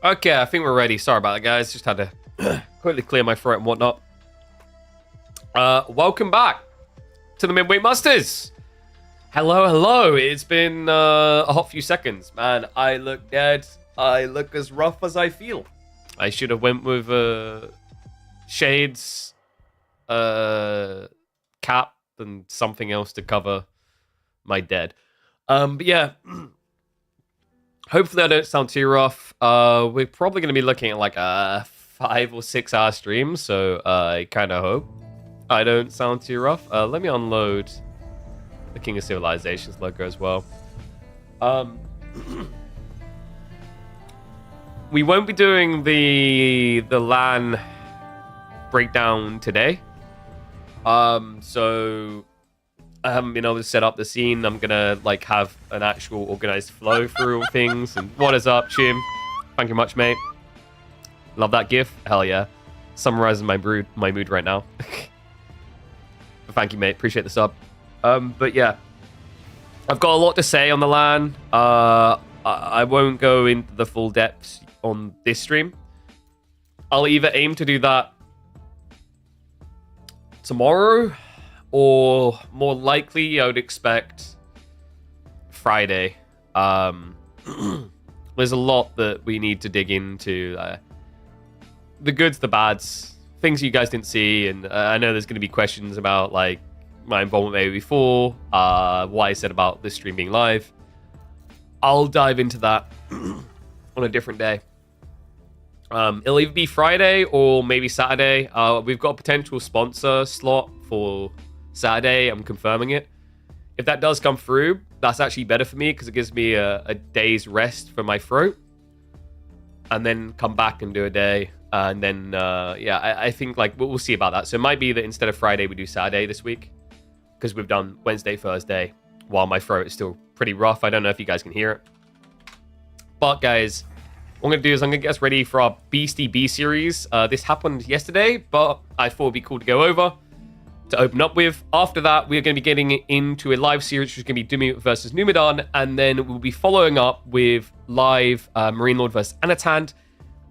Okay, I think we're ready. Sorry about that, guys. Just had to quickly clear my throat and whatnot. Welcome back to the Midweek Musters. Hello, hello. It's been a hot few seconds. Man, I look dead. I look as rough as I feel. I should have went with shades, cap, and something else to cover my dead. But yeah... Hopefully I don't sound too rough. We're probably going to be looking at like a 5 or 6 hour stream, so I kind of hope I don't sound too rough. Let me unload the King of Civilizations logo as well. We won't be doing the LAN breakdown today. So... I haven't been able to set up the scene. I'm gonna like have an actual organized flow through things. And what is up, Chim? Thank you much, mate. Love that gif. Hell yeah. Summarizing my mood right now. Thank you, mate. Appreciate the sub. But yeah, I've got a lot to say on the LAN. I won't go into the full depths on this stream. I'll either aim to do that tomorrow, or more likely, I would expect Friday. There's a lot that we need to dig into. The goods, the bads, things you guys didn't see. And I know there's going to be questions about like my involvement maybe before, what I said about this stream being live. I'll dive into that on a different day. It'll either be Friday or maybe Saturday. We've got a potential sponsor slot for Saturday. I'm confirming it. If that does come through, that's actually better for me because it gives me a day's rest for my throat, and then come back and do a day. And then, yeah, I think like we'll see about that. So it might be that instead of Friday, we do Saturday this week because we've done Wednesday, Thursday, while my throat is still pretty rough. I don't know if you guys can hear it. But guys, what I'm going to do is I'm going to get us ready for our Beasty B series. This happened yesterday, but I thought it'd be cool to go over. to open up with. After that, we're going to be getting into a live series, which is going to be Dumu versus Numidan, and then we'll be following up with live Marine Lord versus Anatan.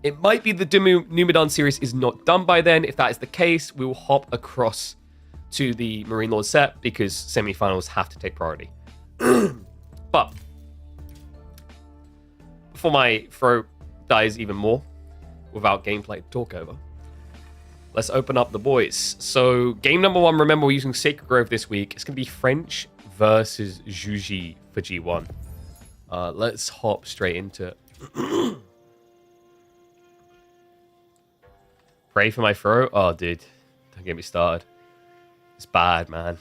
It might be the Numidan series is not done by then. If that is the case, we will hop across to the Marine Lord set because semifinals have to take priority. But before my throat dies even more without gameplay to talk over, let's open up the boys. So game number 1, remember we're using Sacred Grove this week. It's going to be French versus Juji for G1. Let's hop straight into it. Pray for my throat? Oh, dude. Don't get me started. It's bad, man.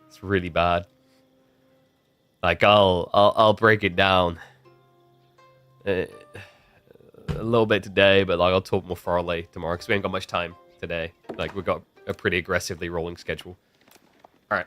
It's really bad. Like, I'll break it down a little bit today, but like I'll talk more thoroughly tomorrow because we ain't got much time today. Like, we've got a pretty aggressively rolling schedule. All right.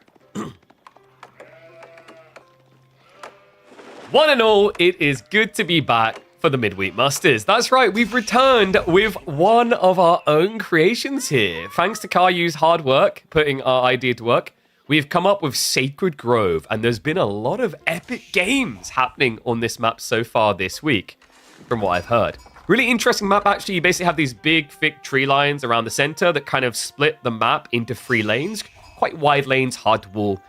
One and all, it is good to be back for the Midweek Musters. That's right, we've returned with one of our own creations here. Thanks to Kayu's hard work, putting our idea to work, we've come up with Sacred Grove, and there's been a lot of epic games happening on this map so far this week, from what I've heard. Really interesting map, actually. You basically have these big, thick tree lines around the center that kind of split the map into 3 lanes. Quite wide lanes, hard to wall.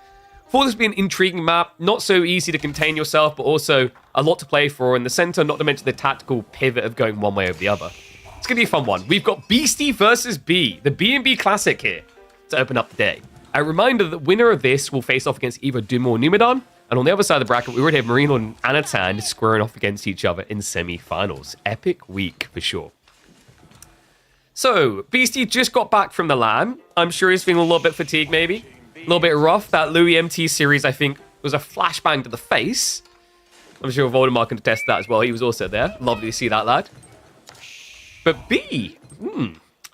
Thought this would be an intriguing map, not so easy to contain yourself, but also a lot to play for in the center, not to mention the tactical pivot of going one way or the other. It's going to be a fun one. We've got Beasty versus B, the B&B Classic here, to open up the day. A reminder that the winner of this will face off against either Dumu or Numidan, and on the other side of the bracket, we already have Marine Lord and Anatan squaring off against each other in semi-finals. Epic week, for sure. So, Beasty just got back from the LAN. I'm sure he's feeling a little bit fatigued, maybe. A little bit rough. That Louis MT series, I think, was a flashbang to the face. I'm sure Voldemort can attest to that as well. He was also there. Lovely to see that, lad. But B,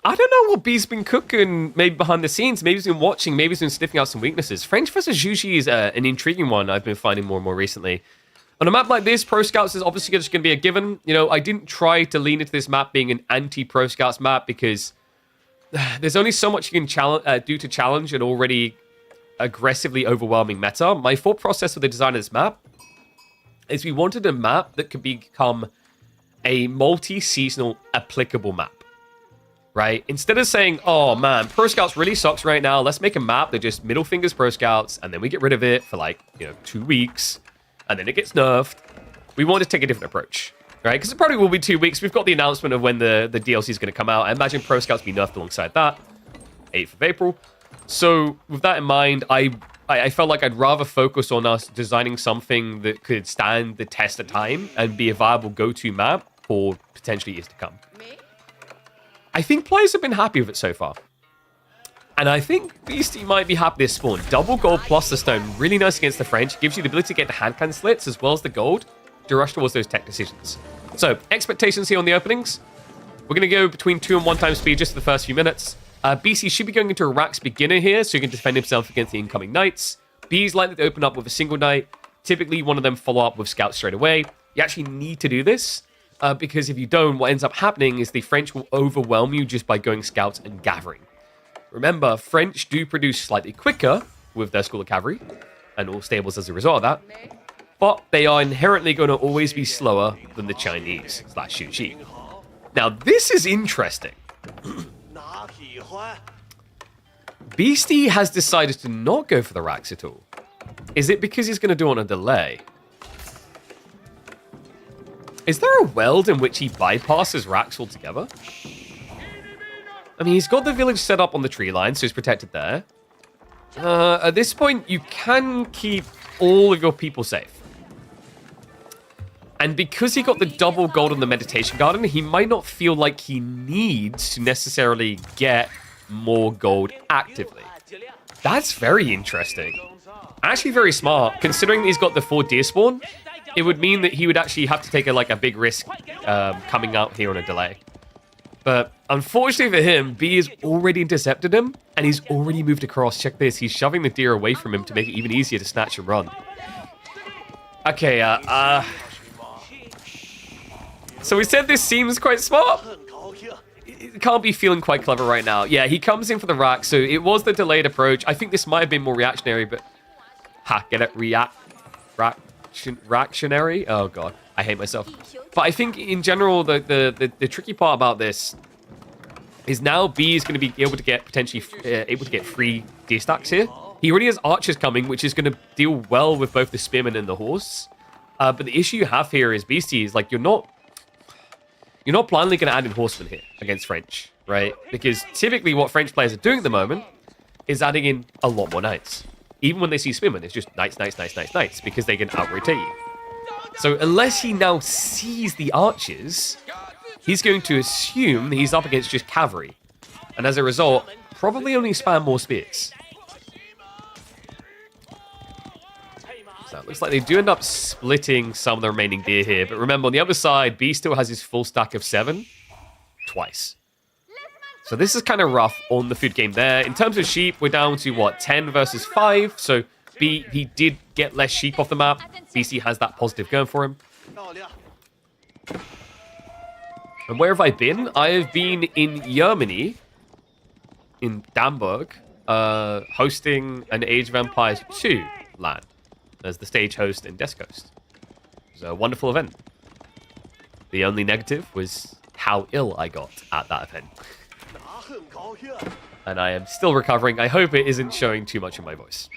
I don't know what B's been cooking maybe behind the scenes. Maybe he's been watching. Maybe he's been sniffing out some weaknesses. French versus Juji is an intriguing one I've been finding more and more recently. On a map like this, Pro Scouts is obviously just going to be a given. You know, I didn't try to lean into this map being an anti-Pro Scouts map because there's only so much you can do to challenge an already aggressively overwhelming meta. My thought process with the design of this map is we wanted a map that could become a multi-seasonal applicable map, right? Instead of saying, oh man, Pro Scouts really sucks right now, let's make a map that just middle fingers Pro Scouts and then we get rid of it for like, 2 weeks and then it gets nerfed. We want to take a different approach, right? Because it probably will be 2 weeks. We've got the announcement of when the DLC is going to come out. I imagine Pro Scouts be nerfed alongside that, 8th of April. So with that in mind, I felt like I'd rather focus on us designing something that could stand the test of time and be a viable go-to map for potentially years to come. I think players have been happy with it so far. And I think Beasty might be happy this spawn. Double gold plus the stone, really nice against the French. Gives you the ability to get the hand cannon slits as well as the gold to rush towards those tech decisions. So, expectations here on the openings. We're going to go between 2 and 1 times speed just for the first few minutes. BC should be going into a Rax beginner here, so he can defend himself against the incoming knights. B is likely to open up with a single knight. Typically, one of them follow up with scouts straight away. You actually need to do this, because if you don't, what ends up happening is the French will overwhelm you just by going scouts and gathering. Remember, French do produce slightly quicker with their School of Cavalry, and all stables as a result of that, but they are inherently going to always be slower than the Chinese / Shuji. Now, this is interesting. Beasty has decided to not go for the Rax at all. Is it because he's going to do it on a delay? Is there a world in which he bypasses Rax altogether? I mean, he's got the village set up on the tree line, so he's protected there. At this point, you can keep all of your people safe. And because he got the double gold on the Meditation Garden, he might not feel like he needs to necessarily get more gold actively. That's very interesting. Actually very smart. Considering he's got the 4 deer spawn, it would mean that he would actually have to take a big risk coming out here on a delay. But unfortunately for him, B has already intercepted him, and he's already moved across. Check this. He's shoving the deer away from him to make it even easier to snatch and run. Okay, so we said this seems quite smart. can't be feeling quite clever right now. Yeah, he comes in for the rack, so it was the delayed approach. I think this might have been more reactionary, but... Ha, get it? Reactionary? Oh, God. I hate myself. But I think, in general, the tricky part about this is now B is going to be able to get, potentially, able to get free gear stacks here. He already has archers coming, which is going to deal well with both the spearman and the horse. But the issue you have here is Beasty is, like, you're not blindly going to add in horsemen here against French, right? Because typically what French players are doing at the moment is adding in a lot more knights. Even when they see spearmen, it's just knights, because they can out-rotate you. So unless he now sees the archers, he's going to assume he's up against just cavalry. And as a result, probably only spam more spears. So it looks like they do end up splitting some of the remaining deer here. But remember, on the other side, B still has his full stack of 7 twice. So this is kind of rough on the food game there. In terms of sheep, we're down to, what, 10 versus 5. So B, he did get less sheep off the map. BC has that positive going for him. And where have I been? I have been in Germany, in Damburg, hosting an Age of Empires 2 LAN as the stage host and desk host. It was a wonderful event. The only negative was how ill I got at that event. And I am still recovering. I hope it isn't showing too much in my voice.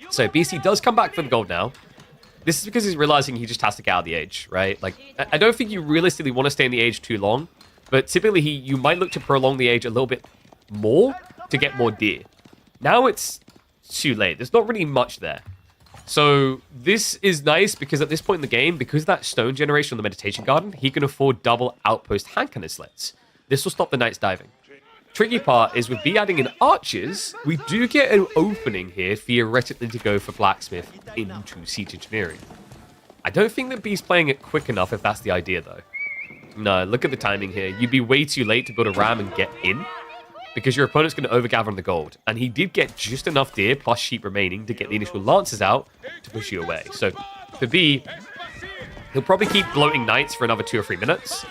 So BC does come back for the gold now. This is because he's realizing he just has to get out of the age, right? Like, I don't think you realistically want to stay in the age too long, but typically you might look to prolong the age a little bit more to get more deer. Now it's too late. There's not really much there. So this is nice because at this point in the game, because of that stone generation on the meditation garden, he can afford double outpost hand cannon sleds. This will stop the knights diving. Tricky part is with B adding in archers, we do get an opening here theoretically to go for blacksmith into siege engineering. I don't think that B's playing it quick enough if that's the idea though. No, look at the timing here. You'd be way too late to build a ram and get in because your opponent's going to overgather on the gold. And he did get just enough deer plus sheep remaining to get the initial lances out to push you away. So for B, he'll probably keep bloating knights for another 2 or 3 minutes.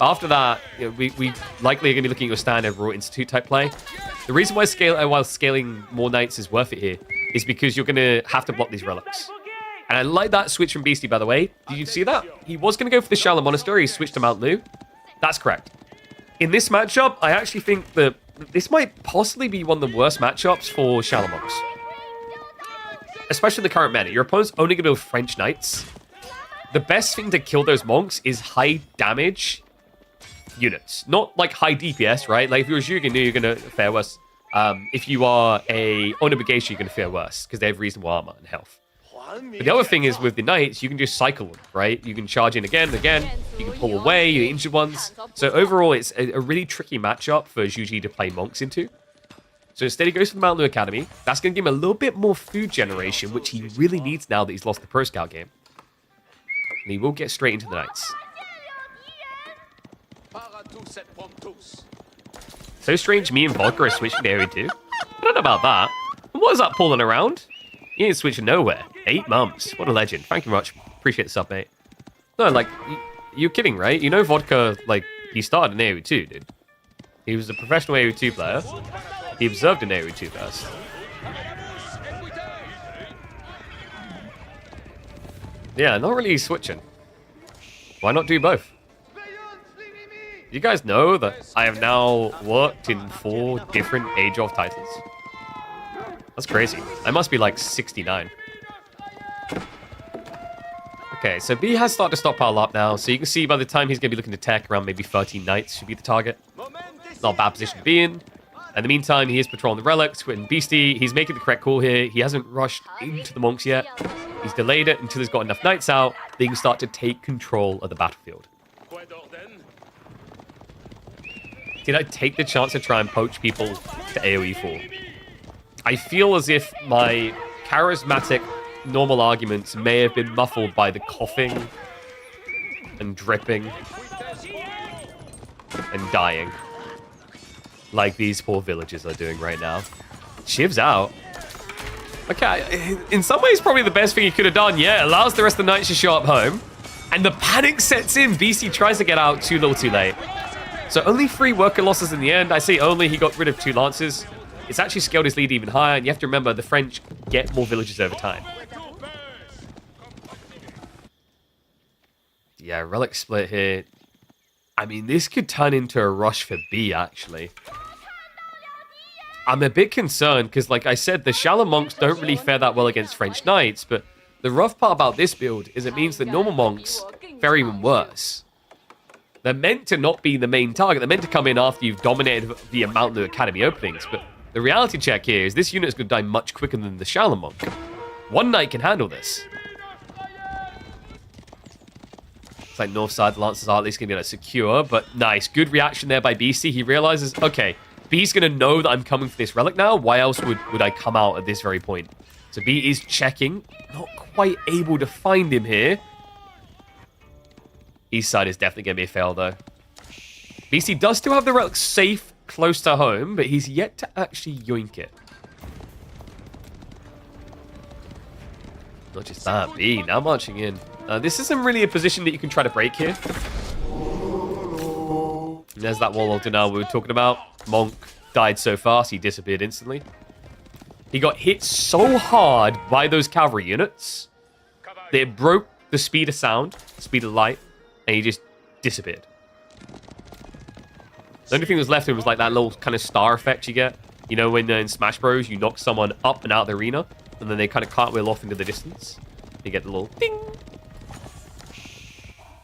After that, you know, we likely are going to be looking at a standard Royal Institute type play. The reason why while scaling more knights is worth it here is because you're going to have to block these relics. And I like that switch from Beasty, by the way. Did you see that? He was going to go for the Shallow Monastery. He switched to Mount Lu. That's correct. In this matchup, I actually think that this might possibly be one of the worst matchups for Shallow Monks. Especially the current meta. Your opponent's only going to build French knights. The best thing to kill those monks is high damage units, not like high DPS, right? Like if you're a Zhuge Nu, you're gonna fare worse. If you are a Onabagation, you're gonna fare worse because they have reasonable armor and health. But the other thing is with the knights, you can just cycle them, right? You can charge in again and again. You can pull away your injured ones. So overall, it's a really tricky matchup for Zhuge to play monks into. So instead, he goes to the Mount Lu Academy. That's gonna give him a little bit more food generation, which he really needs now that he's lost the Pro Scout game. And he will get straight into the knights. So strange me and Vodka are switching to area 2. I don't know about that. What is that pulling around? He ain't switching nowhere. 8 months. What a legend. Thank you much. Appreciate the sub, mate. No, like, you're kidding, right? You know Vodka, like, he started in AoE 2, dude. He was a professional AoE 2 player. He observed in AoE 2 first. Yeah, not really switching. Why not do both? You guys know that I have now worked in 4 different Age of titles. That's crazy. I must be like 69. Okay, so B has started to stockpile up now, so you can see by the time he's going to be looking to tech, around maybe 13 knights should be the target. Not a bad position to be in. In the meantime, he is patrolling the relics, quitting Beasty. He's making the correct call here. He hasn't rushed into the monks yet. He's delayed it until he's got enough knights out that he can start to take control of the battlefield. Did I take the chance to try and poach people to AoE 4? I feel as if my charismatic normal arguments may have been muffled by the coughing and dripping and dying. Like these poor villagers are doing right now. Shiv's out. Okay, in some ways probably the best thing he could have done. Yeah, allows the rest of the knights to show up home. And the panic sets in. BC tries to get out too little too late. So only 3 worker losses in the end. I say only, he got rid of 2 lances. It's actually scaled his lead even higher, and you have to remember the French get more villages over time. Yeah, relic split here. I mean, this could turn into a rush for B, actually. I'm a bit concerned, because like I said, the shallow monks don't really fare that well against French knights, but the rough part about this build is it means that normal monks fare even worse. They're meant to not be the main target. They're meant to come in after you've dominated the amount of academy openings. But the reality check here is this unit is going to die much quicker than the shallow monk. One knight can handle this. It's like north side, the lancers are at least going to be secure. But nice. Good reaction there by Beasty. He realizes, okay, B's going to know that I'm coming for this relic now. Why else would I come out at this very point? So B is checking. Not quite able to find him here. East side is definitely going to be a fail, though. Beasty does still have the relic safe close to home, but he's yet to actually yoink it. Not just that, B now marching in. This isn't really a position that you can try to break here. And there's that wall of denial we were talking about. Monk died so fast, he disappeared instantly. He got hit so hard by those cavalry units that it broke the speed of sound, speed of light, and he just disappeared. The only thing that was left of him was like that little kind of star effect you get. You know, when in Smash Bros, you knock someone up and out of the arena, and then they kind of cartwheel off into the distance. You get the little ding.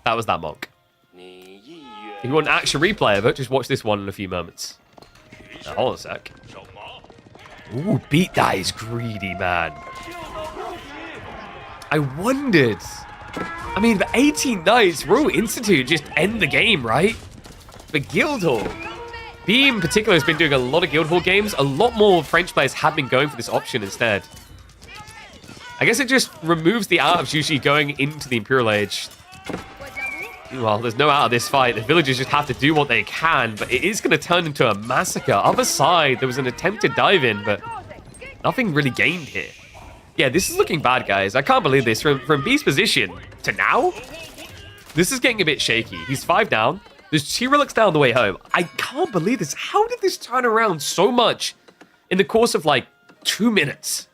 That was that monk. If you want an action replay of it, just watch this one in a few moments. Now, hold on a sec. Ooh, beat that is greedy, man. I wondered. I mean, the 18 knights, Royal Institute just end the game, right? But Guildhall. B in particular has been doing a lot of Guildhall games. A lot more French players have been going for this option instead. I guess it just removes the Arabs usually going into the Imperial Age. Well, there's no out of this fight. The villagers just have to do what they can, but it is going to turn into a massacre. Other side, there was an attempted dive in, but nothing really gained here. Yeah, this is looking bad, guys. I can't believe this. From B's position to now, this is getting a bit shaky. He's 5 down. There's 2 relics down the way home. I can't believe this. How did this turn around so much in the course of, like, 2 minutes?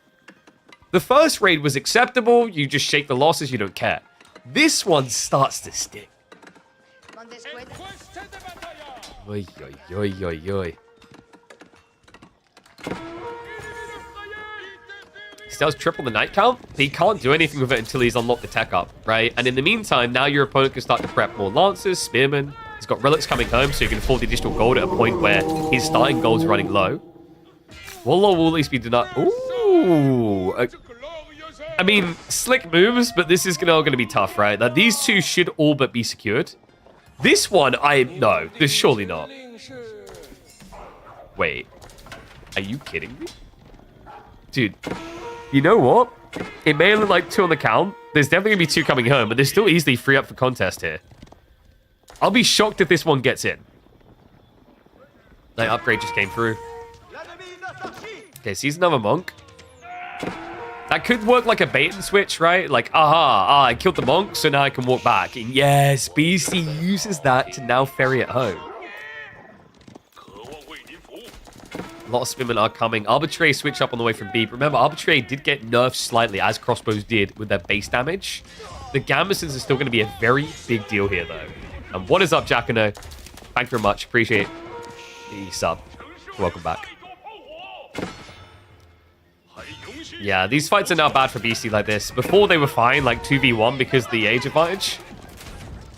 The first raid was acceptable. You just shake the losses. You don't care. This one starts to stick. Oi, oi, oi, oi, oi. He still has triple the knight count, but he can't do anything with it until he's unlocked the tech up, right? And in the meantime, now your opponent can start to prep more lancers, spearmen. He's got relics coming home, so you can afford the additional gold at a point where his starting gold's running low. Warlord will at least be denied. Ooh. I mean, slick moves, but this is all going to be tough, right? Like, these 2 should all but be secured. This one, no, this surely not. Wait, are you kidding me? Dude, you know what? It may look like 2 on the count. There's definitely going to be 2 coming home, but there's still easily 3 up for contest here. I'll be shocked if this one gets in. That upgrade just came through. Okay, so he's another monk. That could work like a bait and switch, right? Like, I killed the monk, so now I can walk back. And yes, Beasty uses that to now ferry it home. A lot of spearmen are coming. Arbitrary switch up on the way from B. Remember, Arbitrary did get nerfed slightly, as crossbows did, with their base damage. The Gambesons are still going to be a very big deal here, though. And what is up, Jacano? Thank you very much. Appreciate the sub. Welcome back. Yeah, these fights are now bad for Beasty like this. Before they were fine, like 2v1 because of the age advantage.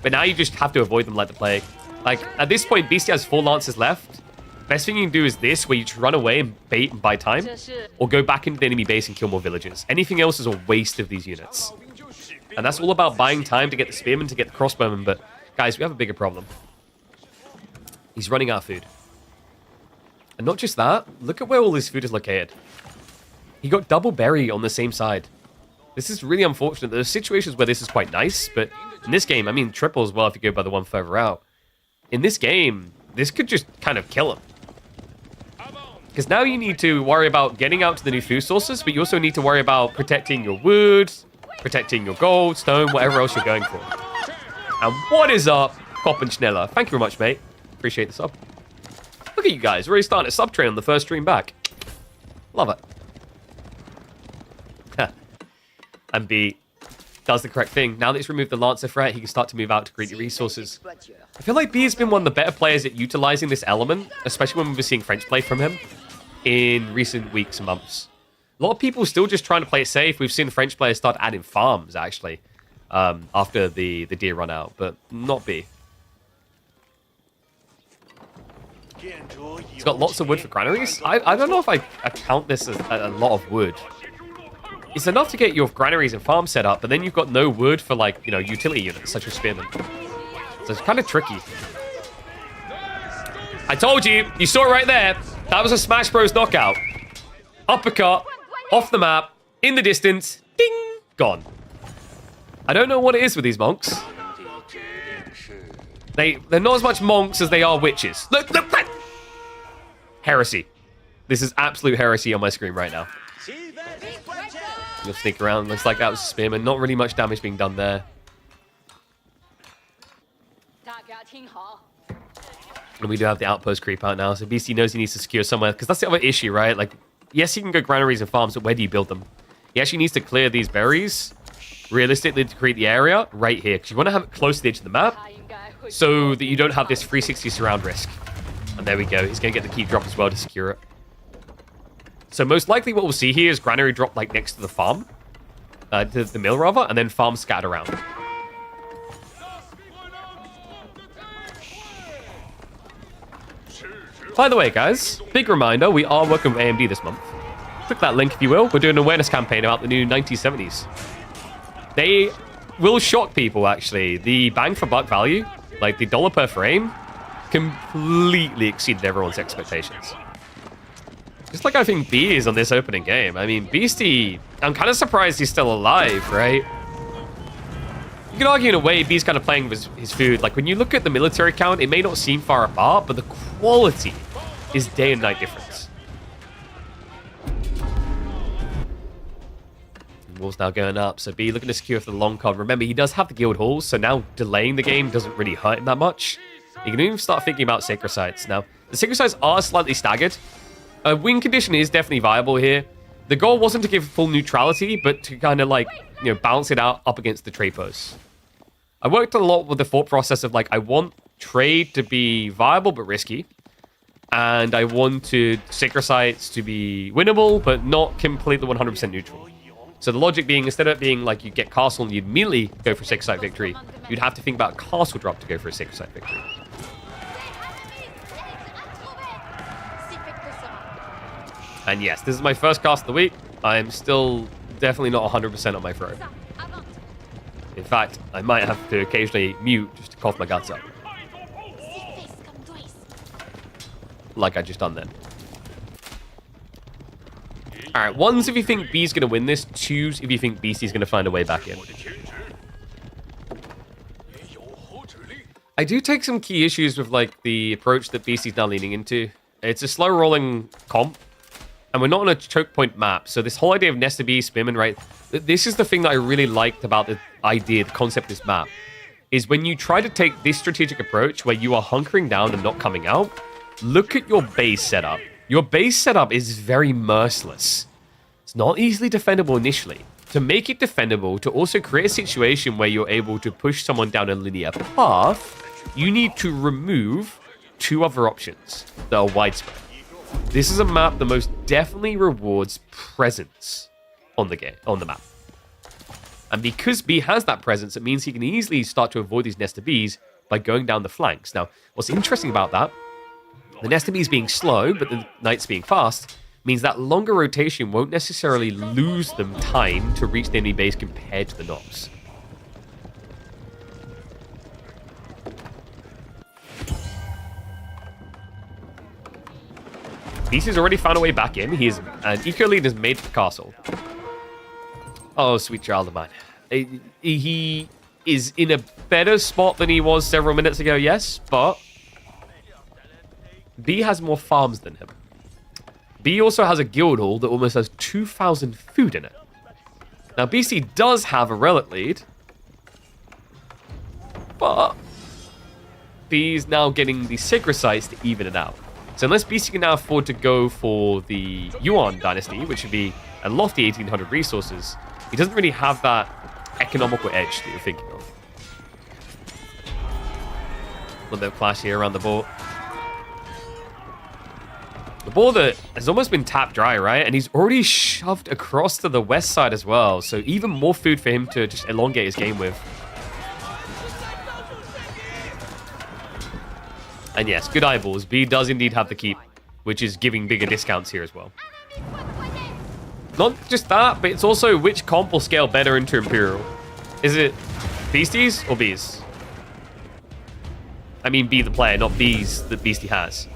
But now you just have to avoid them like the plague. Like, at this point, Beasty has 4 lances left. Best thing you can do is this, where you just run away and bait and buy time. Or go back into the enemy base and kill more villagers. Anything else is a waste of these units. And that's all about buying time to get the spearmen, to get the crossbowmen. But, guys, we have a bigger problem. He's running out of food. And not just that, look at where all his food is located. He got double berry on the same side. This is really unfortunate. There's situations where this is quite nice, but in this game, I mean, triple as well if you go by the one further out. In this game, this could just kind of kill him. Because now you need to worry about getting out to the new food sources, but you also need to worry about protecting your wood, protecting your gold, stone, whatever else you're going for. And what is up, Koppenschneller? Thank you very much, mate. Appreciate the sub. Look at you guys. Already starting a sub train on the first stream back. Love it. And B does the correct thing. Now that he's removed the Lancer threat, he can start to move out to greedy resources. I feel like B has been one of the better players at utilizing this element, especially when we were seeing French play from him in recent weeks and months. A lot of people still just trying to play it safe. We've seen French players start adding farms, actually, after the deer run out, but not B. He's got lots of wood for granaries. I don't know if I count this as a lot of wood. It's enough to get your granaries and farms set up, but then you've got no wood for, like, you know, utility units, such as spearmen. So it's kind of tricky. I told you! You saw it right there! That was a Smash Bros. Knockout. Uppercut, off the map, in the distance, ding! Gone. I don't know what it is with these monks. They're not as much monks as they are witches. Look! Heresy. This is absolute heresy on my screen right now. You'll sneak around. Looks like that was a spearman. Not really much damage being done there. And we do have the outpost creep out now. So Beasty knows he needs to secure somewhere. Because that's the other issue, right? Like, yes, he can go granaries and farms, but where do you build them? He actually needs to clear these berries, realistically, to create the area right here. Because you want to have it close to the edge of the map so that you don't have this 360 surround risk. And there we go. He's going to get the keep drop as well to secure it. So most likely what we'll see here is granary drop like next to the farm. To the mill rather, and then farms scatter around. By the way, guys, big reminder, we are working with AMD this month. Click that link if you will. We're doing an awareness campaign about the new 1970s. They will shock people, actually. The bang for buck value, like the dollar per frame, completely exceeded everyone's expectations. Just like I think B is on this opening game. I mean, Beasty, I'm kind of surprised he's still alive, right? You can argue in a way B's kind of playing with his food. Like, when you look at the military count, it may not seem far apart, but the quality is day and night difference. Wall's now going up, so B looking to secure for the long card. Remember, he does have the guild halls, so now delaying the game doesn't really hurt him that much. You can even start thinking about sacred sites. Now, the sacred sites are slightly staggered. A win condition is definitely viable here. The goal wasn't to give full neutrality, but to kind of like, you know, balance it out up against the trade posts. I worked a lot with the thought process of like, I want trade to be viable but risky. And I wanted sacred sites to be winnable, but not completely 100% neutral. So the logic being, instead of being like you get castle and you'd immediately go for a sacred site victory, you'd have to think about castle drop to go for a sacred site victory. And yes, this is my first cast of the week. I'm still definitely not 100% on my throw. In fact, I might have to occasionally mute just to cough my guts up. Like I just done then. Alright, one's if you think B's going to win this. Two's if you think Beasty's going to find a way back in. I do take some key issues with like the approach that Beasty's now leaning into. It's a slow rolling comp. And we're not on a choke point map. So this whole idea of Nesta B, Spearman, right? This is the thing that I really liked about the idea, the concept of this map. Is when you try to take this strategic approach where you are hunkering down and not coming out, look at your base setup. Your base setup is very merciless. It's not easily defendable initially. To make it defendable, to also create a situation where you're able to push someone down a linear path, you need to remove two other options that are widespread. This is a map that most definitely rewards presence on the game, on the map. And because B has that presence, it means he can easily start to avoid these Nesta Bs by going down the flanks. Now, what's interesting about that, the Nesta Bs being slow, but the Knights being fast, means that longer rotation won't necessarily lose them time to reach the enemy base compared to the knobs. Beasty's already found a way back in. He is an eco lead has made the castle. Oh, sweet child of mine. He is in a better spot than he was several minutes ago, yes, but B has more farms than him. B also has a guild hall that almost has 2,000 food in it. Now, Beasty does have a relic lead, but B is now getting the Sacred Sites to even it out. So unless Beasty can now afford to go for the Yuan dynasty, which would be a lofty 1800 resources, he doesn't really have that economical edge that you're thinking of. A little bit of clash here around the board. The ball that has almost been tapped dry, right? And he's already shoved across to the west side as well. So even more food for him to just elongate his game with. And yes, good eyeballs. B does indeed have the keep, which is giving bigger discounts here as well. Not just that, but it's also which comp will scale better into Imperial. Is it Beasties or Bees? I mean B the player, not Bees that Beastie has.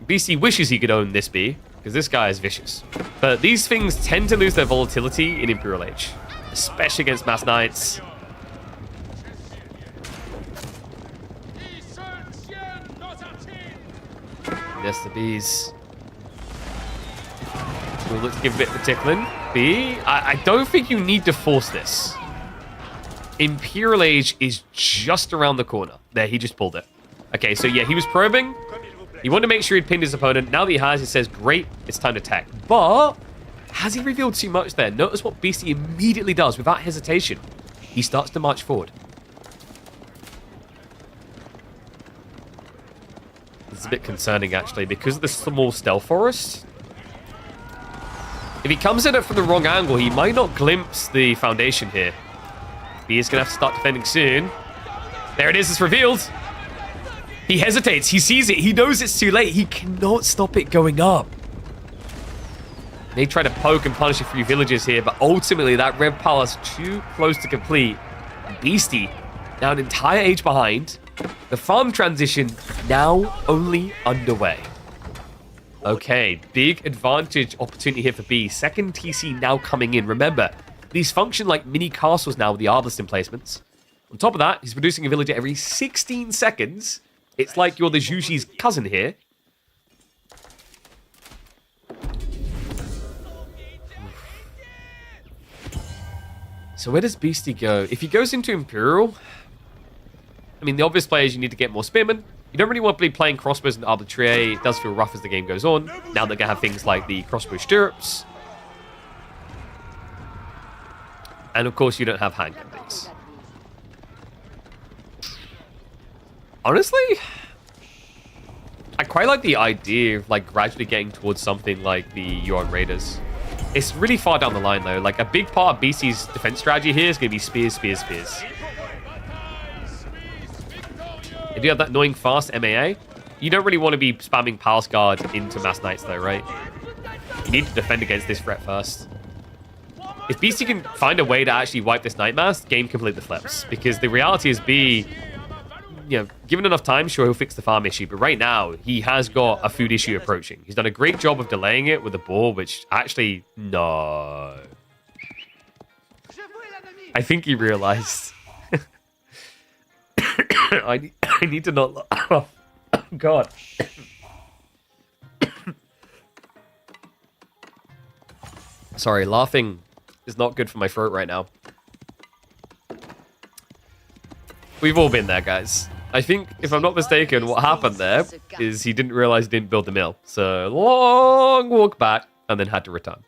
Beastie wishes he could own this B, because this guy is vicious. But these things tend to lose their volatility in Imperial Age, especially against Mass Knights. Yes, the Bees. We'll look to give a bit of a tickling. B, I don't think you need to force this. Imperial Age is just around the corner. There, he just pulled it. Okay, so yeah, he was probing. He wanted to make sure he'd pinned his opponent. Now that he has, he says, great, it's time to attack. But has he revealed too much there? Notice what Beastie immediately does without hesitation. He starts to march forward. It's a bit concerning, actually, because of the small stealth forest. If he comes at it from the wrong angle, he might not glimpse the foundation here. He is going to have to start defending soon. There it is, it's revealed. He hesitates, he sees it, he knows it's too late. He cannot stop it going up. They try to poke and punish a few villages here, but ultimately that Red Palace too close to complete. Beastie, now an entire age behind. The farm transition now only underway. Okay, big advantage opportunity here for B. Second TC now coming in. Remember, these function like mini castles now with the Arbalest emplacements. On top of that, he's producing a villager every 16 seconds. It's like you're the Zhuji's cousin here. So where does Beastie go? If he goes into Imperial, I mean, the obvious play is you need to get more spearmen. You don't really want to be playing crossbows and arbitrary. It does feel rough as the game goes on. Now they're going to have things like the crossbow stirrups. And of course, you don't have handgun things. Honestly, I quite like the idea of like gradually getting towards something like the Yuan Raiders. It's really far down the line though. Like a big part of BC's defense strategy here is going to be spears, spears, spears. If you have that annoying fast MAA, you don't really want to be spamming Palace Guard into Mass Knights though, right? You need to defend against this threat first. If BC can find a way to actually wipe this Night Mass, game completely flips. Because the reality is B, you know, given enough time, sure, he'll fix the farm issue. But right now, he has got a food issue approaching. He's done a great job of delaying it with the ball, which actually, no. I think he realized. I need to not... Oh, God. Sorry, laughing is not good for my throat right now. We've all been there, guys. I think, if I'm not mistaken, what happened there is he didn't realize he didn't build the mill. So, long walk back, and then had to return.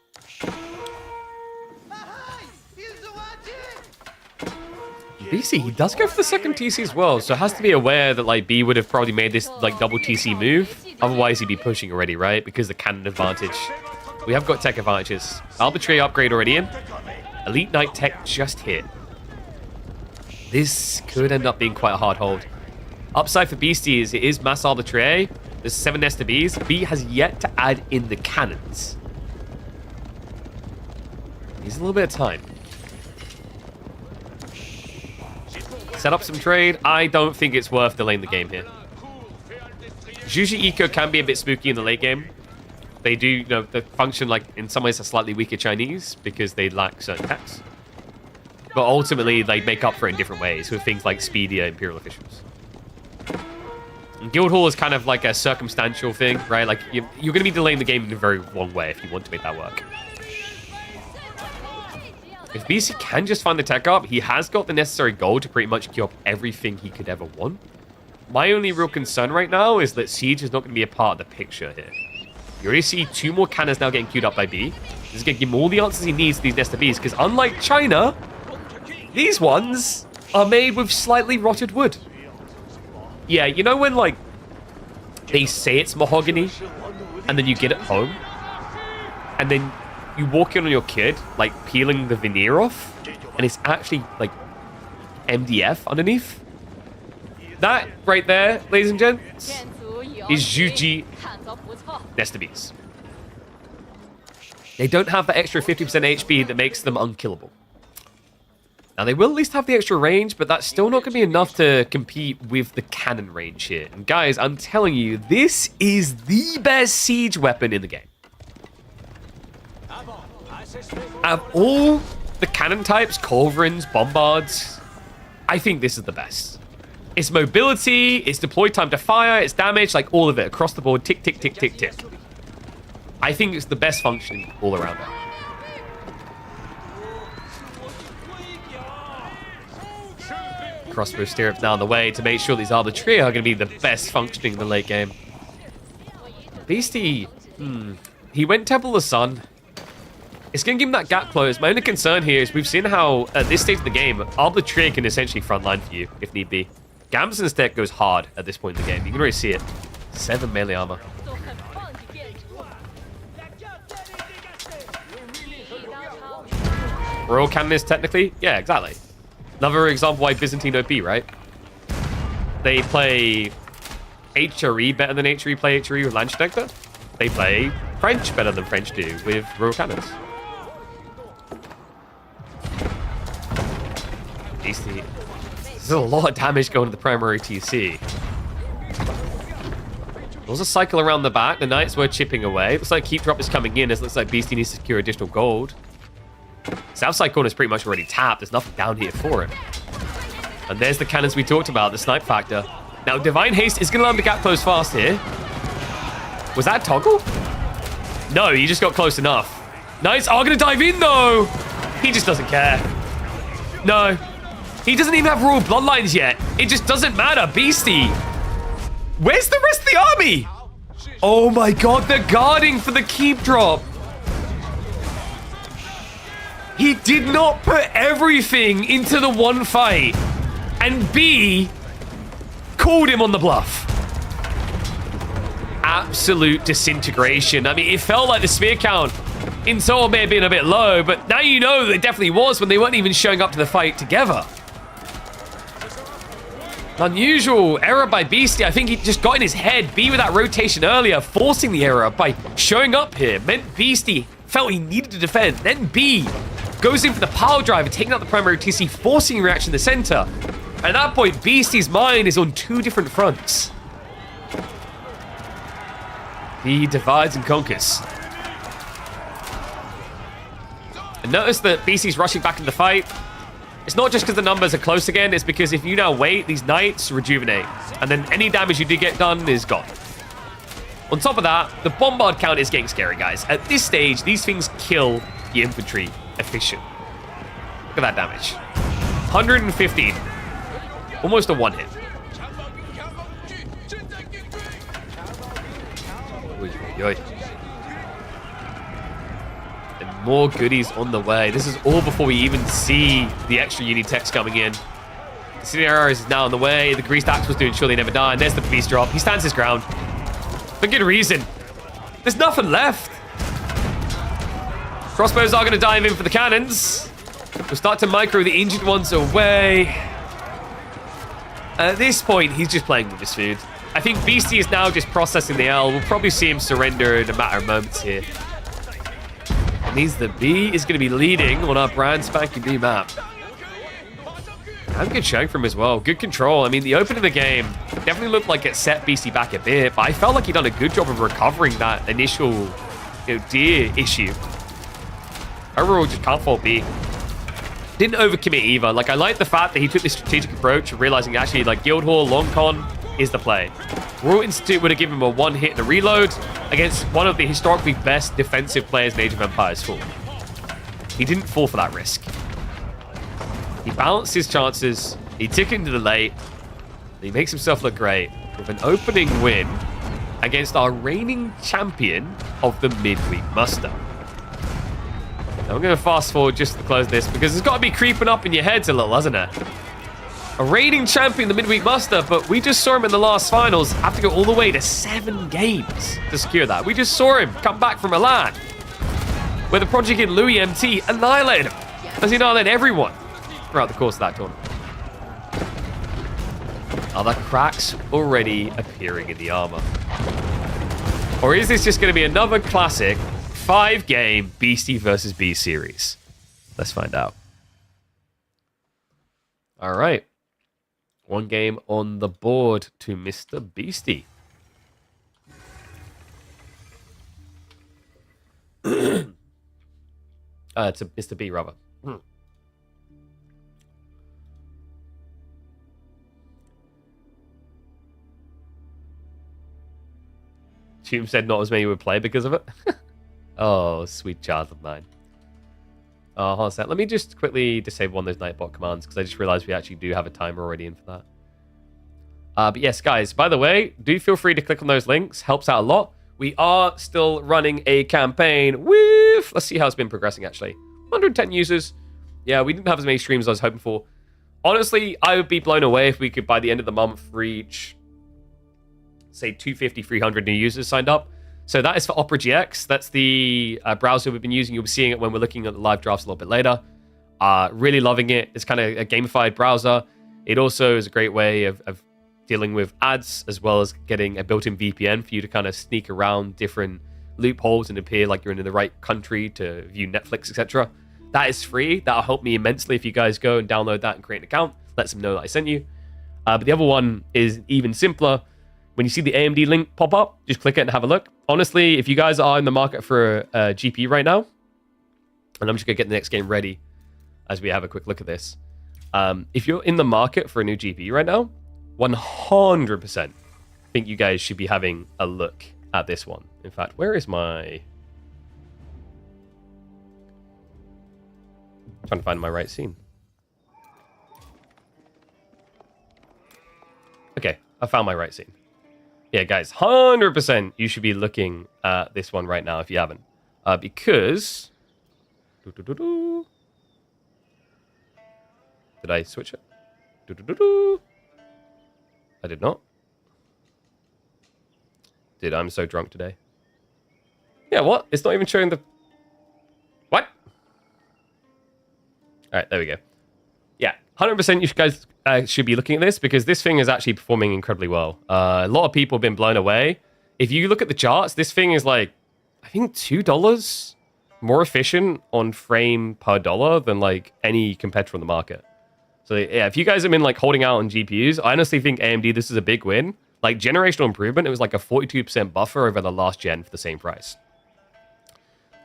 BC, he does go for the second TC as well, so has to be aware that like B would have probably made this like double TC move. Otherwise, he'd be pushing already, right? Because the cannon advantage. We have got tech advantages. Arbitrary upgrade already in. Elite Knight tech just hit. This could end up being quite a hard hold. Upside for Beastie is it is mass arbitrary. There's 7 Nesta Bs. B has yet to add in the cannons. Needs a little bit of time. Set up some trade. I don't think it's worth delaying the game here. Zhuji Eco can be a bit spooky in the late game. They do, you know, they function like in some ways a slightly weaker Chinese because they lack certain techs. But ultimately, they make up for it in different ways with things like speedier Imperial officials. And Guildhall is kind of like a circumstantial thing, right? Like you're going to be delaying the game in a very long way if you want to make that work. If BC can just find the tech up, he has got the necessary gold to pretty much queue up everything he could ever want. My only real concern right now is that Siege is not going to be a part of the picture here. You already see 2 more cannons now getting queued up by B. This is going to give him all the answers he needs to these Nesta Bs, because unlike China, these ones are made with slightly rotted wood. Yeah, you know when, like, they say it's mahogany, and then you get it home, and then you walk in on your kid, like, peeling the veneer off, and it's actually, like, MDF underneath? That right there, ladies and gents, is Juji Nesta Bs. They don't have the extra 50% HP that makes them unkillable. Now, they will at least have the extra range, but that's still not going to be enough to compete with the cannon range here. And guys, I'm telling you, this is the best siege weapon in the game. Out of all the cannon types, culverins, bombards, I think this is the best. Its mobility, its deploy time to fire, its damage, like all of it across the board, tick, tick, tick, tick, tick. I think it's the best functioning all around it. Crossbow stirrups now on the way to make sure these arbitrary are going to be the best functioning in the late game. Beasty, he went Temple of the Sun. It's going to give him that gap close. My only concern here is we've seen how, at this stage of the game, Arbitrary can essentially frontline for you, if need be. Gamson's deck goes hard at this point in the game. You can already see it. 7 melee armor. Royal Cannon is technically? Yeah, exactly. Another example why Byzantine OP, right? They play HRE better than HRE play HRE with Lance Detector. They play French better than French do with Royal Cannons. Beasty. There's a lot of damage going to the primary TC. There's a cycle around the back. The Knights were chipping away. Looks like Keep Drop is coming in. It looks like Beasty needs to secure additional gold. Southside corner is pretty much already tapped. There's nothing down here for it. And there's the cannons we talked about, the snipe factor. Now, Divine Haste is going to allow him to gap close fast here. Was that toggle? No, he just got close enough. Knights are going to dive in, though. He just doesn't care. No. He doesn't even have Royal Bloodlines yet. It just doesn't matter. Beasty. Where's the rest of the army? Oh, my God. They're guarding for the Keep Drop. He did not put everything into the one fight. And B called him on the bluff. Absolute disintegration. I mean, it felt like the spear count in Seoul may have been a bit low, but now you know it definitely was when they weren't even showing up to the fight together. Unusual error by Beasty. I think he just got in his head. B with that rotation earlier, forcing the error by showing up here. Meant Beasty felt he needed to defend. Then B goes in for the pile driver, taking out the primary TC, forcing reaction in the center. At that point, Beasty's mind is on 2 different fronts. He divides and conquers. And notice that Beasty's rushing back into the fight. It's not just because the numbers are close again, it's because if you now wait, these Knights rejuvenate. And then any damage you did get done is gone. On top of that, the bombard count is getting scary, guys. At this stage, these things kill the infantry efficient. Look at that damage. 115. Almost a one-hit. And more goodies on the way. This is all before we even see the extra uni text coming in. The scenario is now on the way. The greased axe was doing sure they never die. And there's the beast drop. He stands his ground. For good reason. There's nothing left. Crossbows are going to dive in for the cannons. We'll start to micro the injured ones away. At this point, he's just playing with his food. I think Beasty is now just processing the L. We'll probably see him surrender in a matter of moments here. It means the B is going to be leading on our brand spanking B map. And good showing from him as well. Good control. I mean, the open of the game definitely looked like it set Beasty back a bit, but I felt like he'd done a good job of recovering that initial, deer issue. Overall, just can't fault B. Didn't overcommit either. Like, I like the fact that he took this strategic approach of realizing actually, like, Guildhall, Long Con is the play. Royal Institute would have given him a one-hit and a reload against one of the historically best defensive players in Age of Empires 4. He didn't fall for that risk. He balanced his chances. He took it into the late. He makes himself look great with an opening win against our reigning champion of the midweek muster. Now I'm going to fast forward just to close this because it's got to be creeping up in your heads a little, hasn't it? A reigning champion, the midweek muster, but we just saw him in the last finals have to go all the way to 7 games to secure that. We just saw him come back from Milan, where the Project in Louis MT annihilated him, as he annihilated everyone throughout the course of that tournament. Are the cracks already appearing in the armor? Or is this just going to be another classic 5-game Beasty versus B series? Let's find out. All right. 1 game on the board to Mr. Beasty. To Mr. B, rather. Toom said not as many would play because of it. Oh, sweet child of mine. Hold on a sec. Let me just quickly disable one of those Nightbot commands because I just realized we actually do have a timer already in for that. But yes, guys, by the way, do feel free to click on those links. Helps out a lot. We are still running a campaign with... Let's see how it's been progressing, actually. 110 users. Yeah, we didn't have as many streams as I was hoping for. Honestly, I would be blown away if we could, by the end of the month, reach, say, 250, 300 new users signed up. So that is for Opera GX. That's the browser we've been using. You'll be seeing it when we're looking at the live drafts a little bit later. Really loving it. It's kind of a gamified browser. It also is a great way of dealing with ads, as well as getting a built-in VPN for you to kind of sneak around different loopholes and appear like you're in the right country to view Netflix, etc. That is free. That'll help me immensely if you guys go and download that and create an account. Let them know that I sent you. But the other one is even simpler. When you see the AMD link pop up, just click it and have a look. Honestly, if you guys are in the market for a GPU right now, and I'm just going to get the next game ready as we have a quick look at this. If you're in the market for a new GPU right now, 100% think you guys should be having a look at this one. In fact, where is my... I'm trying to find my right scene. Okay, I found my right scene. Yeah, guys, 100% you should be looking at this one right now if you haven't. Because... Did I switch it? I did not. Dude, I'm so drunk today. Yeah, what? It's not even showing the... What? Alright, there we go. Yeah, 100% you guys should be looking at this because this thing is actually performing incredibly well. A lot of people have been blown away. If you look at the charts, this thing is like, I think $2 more efficient on frame per dollar than like any competitor on the market. So yeah, if you guys have been like holding out on GPUs, I honestly think AMD, this is a big win. Like generational improvement, it was like a 42% buffer over the last gen for the same price.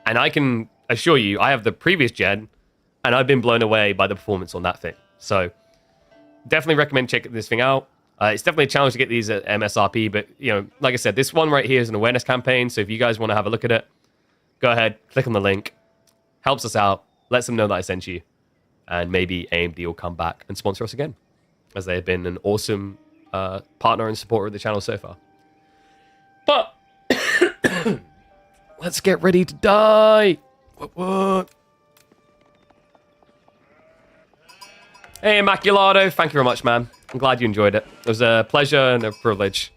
And I can assure you, I have the previous gen, and I've been blown away by the performance on that thing. So definitely recommend checking this thing out. It's definitely a challenge to get these at MSRP, but you know, like I said, this one right here is an awareness campaign. So if you guys want to have a look at it, go ahead, click on the link. Helps us out. Lets them know that I sent you. And maybe AMD will come back and sponsor us again, as they have been an awesome partner and supporter of the channel so far. But let's get ready to die. What? Hey, Immaculado, thank you very much, man. I'm glad you enjoyed it. It was a pleasure and a privilege.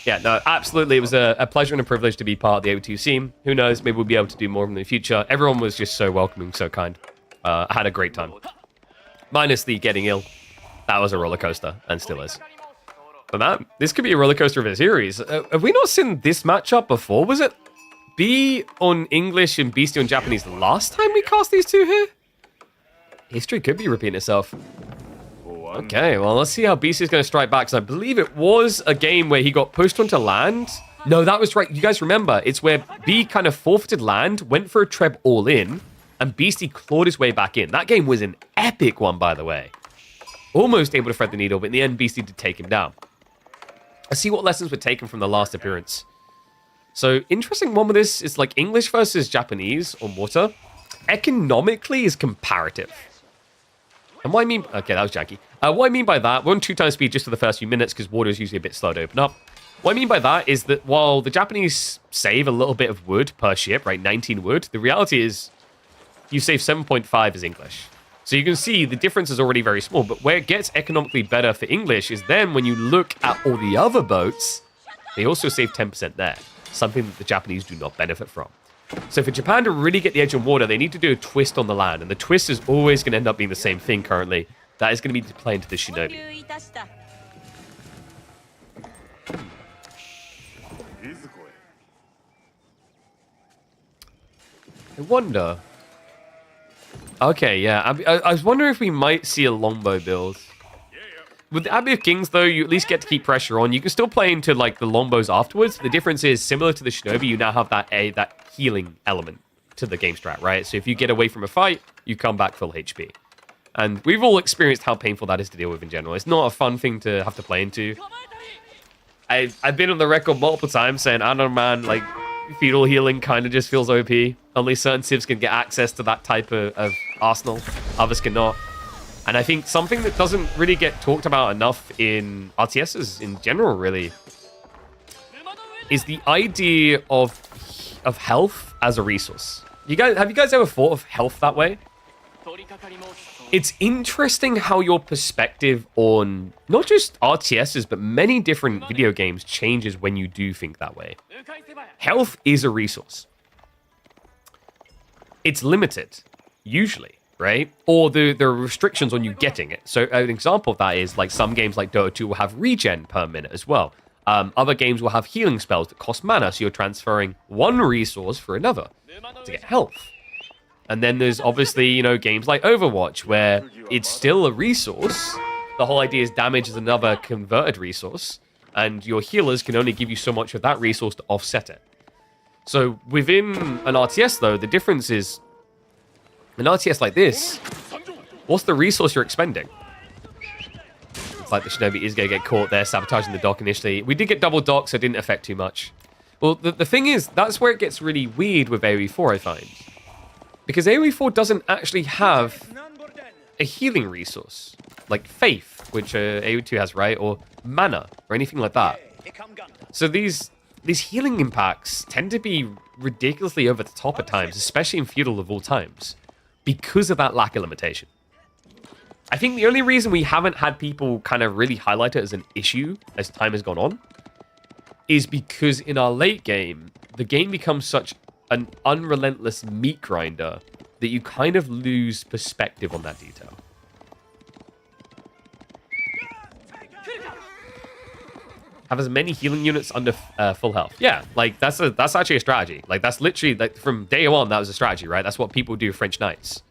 Yeah, no, absolutely. It was a pleasure and a privilege to be part of the O2 scene. Who knows, maybe we'll be able to do more in the future. Everyone was just so welcoming, so kind. I had a great time. Minus the getting ill. That was a roller coaster, and still is. But man, this could be a roller coaster of a series. Have we not seen this matchup before? Was it B on English and Beasty on Japanese last time we cast these two here? History could be repeating itself. Okay, well, let's see how Beasty's going to strike back, because I believe it was a game where he got pushed onto land. No, that was right. You guys remember, it's where B kind of forfeited land, went for a treb all in, and Beasty clawed his way back in. That game was an epic one, by the way. Almost able to thread the needle, but in the end, Beasty did take him down. Let's see what lessons were taken from the last appearance. So, interesting one with this is like English versus Japanese on water. Economically is comparative. And what I mean... Okay, that was janky. What I mean by that, we're on 2 times speed just for the first few minutes because water is usually a bit slow to open up. What I mean by that is that while the Japanese save a little bit of wood per ship, right, 19 wood, the reality is you save 7.5 as English. So you can see the difference is already very small, but where it gets economically better for English is then when you look at all the other boats, they also save 10% there, something that the Japanese do not benefit from. So for Japan to really get the edge on water, they need to do a twist on the land, and the twist is always going to end up being the same thing currently. That is going to be to play into the Shinobi. I wonder... Okay, yeah. I was wondering if we might see a longbow build. With the Abbey of Kings, though, you at least get to keep pressure on. You can still play into, like, the longbows afterwards. The difference is, similar to the Shinobi, you now have that healing element to the game strat, right? So if you get away from a fight, you come back full HP. And we've all experienced how painful that is to deal with in general. It's not a fun thing to have to play into. I've been on the record multiple times saying, I don't know, man, like, feudal healing kind of just feels OP. Only certain civs can get access to that type of arsenal. Others cannot. And I think something that doesn't really get talked about enough in RTSs in general, really, is the idea of health as a resource. Have you guys ever thought of health that way? It's interesting how your perspective on not just RTSs, but many different video games changes when you do think that way. Health is a resource. It's limited, usually, right? Or there are restrictions on you getting it. So an example of that is like some games like Dota 2 will have regen per minute as well. Other games will have healing spells that cost mana, so you're transferring one resource for another to get health. And then there's obviously, you know, games like Overwatch where it's still a resource. The whole idea is damage is another converted resource, and your healers can only give you so much of that resource to offset it. So within an RTS, though, the difference is an RTS like this, what's the resource you're expending? It's like the Shinobi is going to get caught there sabotaging the dock initially. We did get double dock, so it didn't affect too much. Well, the thing is, that's where it gets really weird with AoE4, I find. Because AoE4 doesn't actually have a healing resource, like Faith, which AoE2 has, right? Or Mana, or anything like that. So these healing impacts tend to be ridiculously over the top at times, especially in Feudal of all times, because of that lack of limitation. I think the only reason we haven't had people kind of really highlight it as an issue as time has gone on is because in our late game, the game becomes such an unrelentless meat grinder that you kind of lose perspective on that detail. Have as many healing units under full health. Yeah, like that's actually a strategy. Like that's literally like from day one that was a strategy, right? That's what people do French Knights.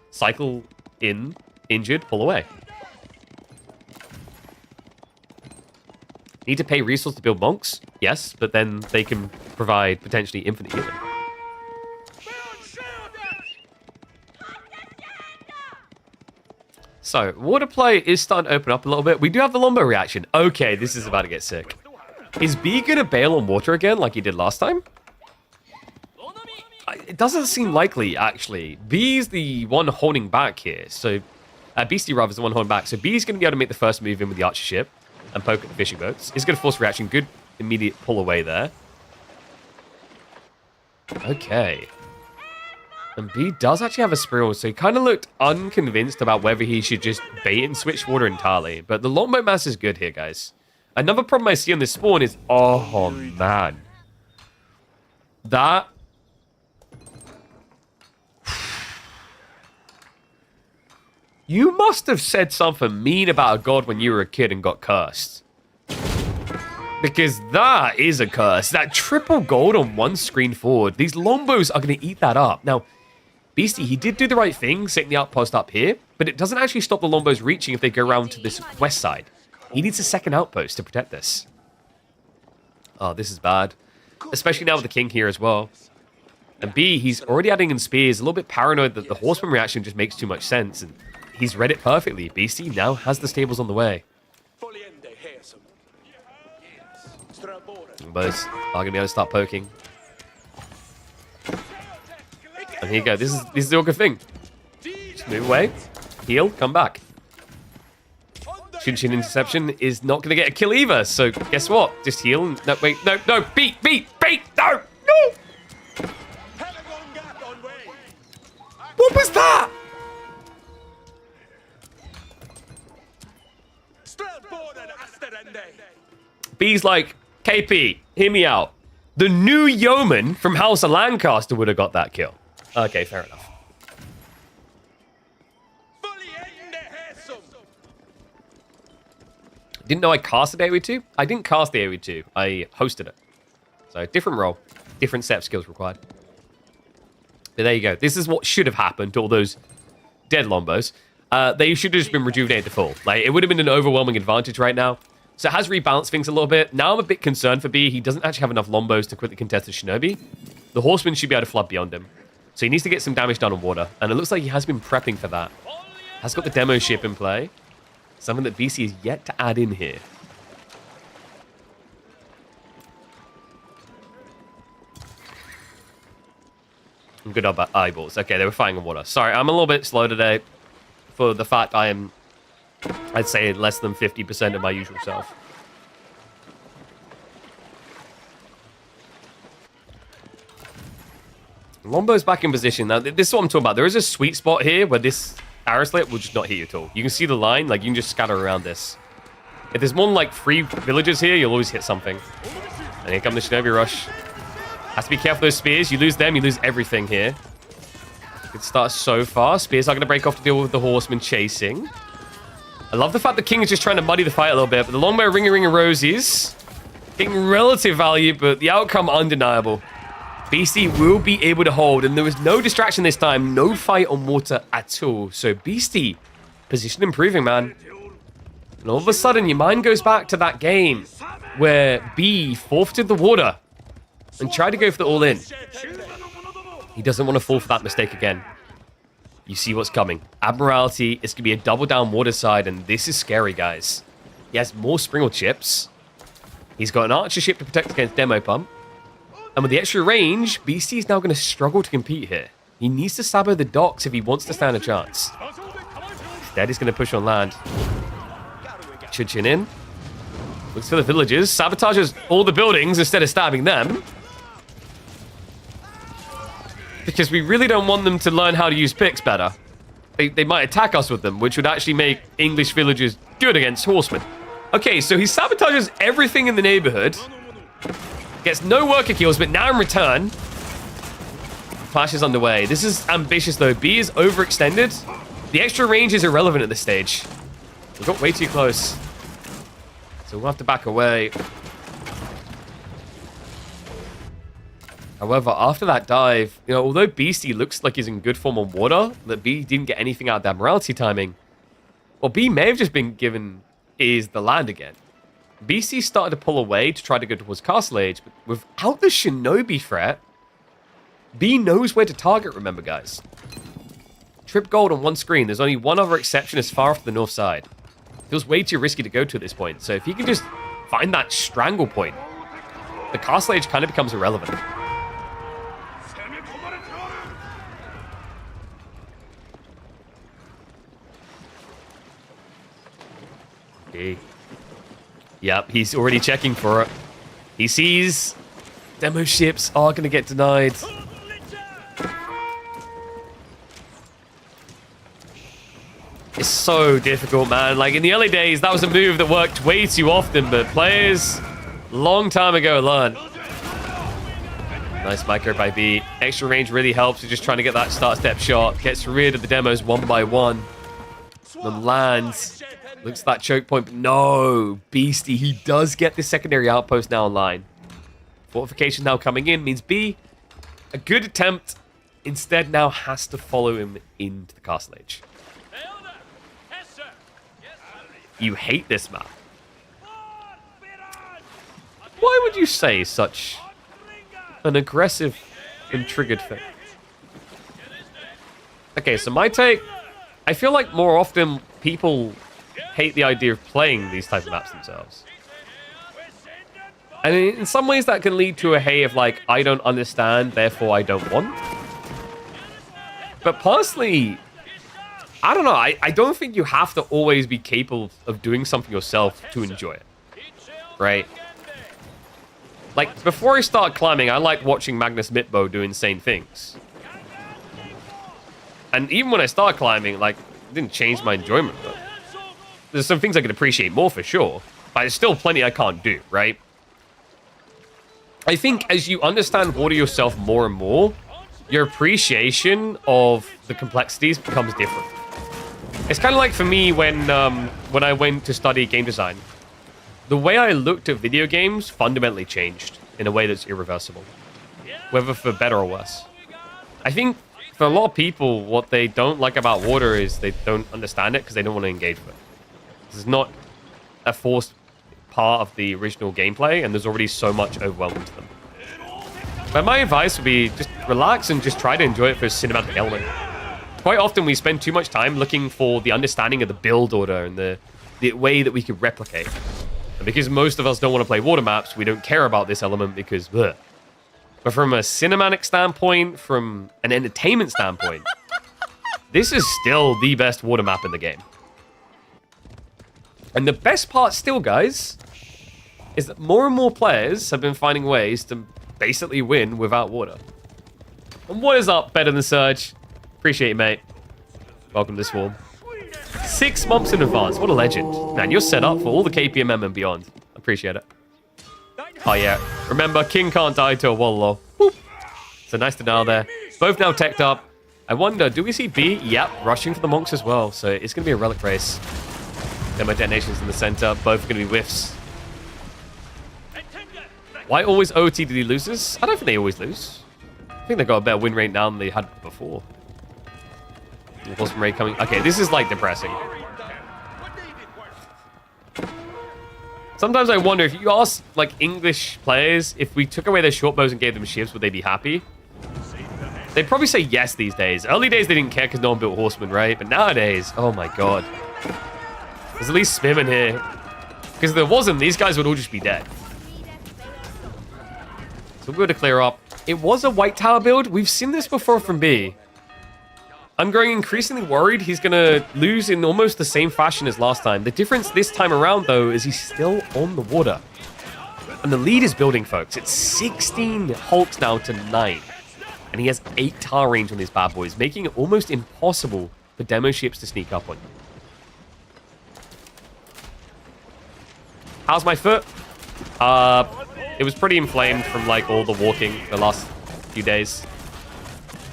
Cycle in, injured, pull away. Need to pay resources to build monks? Yes, but then they can provide potentially infinite healing. So, water play is starting to open up a little bit. We do have the longbow reaction. Okay, this is about to get sick. Is B going to bail on water again like he did last time? It doesn't seem likely, actually. B's the one holding back here. So, Beasty rather is the one holding back. So, B's going to be able to make the first move in with the archer ship and poke at the fishing boats. He's going to force reaction. Good immediate pull away there. Okay. And B does actually have a Spiral, so he kind of looked unconvinced about whether he should just bait and switch water entirely. But the longbow mass is good here, guys. Another problem I see on this spawn is... Oh, man. That... You must have said something mean about a god when you were a kid and got cursed. Because that is a curse. That triple gold on one screen forward. These longbows are going to eat that up. Now... Beasty, he did do the right thing, setting the outpost up here, but it doesn't actually stop the longbows reaching if they go around to this west side. He needs a second outpost to protect this. Oh, this is bad. Especially now with the king here as well. And B, he's already adding in spears, a little bit paranoid that the horseman reaction just makes too much sense, and he's read it perfectly. Beasty now has the stables on the way. Both are going to be able to start poking. And here you go. This is the all good thing. Just move away. Heal, come back. Shinshin interception is not going to get a kill either. So guess what? Just heal. No, wait, no. Beat. No. What was that? B's like, KP, hear me out. The new yeoman from House of Lancaster would have got that kill. Okay, fair enough. Didn't know I casted AoE2? I didn't cast the AoE2. I hosted it. So, different role. Different set of skills required. But there you go. This is what should have happened to all those dead Lombos. They should have just been rejuvenated to full. Like, it would have been an overwhelming advantage right now. So it has rebalanced things a little bit. Now I'm a bit concerned for B. He doesn't actually have enough Lombos to quickly contest the Shinobi. The Horseman should be able to flood beyond him. So he needs to get some damage done on water. And it looks like he has been prepping for that. Has got the demo ship in play. Something that BC is yet to add in here. Good eyeballs. Okay, they were fighting on water. Sorry, I'm a little bit slow today for the fact I am, I'd say, less than 50% of my usual self. Lombo's back in position. Now, this is what I'm talking about. There is a sweet spot here where this arrow slit will just not hit you at all. You can see the line. Like, you can just scatter around this. If there's more than, like, 3 villagers here, you'll always hit something. And here come the Shinobi Rush. Has to be careful those spears. You lose them, you lose everything here. It starts so far. Spears are going to break off to deal with the Horseman chasing. I love the fact the King is just trying to muddy the fight a little bit. But the Longbow Ring of Roses getting relative value, but the outcome undeniable. Beasty will be able to hold, and there was no distraction this time. No fight on water at all. So Beasty, position improving, man. And all of a sudden, your mind goes back to that game where B forfeited the water and tried to go for the all-in. He doesn't want to fall for that mistake again. You see what's coming. Admiralty is going to be a double-down water side, and this is scary, guys. He has more Springle chips. He's got an archer ship to protect against Demo Pump. And with the extra range, Beasty is now going to struggle to compete here. He needs to sabo the docks if he wants to stand a chance. Instead, he's going to push on land. Chin in. Looks for the villagers. Sabotages all the buildings instead of stabbing them. Because we really don't want them to learn how to use picks better. They might attack us with them, which would actually make English villagers good against horsemen. Okay, so he sabotages everything in the neighborhood. Gets no worker kills, but now in return, Clash is underway. This is ambitious, though. B is overextended. The extra range is irrelevant at this stage. We got way too close. So we'll have to back away. However, after that dive, you know, although Beasty looks like he's in good form on water, that B didn't get anything out of the Admiralty timing. Well, B may have just been given is the land again. Beasty started to pull away to try to go towards Castle Age, but without the Shinobi threat, B knows where to target, remember, guys. Trip gold on one screen. There's only one other exception as far off the north side. Feels way too risky to go to at this point. So if he can just find that strangle point, the Castle Age kind of becomes irrelevant. Okay. Yep, he's already checking for it. He sees demo ships are going to get denied. It's so difficult, man. Like, in the early days, that was a move that worked way too often, but players long time ago learned. Nice micro by B. Extra range really helps with just trying to get that start step shot. Gets rid of the demos one by one. Then lands. Looks at that choke point, but no. Beasty, he does get the secondary outpost now online. Fortification now coming in means B, a good attempt, instead now has to follow him into the Castle Age. You hate this map. Why would you say such an aggressive and triggered thing? Okay, so my take, I feel like more often people hate the idea of playing these types of maps themselves. And in some ways that can lead to a hey of like, I don't understand, therefore I don't want. But personally, I don't know. I don't think you have to always be capable of doing something yourself to enjoy it. Right? Like, before I start climbing, I like watching Magnus Mitbo do insane things. And even when I start climbing, like, it didn't change my enjoyment of it. There's some things I could appreciate more for sure, but there's still plenty I can't do, right? I think as you understand water yourself more and more, your appreciation of the complexities becomes different. It's kind of like for me when I went to study game design. The way I looked at video games fundamentally changed in a way that's irreversible, whether for better or worse. I think for a lot of people, what they don't like about water is they don't understand it because they don't want to engage with it. It's not a forced part of the original gameplay, and there's already so much overwhelming to them. But my advice would be just relax and just try to enjoy it for a cinematic element. Quite often we spend too much time looking for the understanding of the build order and the way that we could replicate. And because most of us don't want to play water maps, we don't care about this element because, bleh. But from a cinematic standpoint, from an entertainment standpoint, this is still the best water map in the game. And the best part still, guys, is that more and more players have been finding ways to basically win without water. And what is up, Better Than Surge? Appreciate you, mate. Welcome to Swarm. 6 months in advance. What a legend. Man, you're set up for all the KPMM and beyond. Appreciate it. Oh, yeah. Remember, King can't die to a Wallow. Whoop. So nice denial there. Both now teched up. I wonder, do we see B? Yep, rushing for the monks as well. So it's going to be a relic race. Demo detonations in the center. Both are going to be whiffs. Why always OT to the losers? I don't think they always lose. I think they got a better win rate now than they had before. Horseman raid coming. Okay, this is like depressing. Sometimes I wonder if you ask like English players if we took away their short bows and gave them shivs, would they be happy? They'd probably say yes these days. Early days they didn't care because no one built horsemen, right? But nowadays, oh my god. There's at least Spim in here. Because if there wasn't, these guys would all just be dead. So we're going to clear up. It was a white tower build. We've seen this before from B. I'm growing increasingly worried he's going to lose in almost the same fashion as last time. The difference this time around, though, is he's still on the water. And the lead is building, folks. It's 16 hulks now to 9. And he has 8 tower range on these bad boys, making it almost impossible for demo ships to sneak up on you. How's my foot? It was pretty inflamed from like all the walking the last few days.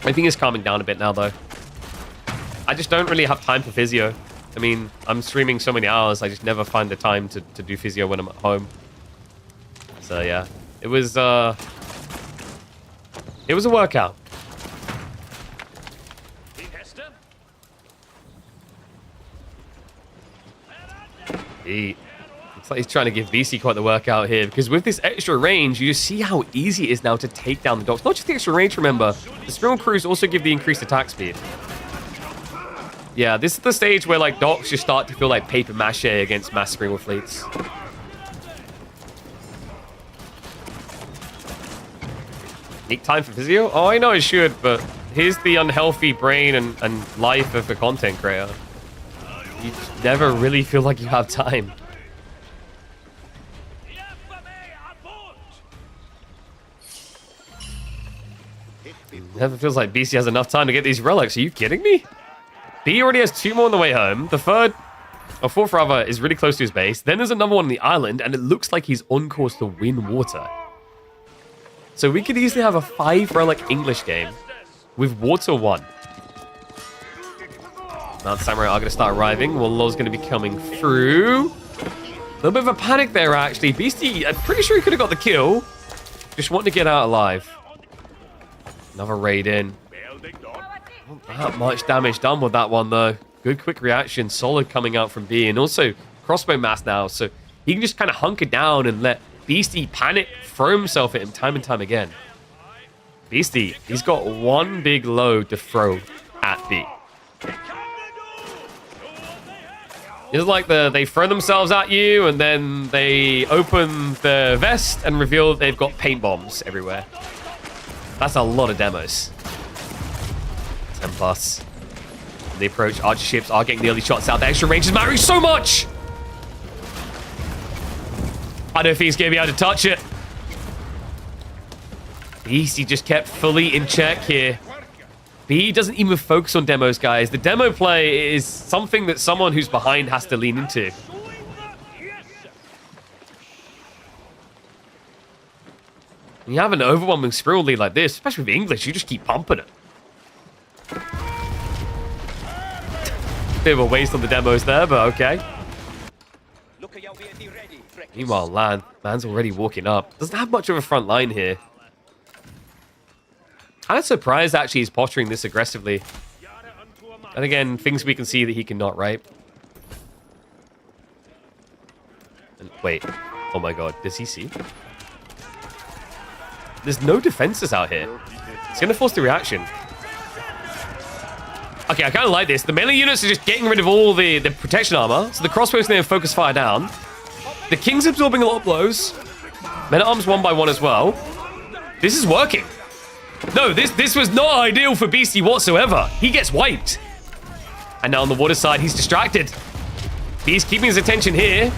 I think it's calming down a bit now, though. I just don't really have time for physio. I mean, I'm streaming so many hours, I just never find the time to do physio when I'm at home. So yeah, it was a workout. Looks like he's trying to give Beasty quite the workout here, because with this extra range, you see how easy it is now to take down the docks. Not just the extra range, remember. The Spiral Crews also give the increased attack speed. Yeah, this is the stage where like docks just start to feel like paper mache against mass Spiral fleets. Need time for physio? Oh, I know I should, but here's the unhealthy brain and life of a content creator. You never really feel like you have time. Never feels like BC has enough time to get these relics. Are you kidding me? B already has 2 more on the way home. The third, or fourth rather, is really close to his base. Then there's another one on the island, and it looks like he's on course to win water. So we could easily have a 5 relic English game with water 1. Now the Samurai are going to start arriving. Wallow's going to be coming through. A little bit of a panic there, actually. Beasty, I'm pretty sure he could have got the kill. Just wanting to get out alive. Another raid in. Not that much damage done with that one, though. Good quick reaction. Solid coming out from B. And also crossbow mass now. So he can just kind of hunker down and let Beasty panic, throw himself at him time and time again. Beasty, he's got one big load to throw at B. It's like they throw themselves at you and then they open the vest and reveal they've got paint bombs everywhere. That's a lot of demos. 10 plus. And the approach, archer ships are getting the early shots out. The extra range is mattering so much. I don't think he's going to be able to touch it. Beasty just kept fully in check here. B doesn't even focus on demos, guys. The demo play is something that someone who's behind has to lean into. When you have an overwhelming Imperial lead like this, especially with English, you just keep pumping it. Bit of a waste on the demos there, but okay. Meanwhile, Lan's already walking up. Doesn't have much of a front line here. I'm surprised, actually, he's posturing this aggressively. And again, things we can see that he cannot, right? And wait. Oh my god, does he see? There's no defenses out here. It's going to force the reaction. Okay, I kind of like this. The melee units are just getting rid of all the protection armor. So the crossbows can focus fire down. The King's absorbing a lot of blows. Men-at-arms one by one as well. This is working. No, this was not ideal for Beasty whatsoever. He gets wiped. And now on the water side, he's distracted. He's keeping his attention here.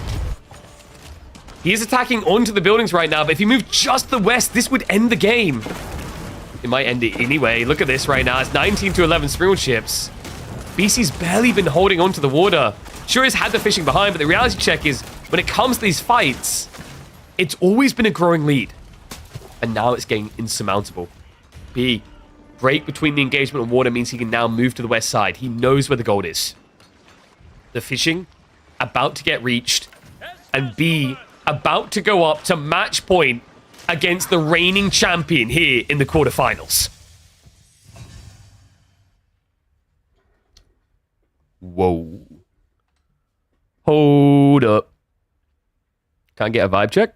He is attacking onto the buildings right now, but if he moved just to the west, this would end the game. It might end it anyway. Look at this right now. It's 19 to 11 Imperial ships. Beasty's barely been holding onto the water. Sure, he's had the fishing behind, but the reality check is, when it comes to these fights, it's always been a growing lead. And now it's getting insurmountable. B, break between the engagement and water means he can now move to the west side. He knows where the gold is. The fishing, about to get reached. And B, about to go up to match point against the reigning champion here in the quarterfinals. Whoa. Hold up. Can I get a vibe check?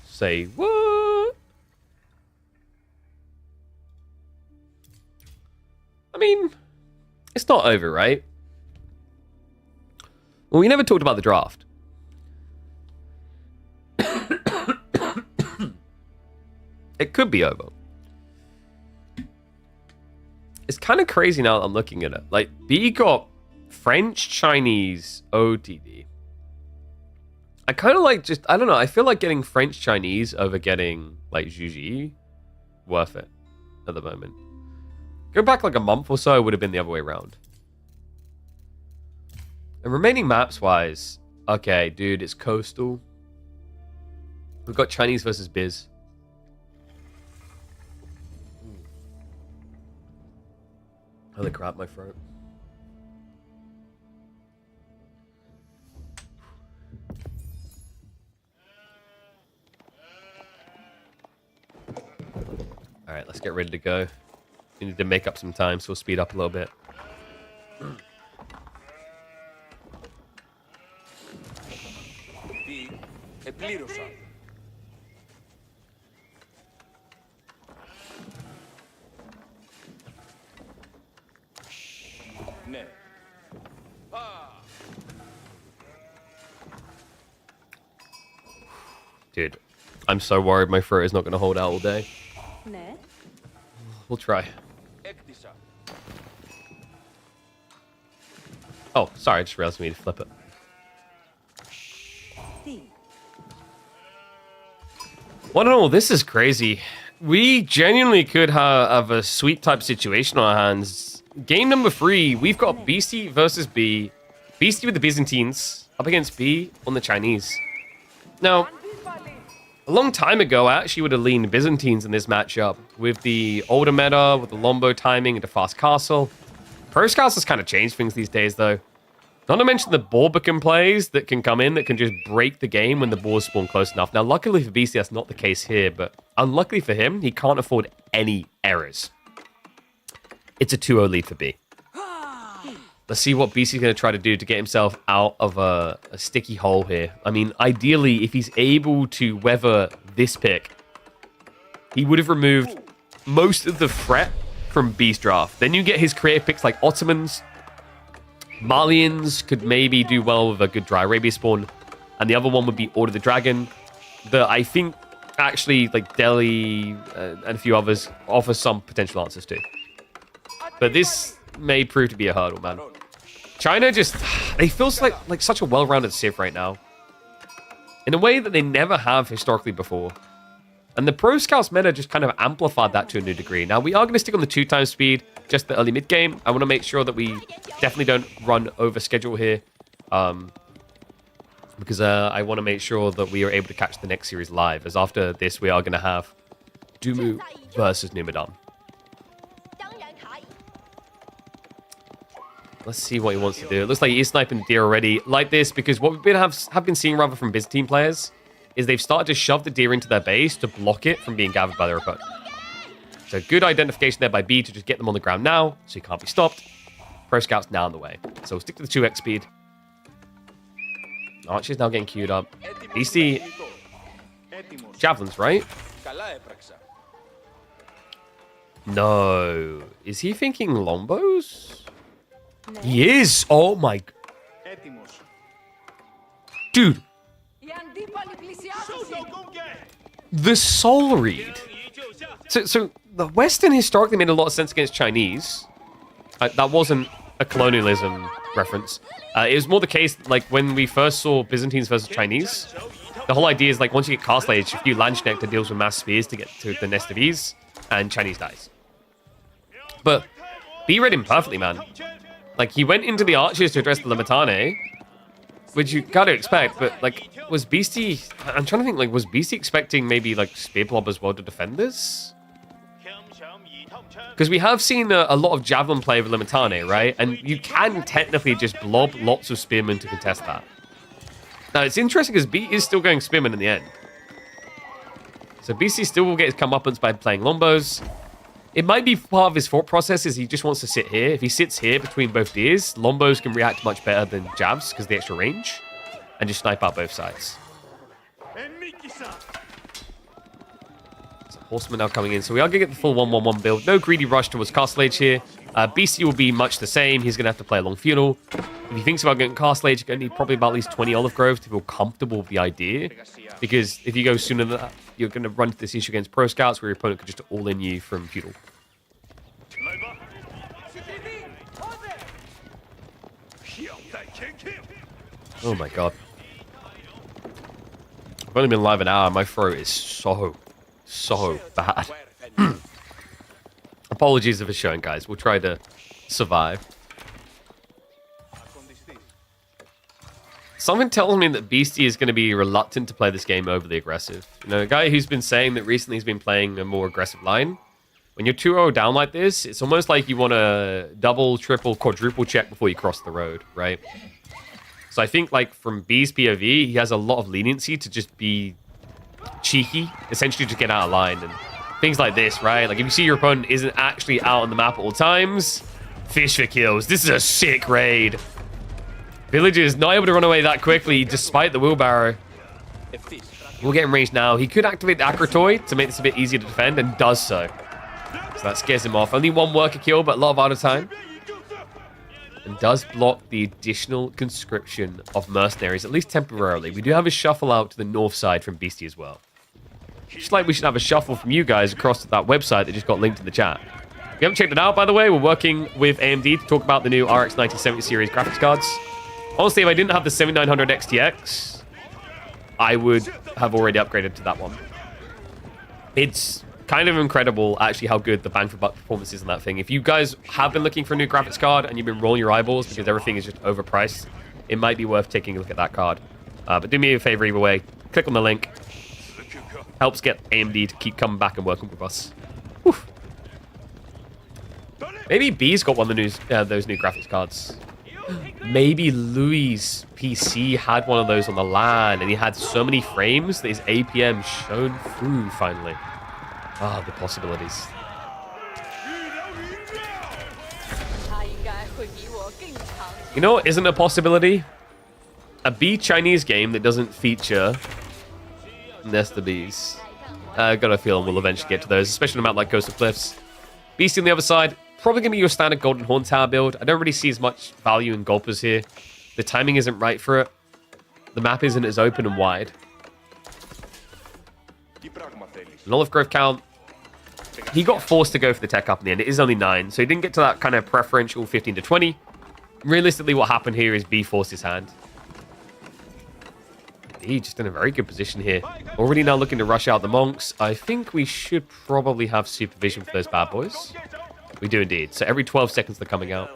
Say what? I mean, it's not over, right? Well, we never talked about the draft. It could be over. It's kind of crazy now that I'm looking at it. Like, B got French, Chinese, OTD. I kind of like I don't know, I feel like getting French, Chinese over getting, like, Juji worth it at the moment. Go back like a month or so, it would have been the other way around. And remaining maps-wise, okay, dude, it's Coastal. We've got Chinese versus Biz. Holy crap, my throat. Alright, let's get ready to go. We need to make up some time, so we'll speed up a little bit. Dude, I'm so worried my throat is not going to hold out all day. We'll try. Oh, sorry, I just realized we need to flip it. Well, no, this is crazy. We genuinely could have a sweep type situation on our hands. Game number 3, we've got Beasty versus B. Beasty with the Byzantines up against B on the Chinese. Now, a long time ago, I actually would have leaned Byzantines in this matchup with the older meta, with the Lombo timing and the fast castle. First castle's kind of changed things these days, though. Not to mention the Borbekan plays that can come in that can just break the game when the boars spawn close enough. Now, luckily for Beasty, that's not the case here, but unluckily for him, he can't afford any errors. It's a 2-0 lead for B. Let's see what Beasty's going to try to do to get himself out of a sticky hole here. I mean, ideally, if he's able to weather this pick, he would have removed most of the threat from B's draft. Then you get his creative picks like Ottomans. Malians could maybe do well with a good dry Arabia spawn. and the other one would be Order the Dragon, that I think actually like Delhi and a few others offer some potential answers to. But this may prove to be a hurdle, man. China just, they feel like such a well-rounded Civ right now, in a way that they never have historically before. And the Pro Scouts meta just kind of amplified that to a new degree. Now, we are going to stick on the 2x speed, just the early mid-game. I want to make sure that we definitely don't run over schedule here. Because I want to make sure that we are able to catch the next series live. As after this, we are going to have Dumu versus Numidan. Let's see what he wants to do. It looks like he is sniping the deer already. Like this, because what we've have been seeing rather from Byzantine players is they've started to shove the deer into their base to block it from being gathered by their opponent. So good identification there by B to just get them on the ground now, so he can't be stopped. Pro Scout's now in the way. So we'll stick to the 2x speed. Archer's now getting queued up. Beasty. Javelins, right? No. Is he thinking longbows? He is. Oh my. Dude. The soul read. So the Western historically made a lot of sense against Chinese. That wasn't a colonialism reference. It was more the case, like, when we first saw Byzantines versus Chinese, the whole idea is, like, once you get Castle Age, if you Lange Nectar deals with mass spears to get to the Nest of Ease, and Chinese dies. But B read him perfectly, man. Like, he went into the archers to address the Limitane, which you gotta expect, but, like, was Beasty... I'm trying to think, like, was Beasty expecting maybe, like, Spear Blob as well to defend this? Because we have seen a lot of Javelin play with Limitane, right? And you can technically just blob lots of Spearmen to contest that. Now, it's interesting because B is still going Spearmen in the end. So BC still will get his comeuppance by playing Lombos. It might be part of his thought process is he just wants to sit here. If he sits here between both deers, Lombos can react much better than Jabs because of the extra range. And just snipe out both sides. Horseman now coming in. So we are going to get the full 1-1-1 build. No greedy rush towards Castle Age here. BC will be much the same. He's going to have to play a long funeral. If he thinks about getting Castle Age, you're going to need probably about at least 20 Olive Groves to feel comfortable with the idea. Because if you go sooner than that, you're going to run into this issue against Pro Scouts where your opponent could just all-in you from feudal. Oh my god. I've only been live an hour. My throat is so bad. Apologies if it's showing, guys. We'll try to survive. Something tells me that Beasty is going to be reluctant to play this game overly aggressive. You know, a guy who's been saying that recently he's been playing a more aggressive line. When you're 2-0 down like this, it's almost like you want to double, triple, quadruple check before you cross the road, right? So I think, like, from B's POV, he has a lot of leniency to just be cheeky, essentially to get out of line. And things like this, right? Like, if you see your opponent isn't actually out on the map at all times, fish for kills. This is a sick raid. Villager is not able to run away that quickly, despite the wheelbarrow. We'll get in range now. He could activate the Akratoy to make this a bit easier to defend, and does so. So that scares him off. Only one worker kill, but a lot of out of time. And does block the additional conscription of mercenaries, at least temporarily. We do have a shuffle out to the north side from Beasty as well. Just like we should have a shuffle from you guys across to that website that just got linked in the chat. If you haven't checked it out, by the way, we're working with AMD to talk about the new RX 9070 series graphics cards. Honestly, if I didn't have the 7900 XTX, I would have already upgraded to that one. It's kind of incredible, actually, how good the bang for buck performance is on that thing. If you guys have been looking for a new graphics card and you've been rolling your eyeballs because everything is just overpriced, it might be worth taking a look at that card. But do me a favor either way. Click on the link. Helps get AMD to keep coming back and working with us. Whew. Maybe B's got one of the those new graphics cards. Maybe Louis' PC had one of those on the LAN and he had so many frames that his APM shone through finally. Ah, the possibilities. You know what isn't a possibility? A B Chinese game that doesn't feature Nest of Bees. I got a feeling we'll eventually get to those, especially on a map like Coastal Cliffs. Beasty on the other side, probably going to be your standard Golden Horn Tower build. I don't really see as much value in Gulpers here. The timing isn't right for it. the map isn't as open and wide. An olive grove count. He got forced to go for the tech up in the end. It is only 9, so he didn't get to that kind of preferential 15 to 20. Realistically, what happened here is B forced his hand. B just in a very good position here. Already now looking to rush out the monks. I think we should probably have supervision for those bad boys. We do indeed. So every 12 seconds they're coming out.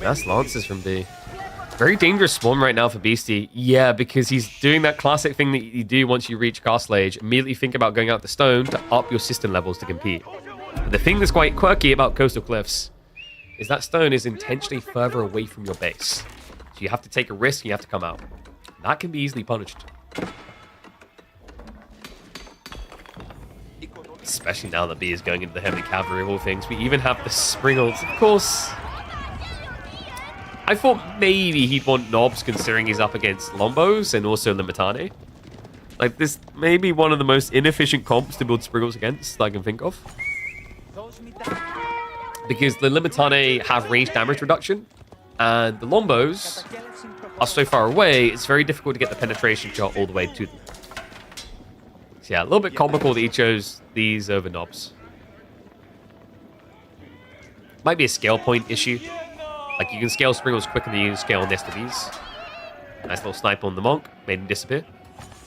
That's Lances from B. Very dangerous spawn right now for Beasty. Yeah, because he's doing that classic thing that you do once you reach Castle Age. Immediately think about going out the stone to up your system levels to compete. But the thing that's quite quirky about Coastal Cliffs is that stone is intentionally further away from your base. So you have to take a risk and you have to come out. That can be easily punished. Especially now that B is going into the heavy cavalry of all things. We even have the Springles, of course. I thought maybe he'd want Knobs considering he's up against Lombos and also Limitane. Like, this may be one of the most inefficient comps to build Spriggles against that I can think of. Because the Limitane have range damage reduction, and the Lombos are so far away, it's very difficult to get the penetration shot all the way to them. So yeah, a little bit comical that he chose these over Knobs. Might be a scale point issue. Like, you can scale Spriggles quicker than you can scale Nest of these. Nice little snipe on the Monk. Made him disappear.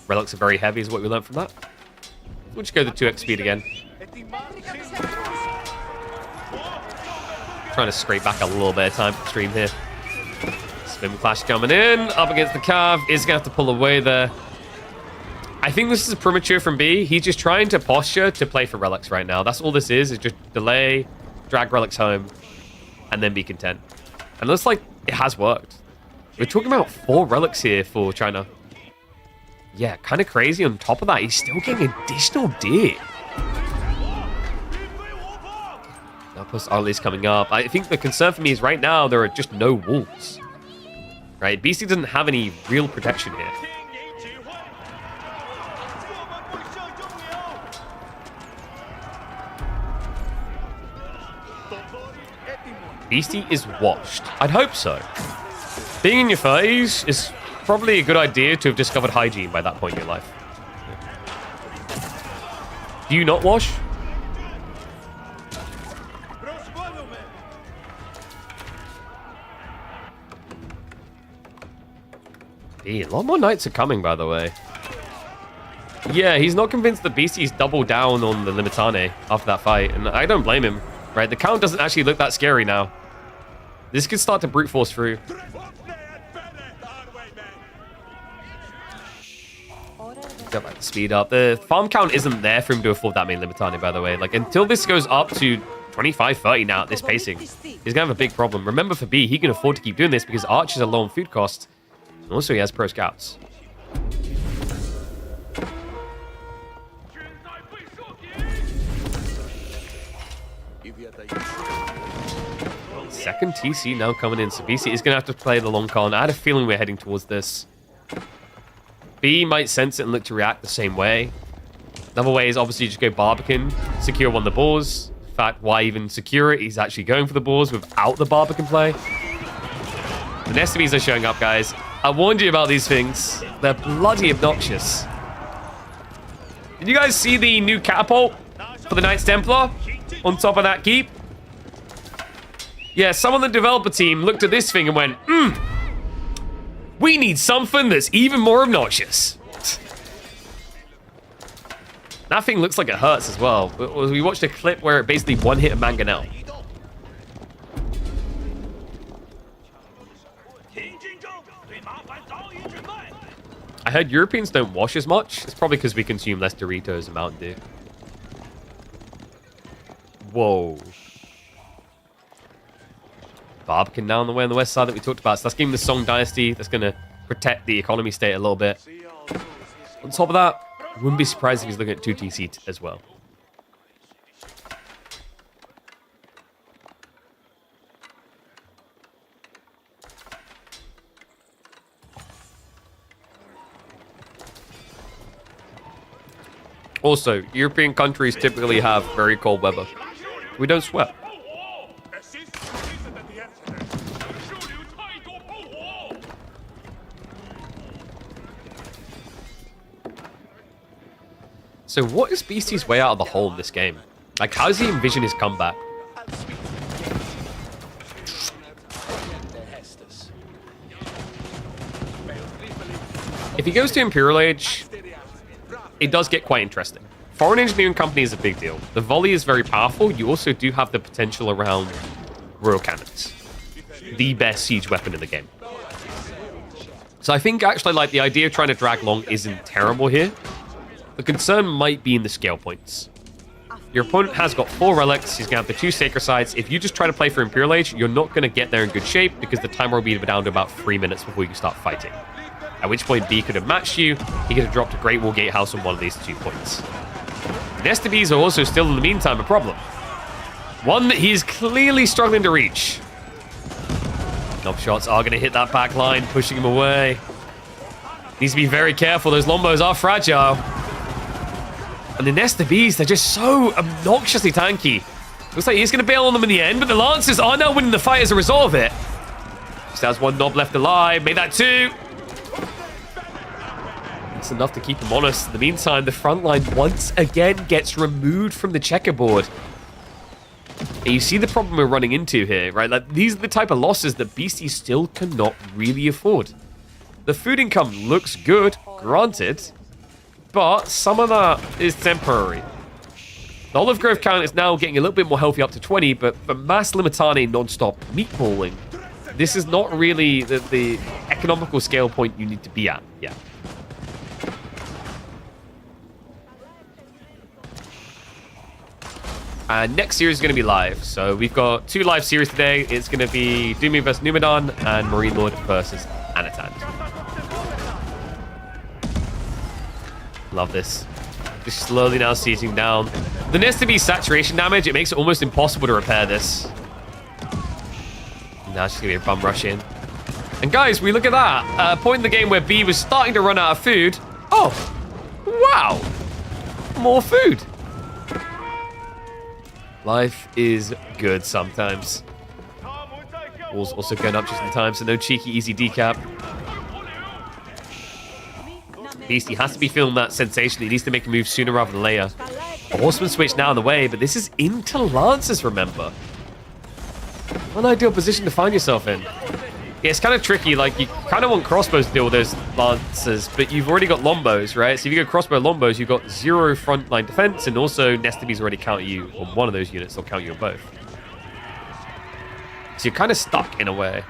Relics are very heavy is what we learned from that. We'll just go the 2x speed again. Trying to scrape back a little bit of time for the stream here. Spin Clash coming in. Up against the Cav. Is going to have to pull away there. I think this is premature from B. He's just trying to posture to play for Relics right now. That's all this is just delay, drag Relics home, and then be content. And it looks like it has worked. We're talking about 4 Relics here for China. Yeah, kind of crazy. On top of that, he's still getting additional deer. Now plus Arley's coming up. I think the concern for me is right now there are just no walls. Right? Beasty doesn't have any real protection here. Beasty is washed. I'd hope so. Being in your 30s is probably a good idea to have discovered hygiene by that point in your life. Do you not wash? A lot more knights are coming, by the way. Yeah, he's not convinced that Beasty's doubled down on the Limitane after that fight, and I don't blame him. Right, the count doesn't actually look that scary now. This could start to brute force through. Go back to speed up. The farm count isn't there for him to afford that main Limitane, by the way. Like, until this goes up to 25, 30 now at this pacing, he's going to have a big problem. Remember, for B, he can afford to keep doing this because archers are low on food costs. And also, he has pro scouts. Second TC now coming in. So BC is going to have to play the long con. I had a feeling we're heading towards this. B might sense it and look to react the same way. Another way is obviously just go Barbican, secure one of the boars. In fact, why even secure it? He's actually going for the boars without the Barbican play. The Nestobes are showing up, guys. I warned you about these things. They're bloody obnoxious. Did you guys see the new catapult for the Knights Templar on top of that keep? Yeah, someone on the developer team looked at this thing and went, we need something that's even more obnoxious. That thing looks like it hurts as well. We watched a clip where it basically one-hit a Mangonel. I heard Europeans don't wash as much. It's probably because we consume less Doritos and Mountain Dew. Whoa. Barbican now on the way on the west side that we talked about. So that's giving the Song Dynasty. That's going to protect the economy state a little bit. On top of that, wouldn't be surprised if he's looking at 2 TC as well. Also, European countries typically have very cold weather. We don't sweat. So what is Beasty's way out of the hole in this game? Like, how does he envision his comeback? If he goes to Imperial Age, it does get quite interesting. Foreign engineering company is a big deal. The volley is very powerful. You also do have the potential around royal cannons. The best siege weapon in the game. So I think actually like the idea of trying to drag long isn't terrible here. The concern might be in the scale points. Your opponent has got 4 relics. He's going to have the 2 sacred sites. If you just try to play for Imperial Age, you're not going to get there in good shape because the timer will be down to about 3 minutes before you can start fighting. At which point B could have matched you. He could have dropped a Great Wall Gatehouse on one of these 2 points. Nesta Bees are also still in the meantime a problem. One that he's clearly struggling to reach. Knob shots are going to hit that back line, pushing him away. Needs to be very careful. Those Lombos are fragile. And the Nesta Bees, they're just so obnoxiously tanky. Looks like he's going to bail on them in the end, but the Lancers are now winning the fight as a result of it. Just has 1 Knob left alive. Made that 2. That's enough to keep him honest. In the meantime, the front line once again gets removed from the checkerboard. And you see the problem we're running into here, right? Like, these are the type of losses that Beastie still cannot really afford. The food income looks good, granted, but some of that is temporary. The olive grove count is now getting a little bit more healthy, up to 20, but for mass limitane non-stop meatballing, this is not really the economical scale point you need to be at yet. Next series is going to be live. So we've got 2 live series today. It's going to be Doomy vs. Numidan and Marine Lord versus Anan. Love this. Just slowly now seizing down. The Nesta Bee saturation damage, it makes it almost impossible to repair this. Now it's just going to be a bum rush in. And guys, we look at that. Point in the game where B was starting to run out of food. Oh, wow. More food. Life is good sometimes. Walls also going up just in time, so no cheeky, easy decap. Beastie has to be feeling that sensation. He needs to make a move sooner rather than later. A Horseman switch now on the way, but this is into Lancers, remember. Unideal position to find yourself in. Yeah, it's kind of tricky. Like, you kind of want crossbows to deal with those Lancers, but you've already got Lombos, right? So if you go crossbow Lombos, you've got 0 frontline defense, and also Nesta Bees already counter you on one of those units. They'll count you on both. So you're kind of stuck in a way.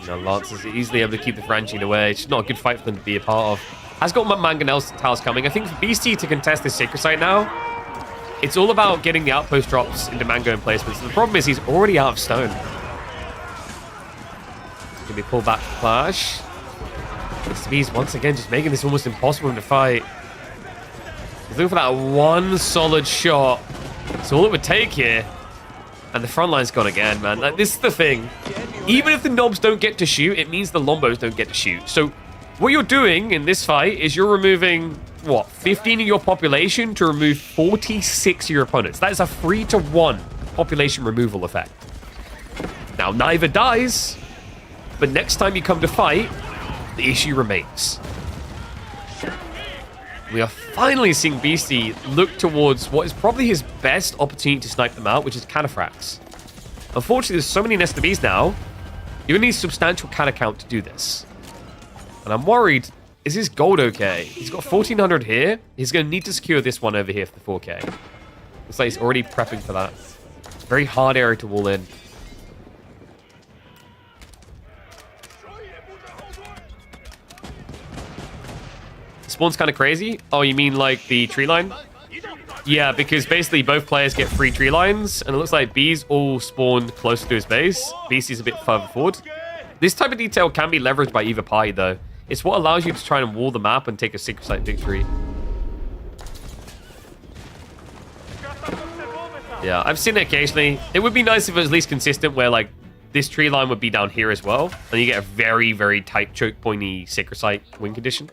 You know, Lancers are easily able to keep the Franchine away. It's just not a good fight for them to be a part of. Has got Mangonel Towers coming. I think for Beastie to contest this Sacred Site now, it's all about getting the outpost drops into Mango emplacements. The problem is he's already out of stone. Can be pulled back flash. Nesta Bees once again just making this almost impossible to fight. He's looking for that one solid shot. That's all it would take here. And the front line's gone again, man. Like, this is the thing. Even if the Knobs don't get to shoot, it means the Lombos don't get to shoot. So what you're doing in this fight is you're removing, what, 15 of your population to remove 46 of your opponents. That is a 3-to-1 population removal effect. Now, neither dies, but next time you come to fight, the issue remains. We are finally seeing Beastie look towards what is probably his best opportunity to snipe them out, which is Cataphracts. Unfortunately, there's so many Nesta Bees now, you're going to need substantial cannon count to do this. And I'm worried, is his gold okay? He's got 1,400 here. He's going to need to secure this one over here for the 4K. Looks like he's already prepping for that. Very hard area to wall in. Spawn's kind of crazy. Oh, you mean like the tree line? Yeah, because basically both players get free tree lines, and it looks like Bees all spawn closer to his base. Beastie's a bit further forward. This type of detail can be leveraged by either party, though. It's what allows you to try and wall the map and take a Sacred Site victory. Yeah, I've seen it occasionally. It would be nice if it was at least consistent, where like this tree line would be down here as well. And you get a very, very tight choke pointy Sacred Sight win condition.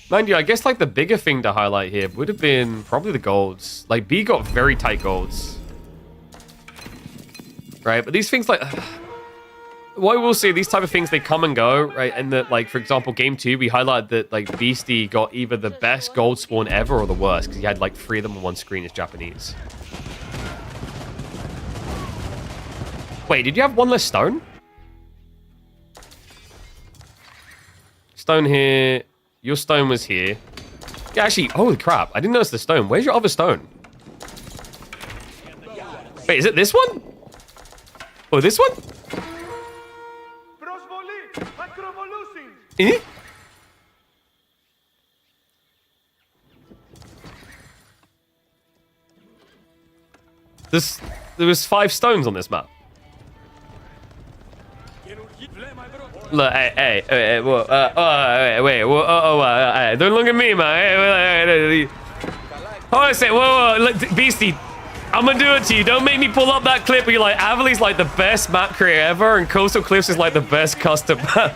Mind you, I guess like the bigger thing to highlight here would have been probably the golds. Like B got very tight golds. Right, but these things like... what I will say, these type of things, they come and go, right? And that, like, for example, game 2, we highlighted that, like, Beasty got either the best gold spawn ever or the worst, because he had, like, 3 of them on one screen as Japanese. Wait, did you have one less stone? Stone here. Your stone was here. Yeah, actually, holy crap. I didn't notice the stone. Where's your other stone? Wait, is it this one? Oh, this one? Eh? There was 5 stones on this map. Look, hey, wait, don't look at me, man. Hold on a sec, whoa, look, Beasty, I'm gonna do it to you. Don't make me pull up that clip where you're like, Avali's like the best map creator ever, and Coastal Cliffs is like the best custom map.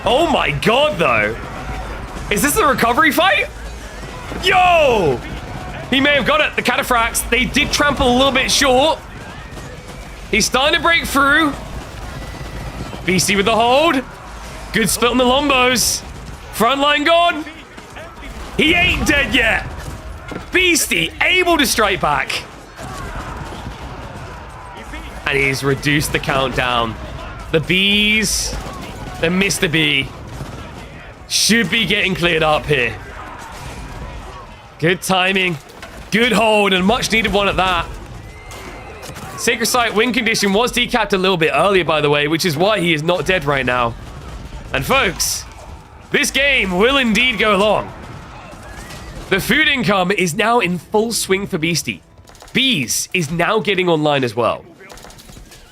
Oh my god, though. Is this a recovery fight? Yo! He may have got it, the cataphracts. They did trample a little bit short. He's starting to break through. Beasty with the hold. Good split on the lombos. Front line gone. He ain't dead yet. Beasty able to strike back. And he's reduced the countdown. The bees, the Mr. B, should be getting cleared up here. Good timing. Good hold, and much needed one at that. Sacred Sight win condition was decapped a little bit earlier, by the way, which is why he is not dead right now. And folks, this game will indeed go long. The food income is now in full swing for Beasty. Bees is now getting online as well.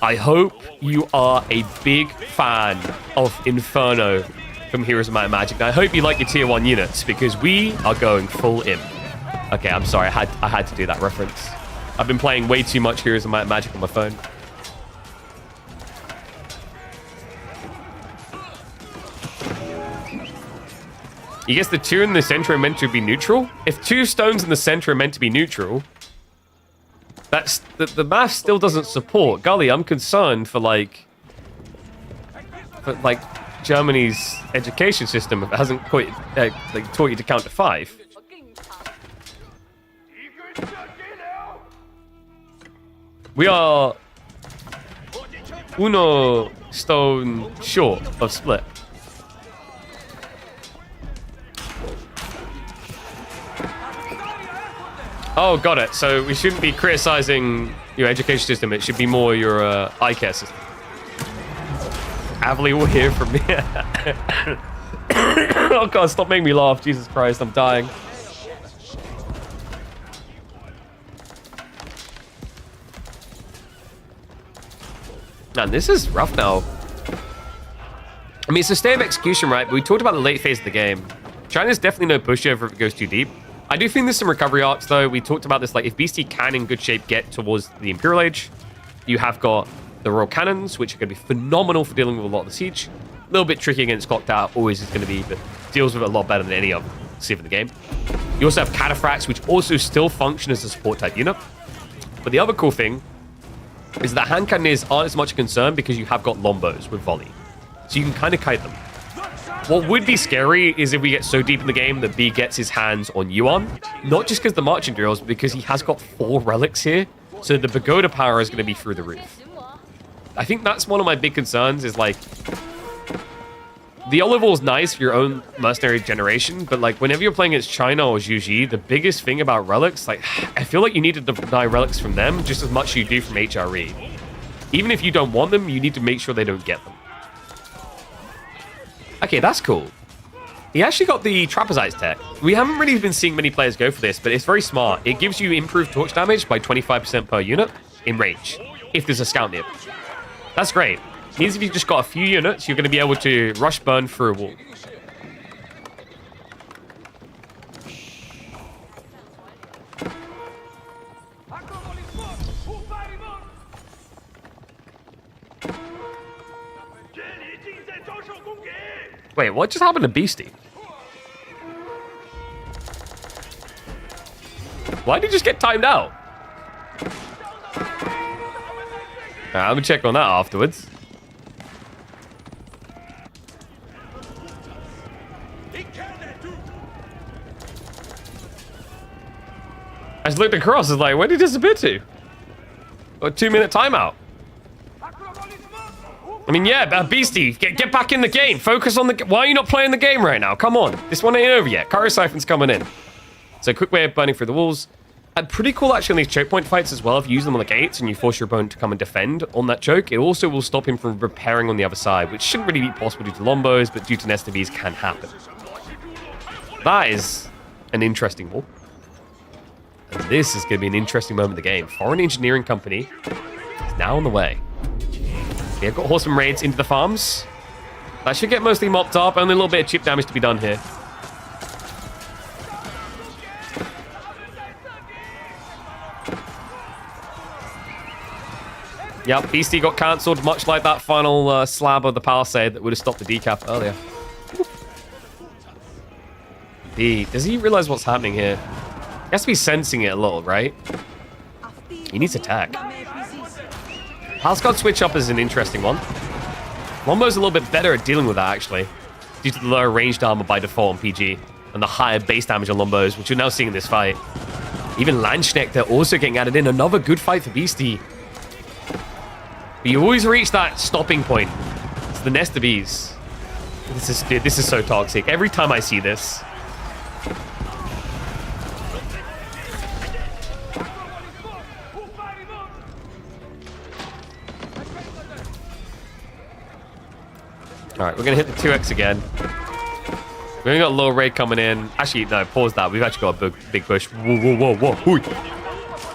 I hope you are a big fan of Inferno from Heroes of Might and Magic. And I hope you like your tier 1 units, because we are going full imp. Okay, I'm sorry, I had to do that reference. I've been playing way too much Heroes of Might and Magic on my phone. You guess the 2 in the center are meant to be neutral? If 2 stones in the center are meant to be neutral, that's the math still doesn't support. Gully, I'm concerned for like Germany's education system hasn't quite taught you to count to 5. We are uno stone short of split. Oh, got it. So we shouldn't be criticizing your education system. It should be more your eye care system. Avali will hear from me. Oh god, stop making me laugh. Jesus Christ, I'm dying. Man, this is rough now. I mean, it's a state of execution, right? But we talked about the late phase of the game. China's definitely no pushover if it goes too deep. I do think there's some recovery arcs, though. We talked about this, like, if Beasty can, in good shape, get towards the Imperial Age, you have got the Royal Cannons, which are going to be phenomenal for dealing with a lot of the siege. A little bit tricky against Clocked Out, always is going to be, but deals with it a lot better than any other Civ in the game. You also have Cataphracts, which also still function as a support-type unit. But the other cool thing is that hand cannoneers aren't as much a concern because you have got Lombos with volley. So you can kind of kite them. What would be scary is if we get so deep in the game that B gets his hands on Yuan. Not just because the marching drills, but because he has got 4 relics here. So the pagoda power is going to be through the roof. I think that's one of my big concerns is like... The olive oil is nice for your own mercenary generation, but like whenever you're playing against China or Zhuji, the biggest thing about relics, like I feel like you need to deny relics from them just as much as you do from HRE. Even if you don't want them, you need to make sure they don't get them. Okay, that's cool. He actually got the Trapezites tech. We haven't really been seeing many players go for this, but it's very smart. It gives you improved torch damage by 25% per unit in range, if there's a scout near. That's great. Means if you've just got a few units, you're going to be able to rush burn through a wall. Wait, what just happened to Beasty? Why did he just get timed out? I'm gonna check on that afterwards. I just looked across, it's like, where did he disappear to? A 2-minute timeout. I mean, yeah, Beasty, get back in the game. Focus on the... Why are you not playing the game right now? Come on. This one ain't over yet. Kyro Siphon's coming in. So, quick way of burning through the walls. Pretty cool, actually, on these choke point fights as well. If you use them on the gates and you force your opponent to come and defend on that choke, it also will stop him from repairing on the other side, which shouldn't really be possible due to Lombos, but due to Nesta Vs can happen. That is an interesting wall. And this is going to be an interesting moment in the game. Foreign engineering company is now on the way. They've got horseman raids into the farms. That should get mostly mopped up. Only a little bit of chip damage to be done here. Yep, Beasty got cancelled, much like that final slab of the palisade that would have stopped the decap earlier. Does he realize what's happening here? He has to be sensing it a little, right? He needs attack. Paliscard switch up is an interesting one. Lombo's a little bit better at dealing with that, actually, due to the lower ranged armor by default on PG and the higher base damage on Lombos, which you're now seeing in this fight. Even Landschneck, they're also getting added in. Another good fight for Beasty. But you always reach that stopping point. It's the Nesta Bees. This is so toxic. Every time I see this. Alright, we're going to hit the 2x again. We only got a low raid coming in. Actually, no, pause that. We've actually got a big push. Whoa, whoa, whoa, whoa.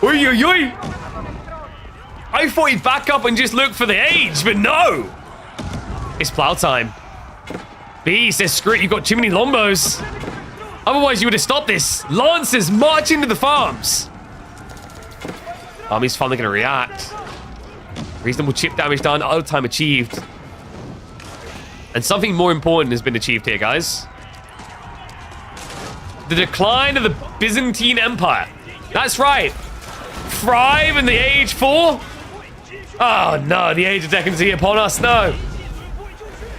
Oi, oi, oi. I thought he'd back up and just look for the age, but no. It's plow time. B says, screw it, you've got too many Lombos. Otherwise, you would have stopped this. Lancers march into the farms. Army's finally going to react. Reasonable chip damage done, auto time achieved. And something more important has been achieved here, guys. The decline of the Byzantine Empire. That's right. Thrive in the age 4? Oh no, the age of decadency upon us, no.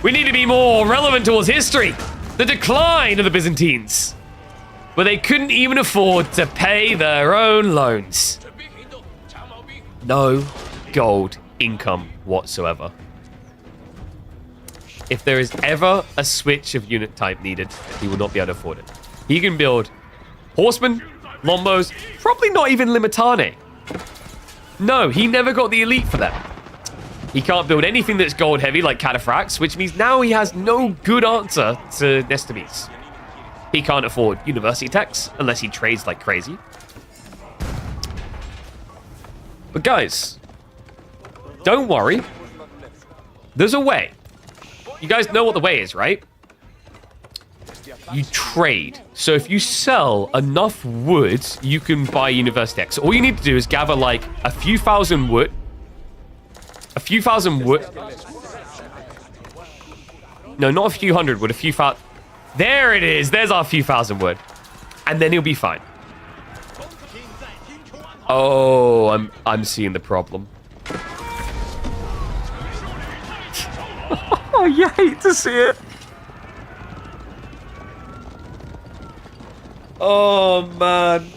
We need to be more relevant towards history. The decline of the Byzantines. Where they couldn't even afford to pay their own loans. No gold income whatsoever. If there is ever a switch of unit type needed, he will not be able to afford it. He can build horsemen, Lombos, probably not even Limitane. No, he never got the elite for them. He can't build anything that's gold heavy like Cataphracts, which means now he has no good answer to Nesta Bees. He can't afford university techs unless he trades like crazy. But guys, don't worry. There's a way. You guys know what the way is, right? You trade. So if you sell enough wood, you can buy university techs. So all you need to do is gather like a few thousand wood. A few thousand wood. No, not a few hundred wood, a few thousand. There it is. There's our few thousand wood. And then he'll be fine. Oh, I'm seeing the problem. Oh, you hate to see it. Oh, man.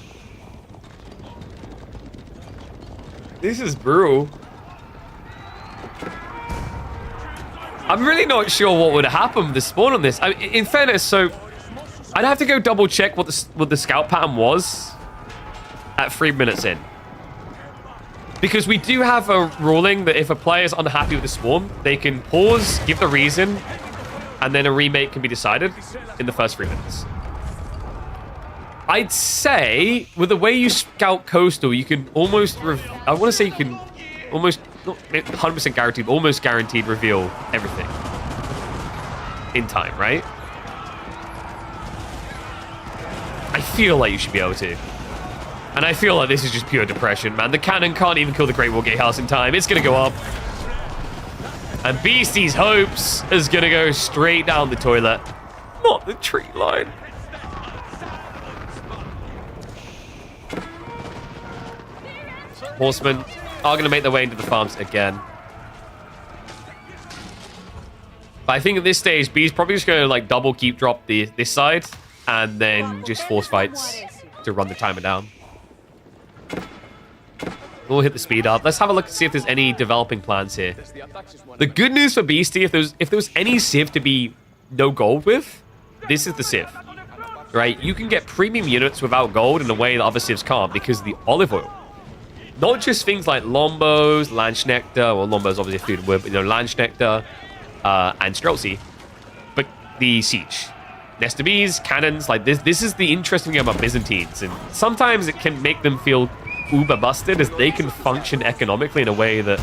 This is brutal. I'm really not sure what would happen with the spawn on this. I mean, in fairness, so I'd have to go double check what the scout pattern was at 3 minutes in. Because we do have a ruling that if a player is unhappy with the swarm, they can pause, give the reason, and then a remake can be decided in the first 3 minutes. I'd say, with the way you scout Coastal, you can almost... I want to say you can almost... Not 100% guaranteed, but almost guaranteed reveal everything. In time, right? I feel like you should be able to. And I feel like this is just pure depression, man. The cannon can't even kill the Great War Gatehouse in time. It's going to go up. And Beasty's hopes is going to go straight down the toilet. Not the tree line. Horsemen are going to make their way into the farms again. But I think at this stage, B's probably just going to like double keep drop this side and then just force fights to run the timer down. We'll hit the speed up. Let's have a look and see if there's any developing plans here. The good news for Beasty, if there was any Civ to be no gold with, this is the Civ. Right? You can get premium units without gold in a way that other Civs can't because of the olive oil. Not just things like Lombos, Landsknechte, well, Lombos obviously food and wood, but Landsknechte and Streltsy, but the siege. Nesta Bees, cannons, like this is the interesting thing about Byzantines, and sometimes it can make them feel uber busted as they can function economically in a way that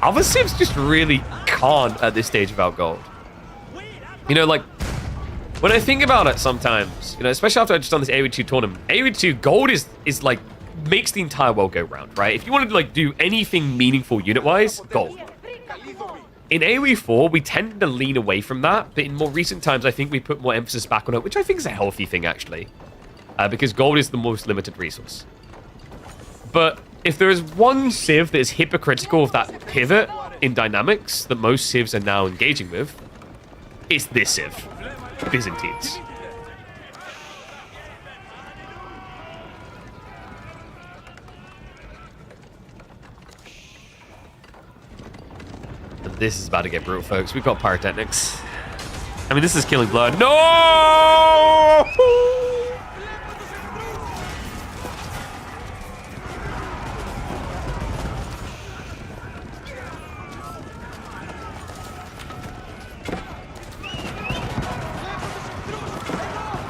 other Civs just really can't at this stage without gold. You know, like, when I think about it sometimes, you know, especially after I just done this AoE 2 tournament, AoE 2 gold is like, makes the entire world go round, right? If you wanted to, like, do anything meaningful unit-wise, gold. In AoE 4, we tend to lean away from that, but in more recent times, I think we put more emphasis back on it, which I think is a healthy thing, actually. Because gold is the most limited resource. But if there is one Civ that is hypocritical of that pivot in dynamics that most Civs are now engaging with, it's this Civ, Byzantines. And this is about to get brutal, folks. We've got pyrotechnics. I mean, this is killing blood. No!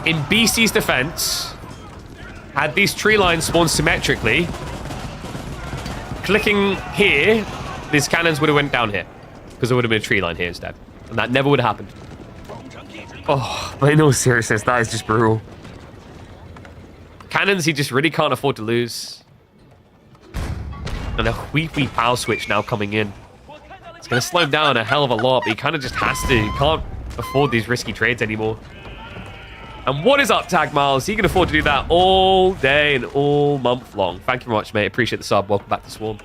In Beasty's defense, had these tree lines spawned symmetrically, clicking here, these cannons would have went down here, because there would have been a tree line here instead. And that never would have happened. Oh, but in all seriousness, that is just brutal. Cannons, he just really can't afford to lose. And a wee power switch now coming in. It's going to slow him down a hell of a lot, but he kind of just has to. He can't afford these risky trades anymore. And what is up, Tag Miles? He can afford to do that all day and all month long. Thank you very much, mate. Appreciate the sub. Welcome back to Swarm.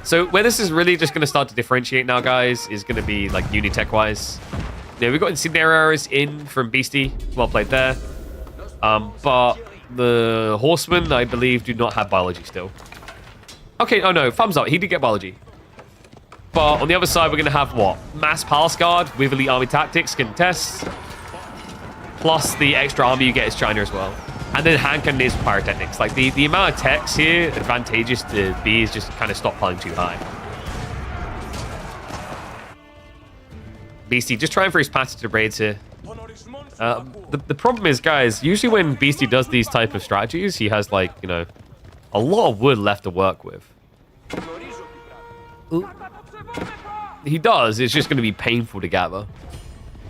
So where this is really just going to start to differentiate now, guys, is going to be like Unitech-wise. You know, we've got Incendiaries in from Beasty. Well played there. But the Horsemen, I believe, do not have biology still. Okay, oh no, thumbs up. He did get biology. But on the other side, we're going to have what? Mass Palace Guard with Elite Army Tactics, Contest. Plus the extra army you get is China as well. And then hand cannon is pyrotechnics. Like the amount of techs here, advantageous to B, is just kind of stockpiling too high. Beasty just trying for his passage to braids here. The problem is, guys, usually when Beasty does these type of strategies, he has like, you know, a lot of wood left to work with. Ooh. He does, it's just going to be painful to gather.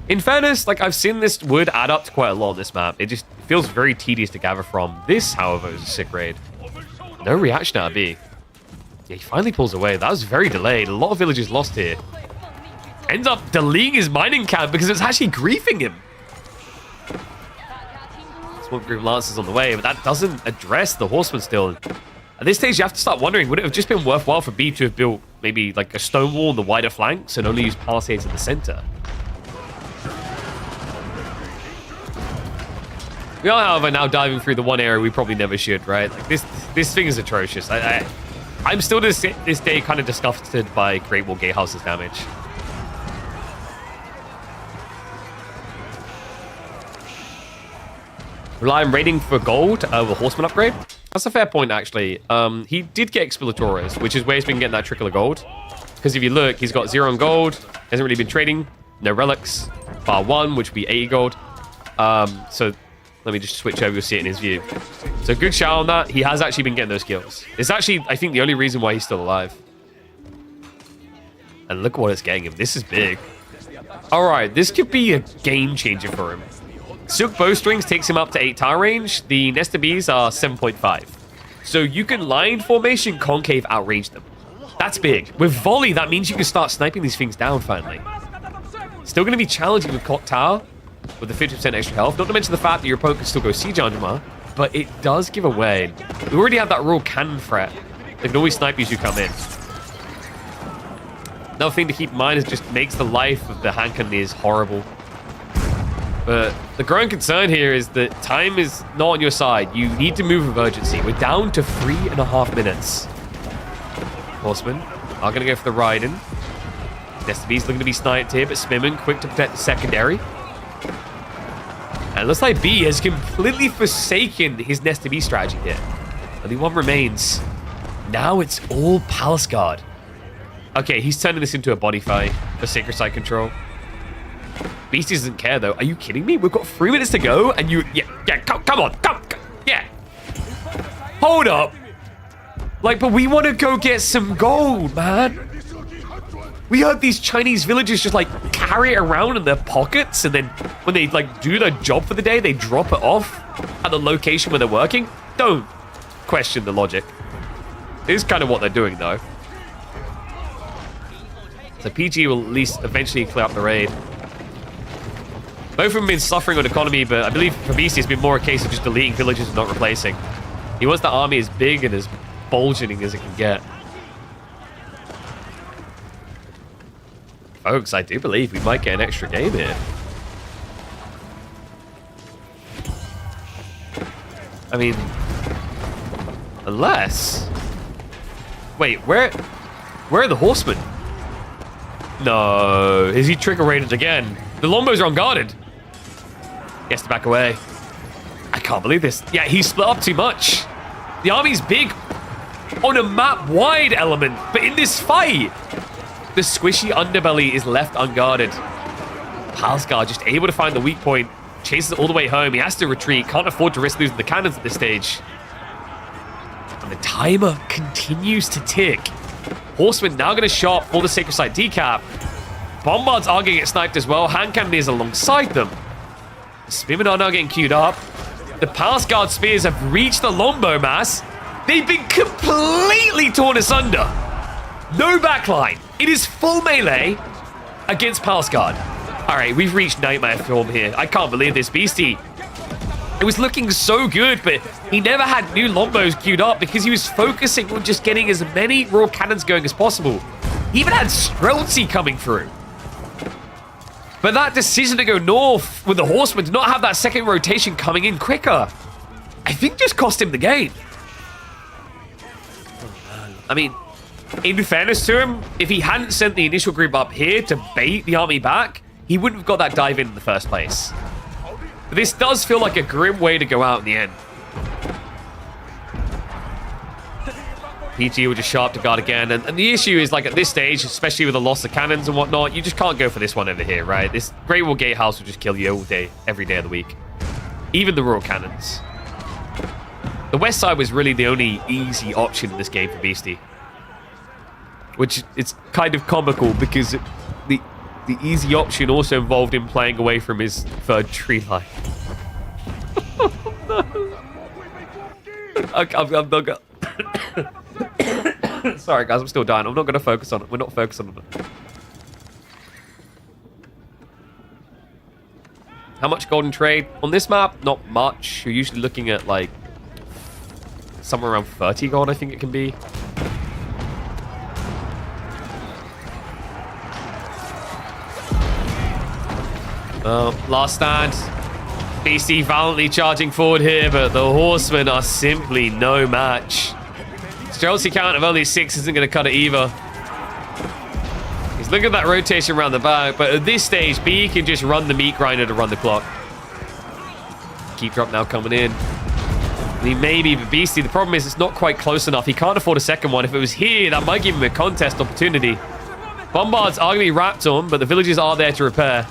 In fairness, like, I've seen this wood add up to quite a lot on this map. It just feels very tedious to gather from. This, however, is a sick raid. No reaction out of B. Yeah, he finally pulls away. That was very delayed. A lot of villages lost here. Ends up deleting his mining camp because it's actually griefing him. Smoke group Lancers on the way, but that doesn't address the Horsemen still. At this stage, you have to start wondering, would it have just been worthwhile for B to have built maybe like a stone wall on the wider flanks and only use palisades in the center? We are, however, now diving through the one area we probably never should, right? Like this thing is atrocious. I'm still to this day kind of disgusted by Great Wall Gatehouse's damage. Rely on raiding for gold over Horseman upgrade? That's a fair point, actually. He did get Expilatores, which is where he's been getting that trickle of gold. Because if you look, he's got 0 on gold, hasn't really been trading, no relics, bar 1, which would be 80 gold. So let me just switch over, you'll see it in his view. So good shout on that. He has actually been getting those kills. It's actually, I think, the only reason why he's still alive. And look what it's getting him. This is big. All right, this could be a game changer for him. Silk Bowstrings takes him up to 8 tower range. The Nesta Bees are 7.5. So you can line formation concave outrange them. That's big. With volley, that means you can start sniping these things down finally. Still going to be challenging with Clock Tower with the 50% extra health. Not to mention the fact that your opponent can still go Siege Armor, but it does give away. We already have that raw cannon threat. They can always snipe you as you come in. Another thing to keep in mind is just makes the life of the hand cannoneers horrible. But the growing concern here is that time is not on your side. You need to move with urgency. We're down to 3.5 minutes. Horsemen are going to go for the Raiden. Destiny's looking to be sniped here, but Smimman quick to protect the secondary. And it looks like B has completely forsaken his Nest to B strategy here. Only one remains. Now it's all Palace Guard. Okay, he's turning this into a body fight for Sacred Site control. Beasty doesn't care though. Are you kidding me? We've got 3 minutes to go and you... Yeah, come on. Yeah. Hold up. Like, but we want to go get some gold, man. We heard these Chinese villagers just, like, carry it around in their pockets, and then when they, like, do their job for the day, they drop it off at the location where they're working. Don't question the logic. It is kind of what they're doing, though. So PG will at least eventually clear up the raid. Both of them have been suffering on economy, but I believe for Beasty it's been more a case of just deleting villages and not replacing. He wants the army as big and as bulging as it can get. Folks, I do believe we might get an extra game here. I mean, unless... Wait, where are the horsemen? No, is he trigger rated again? The Lombos are unguarded. He has to back away. I can't believe this. Yeah, he split up too much. The army's big on a map-wide element, but in this fight, the squishy underbelly is left unguarded. Palace Guard just able to find the weak point, chases it all the way home. He has to retreat, can't afford to risk losing the cannons at this stage. And the timer continues to tick. Horsemen now going to shot for the Sacred Site decap. Bombards are going to get sniped as well. Hand cannoneers alongside them. Spearmen are now getting queued up. The Palace Guard spears have reached the Lombo mass. They've been completely torn asunder. No backline. It is full melee against Palace Guard. All right, we've reached nightmare form here. I can't believe this. Beasty, it was looking so good, but he never had new Lombos queued up because he was focusing on just getting as many raw cannons going as possible. He even had Streltsy coming through. But that decision to go north with the horsemen to not have that second rotation coming in quicker, I think just cost him the game. I mean, in fairness to him, if he hadn't sent the initial group up here to bait the army back, he wouldn't have got that dive in the first place. But this does feel like a grim way to go out in the end. PG will just show up to guard again. And the issue is, like, at this stage, especially with the loss of cannons and whatnot, you just can't go for this one over here, right? This Great Wall Gatehouse will just kill you all day, every day of the week. Even the raw cannons. The west side was really the only easy option in this game for Beasty. Which, it's kind of comical because the easy option also involved him playing away from his third tree line. Oh, no. I'm not gonna... Sorry, guys, I'm still dying. I'm not going to focus on it. We're not focusing on it. How much golden trade? On this map, not much. You're usually looking at, like, somewhere around 30 gold, I think it can be. Last stand. Beasty valiantly charging forward here, but the horsemen are simply no match. Streltsy count of only 6 isn't going to cut it either. He's looking at that rotation around the back, but at this stage, B can just run the meat grinder to run the clock. Keep drop now coming in. I mean, maybe, but Beasty, the problem is it's not quite close enough. He can't afford a second one. If it was here, that might give him a contest opportunity. Bombards are going to be wrapped on, but the villages are there to repair.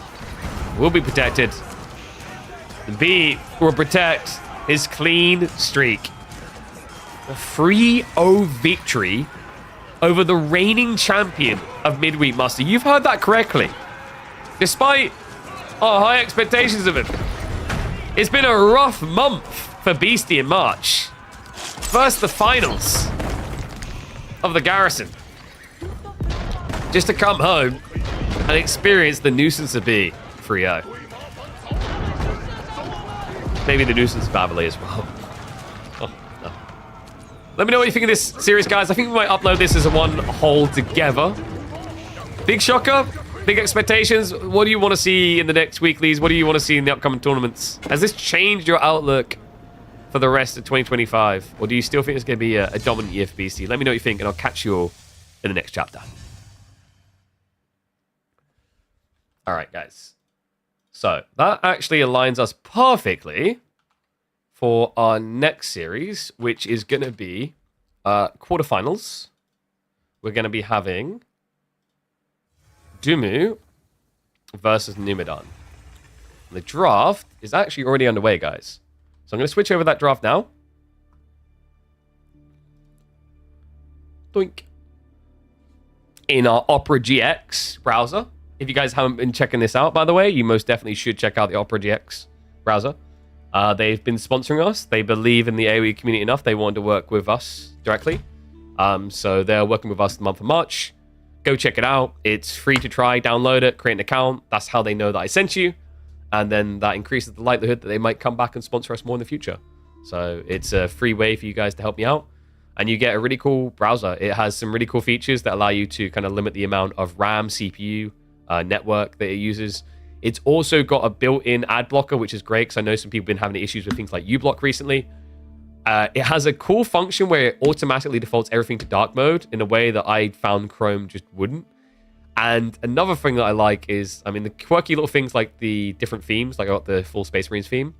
Will be protected. The B will protect his clean streak. A 3-0 victory over the reigning champion of Midweek Muster. You've heard that correctly. Despite our high expectations of him, it's been a rough month for Beasty in March. First, the finals of the Garrison. just to come home and experience the nuisance of B 3-0. Maybe the nuisance of Beverly as well. Oh, no. Let me know what you think of this series, guys. I think we might upload this as a one whole together. Big shocker? Big expectations? What do you want to see in the next weeklies? What do you want to see in the upcoming tournaments? Has this changed your outlook for the rest of 2025? Or do you still think it's going to be a dominant year for Beasty? Let me know what you think, and I'll catch you all in the next chapter. All right, guys. So that actually aligns us perfectly for our next series, which is going to be quarterfinals. We're going to be having Dumu versus Numidan. The draft is actually already underway, guys. So I'm going to switch over that draft now. Doink. In our Opera GX browser. If you guys haven't been checking this out, by the way, you most definitely should check out the Opera GX browser. They've been sponsoring us. They believe in the AoE community enough. They wanted to work with us directly. So they're working with us the month of March. Go check it out. It's free to try. Download it. Create an account. That's how they know that I sent you. And then that increases the likelihood that they might come back and sponsor us more in the future. So it's a free way for you guys to help me out. And you get a really cool browser. It has some really cool features that allow you to kind of limit the amount of RAM, CPU, network that it uses. It's also got a built-in ad blocker, which is great because I know some people have been having issues with things like uBlock recently. It has a cool function where it automatically defaults everything to dark mode in a way that I found Chrome just wouldn't. And another thing that I like is, I mean, the quirky little things like the different themes, like I got the full Space Marines theme,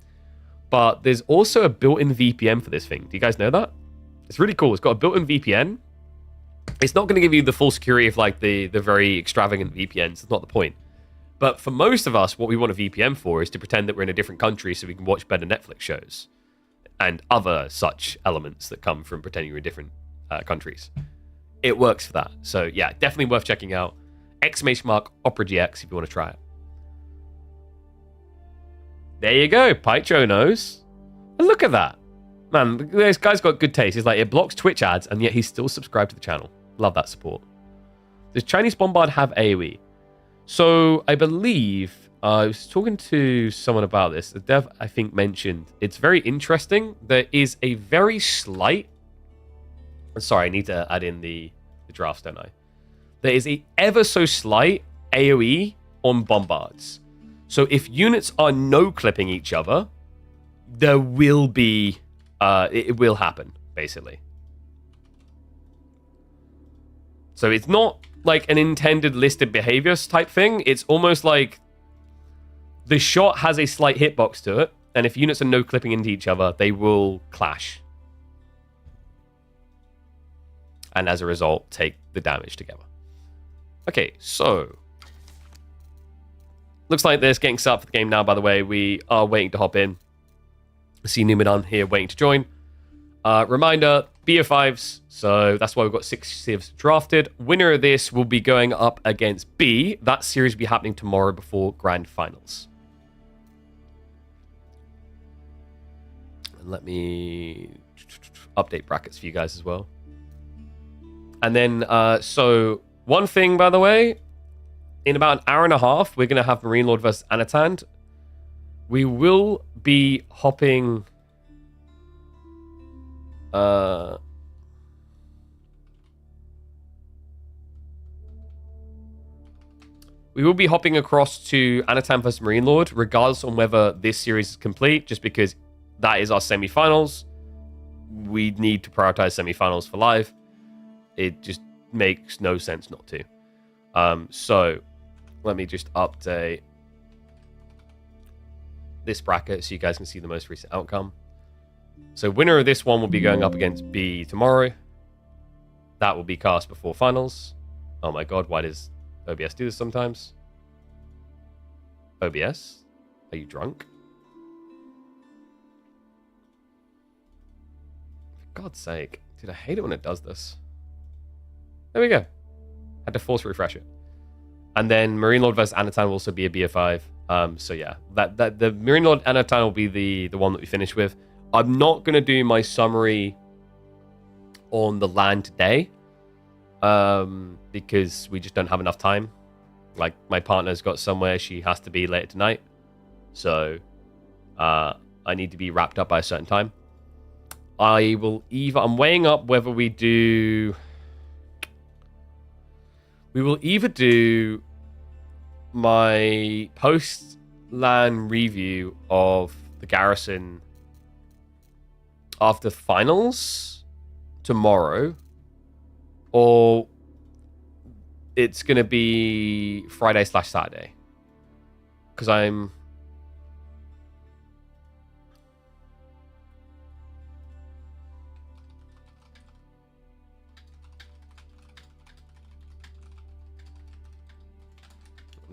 but there's also a built-in VPN for this thing. Do you guys know that? It's really cool. It's got a built-in VPN. It's not going to give you the full security of like the very extravagant VPNs. That's not the point. But for most of us, what we want a VPN for is to pretend that we're in a different country so we can watch better Netflix shows and other such elements that come from pretending you're in different countries. It works for that. So yeah, definitely worth checking out. Opera GX if you want to try it. There you go. Pycho knows. And look at that. Man, this guy's got good taste. He's like, it blocks Twitch ads, and yet he's still subscribed to the channel. Love that support. Does Chinese Bombard have AoE? So I believe I was talking to someone about this. The dev, I think, mentioned it's very interesting. There is a very slight... Sorry, I need to add in the drafts, don't I? There is a ever so slight AoE on Bombards. So if units are no-clipping each other, there will be... it will happen, basically. So it's not like an intended listed behaviors type thing. It's almost like the shot has a slight hitbox to it, and if units are no clipping into each other, they will clash. And as a result, take the damage together. Okay, so looks like this getting set up for the game now, by the way. We are waiting to hop in. I see Numidan here waiting to join. Reminder, BO5s, so that's why we've got 6 civs drafted. Winner of this will be going up against B. That series will be happening tomorrow before Grand Finals. And let me update brackets for you guys as well. And then, so one thing, by the way, in about an hour and a half, we're going to have Marine Lord versus Anatan. We will be hopping... we will be hopping across to Anatan vs Marine Lord, regardless on whether this series is complete, just because that is our semifinals. We need to prioritize semifinals for live. It just makes no sense not to. So let me just update this bracket so you guys can see the most recent outcome. So winner of this one will be going up against B tomorrow. That will be cast before finals. Oh my god, why does OBS do this sometimes? OBS? Are you drunk? For God's sake. Dude, I hate it when it does this. There we go. Had to force refresh it. And then Marine Lord vs Anatan will also be a BO5. So yeah, that the Marine Lord Anatan will be the one that we finish with. I'm not going to do my summary on the LAN today. because we just don't have enough time. Like, my partner's got somewhere she has to be later tonight. So, I need to be wrapped up by a certain time. I'm weighing up whether we will either do my post-LAN review of the Garrison after finals tomorrow, or it's going to be Friday/Saturday. Because I'm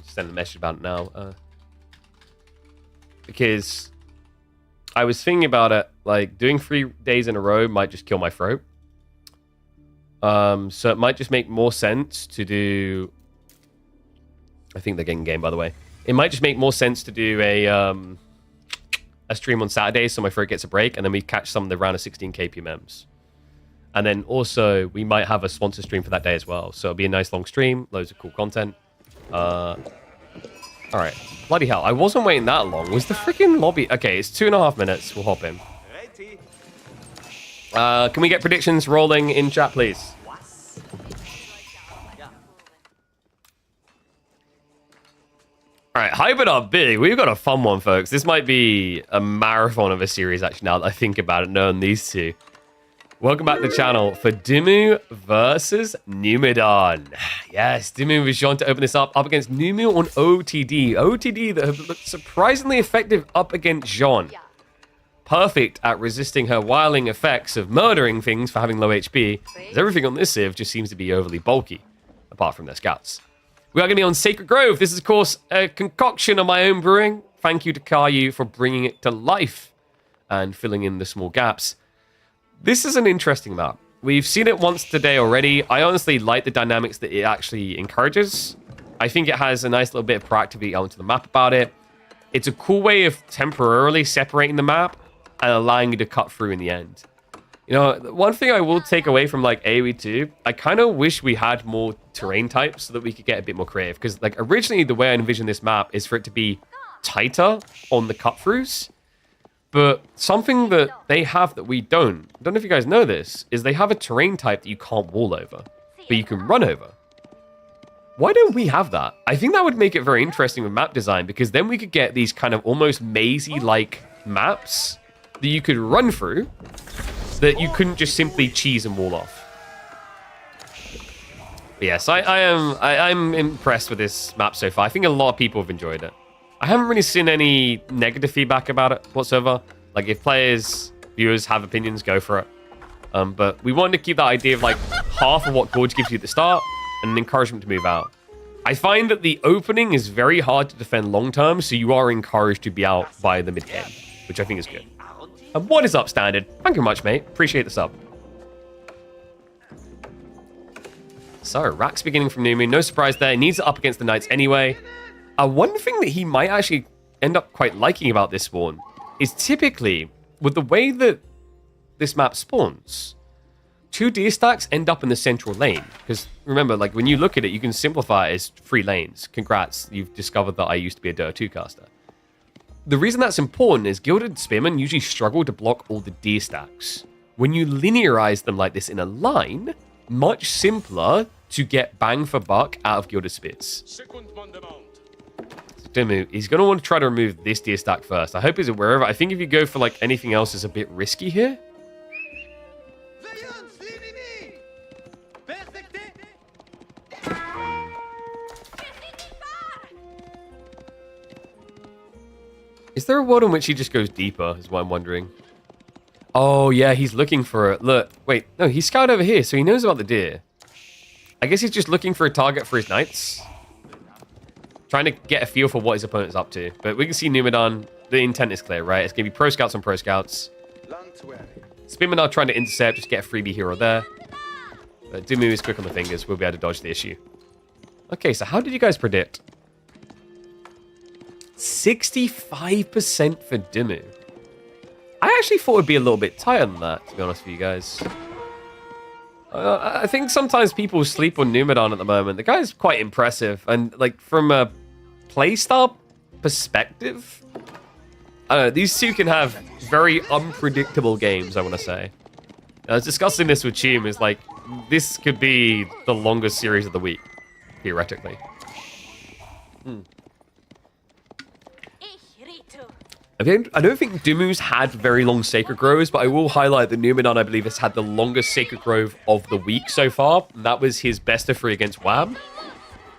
send a message about it now. Because I was thinking about it, like, doing 3 days in a row might just kill my throat. So it might just make more sense to do... I think they're getting game, by the way. It might just make more sense to do a stream on Saturday so my throat gets a break, and then we catch some of the round of 16k PMMs. And then also, we might have a sponsor stream for that day as well. So it'll be a nice long stream, loads of cool content. Alright. Bloody hell, I wasn't waiting that long. Was the freaking lobby... Okay, it's 2.5 minutes. We'll hop in. Can we get predictions rolling in chat, please? Alright, hype it up big. We've got a fun one, folks. This might be a marathon of a series, actually, now that I think about it, knowing these two. Welcome back to the channel for Dimu versus Numidan. Yes, Dimu with Jean to open this up against Numu on OTD. OTD that have looked surprisingly effective up against Jean. Perfect at resisting her wiling effects of murdering things for having low HP, as everything on this Civ just seems to be overly bulky, apart from their scouts. We are going to be on Sacred Grove. This is, of course, a concoction of my own brewing. Thank you to Caillou for bringing it to life and filling in the small gaps. This is an interesting map. We've seen it once today already. I honestly like the dynamics that it actually encourages. I think it has a nice little bit of proactivity onto the map about it. It's a cool way of temporarily separating the map and allowing you to cut through in the end. You know, one thing I will take away from, like, AoE 2, I kind of wish we had more terrain types so that we could get a bit more creative. Because, like, originally the way I envisioned this map is for it to be tighter on the cut-throughs. But something that they have that we don't, I don't know if you guys know this, is they have a terrain type that you can't wall over, but you can run over. Why don't we have that? I think that would make it very interesting with map design, because then we could get these kind of almost mazy-like maps that you could run through that you couldn't just simply cheese and wall off. But yes, I'm impressed with this map so far. I think a lot of people have enjoyed it. I haven't really seen any negative feedback about it whatsoever. Like, if players, viewers have opinions, go for it. But we wanted to keep that idea of, like, half of what Gorge gives you at the start and an encouragement to move out. I find that the opening is very hard to defend long-term, so you are encouraged to be out by the mid-game, which I think is good. And what is up, Standard? Thank you very much, mate. Appreciate the sub. So, Rack's beginning from Numu. No surprise there. He needs it up against the Knights anyway. One thing that he might actually end up quite liking about this spawn is typically, with the way that this map spawns, 2 deer stacks end up in the central lane. Because remember, like, when you look at it, you can simplify it as 3 lanes. Congrats, you've discovered that I used to be a Dota 2 caster. The reason that's important is Gilded Spearmen usually struggle to block all the deer stacks. When you linearize them like this in a line, much simpler to get bang for buck out of Gilded Spears. Dimu, he's going to want to try to remove this deer stack first. I hope he's aware of it. I think if you go for, like, anything else, it's a bit risky here. Is there a world in which he just goes deeper, is what I'm wondering. Oh, yeah, he's looking for it. Look, wait, no, he's scouted over here, so he knows about the deer. I guess he's just looking for a target for his knights. Trying to get a feel for what his opponent's up to. But we can see Numidan, the intent is clear, right? It's going to be pro scouts on pro scouts. Spearmen are trying to intercept, just get a freebie here or there. But Dimu is quick on the fingers. We'll be able to dodge the issue. Okay, so how did you guys predict? 65% for Dimu. I actually thought it would be a little bit tighter than that, to be honest with you guys. I think sometimes people sleep on Numidan at the moment. The guy's quite impressive. And, like, from a playstyle perspective, I don't know, these two can have very unpredictable games, I want to say. I was discussing this with Chim, is like, this could be the longest series of the week, theoretically. I don't think Dumu's had very long Sacred Groves, but I will highlight that Numidan, I believe, has had the longest Sacred Grove of the week so far. And that was his best of 3 against Wham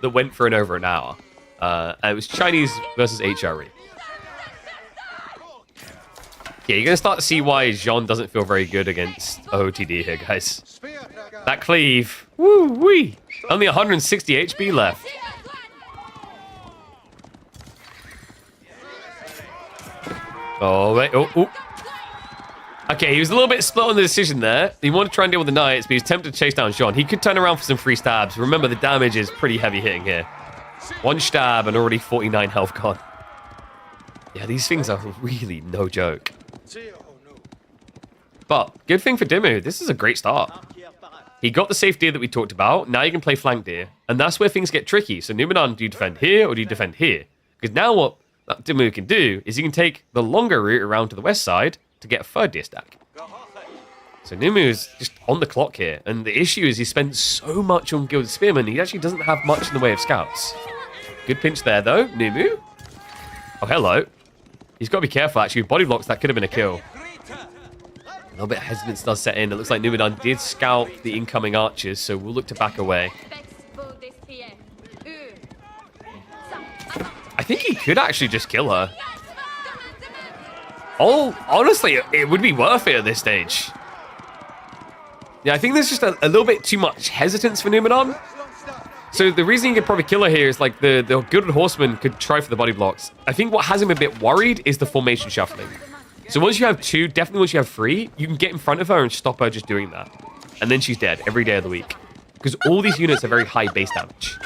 that went for over an hour. And it was Chinese versus HRE. Yeah, you're going to start to see why Jean doesn't feel very good against OOTD here, guys. That cleave. Woo-wee. Only 160 HP left. Oh, wait. Oh. Okay, he was a little bit split on the decision there. He wanted to try and deal with the Knights, but he was tempted to chase down Jean. He could turn around for some free stabs. Remember, the damage is pretty heavy hitting here. 1 stab and already 49 health gone. Yeah, these things are really no joke. But good thing for Dimu, this is a great start. He got the safe deer that we talked about. Now you can play flank deer. And that's where things get tricky. So Numidan, do you defend here or do you defend here? Because now what Dimu can do is he can take the longer route around to the west side to get a 3rd deer stack. So Numu is just on the clock here. And the issue is he spends so much on Gilded Spearman, he actually doesn't have much in the way of scouts. Good pinch there, though. Numu. Oh, hello. He's got to be careful, actually. With body blocks, that could have been a kill. A little bit of hesitance does set in. It looks like Numidan did scout the incoming archers, so we'll look to back away. I think he could actually just kill her. Oh, honestly, it would be worth it at this stage. Yeah, I think there's just a little bit too much hesitance for Numidan. So the reason you could probably kill her here is like the Gilded Horseman could try for the body blocks. I think what has him a bit worried is the formation shuffling. So once you have 2, definitely once you have 3, you can get in front of her and stop her just doing that. And then she's dead every day of the week. Because all these units are very high base damage.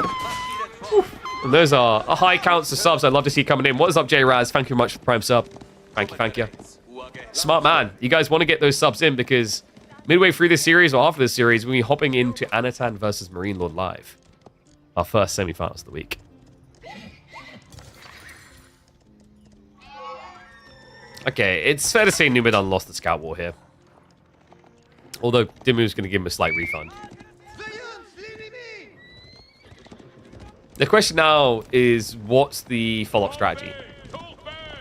Oof. And those are high counts of subs I'd love to see coming in. What is up, J-Raz? Thank you very much for Prime sub. Thank you. Smart man. You guys want to get those subs in because midway through this series or after this series, we'll be hopping into Anan versus Marine Lord Live. Our first semifinals of the week. Okay, it's fair to say Numidan lost the Scout War here. Although Dimu's going to give him a slight refund. The question now is, what's the follow-up strategy?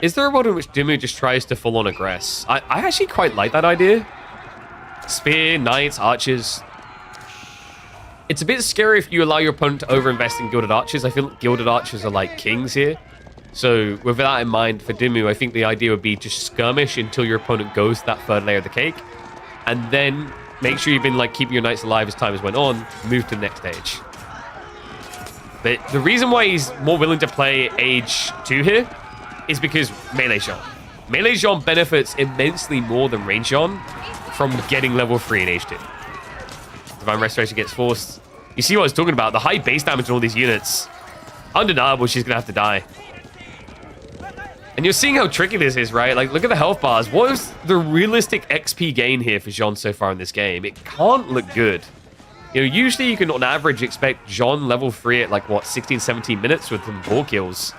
Is there a world in which Dimu just tries to full-on aggress? I actually quite like that idea. Spear, Knights, Archers. It's a bit scary if you allow your opponent to overinvest in Gilded Archers. I feel like Gilded Archers are like kings here. So with that in mind, for Dimu, I think the idea would be just skirmish until your opponent goes to that 3rd layer of the cake. And then make sure you've been like keeping your Knights alive as time has went on. Move to the next stage. But the reason why he's more willing to play Age 2 here is because Melee Jean. Melee Jean benefits immensely more than Range Jean from getting level 3 in Age 2. Divine Restoration gets forced. You see what I was talking about? The high base damage on all these units. Undeniable, she's going to have to die. And you're seeing how tricky this is, right? Like, look at the health bars. What is the realistic XP gain here for Jean so far in this game? It can't look good. You know, usually you can, on average, expect Jean level 3 at, like, what, 16, 17 minutes with some ball kills.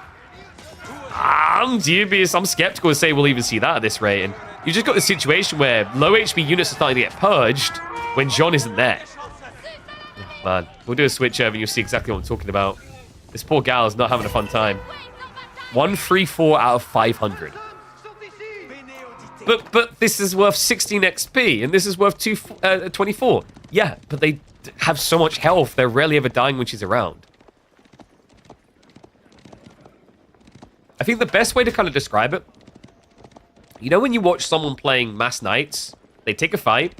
I'm dubious. I'm skeptical to say we'll even see that at this rate. And you just got this situation where low HP units are starting to get purged when Jean isn't there. Oh, man, we'll do a switch over and you'll see exactly what I'm talking about. This poor gal is not having a fun time. 134 out of 500. But this is worth 16 XP, and this is worth 24. Yeah, but they have so much health, they're rarely ever dying when she's around. I think the best way to kind of describe it, you know when you watch someone playing Mass Knights, they take a fight,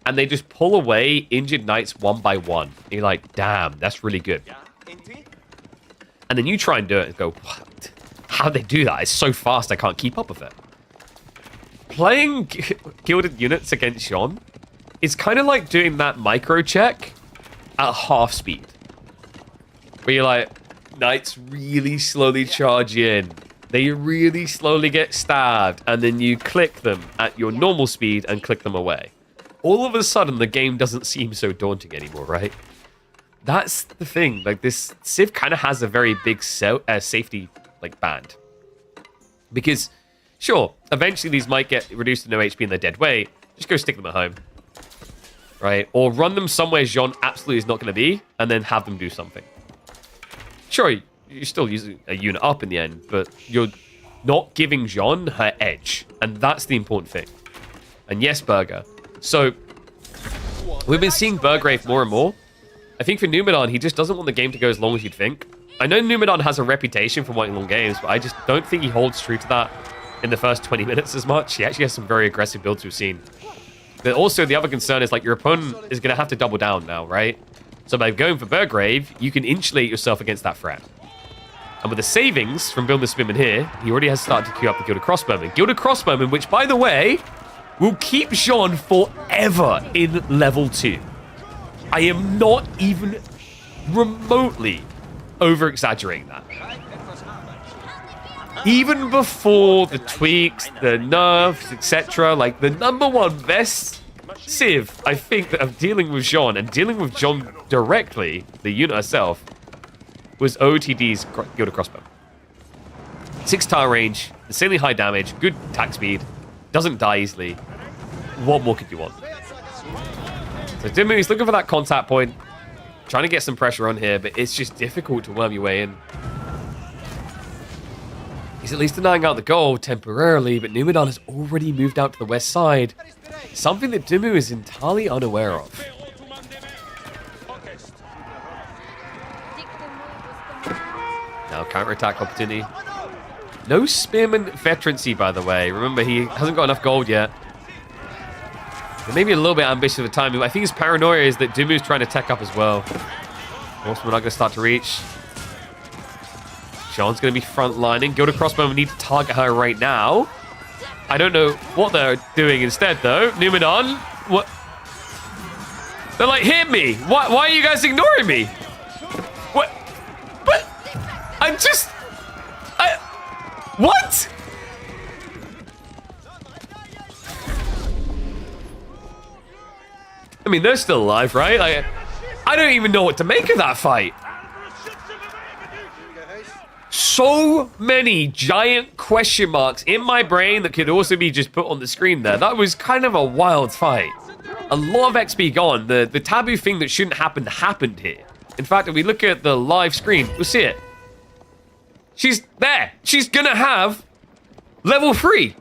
and they just pull away injured Knights one by one. And you're like, damn, that's really good. And then you try and do it and go, what? How'd they do that? It's so fast, I can't keep up with it. Playing Gilded units against Jean is kind of like doing that micro check at half speed. Where you're like, Knights really slowly charge in. They really slowly get stabbed. And then you click them at your normal speed and click them away. all of a sudden the game doesn't seem so daunting anymore, right? That's the thing. Like, this Civ kind of has a very big safety like band. Because, sure, eventually these might get reduced to no HP in their dead weight. Just go stick them at home. Right? Or run them somewhere Jean absolutely is not going to be, and then have them do something. Sure, you're still using a unit up in the end, but you're not giving Jean her edge. And that's the important thing. And yes, Burger. So, we've been seeing Burgrave more and more. I think for Numidan, he just doesn't want the game to go as long as you'd think. I know Numidan has a reputation for wanting long games, but I just don't think he holds true to that in the first 20 minutes as much. He actually has some very aggressive builds we've seen. But also, the other concern is, like, your opponent is going to have to double down now, right? So by going for Burgrave, you can insulate yourself against that threat. And with the savings from building the Spearman here, he already has started to queue up the Gilded Crossbowman. Gilded Crossbowman, which, by the way, will keep Jean forever in level 2. I am not even remotely over-exaggerating that. Even before the tweaks, the nerfs, etc., like, the #1 best Civ, I think, that of dealing with Jean, and dealing with Jean directly, the unit herself, was OTD's Gilded Crossbow. 6 tile range, insanely high damage, good attack speed, doesn't die easily. What more could you want? So Dimmu, he's looking for that contact point, trying to get some pressure on here, but it's just difficult to worm your way in. He's at least denying out the goal temporarily, but Numidan has already moved out to the west side. Something that Dimmu is entirely unaware of. Now counter-attack opportunity. No Spearman veterancy, by the way. Remember, he hasn't got enough gold yet. Maybe a little bit ambitious of a timing, but I think his paranoia is that Dimmu's trying to tech up as well. Also, we're not going to start to reach. Jean's going to be front-lining. Gilded Crossbow, we need to target her right now. I don't know what they're doing instead, though. Numidan, what? They're like, hit me. Why are you guys ignoring me? What? But I'm just... What? I mean, they're still alive, right? I don't even know what to make of that fight. So many giant question marks in my brain that could also be just put on the screen there. That was kind of a wild fight. A lot of XP gone. The taboo thing that shouldn't happen happened here. In fact, if we look at the live screen, we'll see it. She's there. She's gonna have level 3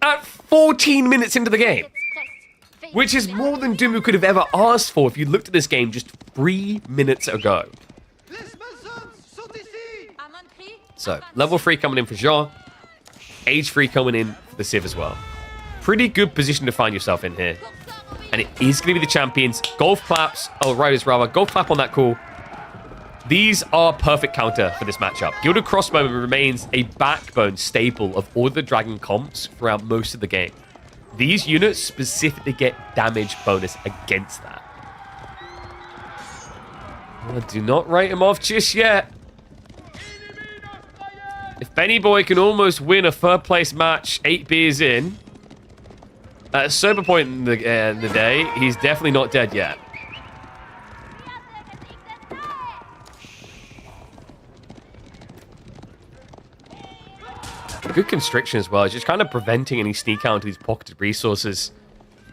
at 14 minutes into the game. Which is more than Dimmu could have ever asked for if you looked at this game just 3 minutes ago. So, level 3 coming in for Jean. Age 3 coming in for the Civ as well. Pretty good position to find yourself in here. And it is going to be the champions. Golf claps. Oh, riders rather. Golf clap on that call. These are perfect counter for this matchup. Gilded Crossbowman remains a backbone staple of all the Dragon comps throughout most of the game. These units specifically get damage bonus against that. Oh, do not write him off just yet. If Benny Boy can almost win a third place match 8 beers in, at a sober point in the day, he's definitely not dead yet. Good constriction as well. It's just kind of preventing any sneak out into these pocketed resources,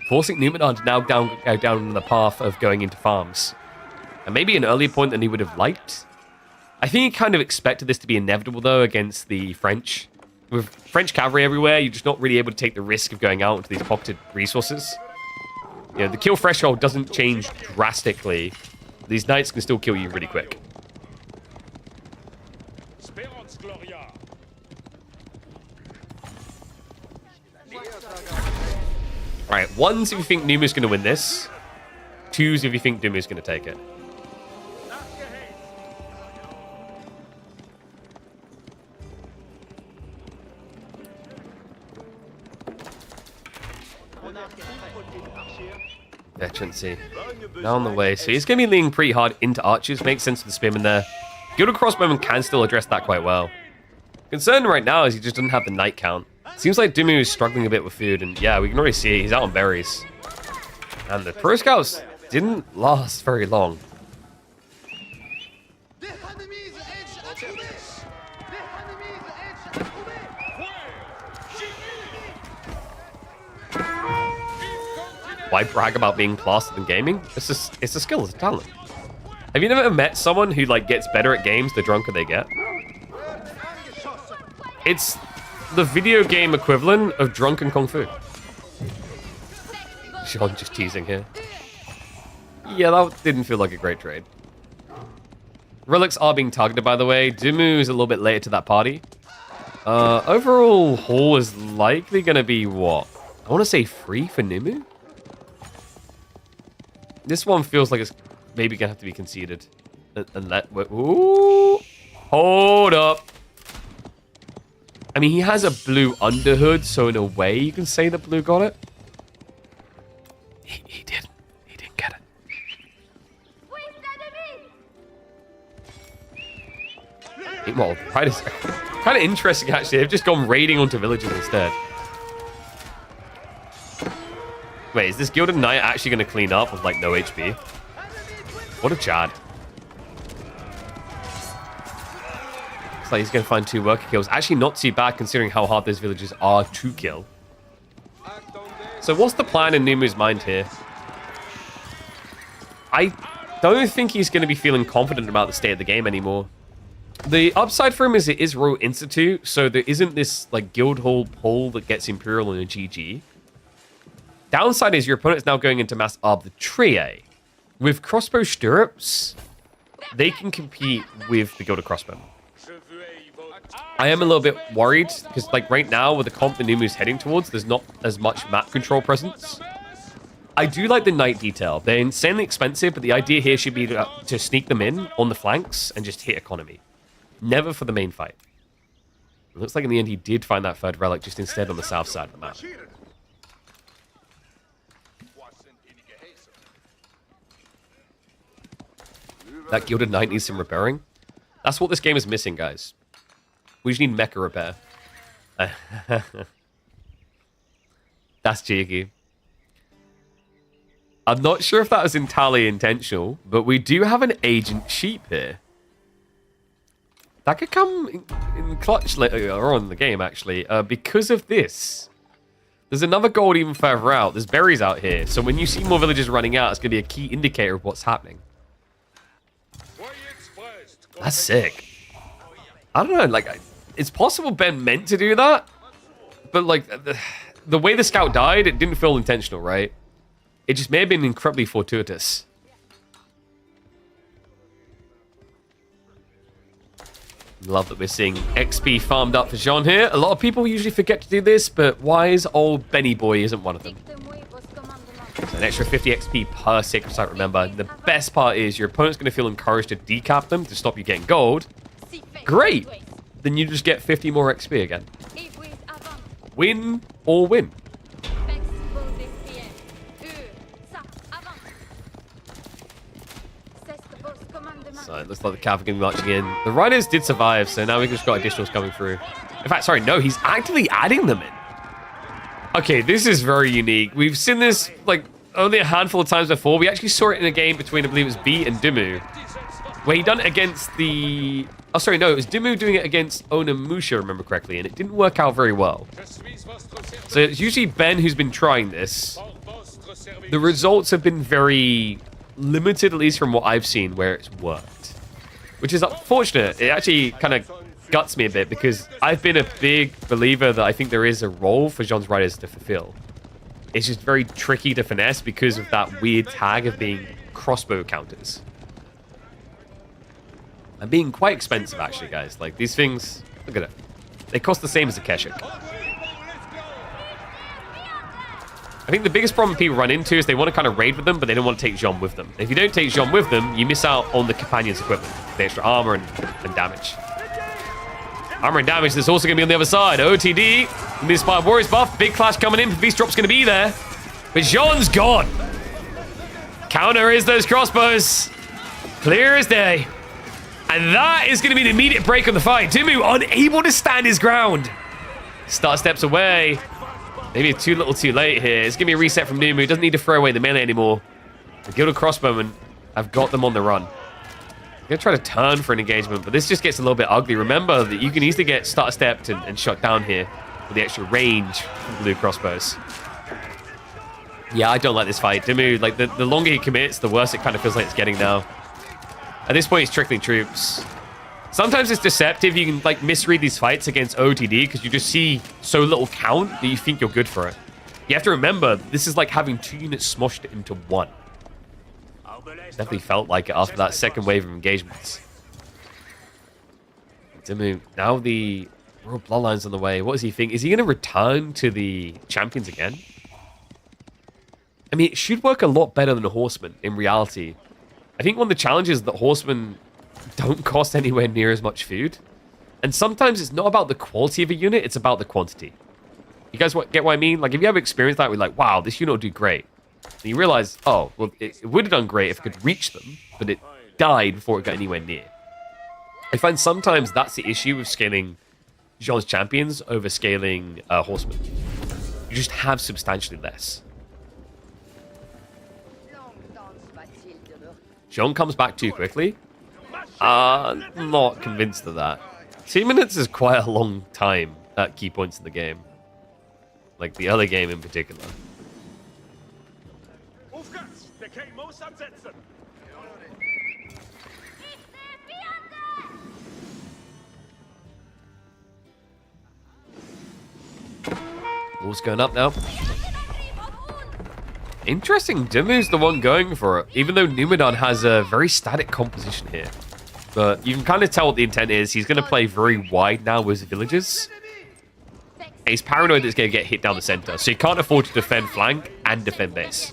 forcing Numidan to now go down the path of going into farms. And maybe an earlier point than he would have liked. I think he kind of expected this to be inevitable, though, against the French. With French cavalry everywhere, you're just not really able to take the risk of going out into these pocketed resources. You know, the kill threshold doesn't change drastically. These knights can still kill you really quick. Alright, ones if you think Numu's going to win this. Twos if you think Numu's going to take it. Veterancy. Now on the way. So he's going to be leaning pretty hard into archers. Makes sense with the Spearman there. Gilded Crossbowman can still address that quite well. Concern right now is he just doesn't have the knight count. Seems like Dimmu is struggling a bit with food, and yeah, we can already see it. He's out on berries. And the Pro Scouts didn't last very long. Why brag about being faster than gaming? It's a skill, it's a talent. Have you never met someone who like gets better at games the drunker they get? It's the video game equivalent of drunken kung fu. Sean just teasing here. Yeah, that didn't feel like a great trade. Relics are being targeted, by the way. Dumu is a little bit later to that party. Overall haul is likely going to be what? I want to say free for Nimu? This one feels like it's maybe going to have to be conceded. And let... Ooh! Hold up! I mean, he has a blue underhood, so in a way you can say that blue got it. He didn't. He didn't get it. Meanwhile, Pride is kind of interesting, actually. They've just gone raiding onto villages instead. Wait, is this Gilded Knight actually going to clean up with, like, no HP? What a Chad. Looks like he's going to find 2 worker kills. Actually, not too bad considering how hard those villages are to kill. So what's the plan in Numu's mind here? I don't think he's going to be feeling confident about the state of the game anymore. The upside for him is it is Royal Institute, so there isn't this, like, guild hall pull that gets Imperial and a GG. Downside is your opponent's now going into Mass Arbitrae. With crossbow stirrups, they can compete with the Gilded Crossbow. I am a little bit worried, because like right now with the comp the Numu's heading towards, there's not as much map control presence. I do like the knight detail. They're insanely expensive, but the idea here should be to sneak them in on the flanks and just hit economy. Never for the main fight. It looks like in the end he did find that 3rd relic just instead on the south side of the map. That Gilded Knight needs some repairing. That's what this game is missing, guys. We just need mecha repair. That's cheeky. I'm not sure if that was entirely intentional, but we do have an agent sheep here. That could come in clutch later on in the game, actually. Because of this, there's another gold even further out. There's berries out here. So when you see more villagers running out, it's going to be a key indicator of what's happening. That's sick. I don't know, like, it's possible Ben meant to do that, but, like, the way the scout died, it didn't feel intentional, right? It just may have been incredibly fortuitous. Love that we're seeing XP farmed up for Jean here. A lot of people usually forget to do this, but wise old Benny Boy isn't one of them. So an extra 50 XP per sacred site, remember. The best part is your opponent's going to feel encouraged to decap them to stop you getting gold. Great! Then you just get 50 more XP again. Win or win. So it looks like the cavalry marching in. The riders did survive, so now we've just got additionals coming through. In fact, sorry, no, he's actively adding them in. Okay, this is very unique. We've seen this, like, only a handful of times before. We actually saw it in a game between, I believe it was B and Dimu, where he done it against the... Oh, sorry, no, it was Dimu doing it against Onamusha, remember correctly, and it didn't work out very well. So it's usually Ben who's been trying this. The results have been very limited, at least from what I've seen, where it's worked. Which is unfortunate. It actually kind of guts me a bit, because I've been a big believer that I think there is a role for Jean's riders to fulfill. It's just very tricky to finesse because of that weird tag of being crossbow counters. And being quite expensive, actually, guys. Like, these things, look at it. They cost the same as a Keshik. I think the biggest problem people run into is they want to kind of raid with them, but they don't want to take Jean with them. If you don't take Jean with them, you miss out on the companion's equipment, the extra armor and damage. Armor and damage that's also going to be on the other side. OTD, the Inspired Warriors buff, big clash coming in. Beast drop's going to be there. But Jean's gone. Counter is those crossbows. Clear as day. And that is going to be the immediate break on the fight. Dimu unable to stand his ground. Star steps away. Maybe it's too little too late here. It's going to be a reset from Numu. Doesn't need to throw away the melee anymore. The Gilded Crossbowmen have got them on the run. I'm going to try to turn for an engagement, but this just gets a little bit ugly. Remember that you can easily get stutter-stepped and shot down here with the extra range from blue crossbows. Yeah, I don't like this fight. Dimu, like, the longer he commits, the worse it kind of feels like it's getting now. At this point, he's trickling troops. Sometimes it's deceptive. You can, like, misread these fights against OTD because you just see so little count that you think you're good for it. You have to remember, this is like having 2 units smoshed into 1. Definitely felt like it after that second wave of engagements. Dimu, now the Royal Bloodline's on the way. What does he think? Is he going to return to the champions again? I mean, it should work a lot better than a Horseman in reality. I think one of the challenges is that Horsemen don't cost anywhere near as much food. And sometimes it's not about the quality of a unit, it's about the quantity. You guys get what I mean? Like, if you ever experienced that, we're like, wow, this unit will do great. And you realize, oh, well, it would have done great if it could reach them, but it died before it got anywhere near. I find sometimes that's the issue with scaling Jean's champions over scaling Horsemen. You just have substantially less. Jean comes back too quickly. Not convinced of that. 2 minutes is quite a long time at key points in the game. Like the other game in particular. All's going up now. Interesting, Dimu's the one going for it, even though Numidan has a very static composition here. But you can kind of tell what the intent is. He's going to play very wide now with villagers. And he's paranoid that he's going to get hit down the center, so he can't afford to defend flank and defend base.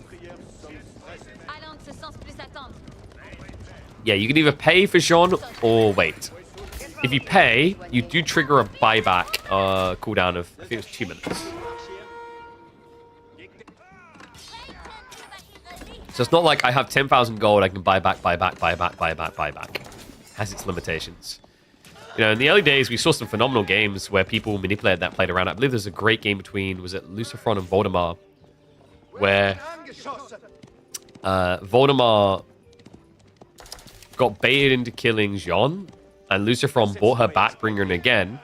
Yeah, you can either pay for Jean or wait. If you pay, you do trigger a buyback cooldown of, I think it was 2 minutes. So it's not like I have 10,000 gold, I can buy back. Has its limitations. You know, in the early days, we saw some phenomenal games where people manipulated that, played around. I believe there's a great game between, was it Lucifron and Voldemar, where Voldemar got baited into killing Jean, and Lucifron bought her back, bring her in again,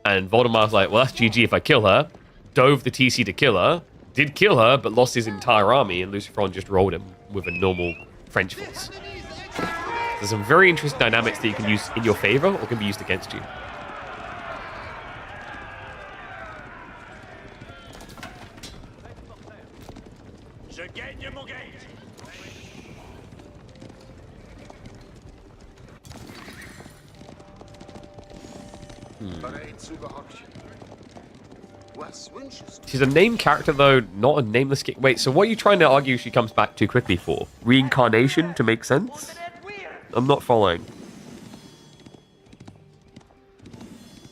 and Voldemar was like, well, that's GG if I kill her, dove the TC to kill her, did kill her, but lost his entire army, and Lucifron just rolled him with a normal French force. There's some very interesting dynamics that you can use in your favor or can be used against you. She's a named character, though, not a nameless kid. Wait, so what are you trying to argue she comes back too quickly for? Reincarnation to make sense? I'm not following.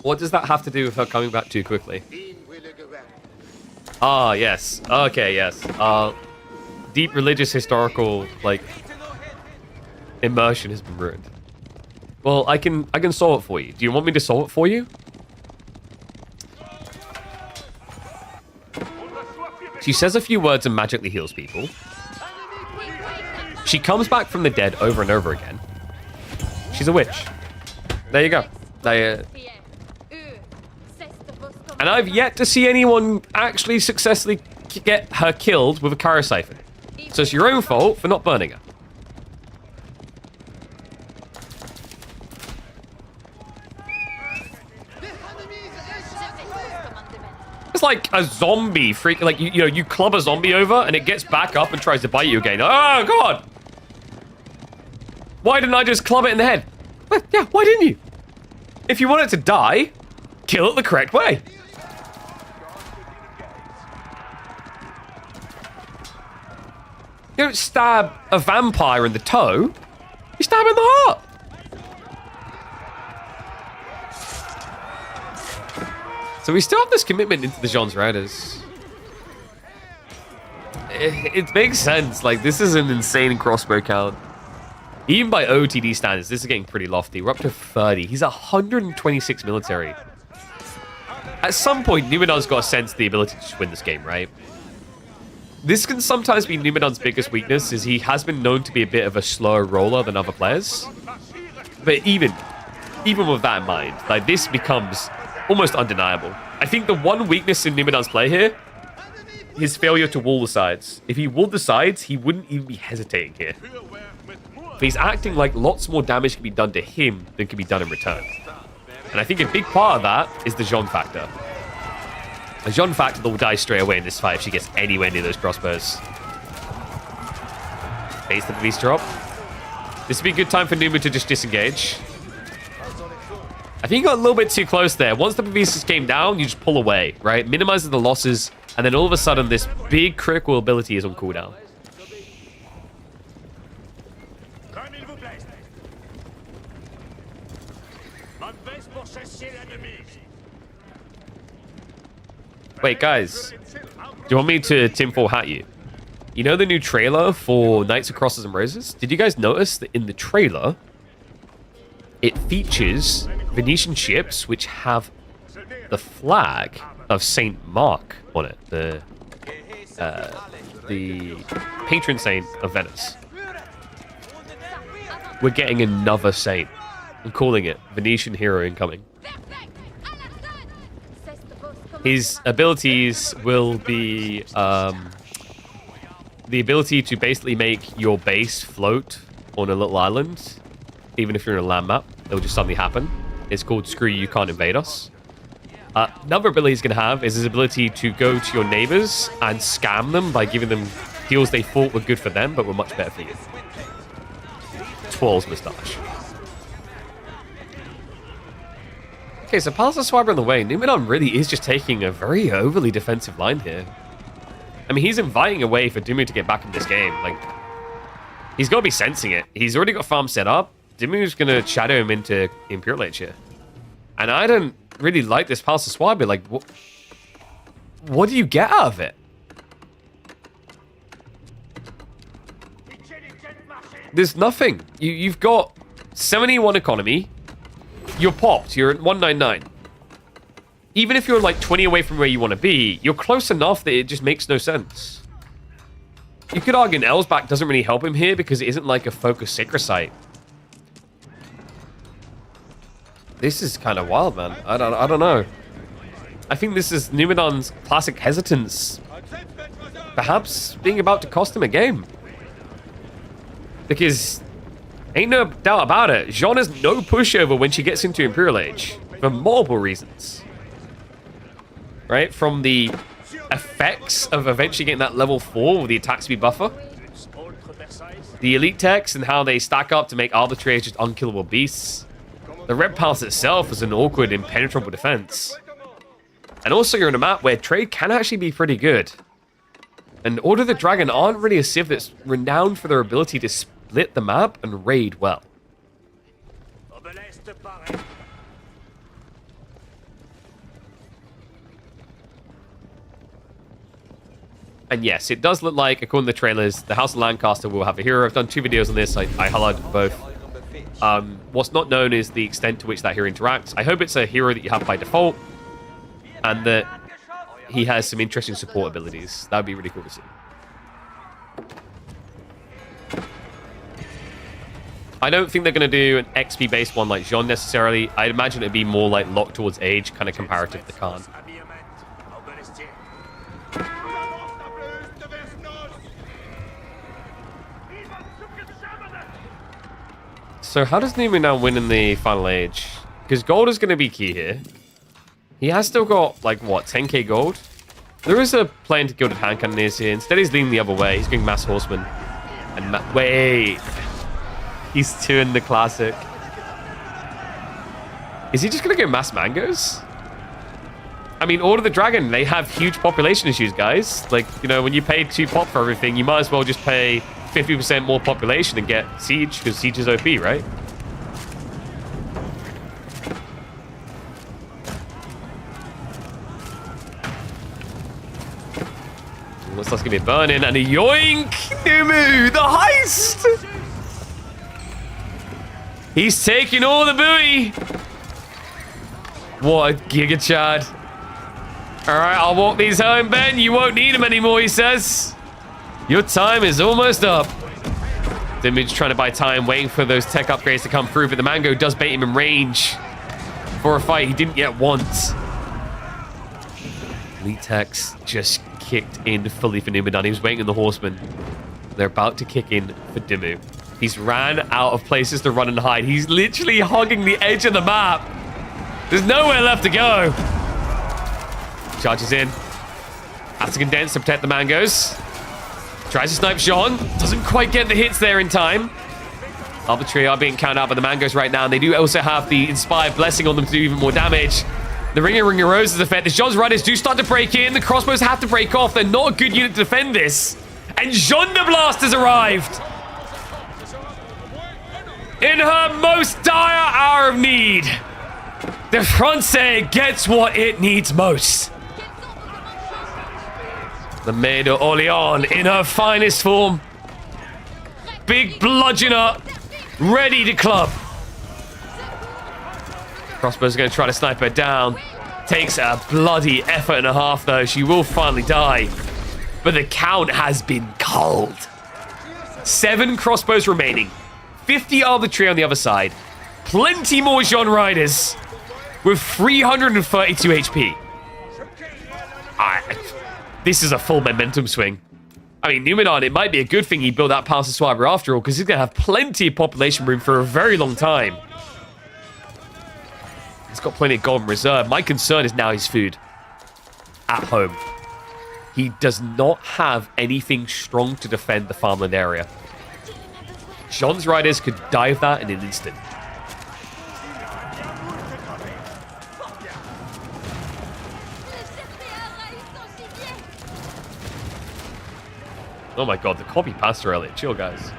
What does that have to do with her coming back too quickly? Ah, yes. Okay, yes. Deep religious, historical, like, immersion has been ruined. Well, I can solve it for you. Do you want me to solve it for you? She says a few words and magically heals people. She comes back from the dead over and over again. She's a witch. There you go. And I've yet to see anyone actually successfully get her killed with a Kara Siphon. So it's your own fault for not burning her. It's like a zombie freak. Like you know, you club a zombie over and it gets back up and tries to bite you again. Oh god! Why didn't I just club it in the head? Well, yeah, why didn't you? If you want it to die, kill it the correct way. You don't stab a vampire in the toe. You stab it in the heart. So we still have this commitment into the Jean's Riders. It makes sense. Like, this is an insane crossbow count. Even by OTD standards, this is getting pretty lofty. We're up to 30. He's 126 military. at some point, Numenon's got to sense the ability to just win this game, right? This can sometimes be Numenon's biggest weakness, is he has been known to be a bit of a slower roller than other players. But even with that in mind, like, this becomes almost undeniable. I think the one weakness in Numenon's play here, his failure to wall the sides. If he walled the sides, he wouldn't even be hesitating here. But he's acting like lots more damage can be done to him than can be done in return. And I think a big part of that is the Jean factor. The Jean factor will die straight away in this fight if she gets anywhere near those crossbows. Base the police drop. This would be a good time for Numa to just disengage. I think he got a little bit too close there. Once the Pavises came down, you just pull away, right? Minimizes the losses, and then all of a sudden, this big critical ability is on cooldown. Wait, guys. Do you want me to tinfoil hat you? You know the new trailer for Knights of Crosses and Roses? Did you guys notice that in the trailer, it features Venetian ships which have the flag of Saint Mark on it, the patron saint of Venice. We're getting another saint. I'm calling it Venetian hero incoming. His abilities will be the ability to basically make your base float on a little island, even if you're in a land map. It'll just suddenly happen. It's called Screw You Can't Invade Us. Another ability he's going to have is his ability to go to your neighbors and scam them by giving them deals they thought were good for them, but were much better for you. Twirl's moustache. Okay, so Palace of Swabber on the way. Numenon really is just taking a very overly defensive line here. I mean, he's inviting a way for Dimmu to get back in this game. Like, he's got to be sensing it. He's already got farm set up. Dimmu's going to shadow him into Imperial Age here. And I don't really like this Palace of Swabber. Like, what do you get out of it? There's nothing. You've got 71 economy. You're popped. You're at 199. Even if you're like 20 away from where you want to be, you're close enough that it just makes no sense. You could argue an Elsbach doesn't really help him here because it isn't like a focus sacred site. This is kind of wild, man. I don't know. I think this is Numenon's classic hesitance. Perhaps being about to cost him a game. Because ain't no doubt about it, Jean has no pushover when she gets into Imperial Age. For multiple reasons. Right? From the effects of eventually getting that level 4 with the attack speed buffer. The elite techs and how they stack up to make arbitrators just unkillable beasts. The Red Palace itself is an awkward, impenetrable defense. And also you're on a map where trade can actually be pretty good. And Order of the Dragon aren't really a civ that's renowned for their ability to split the map and raid well. And yes, it does look like, according to the trailers, the House of Lancaster will have a hero. I've done 2 videos on this. I highlighted both. What's not known is the extent to which that hero interacts. I hope it's a hero that you have by default, and that he has some interesting support abilities. That would be really cool to see. I don't think they're going to do an XP-based one like Jean necessarily. I'd imagine it'd be more like locked towards age, kind of comparative to Khan. So how does Nemu now win in the final age? Because gold is going to be key here. He has still got, like, what, 10k gold? There is a plan to Gilded Hand Cannoneers here. Instead, he's leaning the other way. He's going Mass Horseman. And wait. He's 2 in the Classic. Is he just going to go Mass Mangoes? I mean, Order of the Dragon, they have huge population issues, guys. Like, you know, when you pay 2 pop for everything, you might as well just pay 50% more population and get Siege, because Siege is OP, right? Looks like it's gonna be burning, and a yoink! Numu, the heist! He's taking all the booty! What a Giga Chad. All right, I'll walk these home, Ben. You won't need them anymore, he says. Your time is almost up. Dimage trying to buy time, waiting for those tech upgrades to come through, but the Mango does bait him in range for a fight he didn't yet want. Elite Techs just kicked in fully for Numidan. He was waiting on the Horseman. They're about to kick in for Dimmu. He's ran out of places to run and hide. He's literally hogging the edge of the map. There's nowhere left to go. Charges in. Has to condense to protect the Mangoes. Tries to snipe Jean. Doesn't quite get the hits there in time. Arbitrary are being counted out by the Mangoes right now, and they do also have the Inspired Blessing on them to do even more damage. The Ring of Roses effect. The Jean's riders do start to break in. The crossbows have to break off. They're not a good unit to defend this. And Jean de Blast has arrived. In her most dire hour of need, the Francais gets what it needs most. The Maid of Orleans in her finest form. Big bludgeoner, ready to club. Crossbow's going to try to snipe her down. Takes a bloody effort and a half, though. She will finally die. But the count has been cold. 7 crossbows remaining. 50 arbitrary on the other side. Plenty more Jean riders with 332 HP. This is a full momentum swing. I mean, Numidan, it might be a good thing he built that Palace of Swiper after all, because he's going to have plenty of population room for a very long time. He's got plenty of gold in reserve. My concern is now his food. At home. He does not have anything strong to defend the farmland area. Jean's riders could dive that in an instant. Oh my god, the copy passed earlier. Chill, guys.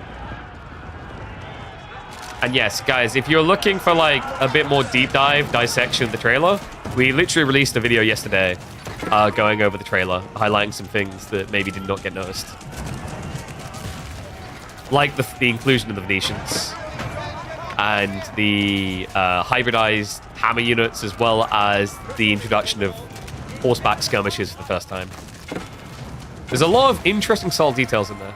And yes, guys, if you're looking for like a bit more deep dive dissection of the trailer, we literally released a video yesterday going over the trailer, highlighting some things that maybe did not get noticed. Like the inclusion of the Venetians and the hybridized hammer units, as well as the introduction of horseback skirmishes for the first time. There's a lot of interesting subtle details in there.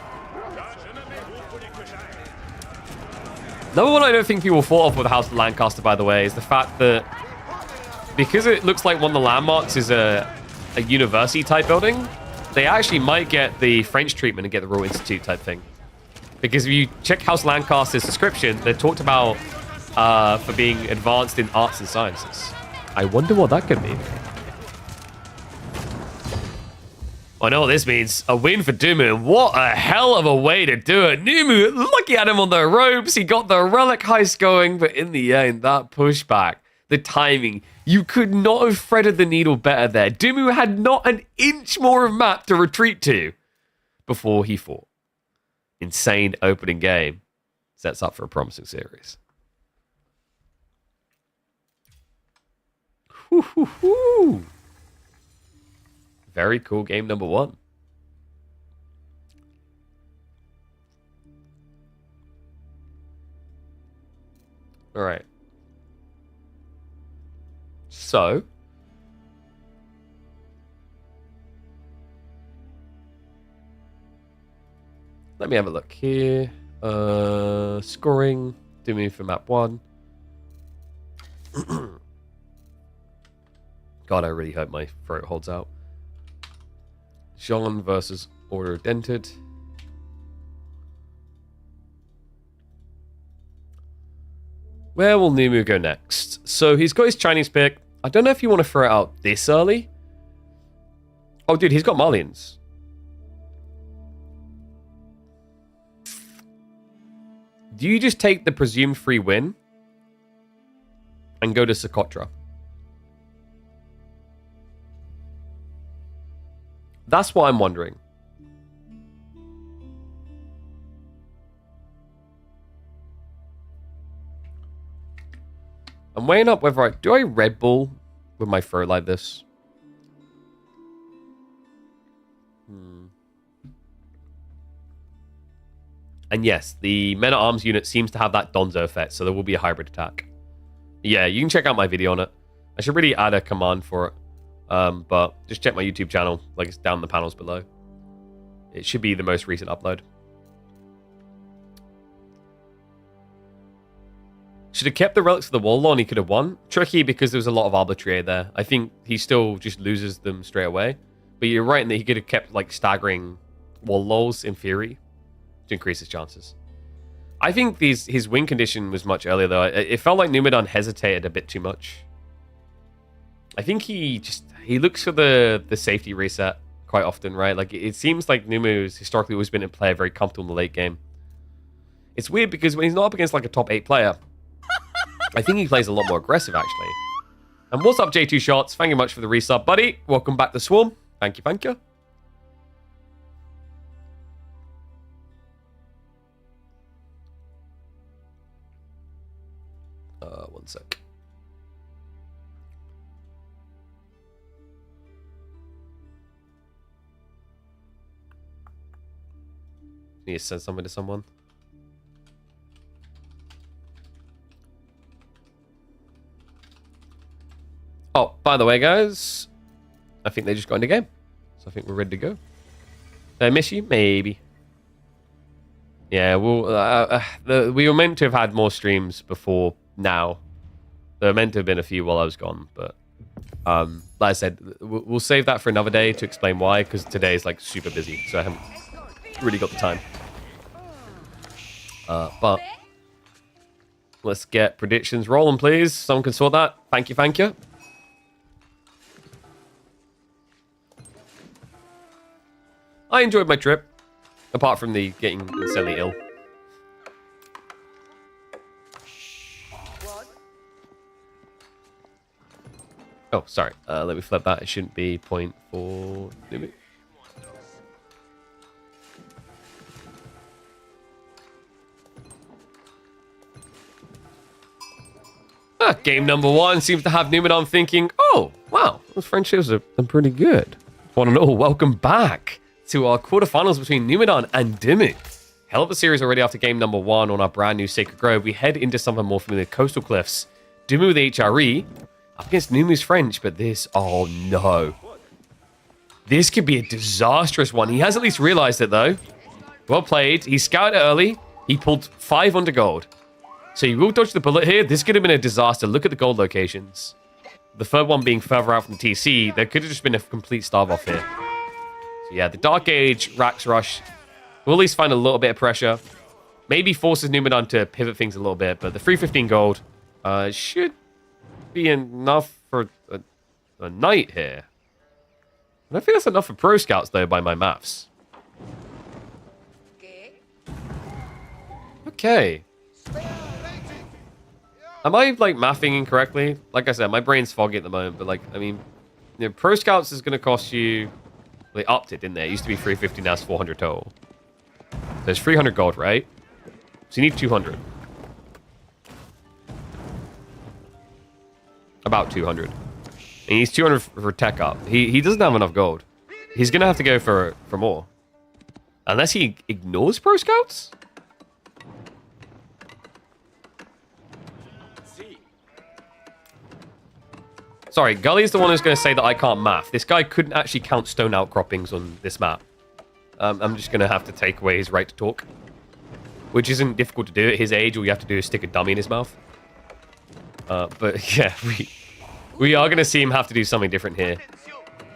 Number one I don't think people thought of with the House of Lancaster, by the way, is the fact that because it looks like one of the landmarks is a university type building, they actually might get the French treatment and get the Royal Institute type thing. Because if you check House Lancaster's description, they're talked about for being advanced in arts and sciences. I wonder what that could mean. I know what this means. A win for Dumu. What a hell of a way to do it. Numu, lucky at him on the ropes. He got the relic heist going, but in the end, that pushback, the timing, you could not have threaded the needle better there. Dumu had not an inch more of map to retreat to before he fought. Insane opening game. Sets up for a promising series. Woo-hoo-hoo. Very cool game number 1. All right. So, let me have a look here. Scoring. Do me for map 1. God, I really hope my throat holds out. Jean versus Order of Dented. Where will Numu go next? So he's got his Chinese pick. I don't know if you want to throw it out this early. Oh, dude, he's got Malians. Do you just take the presumed free win and go to Socotra? That's what I'm wondering. I'm weighing up whether do I Red Bull with my throat like this? And yes, the Men-at-Arms unit seems to have that Donzo effect, so there will be a hybrid attack. Yeah, you can check out my video on it. I should really add a command for it. But just check my YouTube channel, like it's down in the panels below. It should be the most recent upload. Should have kept the relics of the wall and he could have won. Tricky because there was a lot of arbitrary there. I think he still just loses them straight away. But you're right in that he could have kept like staggering wall lulls in theory to increase his chances. I think his win condition was much earlier though. It felt like Numidan hesitated a bit too much. I think he looks for the safety reset quite often, right? Like it seems like Numu's historically always been a player very comfortable in the late game. It's weird because when he's not up against like a top 8 player, I think he plays a lot more aggressive, actually. And what's up, J2 Shots? Thank you much for the resub, buddy. Welcome back to Swarm. Thank you, thank you. One sec. Need to send something to someone. Oh, by the way, guys, I think they just got into game. So I think we're ready to go. Did I miss you? Maybe. Yeah, well, we were meant to have had more streams before now. There were meant to have been a few while I was gone, but like I said, we'll save that for another day to explain why, because today is like super busy, so I haven't really got the time. But let's get predictions rolling, please. Someone can sort that. Thank you, thank you. I enjoyed my trip, apart from the getting insanely ill. Oh, sorry. Let me flip that. It shouldn't be 0.4. Game number 1 seems to have Numidan thinking, oh, wow, those friendships are pretty good. One and all, welcome back to our quarterfinals between Numidan and Dimu. Hell of a series already after game number 1 on our brand new Sacred Grove. We head into something more familiar, Coastal Cliffs. Dimu with the HRE up against Numu's French, but this, oh no. This could be a disastrous one. He has at least realized it though. Well played. He scouted early. He pulled 500 gold. So he will dodge the bullet here. This could have been a disaster. Look at the gold locations. The third one being further out from TC. There could have just been a complete starve off here. So yeah, the Dark Age, Rax Rush will at least find a little bit of pressure. Maybe forces Numidan to pivot things a little bit, but the 315 gold should be enough for a night here. I don't think that's enough for Pro Scouts, though, by my maths. Okay. Am I, like, mathing incorrectly? Like I said, my brain's foggy at the moment, but, like, I mean, you know, Pro Scouts is going to cost you... They upped it, didn't they? It used to be 350, now it's 400 total. There's 300 gold, right? So you need 200. About 200. And he needs 200 for tech up. He doesn't have enough gold. He's going to have to go for more. Unless he ignores Pro Scouts? Sorry, Gully's the one who's going to say that I can't math. This guy couldn't actually count stone outcroppings on this map. I'm just going to have to take away his right to talk. Which isn't difficult to do at his age. All you have to do is stick a dummy in his mouth. But yeah, we are going to see him have to do something different here.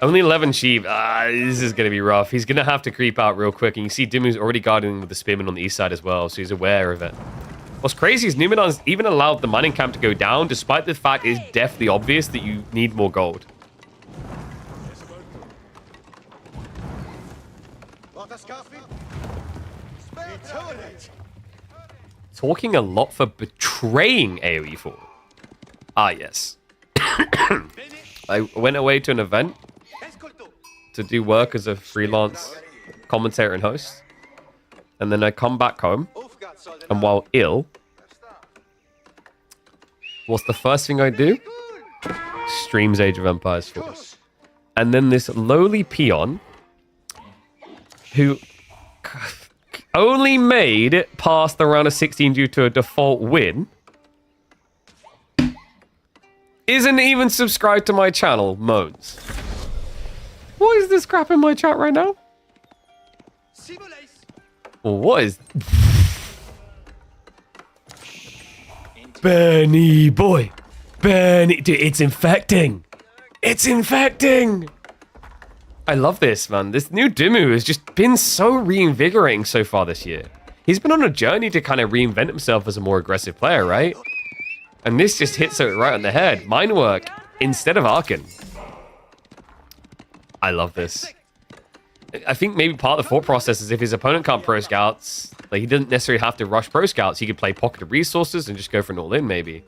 Only 11 sheep. This is going to be rough. He's going to have to creep out real quick. And you see Dimu's already guarding with the spearman on the east side as well. So he's aware of it. What's crazy is Numidan's even allowed the mining camp to go down, despite the fact it's definitely obvious that you need more gold. Talking a lot for betraying AoE4. Ah, yes. I went away to an event to do work as a freelance commentator and host. And then I come back home. And while ill, what's the first thing I do? Streams Age of Empires 4. And then this lowly peon, who only made it past the round of 16 due to a default win, isn't even subscribed to my channel, moans. What is this crap in my chat right now? What is... Benny boy. Benny. Dude, it's infecting. It's infecting. I love this, man. This new Dumu has just been so reinvigorating so far this year. He's been on a journey to kind of reinvent himself as a more aggressive player, right? And this just hits it right on the head. Mind work instead of Arkan. I love this. I think maybe part of the thought process is if his opponent can't pro scouts, like he doesn't necessarily have to rush pro scouts. He could play pocket of resources and just go for an all-in, maybe.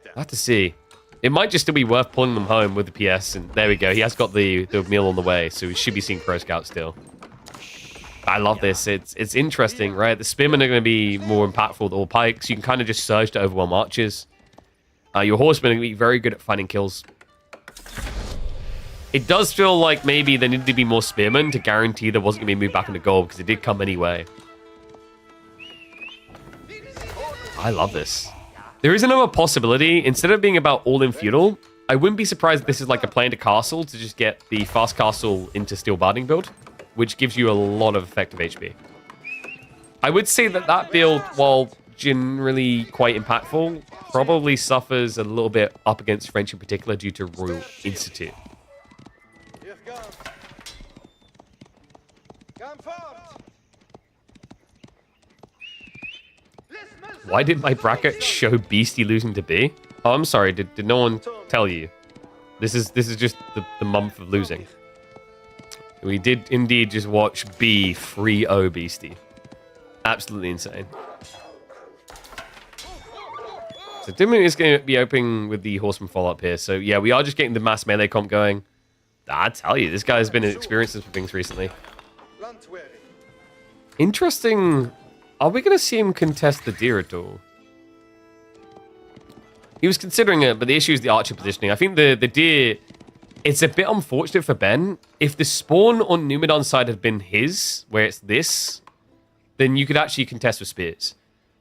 I'll have to see. It might just still be worth pulling them home with the PS, and there we go. He has got the meal on the way, so he should be seeing pro scout still. I love this. It's interesting, right? The spearmen are going to be more impactful than all pikes. You can kind of just surge to overwhelm archers. Your horsemen are going to be very good at finding kills. It does feel like maybe there needed to be more spearmen to guarantee there wasn't going to be moved back into gold, because it did come anyway. I love this. There is another possibility. Instead of being about all-in feudal, I wouldn't be surprised if this is like a play into castle to just get the fast castle into steel barding build, which gives you a lot of effective HP. I would say that that build, while generally quite impactful, probably suffers a little bit up against French in particular due to Royal Institute. Why did my bracket show Beasty losing to B? Oh, I'm sorry. Did no one tell you? This is just the month of losing. We did indeed just watch B 3-0 Beasty. Absolutely insane. So Dimmu is going to be opening with the Horseman follow-up here. So yeah, we are just getting the mass melee comp going. I tell you, this guy's been experiencing some things recently. Interesting. Are we going to see him contest the deer at all? He was considering it, but the issue is the archer positioning. I think the deer, it's a bit unfortunate for Ben. If the spawn on Numidan's side had been his, where it's this, then you could actually contest with spears.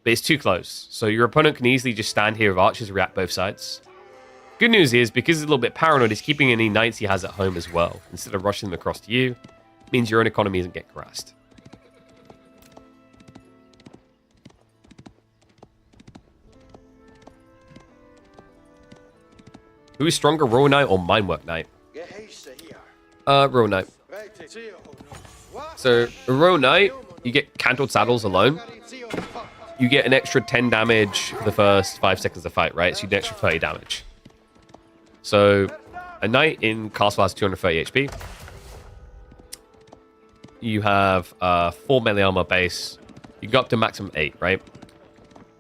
But it's too close. So your opponent can easily just stand here with archers and react both sides. Good news is, because he's a little bit paranoid, he's keeping any knights he has at home as well. Instead of rushing them across to you, it means your own economy isn't getting harassed. Who is stronger, Royal Knight or Mindwork Knight? Royal Knight. So, a Royal Knight, you get cantled saddles alone. You get an extra 10 damage for the first 5 seconds of fight, right? So you get an extra 30 damage. So, a Knight in Castle has 230 HP. You have 4 melee armor base. You go up to maximum 8, right?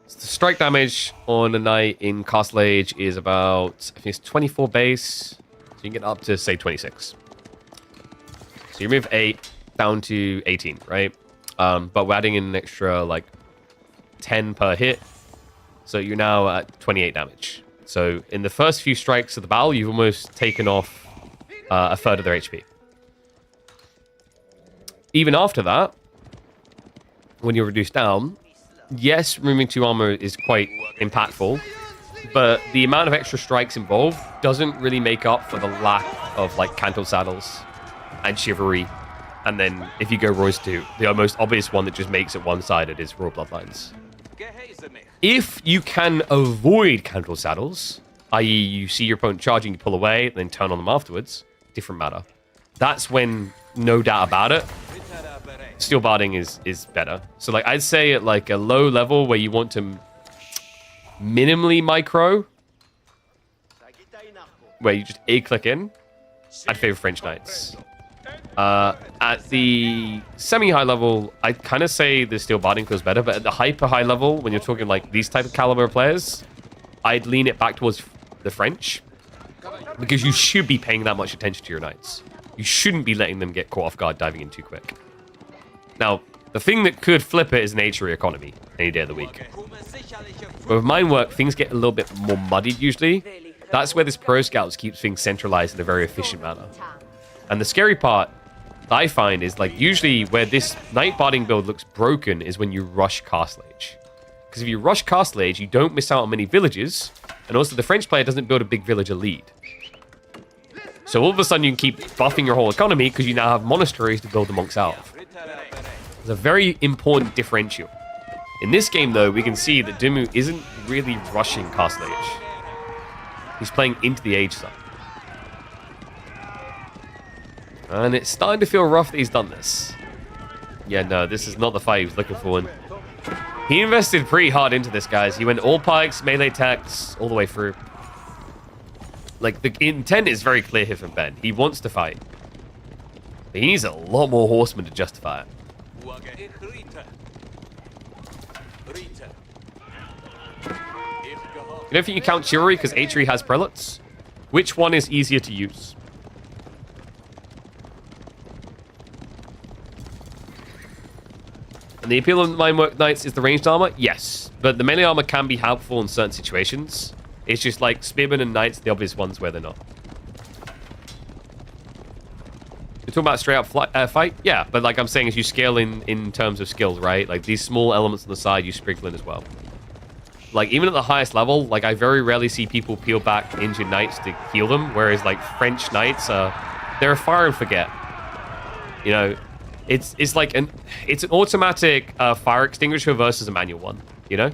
So the strike damage on a Knight in Castle Age is about, I think it's 24 base. So you can get up to, say, 26. So you move 8 down to 18, right? But we're adding in an extra, like, 10 per hit. So you're now at 28 damage. So in the first few strikes of the battle, you've almost taken off a third of their HP. Even after that, when you're reduced down, yes, removing 2 armor is quite impactful, but the amount of extra strikes involved doesn't really make up for the lack of like cantled saddles and chivalry. And then if you go Roy's 2, the most obvious one that just makes it one-sided is Royal Bloodlines. If you can avoid cantled saddles, i.e. you see your opponent charging, you pull away, then turn on them afterwards, different matter. That's when, no doubt about it, steel barding is better. So like I'd say at like a low level where you want to minimally micro, where you just A-click in, I'd favor French Knights. At the semi-high level, I'd kind of say the steel barding feels better, but at the hyper-high level, when you're talking like these type of caliber players, I'd lean it back towards the French, because you should be paying that much attention to your knights. You shouldn't be letting them get caught off guard diving in too quick. Now, the thing that could flip it is an HRE economy any day of the week. But with mine work, things get a little bit more muddied usually. That's where this Pro Scouts keeps things centralized in a very efficient manner. And the scary part I find is like usually where this Knight Barding build looks broken is when you rush Castle Age. Because if you rush Castle Age, you don't miss out on many villages, and also the French player doesn't build a big villager lead. So all of a sudden you can keep buffing your whole economy because you now have monasteries to build the monks out of. It's a very important differential. In this game, though, we can see that Dumu isn't really rushing Castle Age. He's playing into the Age side. And it's starting to feel rough that he's done this. Yeah, no, this is not the fight he was looking for. And he invested pretty hard into this, guys. He went all pikes, melee attacks, all the way through. Like, the intent is very clear here from Ben. He wants to fight. But he needs a lot more horsemen to justify it. You don't think you count chivalry because Atri has prelates? Which one is easier to use? And the appeal of Minework Knights is the ranged armor? Yes. But the melee armor can be helpful in certain situations. It's just like Spearmen and Knights, the obvious ones where they're not. You're talking about straight up fight? Yeah, but like I'm saying, as you scale in terms of skills, right? Like these small elements on the side, you sprinkle in as well. Like even at the highest level, like I very rarely see people peel back injured Knights to heal them, whereas like French Knights they're a fire and forget. You know, it's like an automatic fire extinguisher versus a manual one, you know?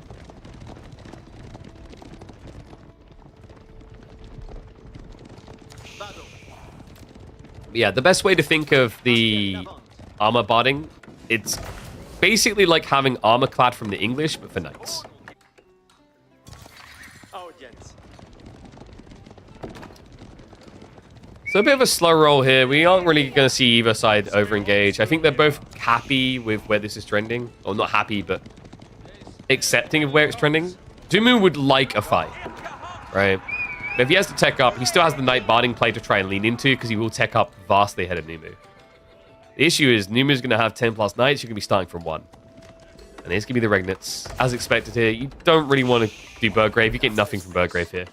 Yeah, the best way to think of the armor barding, it's basically like having armor clad from the English, but for knights. So a bit of a slow roll here. We aren't really going to see either side over-engage. I think they're both happy with where this is trending. Or not happy, but accepting of where it's trending. Dumu would like a fight, right? But if he has to tech up, he still has the Knight Barding play to try and lean into because he will tech up vastly ahead of Numu. The issue is Numu's going to have 10 plus Knights. You're going to be starting from 1. And here's going to be the Regnants. As expected here, you don't really want to do Burgrave. You get nothing from Burgrave here.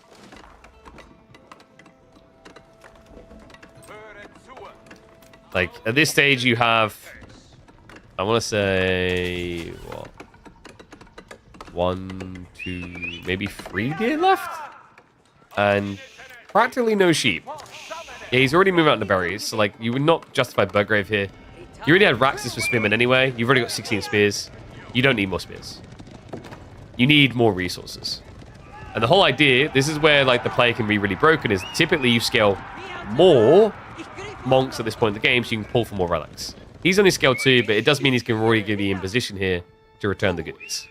Like, at this stage, you have, I want to say, what? 1, 2, maybe 3 deer left? And practically no sheep. Yeah, he's already moved out into berries, so, like, you would not justify Burgrave here. You already had Raxus for Spearmen anyway. You've already got 16 spears. You don't need more spears. You need more resources. And the whole idea, this is where, like, the play can be really broken, is typically you scale more monks at this point in the game, so you can pull for more relics. He's only scale 2, but it does mean he's going to already be in position here to return the goodies.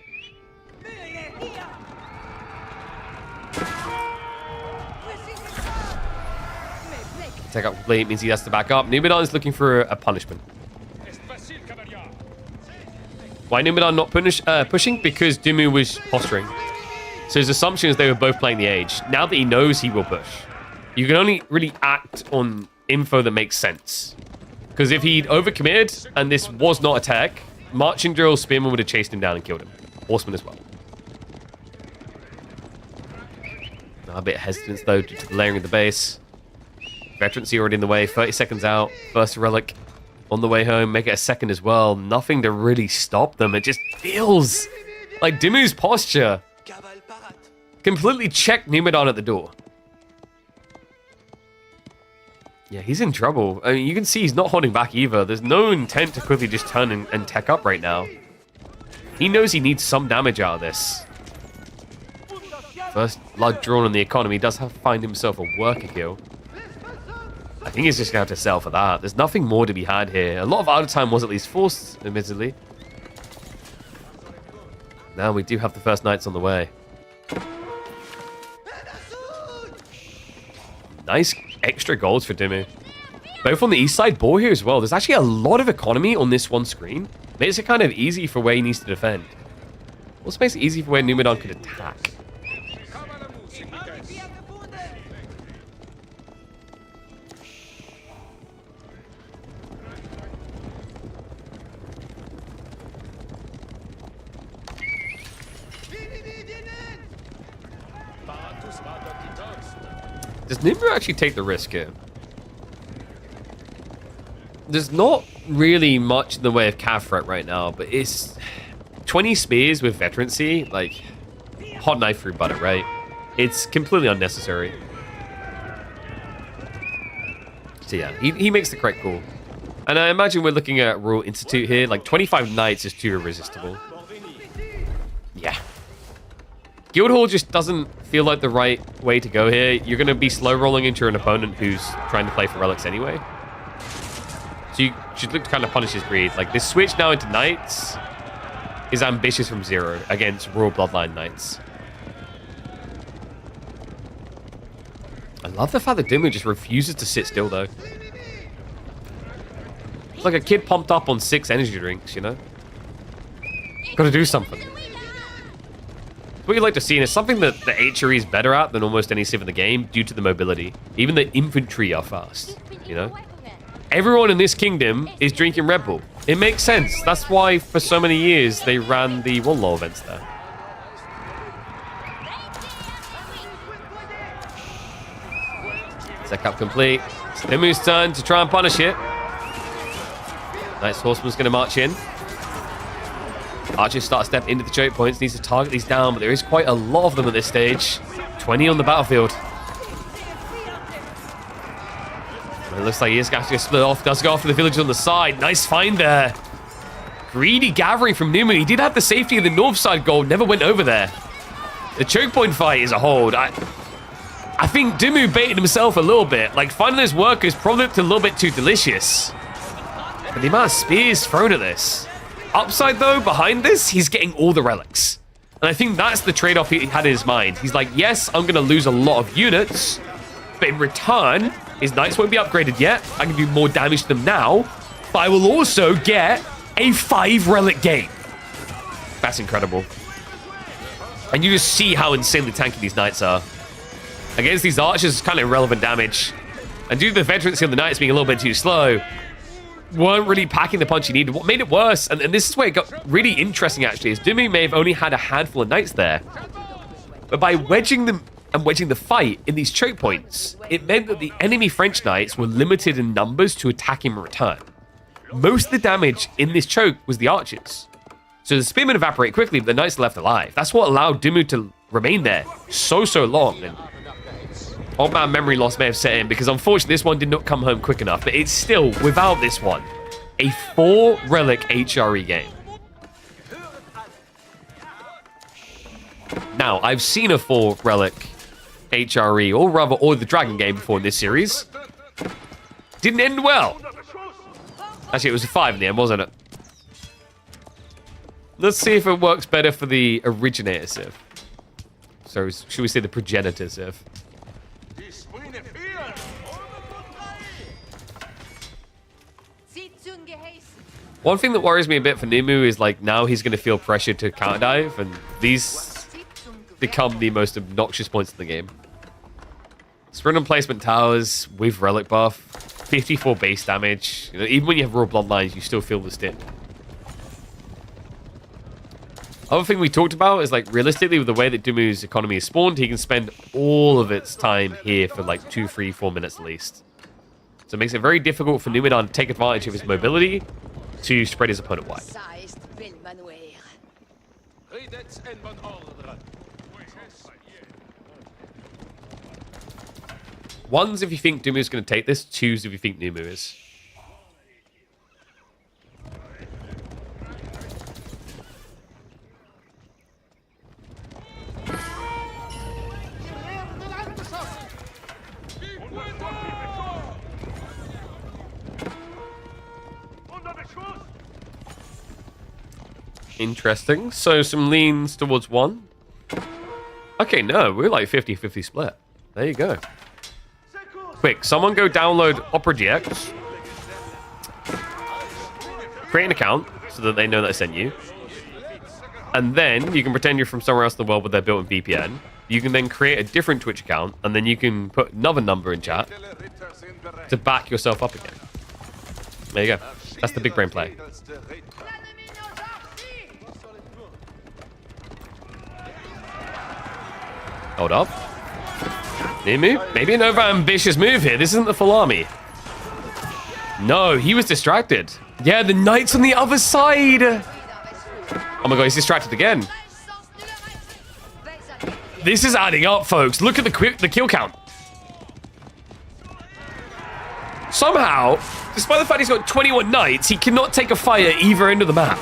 Take up complete means he has to back up. Numidan is looking for a punishment. Why Numidan not pushing? Because Dumu was posturing. So his assumption is they were both playing the Age. Now that he knows, he will push. You can only really act on info that makes sense. Because if he'd overcommitted and this was not attack, Marching Drill Spearman would have chased him down and killed him. Horseman as well. A bit of hesitance though due to the layering of the base. Veterancy already in the way. 30 seconds out. First relic on the way home. Make it a second as well. Nothing to really stop them. It just feels like Dimu's posture completely checked Numidan at the door. Yeah, he's in trouble. I mean, you can see he's not holding back either. There's no intent to quickly just turn and tech up right now. He knows he needs some damage out of this. First blood drawn on the economy. He does have to find himself a worker kill. I think he's just going to have to sell for that. There's nothing more to be had here. A lot of out time was at least forced, admittedly. Now we do have the first knights on the way. Nice extra golds for Dimu. Both on the east side, Boar here as well. There's actually a lot of economy on this one screen. Makes it kind of easy for where he needs to defend. Also makes it easy for where Numidan could attack. Does Nimbu actually take the risk here? There's not really much in the way of cav threat right now, but it's 20 spears with veterancy, like hot knife through butter, right? It's completely unnecessary. So yeah, he makes the correct call. And I imagine we're looking at Royal Institute here. Like 25 knights is too irresistible. Yeah. Guildhall just doesn't feel like the right way to go here. You're going to be slow rolling into an opponent who's trying to play for relics anyway. So you should look to kind of punish his greed. Like this switch now into knights is ambitious from 0 against Royal Bloodline knights. I love the fact that Dimmu just refuses to sit still though. It's like a kid pumped up on 6 energy drinks, you know? Gotta do something. What you like to see, and it's something that the HRE is better at than almost any civ in the game due to the mobility. Even the infantry are fast, you know? Everyone in this kingdom is drinking Red Bull. It makes sense. That's why for so many years they ran the One Law events there. Set up complete. It's Dimmu's turn to try and punish it. Nice Horseman's going to march in. Archers start to step into the choke points. Needs to target these down, but there is quite a lot of them at this stage. 20 on the battlefield. It looks like he is going to split off. Does go after the villagers on the side. Nice find there. Greedy gathering from Newman. He did have the safety of the north side goal. Never went over there. The choke point fight is a hold. I think Dimmu baited himself a little bit. Like, finding those workers probably looked a little bit too delicious. But the amount of spears thrown at this. Upside, though, behind this, he's getting all the relics. And I think that's the trade-off he had in his mind. He's like, yes, I'm going to lose a lot of units, but in return, his knights won't be upgraded yet. I can do more damage to them now, but I will also get a 5-relic game. That's incredible. And you just see how insanely tanky these knights are. Against these archers, it's kind of irrelevant damage. And due to the veterancy of the knights being a little bit too slow, weren't really packing the punch he needed. What made it worse, and this is where it got really interesting actually, is Dimmu may have only had a handful of knights there. But by wedging them and wedging the fight in these choke points, it meant that the enemy French knights were limited in numbers to attack him in return. Most of the damage in this choke was the archers. So the spearmen evaporate quickly, but the knights are left alive. That's what allowed Dimmu to remain there so long. And old man memory loss may have set in because unfortunately this one did not come home quick enough. But it's still, without this one, a 4-relic HRE game. Now, I've seen a 4-relic HRE, or the Dragon game before in this series. Didn't end well. Actually, it was a 5 in the end, wasn't it? Let's see if it works better for the originator civ. So, should we say the progenitor civ? One thing that worries me a bit for Nimue is like now he's going to feel pressure to counter dive, and these become the most obnoxious points in the game. Sprint and placement towers with relic buff, 54 base damage. You know, even when you have raw bloodlines, you still feel the stick. Other thing we talked about is like realistically with the way that Dumu's economy is spawned, he can spend all of its time here for like 2, 3, 4 minutes at least. So it makes it very difficult for Numidan to take advantage of his mobility to spread his opponent wide. One's if you think Dumu is going to take this, two's if you think Numu is. Interesting. So some leans towards one. Okay, no, we're like 50-50 split. There you go. Quick, someone go download Opera GX. Create an account so that they know that I sent you. And then you can pretend you're from somewhere else in the world with their built-in VPN. You can then create a different Twitch account, and then you can put another number in chat to back yourself up again. There you go. That's the big brain play. Hold up. Nimu? Maybe an over-ambitious move here. This isn't the full army. No, he was distracted. Yeah, the knight's on the other side. Oh my god, he's distracted again. This is adding up, folks. Look at the kill count. Somehow, despite the fact he's got 21 knights, he cannot take a fire either end of the map.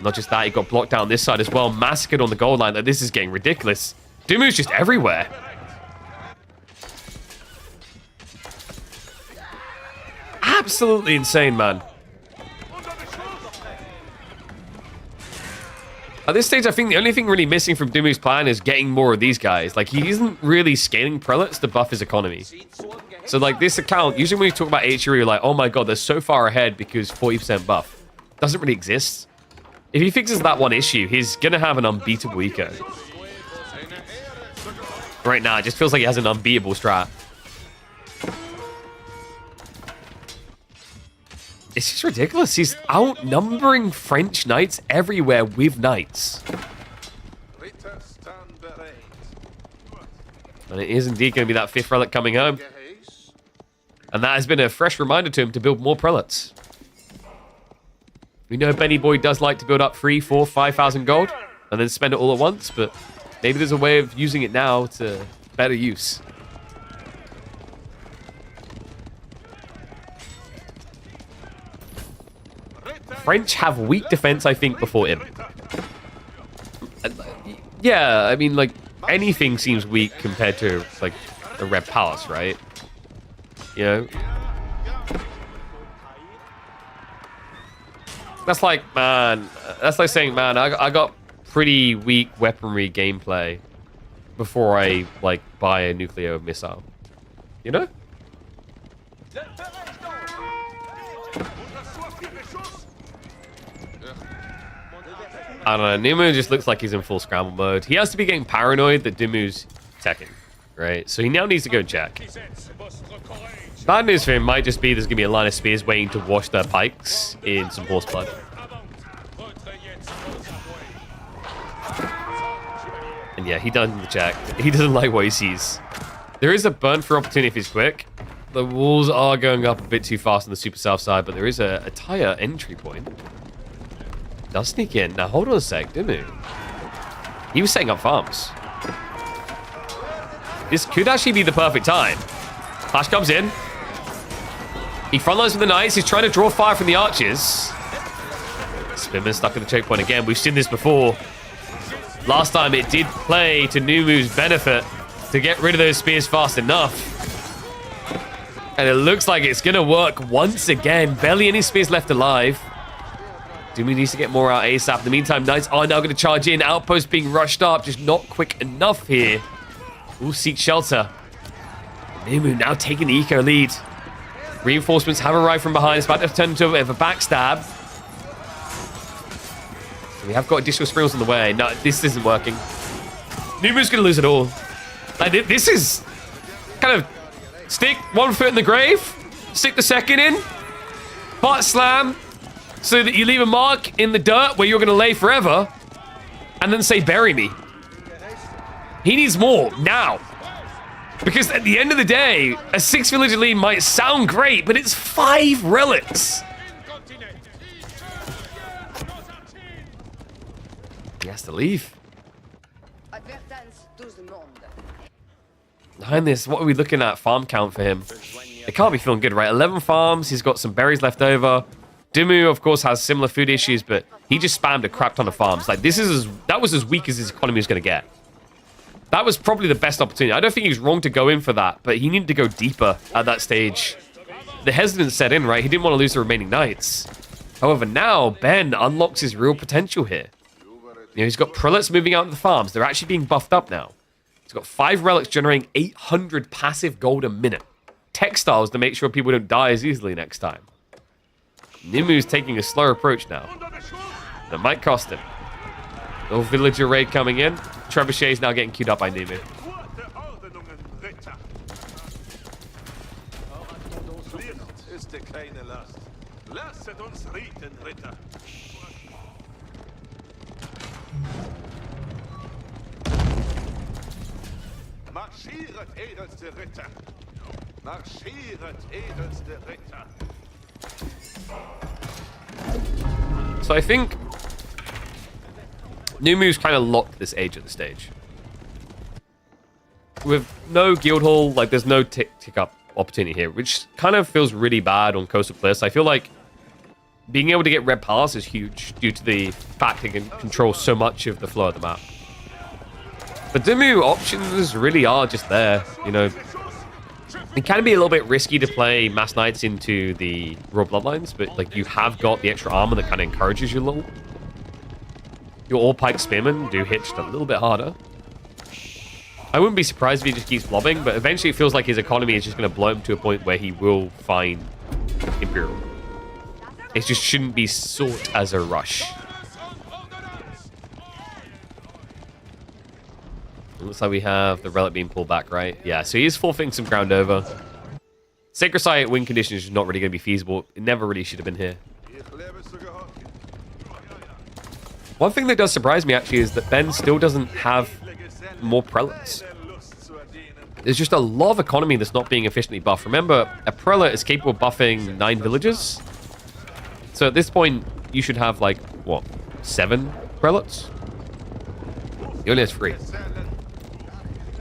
Not just that, he got blocked down this side as well, massacred on the goal line. Like, this is getting ridiculous. Dumu's just everywhere. Absolutely insane, man. At this stage, I think the only thing really missing from Dumu's plan is getting more of these guys. Like, he isn't really scaling prelates to buff his economy. So, like, this account, usually when you talk about HRE, you're like, oh my god, they're so far ahead because 40% buff. Doesn't really exist. If he fixes that one issue, he's going to have an unbeatable eco. Right now, it just feels like he has an unbeatable strat. It's just ridiculous. He's outnumbering French knights everywhere with knights. And it is indeed going to be that 5th relic coming home. And that has been a fresh reminder to him to build more prelates. We know Benny Boy does like to build up 3, 4, 5,000 gold and then spend it all at once, but maybe there's a way of using it now to better use. French have weak defense, I think, before him. Yeah, I mean, like, anything seems weak compared to, like, a Red Palace, right? You know? That's like, man, that's like saying, man, I got pretty weak weaponry gameplay before I, like, buy a nuclear missile. You know? I don't know, Nimu just looks like he's in full scramble mode. He has to be getting paranoid that Dumu's teching, right? So he now needs to go check. Bad news for him might just be there's going to be a line of spears waiting to wash their pikes in some horse blood. And yeah, he doesn't check. He doesn't like what he sees. There is a burn for opportunity if he's quick. The walls are going up a bit too fast on the super south side, but there is a tire entry point. Does sneak in. Now, hold on a sec, Dumu. He was setting up farms. This could actually be the perfect time. Flash comes in. He frontlines with the knights. He's trying to draw fire from the archers. Spinman stuck at the choke point again. We've seen this before. Last time it did play to Numu's benefit to get rid of those spears fast enough. And it looks like it's going to work once again. Barely any spears left alive. Dumu needs to get more out ASAP. In the meantime, knights are now going to charge in. Outpost being rushed up. Just not quick enough here. Will seek shelter. Numu now taking the eco lead. Reinforcements have arrived from behind. It's about to turn into a bit of a backstab. So we have got additional sprinkles on the way. No, this isn't working. Numu's going to lose it all. Like, this is kind of stick one foot in the grave, stick the second in, part slam, so that you leave a mark in the dirt where you're going to lay forever, and then say, bury me. He needs more now. Because at the end of the day, a 6 villager lead might sound great, but it's 5 relics. He has to leave. Behind this, what are we looking at farm count for him? It can't be feeling good, right? 11 farms, he's got some berries left over. Dumu, of course, has similar food issues, but he just spammed a crap ton of farms. Like, that was as weak as his economy was going to get. That was probably the best opportunity. I don't think he was wrong to go in for that, but he needed to go deeper at that stage. The hesitance set in, right? He didn't want to lose the remaining knights. However, now Ben unlocks his real potential here. You know, he's got prelates moving out of the farms. They're actually being buffed up now. He's got 5 relics generating 800 passive gold a minute. Textiles to make sure people don't die as easily next time. Nimu's taking a slower approach now. That might cost him. Little villager raid coming in. Trebuchet is now getting queued up by Nimu. So I think Numu's kind of locked this age at the stage. With no guild hall, like there's no tick up opportunity here, which kind of feels really bad on Coastal Cliffs. I feel like being able to get red pass is huge due to the fact it can control so much of the flow of the map. But Dumu options really are just there, you know. It can be a little bit risky to play Mass Knights into the Royal Bloodlines, but like you have got the extra armor that kind of encourages you a little. Your all-pike spearmen do hit just a little bit harder. I wouldn't be surprised if he just keeps blobbing, but eventually it feels like his economy is just going to blow him to a point where he will find Imperial. It just shouldn't be sought as a rush. It looks like we have the relic being pulled back, right? Yeah, so he is forfeiting some ground over. Sacred Site win condition is not really going to be feasible. It never really should have been here. One thing that does surprise me, actually, is that Ben still doesn't have more prelates. There's just a lot of economy that's not being efficiently buffed. Remember, a prelate is capable of buffing 9 villages. So at this point, you should have, like, what, 7 prelates? He only has 3.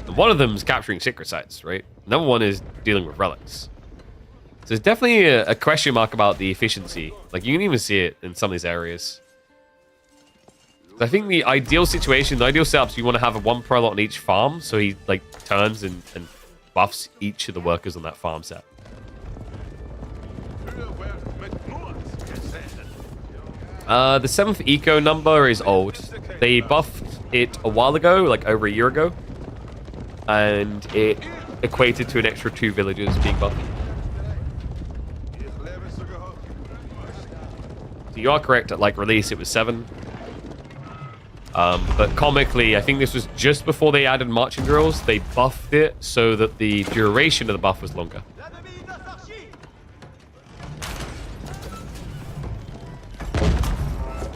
And one of them is capturing sacred sites, right? Another one is dealing with relics. So there's definitely a question mark about the efficiency. Like, you can even see it in some of these areas. I think the ideal situation, the ideal setup is you want to have a 1 prelate on each farm, so he like turns and buffs each of the workers on that farm set. The 7th eco number is old. They buffed it a while ago, like over a year ago, and it equated to an extra 2 villages being buffed. So you are correct, at like release it was 7. But comically, I think this was just before they added marching drills. They buffed it so that the duration of the buff was longer.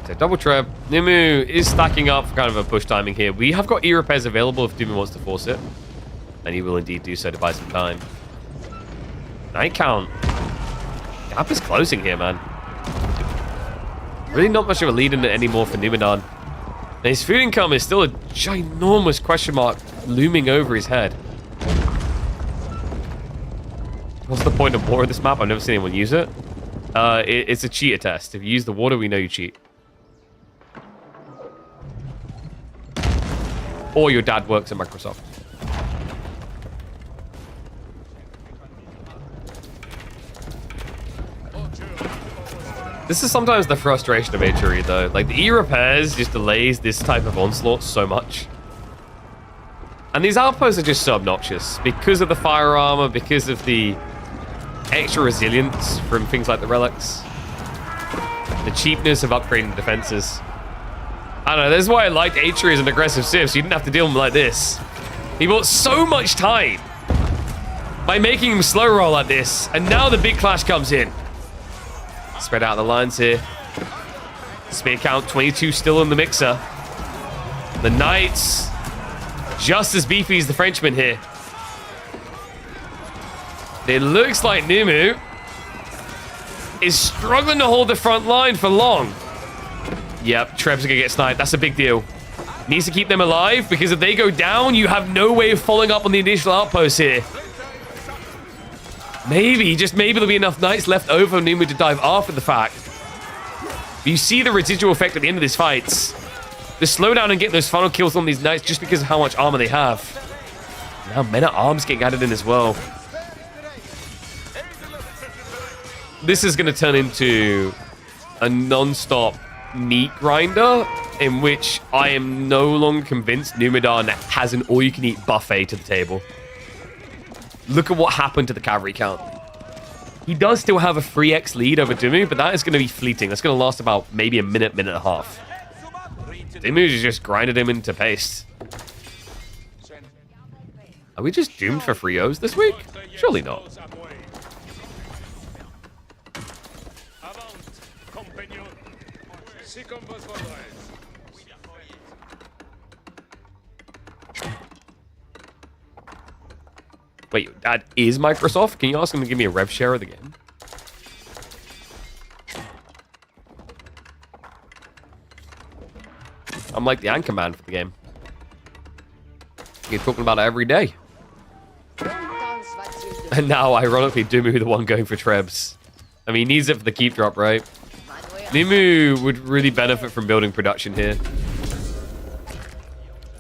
So double trap. Nimu is stacking up for kind of a push timing here. We have got E-repairs available if Dumu wants to force it. And he will indeed do so to buy some time. Night count. Gap is closing here, man. Really not much of a lead in it anymore for Numenor. And his food income is still a ginormous question mark looming over his head. What's the point of war of this map? I've never seen anyone use it. It's a cheater test. If you use the water, we know you cheat. Or your dad works at Microsoft. This is sometimes the frustration of HRE, though. Like, the E-repairs just delays this type of onslaught so much. And these outposts are just so obnoxious. Because of the fire armor, because of the extra resilience from things like the relics. The cheapness of upgrading defenses. I don't know, that's why I liked HRE as an aggressive civ, so you didn't have to deal with him like this. He bought so much time by making him slow roll like this, and now the big clash comes in. Spread out the lines here. Spear count 22 still in the mixer. The Knights just as beefy as the Frenchman here. It looks like Numu is struggling to hold the front line for long. Yep, Trebs are gonna get sniped. That's a big deal. Needs to keep them alive because if they go down, you have no way of following up on the initial outpost here. Maybe, just maybe there'll be enough Knights left over for Numu to dive after the fact. But you see the residual effect at the end of this fight. The slowdown and getting those final kills on these Knights just because of how much armor they have. Now men-at-arms getting added in as well. This is going to turn into a non-stop meat grinder in which I am no longer convinced Numenor has an all-you-can-eat buffet to the table. Look at what happened to the cavalry count. He does still have a 3x lead over Dumu, but that is going to be fleeting. That's going to last about maybe a minute, minute and a half. Dumu just grinded him into paste. Are we just doomed for 3-0s this week? Surely not. Wait, that is Microsoft? Can you ask them to give me a rev share of the game? I'm like the anchor man for the game. You're talking about it every day. And now, ironically, Dumu the one going for Trebs. I mean, he needs it for the keep drop, right? Nimu would really benefit from building production here.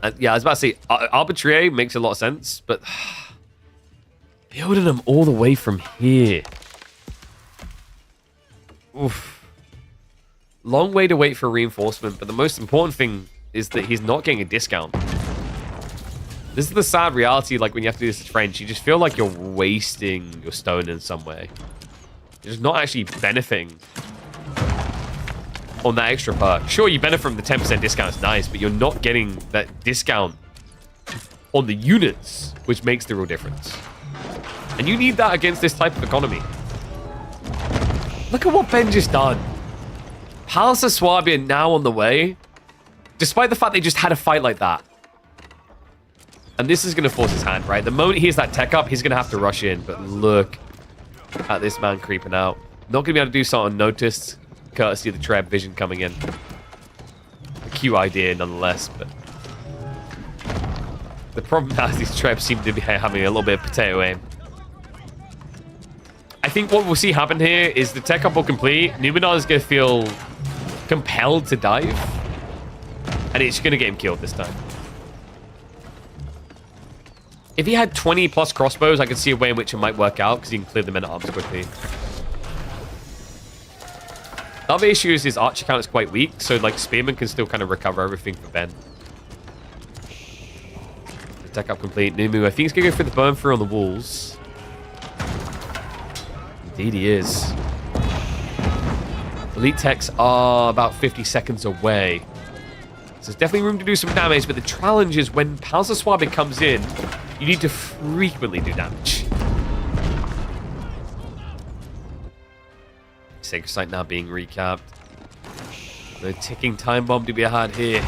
And yeah, I was about to say, Arbitrary makes a lot of sense, but building them all the way from here. Oof. Long way to wait for reinforcement, but the most important thing is that he's not getting a discount. This is the sad reality, like when you have to do this as French, you just feel like you're wasting your stone in some way. You're just not actually benefiting on that extra perk. Sure, you benefit from the 10% discount, it's nice, but you're not getting that discount on the units, which makes the real difference. And you need that against this type of economy. Look at what Ben just done. Palace of Swabia now on the way, despite the fact they just had a fight like that. And this is going to force his hand, right? The moment he has that tech up, he's going to have to rush in. But look at this man creeping out. Not going to be able to do something unnoticed, courtesy of the Treb vision coming in. A cute idea, nonetheless. But the problem now is these Trebs seem to be having a little bit of potato aim. I think what we'll see happen here is the tech up will complete. Numenor is going to feel compelled to dive. And it's going to get him killed this time. If he had 20 plus crossbows, I could see a way in which it might work out because he can clear the men-at-arms quickly. The other issue is his archer count is quite weak, so like Spearman can still kind of recover everything for Ben. The tech up complete. Numu, I think he's going to go for the burn through on the walls. Indeed he is. Elite techs are about 50 seconds away. So there's definitely room to do some damage, but the challenge is when Palace of Swabia comes in, you need to frequently do damage. Sacred Site now being recapped. No ticking time bomb to be had here.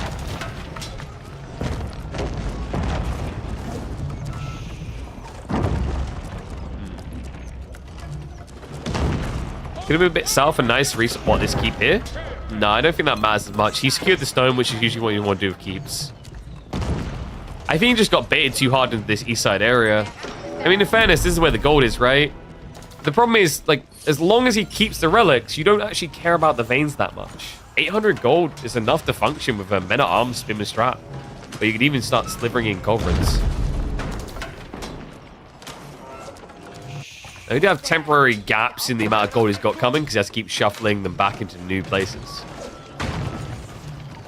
Could have been a bit south and nice to resupport this keep here. No, I don't think that matters as much. He secured the stone, which is usually what you want to do with keeps. I think he just got baited too hard into this east side area. I mean, in fairness, this is where the gold is, right? The problem is, like, as long as he keeps the relics, you don't actually care about the veins that much. 800 gold is enough to function with a men-at-arms spinning strat. But you could even start slivering in culverts. Now, we do have temporary gaps in the amount of gold he's got coming because he has to keep shuffling them back into new places.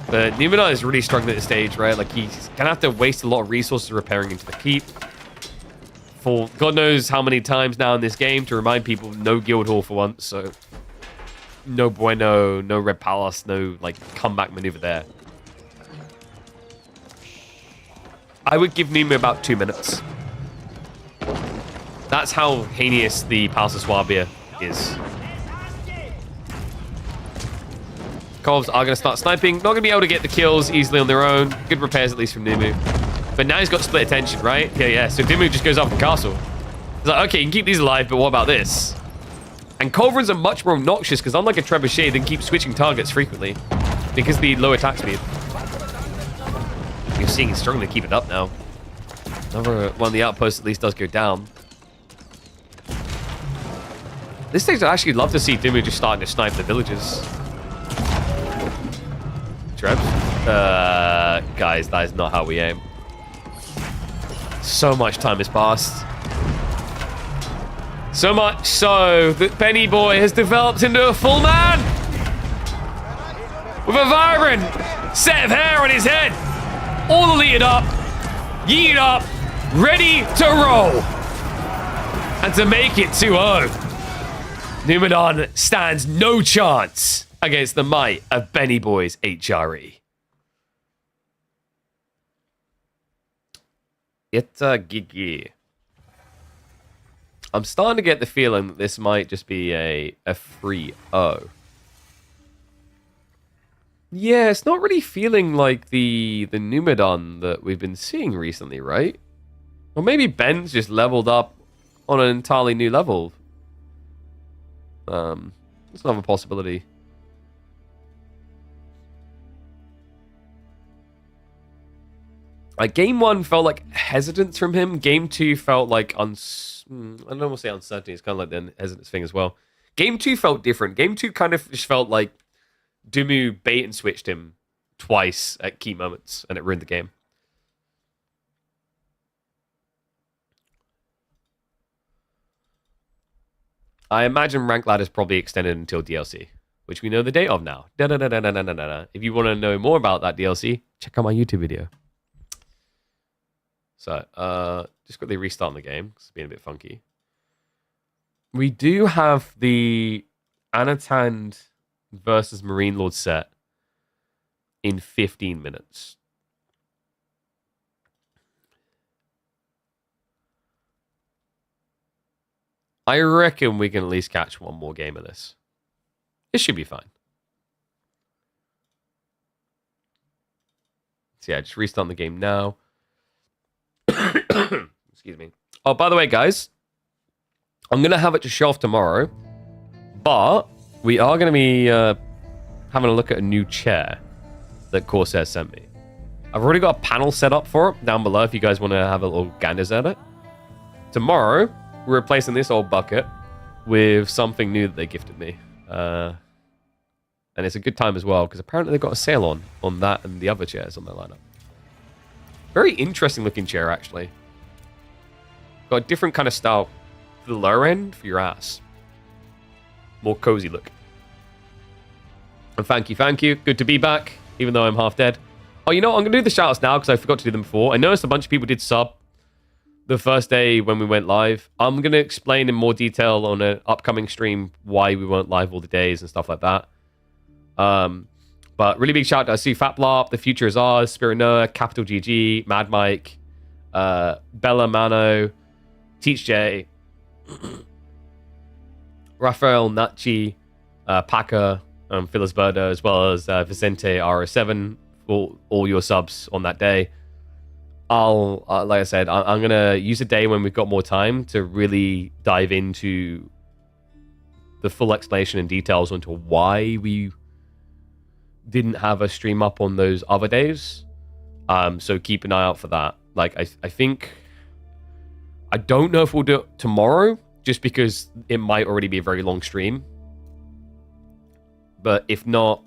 But Numenor is really struggling at this stage, right? Like, he's going to have to waste a lot of resources repairing into the keep. For God knows how many times now in this game to remind people, no guild hall for once, so no bueno, no red palace, no, like, comeback maneuver there. I would give Numenor about 2 minutes. That's how heinous the Palace of Swabia is. Covs are going to start sniping. Not going to be able to get the kills easily on their own. Good repairs, at least, from Numu. But now he's got split attention, right? Yeah. So Numu just goes after the castle. He's like, okay, you can keep these alive, but what about this? And culverins are much more obnoxious because unlike a trebuchet, they can keep switching targets frequently because of the low attack speed. You're seeing he's struggling to keep it up now. Another one of the outposts at least does go down. This stage, I'd actually love to see Dimu just starting to snipe the villagers. Trebs? Guys, that is not how we aim. So much time has passed. So much so that Benny Boy has developed into a full man! With a vibrant set of hair on his head! All lead up, yeet up, ready to roll! And to make it 2-0. Numenor stands no chance against the might of Benny Boy's HRE. It's a gigi. I'm starting to get the feeling that this might just be a 3-0. Yeah, it's not really feeling like the Numenor that we've been seeing recently, right? Or maybe Ben's just leveled up on an entirely new level. It's another possibility. Like, game 1 felt like hesitance from him. Game 2 felt like, I don't want to say uncertainty. It's kind of like the hesitance thing as well. Game 2 felt different. Game 2 kind of just felt like Dumu bait and switched him twice at key moments, and it ruined the game. I imagine rank ladder is probably extended until DLC, which we know the date of now. If you want to know more about that DLC, check out my YouTube video. So, just quickly restarting the game, because it's being a bit funky. We do have the Anan versus Marine Lord set in 15 minutes. I reckon we can at least catch one more game of this. It should be fine. So yeah, just restart the game now. Excuse me. Oh, by the way, guys, I'm going to have it to shelf tomorrow, but we are going to be having a look at a new chair that Corsair sent me. I've already got a panel set up for it down below if you guys want to have a little ganders at it. Tomorrow, we're replacing this old bucket with something new that they gifted me. And it's a good time as well, because apparently they've got a sale on that and the other chairs on their lineup. Very interesting looking chair, actually. Got a different kind of style for the lower end for your ass. More cozy look. And thank you. Good to be back, even though I'm half dead. Oh, you know what? I'm going to do the shoutouts now, because I forgot to do them before. I noticed a bunch of people did sub the first day when we went live. I'm going to explain in more detail on an upcoming stream why we weren't live all the days and stuff like that. But really big shout out. I see Fat Blarp, The Future is Ours, Spirit Noah, Capital GG, Mad Mike, Bella Mano, Teach J, Rafael Nachi, Paca, Phyllis Berdo, as well as Vicente RO7, all your subs on that day. Like I said, I'm going to use a day when we've got more time to really dive into the full explanation and details onto why we didn't have a stream up on those other days. So keep an eye out for that. Like, I think... I don't know if we'll do it tomorrow, just because it might already be a very long stream. But if not,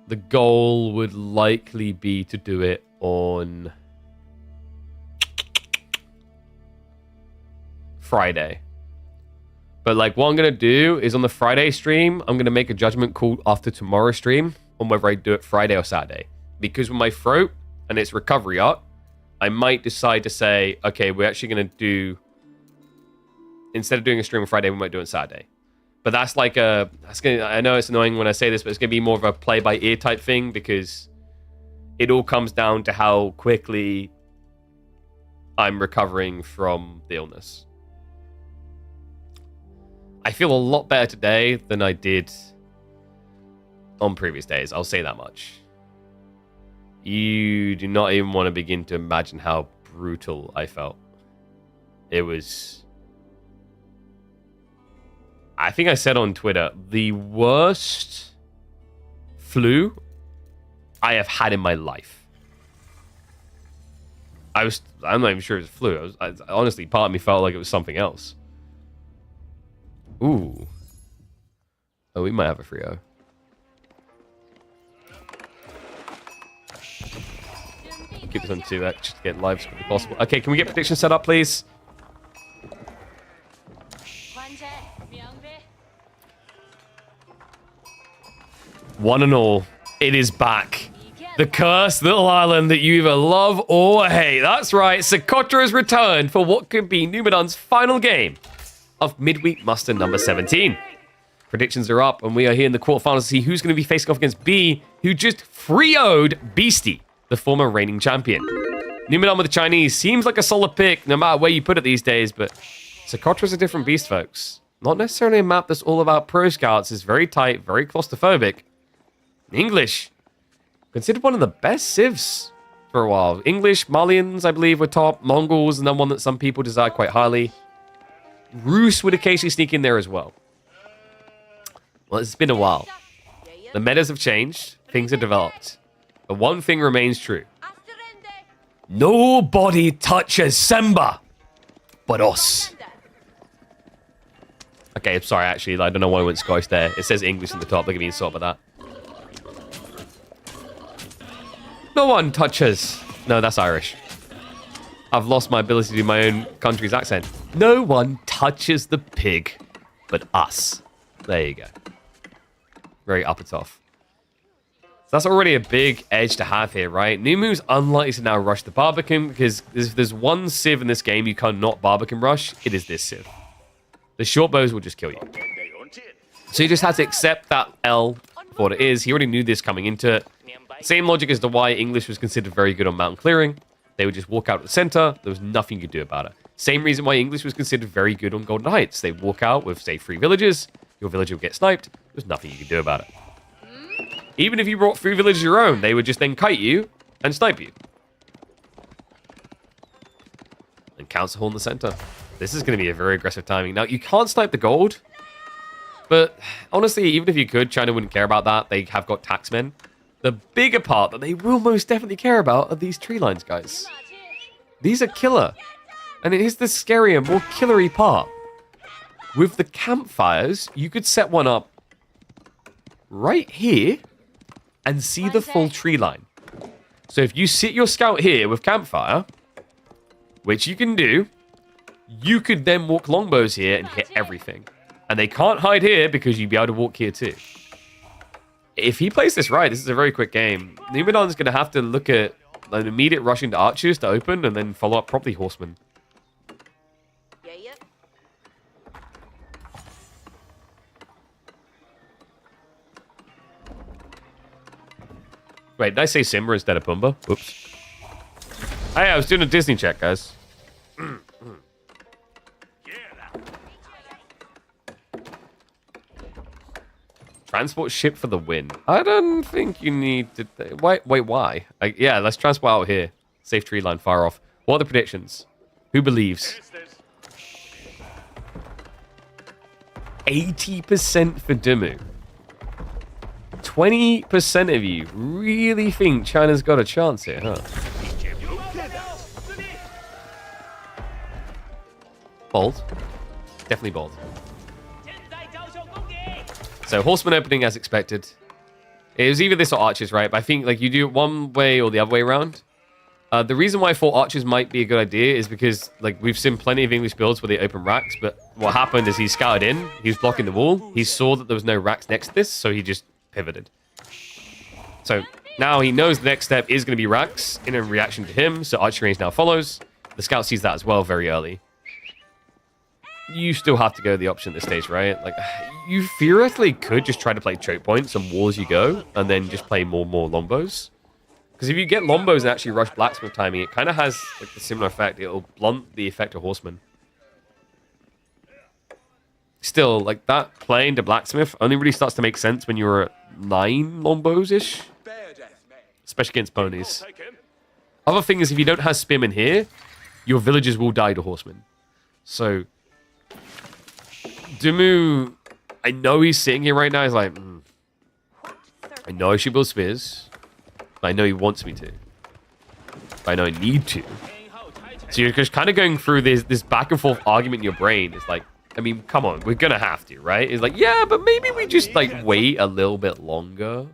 the goal would likely be to do it on Friday. But like, what I'm going to do is on the Friday stream, I'm going to make a judgment call after tomorrow's stream on whether I do it Friday or Saturday. Because with my throat and its recovery up, I might decide to say, okay, we're actually going to do, instead of doing a stream on Friday, we might do it on Saturday. But that's like a, I know it's annoying when I say this, but it's going to be more of a play-by-ear type thing, because it all comes down to how quickly I'm recovering from the illness. I feel a lot better today than I did on previous days. I'll say that much. You do not even want to begin to imagine how brutal I felt. It was... I think I said on Twitter, the worst flu I have had in my life. I'm not even sure it was flu. Honestly, part of me felt like it was something else. Ooh. Oh, we might have a 3-0. Keep this on 2x just to get live as quickly as possible. Okay, can we get prediction set up, please? One and all, it is back. The cursed little island that you either love or hate. That's right, Socotra has returned for what could be Numidan's final game of Midweek Muster number 17. Predictions are up, and we are here in the quarterfinals to see who's going to be facing off against B, who just 3-0'd Beasty, the former reigning champion. Numidan with the Chinese seems like a solid pick, no matter where you put it these days, but Socotra's a different beast, folks. Not necessarily a map that's all about pro scouts. It's very tight, very claustrophobic. English, considered one of the best civs for a while. English, Malians, I believe, were top. Mongols, and then one that some people desire quite highly. Rus would occasionally sneak in there as well. Well, it's been a while. The metas have changed. Things have developed. But one thing remains true. Nobody touches Simba but us. Okay, sorry, actually, I don't know why I went Scottish there. It says English in the top. Look at me insult about that. No one touches. No, that's Irish. I've lost my ability to do my own country's accent. No one touches the pig but us. There you go. Very upper top. So that's already a big edge to have here, right? Numu's unlikely to now rush the Barbican because if there's one Civ in this game you cannot Barbican rush, it is this Civ. The short bows will just kill you. So you just had to accept that L for what it is. He already knew this coming into it. Same logic as to why English was considered very good on mountain clearing. They would just walk out to the center. There was nothing you could do about it. Same reason why English was considered very good on Golden Heights. They walk out with, say, 3 villages. Your village will get sniped. There's nothing you could do about it. Even if you brought 3 villages of your own, they would just then kite you and snipe you. And Council Hall in the center. This is going to be a very aggressive timing. Now, you can't snipe the gold. But honestly, even if you could, China wouldn't care about that. They have got taxmen. The bigger part that they will most definitely care about are these tree lines, guys. These are killer. And it is the scarier, more killery part. With the campfires, you could set one up right here and see the full tree line. So if you sit your scout here with campfire, which you can do, you could then walk longbows here and hit everything. And they can't hide here because you'd be able to walk here too. If he plays this right, this is a very quick game. Numenon's going to have to look at an immediate rush into archers to open and then follow up properly horsemen. Wait, did I say Simba instead of Pumbaa? Oops. Hey, I was doing a Disney check, guys. Transport ship for the win. I don't think you need to... Wait, why? Yeah, let's transport out here. Safe tree line, fire off. What are the predictions? Who believes? 80% for Dumu. 20% of you really think China's got a chance here, huh? Bold. Definitely bold. So horseman opening as expected. It was either this or archers, right? But I think like you do it one way or the other way around. The reason why I thought archers might be a good idea is because like we've seen plenty of English builds where they open racks, but what happened is he scouted in, he was blocking the wall, he saw that there was no racks next to this, so he just pivoted. So now he knows the next step is going to be racks in a reaction to him, so archery range now follows. The scout sees that as well very early. You still have to go the option at this stage, right? Like, you theoretically could just try to play choke points and wall as you go, and then just play more longbows. Because if you get longbows and actually rush blacksmith timing, it kind of has like a similar effect. It'll blunt the effect of horsemen. Still, like that playing to blacksmith only really starts to make sense when you're at 9 longbows-ish. Especially against ponies. Other thing is, if you don't have spim in here, your villagers will die to horsemen. So... Dumu, I know he's sitting here right now. He's like, I know I should build spears. I know he wants me to. But I know I need to. So you're just kind of going through this back and forth argument in your brain. It's like, I mean, come on, we're gonna have to, right? It's like, yeah, but maybe we just like wait a little bit longer.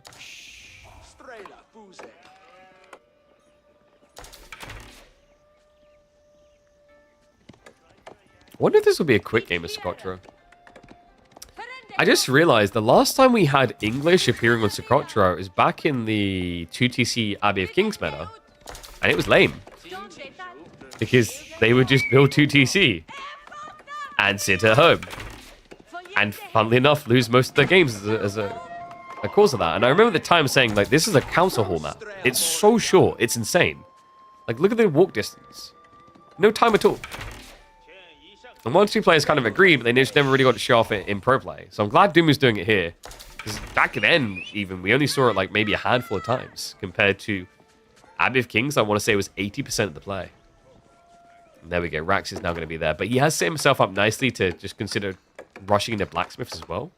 I wonder if this will be a quick game of Socotra. I just realized the last time we had English appearing on Socotra was back in the 2TC Abbey of Kings meta. And it was lame. Because they would just build 2TC and sit at home. And funnily enough, lose most of their games as a cause of that. And I remember at the time saying, like, this is a council hall map. It's so short. It's insane. Like, look at the walk distance. No time at all. And 1-2 players kind of agree, but they just never really got to show off it in pro play. So I'm glad Doom is doing it here. Because back then, even, we only saw it like maybe a handful of times. Compared to Abbey of Kings, I want to say it was 80% of the play. And there we go. Rax is now going to be there. But he has set himself up nicely to just consider rushing into blacksmiths as well.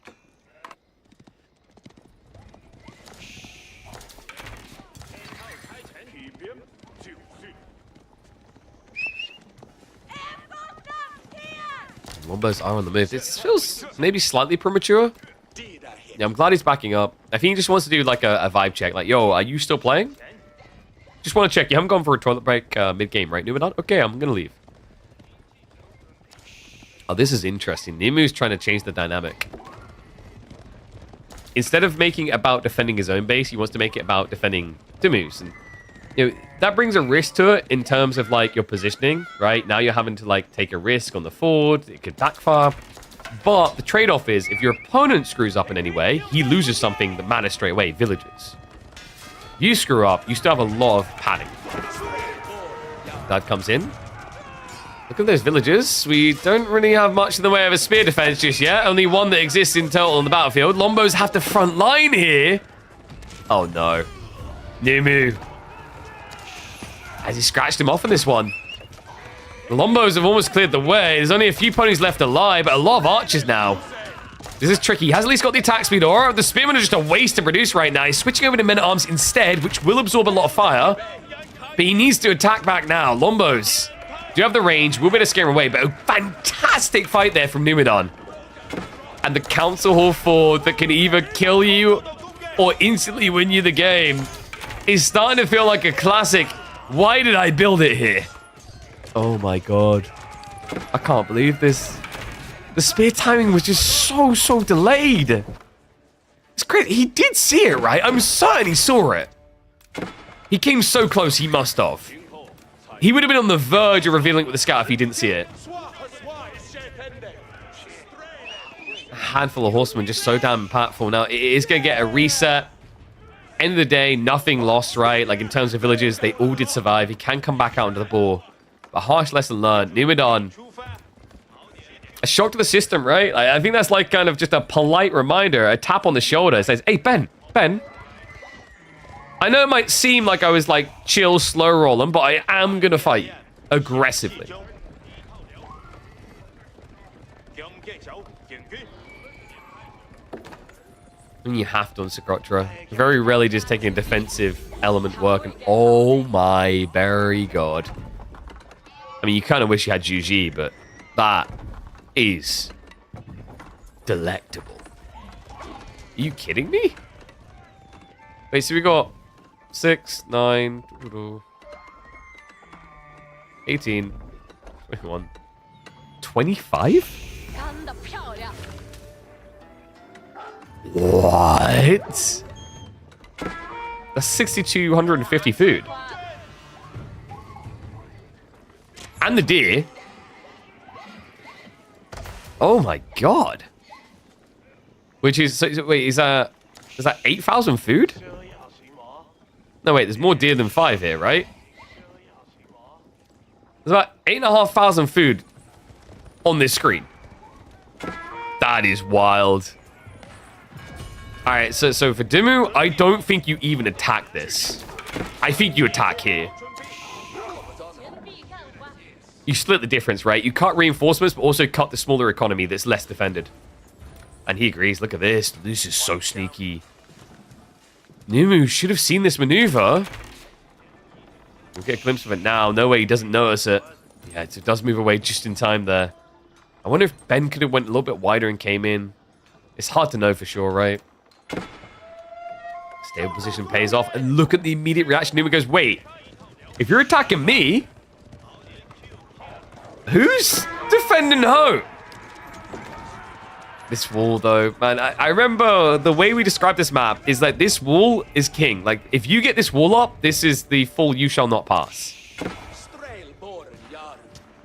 Lombos are on the move. This feels maybe slightly premature. Yeah, I'm glad he's backing up. I think he just wants to do like a vibe check. Like, yo, are you still playing? Just want to check. You haven't gone for a toilet break mid-game, right, Numadon? Okay, I'm going to leave. Oh, this is interesting. Nimu's trying to change the dynamic. Instead of making it about defending his own base, he wants to make it about defending Dimu's. And, you know, that brings a risk to it in terms of, like, your positioning, right? Now you're having to, like, take a risk on the forward. It could backfire. But the trade-off is, if your opponent screws up in any way, he loses something that matters straight away, villages. You screw up, you still have a lot of padding. That comes in. Look at those villagers. We don't really have much in the way of a spear defense just yet. Only one that exists in total on the battlefield. Lombos have the front line here. Oh, no. Nimu. Has he scratched him off on this one? The Lombos have almost cleared the way. There's only a few ponies left alive, but a lot of archers now. This is tricky. He has at least got the attack speed, or the spearmen are just a waste to produce right now. He's switching over to men-at-arms instead, which will absorb a lot of fire. But he needs to attack back now. Lombos do have the range. We'll be able to scare him away, but a fantastic fight there from Numadon. And the Council Hall Ford that can either kill you or instantly win you the game is starting to feel like a classic. Why did I build it here? Oh my god. I can't believe this. The spear timing was just so delayed. It's crazy. He did see it, right? I'm certain he saw it. He came so close, he must have. He would have been on the verge of revealing it with the scout if he didn't see it. A handful of horsemen just so damn impactful. Now, it is going to get a reset. End of the day, nothing lost, right? Like, in terms of villages, they all did survive. He can come back out into the ball. A harsh lesson learned. Numadon. A shock to the system, right? I think that's like kind of just a polite reminder, a tap on the shoulder. It says, hey, Ben. I know it might seem like I was like chill, slow rolling, but I am going to fight you aggressively. And you have to on Socotra. Very rarely just taking a defensive element work. And oh my very god. I mean, you kind of wish you had GG, but that is delectable. Are you kidding me? Wait, so we got 6, 9, 18, 21, 25? What? That's 6,250 food. And the deer. Oh my god. Which is, so wait, is that 8,000 food? No, wait, there's more deer than 5 here, right? There's about 8,500 food on this screen. That is wild. All right, so for Dimu, I don't think you even attack this. I think you attack here. You split the difference, right? You cut reinforcements, but also cut the smaller economy that's less defended. And he agrees. Look at this. This is so sneaky. Nimu should have seen this maneuver. We'll get a glimpse of it now. No way he doesn't notice it. Yeah, it does move away just in time there. I wonder if Ben could have went a little bit wider and came in. It's hard to know for sure, right? Stable position pays off. And look at the immediate reaction. Nimu goes, wait. If you're attacking me, who's defending home? This wall, though, man, I remember the way we described this map is that this wall is king. Like, if you get this wall up, this is the full you shall not pass.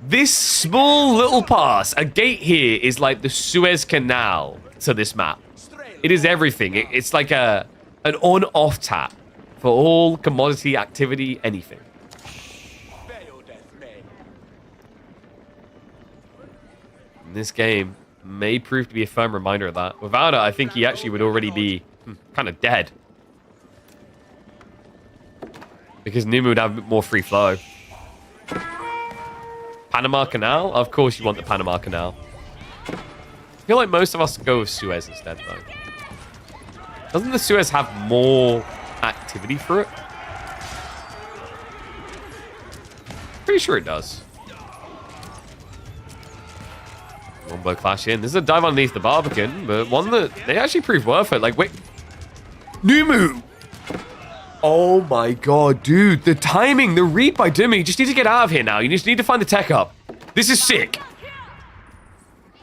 This small little pass, a gate here, is like the Suez Canal to this map. It is everything. It's like an on-off tap for all commodity activity, anything. In this game may prove to be a firm reminder of that. Without it, I think he actually would already be kind of dead. Because Nimu would have a bit more free flow. Panama Canal? Of course you want the Panama Canal. I feel like most of us go with Suez instead, though. Doesn't the Suez have more activity for it? Pretty sure it does. Combo clash in. This is a dive underneath the Barbican, but one that they actually proved worth it. Like, wait. Numu! Oh my god, dude. The timing, the read by Dimi. You just need to get out of here now. You just need to find the tech up. This is sick.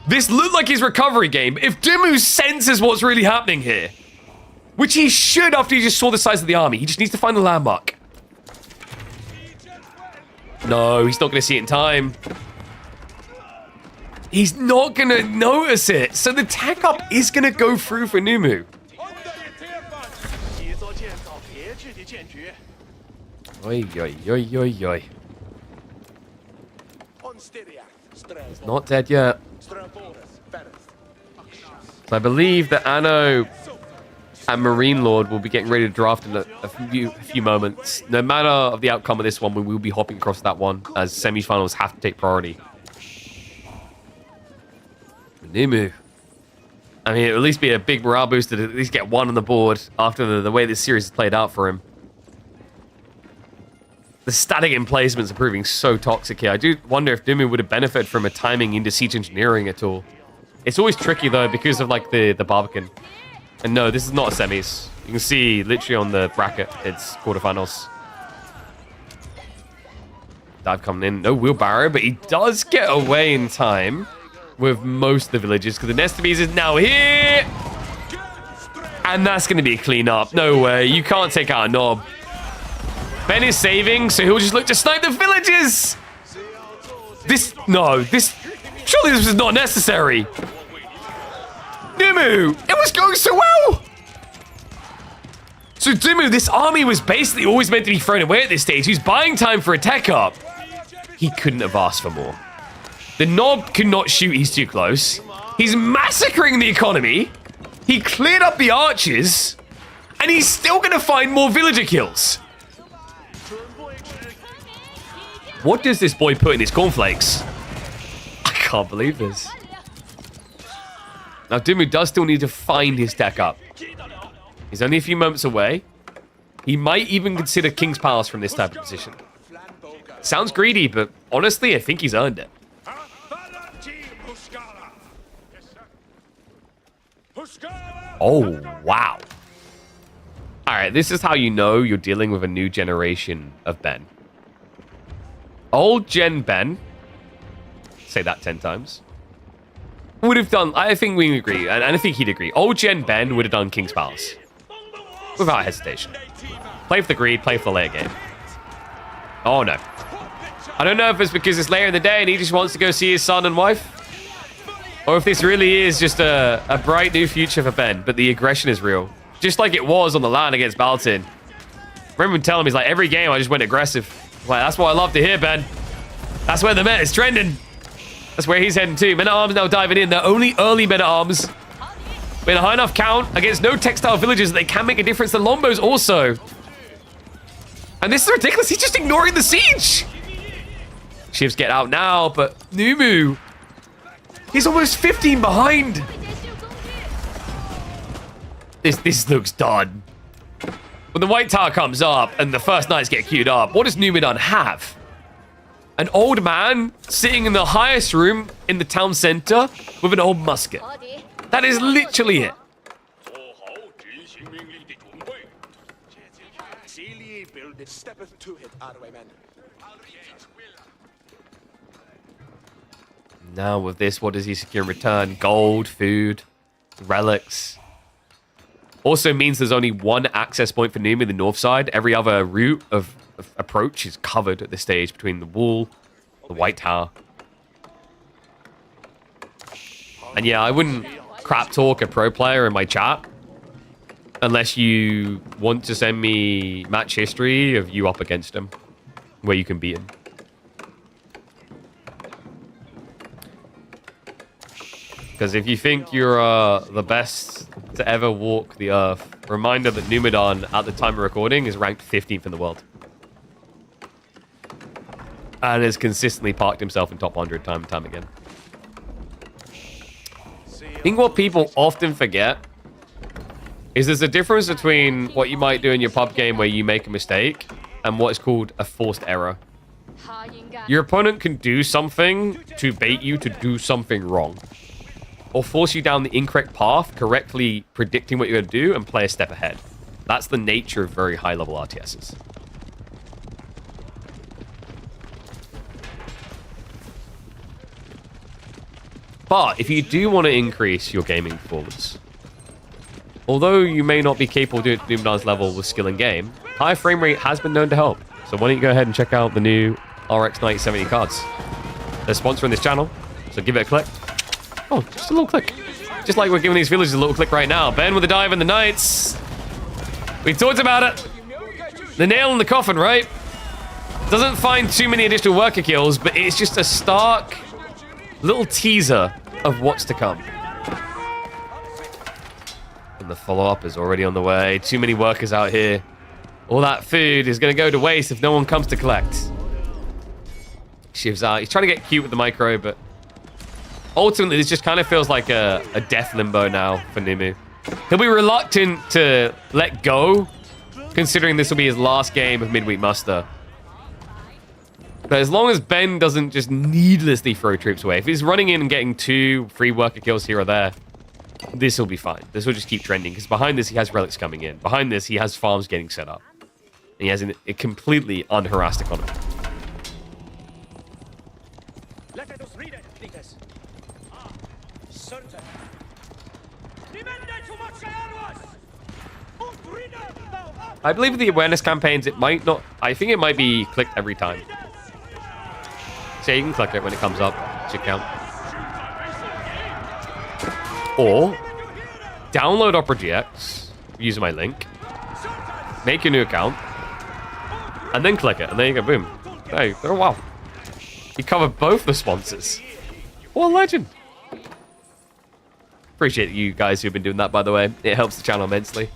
This looked like his recovery game. If Dimu senses what's really happening here, which he should after he just saw the size of the army, he just needs to find the landmark. No, he's not going to see it in time. He's not going to notice it. So the tech up is going to go through for Numu. Oi, oi, oi, oi, oi. He's not dead yet. So I believe that Anno and Marine Lord will be getting ready to draft in a few moments. No matter of the outcome of this one, we will be hopping across that one as semifinals have to take priority. Nimu. I mean, it'll at least be a big morale booster to at least get one on the board after the way this series has played out for him. The static emplacements are proving so toxic here. I do wonder if Nimu would have benefited from a timing into siege engineering at all. It's always tricky though because of like the Barbican. And no, this is not a semis. You can see literally on the bracket, it's quarterfinals. Dive coming in, no wheelbarrow, but he does get away in time with most of the villages because the nest of bees is now here. And that's going to be a clean up. No way, you can't take out a knob. Ben is saving, so he'll just look to snipe the villages. Surely this was not necessary. Dimu, it was going so well. So Dimu, this army was basically always meant to be thrown away at this stage. He's buying time for a tech up. He couldn't have asked for more. The knob could not shoot, he's too close. He's massacring the economy. He cleared up the archers. And he's still going to find more villager kills. What does this boy put in his cornflakes? I can't believe this. Now, Dimu does still need to find his tech up. He's only a few moments away. He might even consider King's Palace from this type of position. Sounds greedy, but honestly, I think he's earned it. Oh, wow. All right, this is how you know you're dealing with a new generation of Ben. Old Gen Ben, say that 10 times, would have done, I think we agree, and I think he'd agree. Old Gen Ben would have done King's Palace. Without hesitation. Play for the greed, play for the later game. Oh no. I don't know if it's because it's later in the day and he just wants to go see his son and wife. Or if this really is just a bright new future for Ben, but the aggression is real. Just like it was on the land against Byzantine. Remember him telling me, he's like, every game I just went aggressive. Like, that's what I love to hear, Ben. That's where the meta is trending. That's where he's heading to. Men-at-Arms now diving in. They're only early Men-at-Arms. With a high enough count against no textile villages that they can make a difference. The Lombos also. And this is ridiculous. He's just ignoring the siege. Shivs get out now, but Numu, he's almost 15 behind. This looks done. When the White Tower comes up and the first knights get queued up, what does Numidan have? An old man sitting in the highest room in the town center with an old musket. That is literally it. Now with this, what does he secure in return? Gold, food, relics. Also means there's only one access point for Numi, the north side. Every other route of approach is covered at this stage between the wall, the White Tower. And yeah, I wouldn't crap talk a pro player in my chat unless you want to send me match history of you up against him where you can beat him. Because if you think you're the best to ever walk the earth, reminder that Numidan at the time of recording is ranked 15th in the world. And has consistently parked himself in top 100 time and time again. I think what people often forget is there's a difference between what you might do in your pub game where you make a mistake and what is called a forced error. Your opponent can do something to bait you to do something wrong. or force you down the incorrect path, correctly predicting what you're going to do and play a step ahead. That's the nature of very high-level RTSs. But if you do want to increase your gaming performance, although you may not be capable of doing it to Numenar's level with skill in game, high frame rate has been known to help. So why don't you go ahead and check out the new RX 9070 cards. They're sponsoring this channel, so give it a click. Oh, just a little click. Just like we're giving these villagers a little click right now. Ben with the dive in the Knights. We talked about it. The nail in the coffin, right? Doesn't find too many additional worker kills, but it's just a stark little teaser of what's to come. And the follow-up is already on the way. Too many workers out here. All that food is going to go to waste if no one comes to collect. Shiv's out. He's trying to get cute with the micro, but ultimately this just kind of feels like a death limbo now for Numu. He'll be reluctant to let go, considering this will be his last game of Midweek Muster. But as long as Ben doesn't just needlessly throw troops away, if he's running in and getting 2 free worker kills here or there, this will be fine. This will just keep trending, because behind this he has relics coming in. Behind this he has farms getting set up. And he has a completely unharassed economy. I believe with the awareness campaigns, it might not... I think it might be clicked every time. So you can click it when it comes up. It should count. Or download Opera GX using my link. Make your new account. And then click it. And there you go. Boom. Hey, oh, wow. You covered both the sponsors. What a legend. Appreciate you guys who've been doing that, by the way. It helps the channel immensely.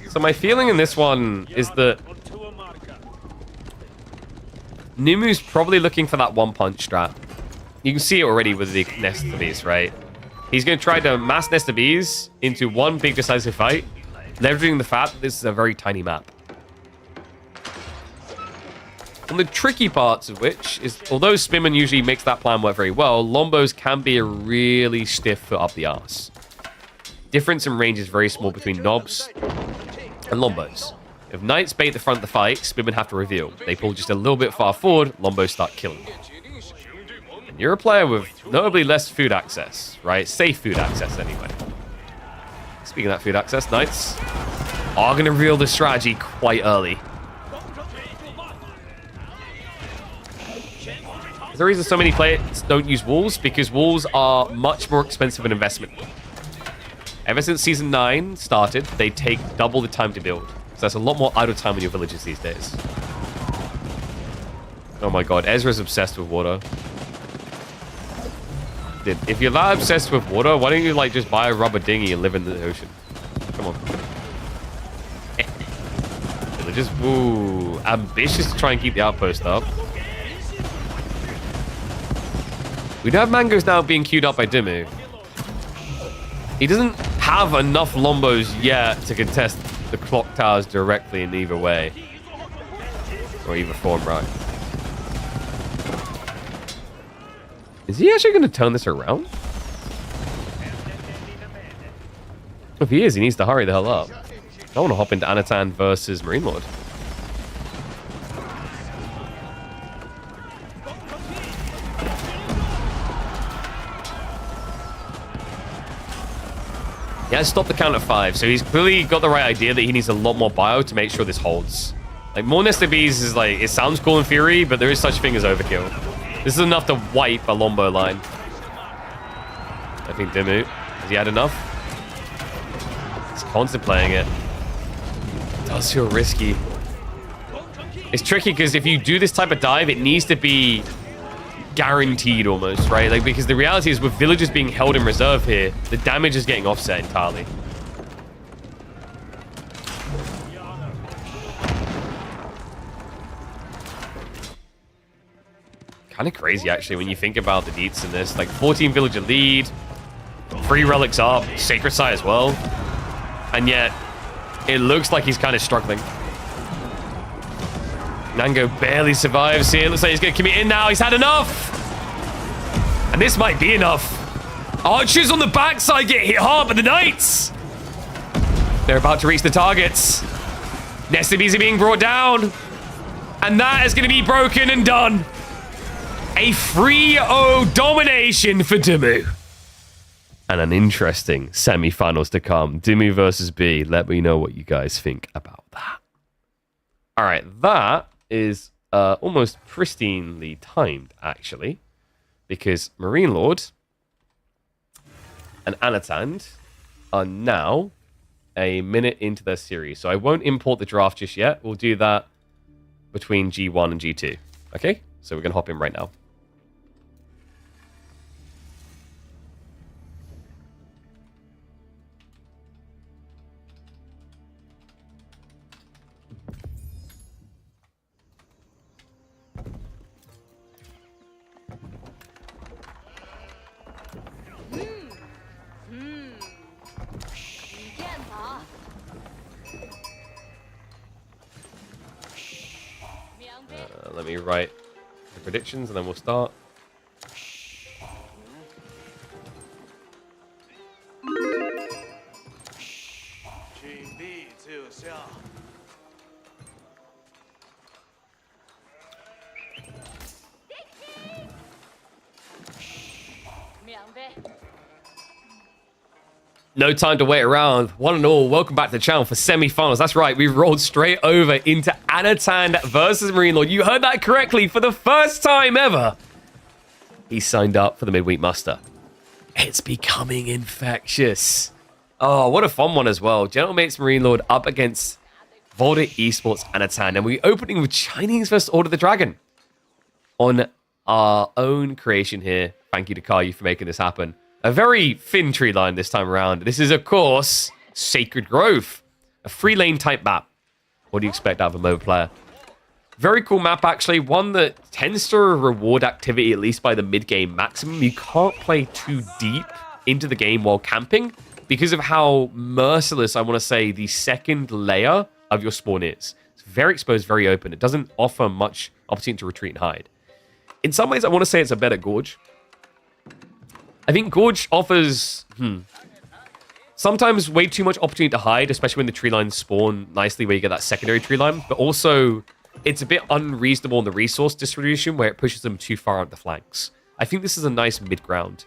So my feeling in this one is that Numu's probably looking for that one-punch strat. You can see it already with the nest of bees, right? He's going to try to mass nest of bees into one big decisive fight, leveraging the fact that this is a very tiny map. And the tricky parts of which is, although Spimman usually makes that plan work very well, Lombos can be a really stiff foot up the arse. Difference in range is very small between Knobs and Lombos. If Knights bait the front of the fight, Spimman have to reveal. They pull just a little bit far forward, Lombos start killing. And you're a player with notably less food access, right? Safe food access anyway. Speaking of that food access, Knights are going to reveal the strategy quite early. The reason so many players don't use walls, because walls are much more expensive an investment. Ever since Season 9 started, they take double the time to build. So that's a lot more idle time in your villages these days. Oh my god, Ezra's obsessed with water. Dude, if you're that obsessed with water, why don't you like just buy a rubber dinghy and live in the ocean? Come on. They're just, ooh, ambitious to try and keep the outpost up. We do have Mangoes now being queued up by Dimmu. He doesn't have enough Lombos yet to contest the clock towers directly in either way. Or either form, right? Is he actually going to turn this around? If he is, he needs to hurry the hell up. I want to hop into Anatan versus Marine Lord. He has stopped the count at 5, so he's clearly got the right idea that he needs a lot more bio to make sure this holds. Like, more nested bees is like, it sounds cool in theory, but there is such thing as overkill. This is enough to wipe a Lombo line. I think Dimmu, has he had enough? He's contemplating it. It does feel risky. It's tricky because if you do this type of dive, it needs to be guaranteed almost, right? Like, because the reality is with villagers being held in reserve here, the damage is getting offset entirely. kind of crazy, actually, when you think about the deets in this. Like, 14 villager lead, 3 relics up, Sacred Site as well. And yet, it looks like he's kind of struggling. Nango barely survives here. Looks like he's going to commit in now. He's had enough. And this might be enough. Archers on the backside get hit hard by the knights. They're about to reach the targets. Nested Beasty being brought down. And that is going to be broken and done. A 3-0 domination for Dumu. And an interesting semi-finals to come. Dumu versus B. Let me know what you guys think about that. All right, that is almost pristinely timed, actually. Because Marine Lord and Anan are now a minute into their series. So I won't import the draft just yet. We'll do that between G1 and G2. Okay? So we're going to hop in right now. Let me write the predictions and then we'll start. No time to wait around. One and all, welcome back to the channel for semi-finals. That's right, we've rolled straight over into Anan versus Marine Lord. You heard that correctly. For the first time ever, he signed up for the midweek muster. It's becoming infectious. Oh, what a fun one as well. Gentlemates Marine Lord up against Volta Esports Anan. And we're opening with Chinese versus Order of the Dragon on our own creation here. Thank you to Caillou for making this happen. A very thin tree line this time around. This is, of course, Sacred Grove. A 3-lane type map. What do you expect out of a MOBA player? Very cool map, actually. One that tends to reward activity, at least by the mid-game maximum. You can't play too deep into the game while camping because of how merciless, I want to say, the second layer of your spawn is. It's very exposed, very open. It doesn't offer much opportunity to retreat and hide. In some ways, I want to say it's a better Gorge. I think Gorge offers sometimes way too much opportunity to hide, especially when the tree lines spawn nicely where you get that secondary tree line. But also, it's a bit unreasonable in the resource distribution where it pushes them too far out the flanks. I think this is a nice mid-ground.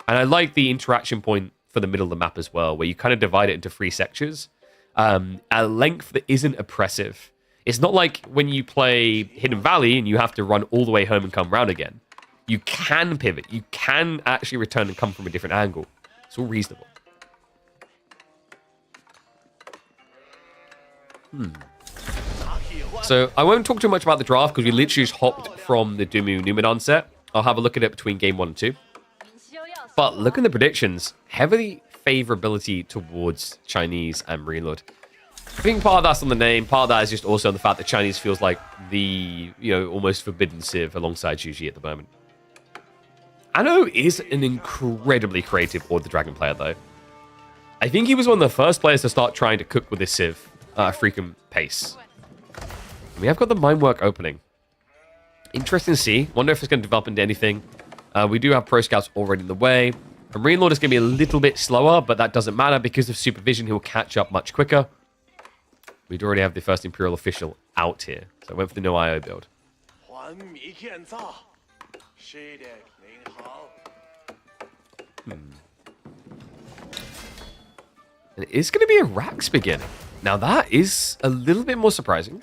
And I like the interaction point for the middle of the map as well, where you kind of divide it into 3 sections. At a length that isn't oppressive. It's not like when you play Hidden Valley and you have to run all the way home and come round again. You can pivot. You can actually return and come from a different angle. It's all reasonable. So I won't talk too much about the draft because we literally just hopped from the Dumu Numenon set. I'll have a look at it between game 1 and 2. But look at the predictions. Heavy favorability towards Chinese and Marine Lord. I think part of that's on the name. Part of that is just also on the fact that Chinese feels like the, almost forbidden civ alongside GG at the moment. Anno is an incredibly creative Order of the Dragon player, though. I think he was one of the first players to start trying to cook with this civ at a freaking pace. We have got the Minework opening. Interesting to see. Wonder if it's going to develop into anything. We do have Pro Scouts already in the way. And Marine Lord is going to be a little bit slower, but that doesn't matter because of supervision. He'll catch up much quicker. We'd already have the first Imperial official out here. So I went for the no IO build. And it is going to be a Rax beginning. Now that is a little bit more surprising.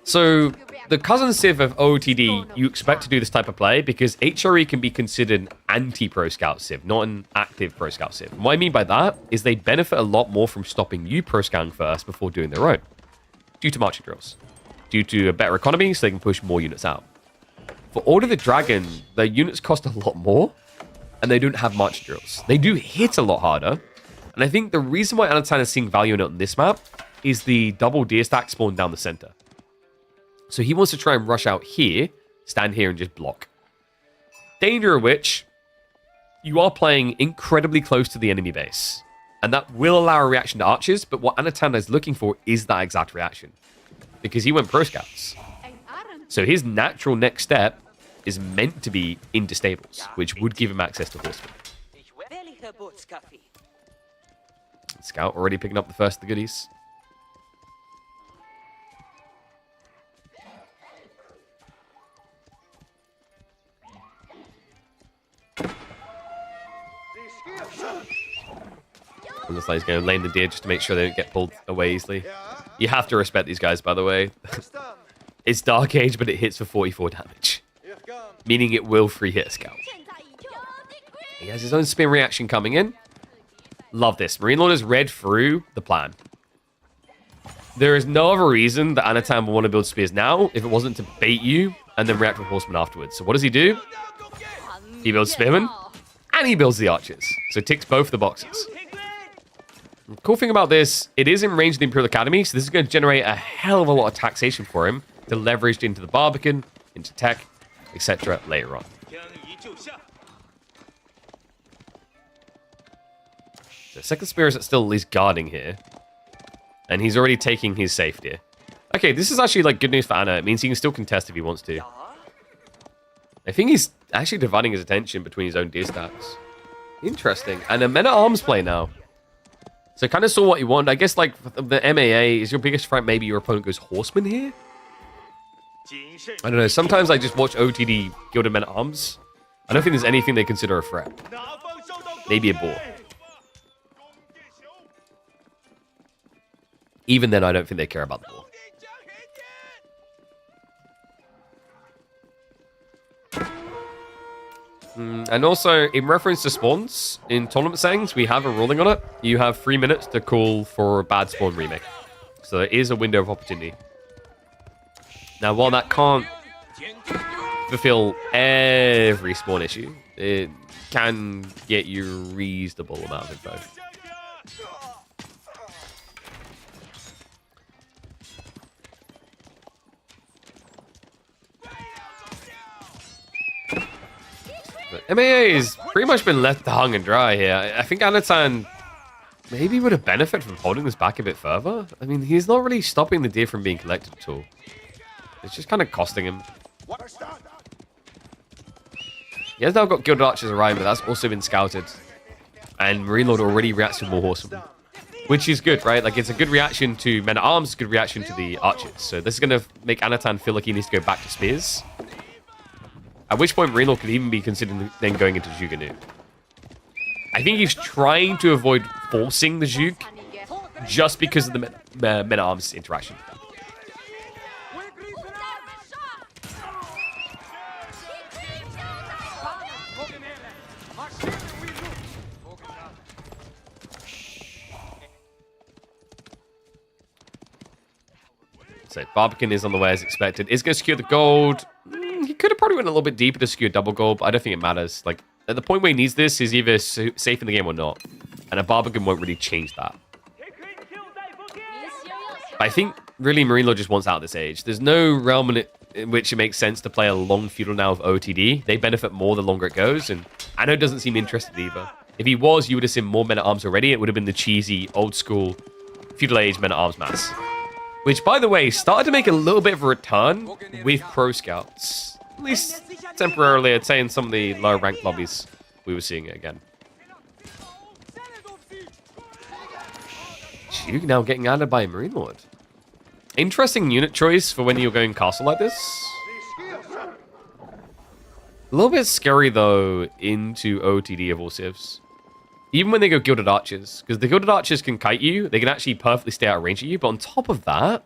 So the cousin civ of OOTD, you expect to do this type of play because HRE can be considered an anti-Pro Scout civ, not an active Pro Scout civ. And what I mean by that is they benefit a lot more from stopping you Pro Scouting first before doing their own. Due to marching drills. Due to a better economy, so they can push more units out. For Order of the Dragon, their units cost a lot more, and they don't have marching drills. They do hit a lot harder, and I think the reason why Anan is seeing value in it on this map is the double deer stack spawn down the center. So he wants to try and rush out here, stand here and just block. Danger of which, you are playing incredibly close to the enemy base. And that will allow a reaction to archers, but what Anan is looking for is that exact reaction. Because he went pro scouts. So his natural next step is meant to be into stables, which would give him access to horsemen. Scout already picking up the first of the goodies. And looks like he's going to lane the deer just to make sure they don't get pulled away easily. You have to respect these guys, by the way. It's Dark Age, but it hits for 44 damage. Meaning it will free hit a scout. He has his own spin reaction coming in. Love this. Marine Lord has read through the plan. There is no other reason that Anan will want to build spears now if it wasn't to bait you and then react with horsemen afterwards. So what does he do? He builds spearmen and he builds the archers. So ticks both the boxes. The cool thing about this, it is in range of the Imperial Academy, so this is going to generate a hell of a lot of taxation for him to leverage into the Barbican, into tech, etc. later on. The second spear is still at least guarding here. And he's already taking his safety. Okay, this is actually like good news for Anna. It means he can still contest if he wants to. I think he's actually dividing his attention between his own deer stacks. Interesting. And a men-at-arms play now. So kind of saw what you want. I guess like the MAA, is your biggest threat maybe your opponent goes horseman here? I don't know. Sometimes I just watch OTD Gilded Men-at-Arms. I don't think there's anything they consider a threat. Maybe a boar. Even then, I don't think they care about the boar. And also, in reference to spawns, in tournament settings, we have a ruling on it. You have 3 minutes to call for a bad spawn remake. So there is a window of opportunity. Now, while that can't fulfill every spawn issue, it can get you a reasonable amount of info. But MAA has pretty much been left hung and dry here. I think Anan maybe would have benefited from holding this back a bit further. I mean, he's not really stopping the deer from being collected at all. It's just kind of costing him. He has now got Gilded Archers arriving, but that's also been scouted. And Marine Lord already reacts to more horsemen. Which is good, right? Like, it's a good reaction to Men-at-Arms, good reaction to the Archers. So this is going to make Anan feel like he needs to go back to Spears. At which point, Marine Lord could even be considering then going into Juganu. I think he's trying to avoid forcing the Juke just because of the Men-at-Arms interaction. So Barbican is on the way as expected. Is going to secure the gold. He could have probably went a little bit deeper to secure double gold, but I don't think it matters. Like, at the point where he needs this, he's either safe in the game or not. And a Barbican won't really change that. I think, really, Marine Lord just wants out of this age. There's no realm in which it makes sense to play a long feudal now of OTD. They benefit more the longer it goes, and Anno doesn't seem interested either. If he was, you would have seen more Men-at-Arms already. It would have been the cheesy, old-school, feudal age Men-at-Arms mass. Which, by the way, started to make a little bit of a return with Pro Scouts. At least temporarily, I'd say in some of the lower ranked lobbies, we were seeing it again. Juke now getting added by Marine Lord. Interesting unit choice for when you're going castle like this. A little bit scary, though, into OTD of all civs. Even when they go Gilded Archers. Because the Gilded Archers can kite you. They can actually perfectly stay out of range of you. But on top of that,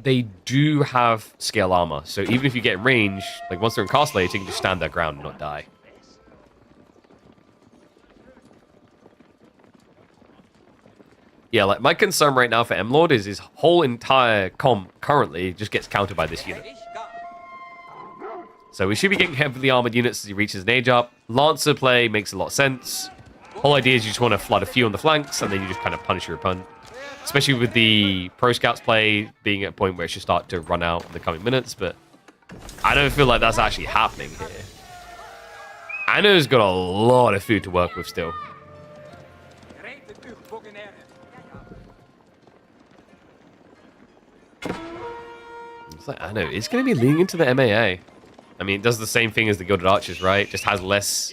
they do have scale armor. So even if you get in range, like once they're in castle age, you can just stand their ground and not die. Yeah, like my concern right now for M-Lord is his whole entire comp currently just gets countered by this unit. So we should be getting heavily armored units as he reaches an age up. Lancer play makes a lot of sense. Whole idea is you just want to flood a few on the flanks, and then you just kind of punish your opponent. especially with the Pro Scouts play being at a point where it should start to run out in the coming minutes, but I don't feel like that's actually happening here. Anna's got a lot of food to work with still. It's like, I know, it's going to be leaning into the MAA. I mean, it does the same thing as the Gilded Archers, right? Just has less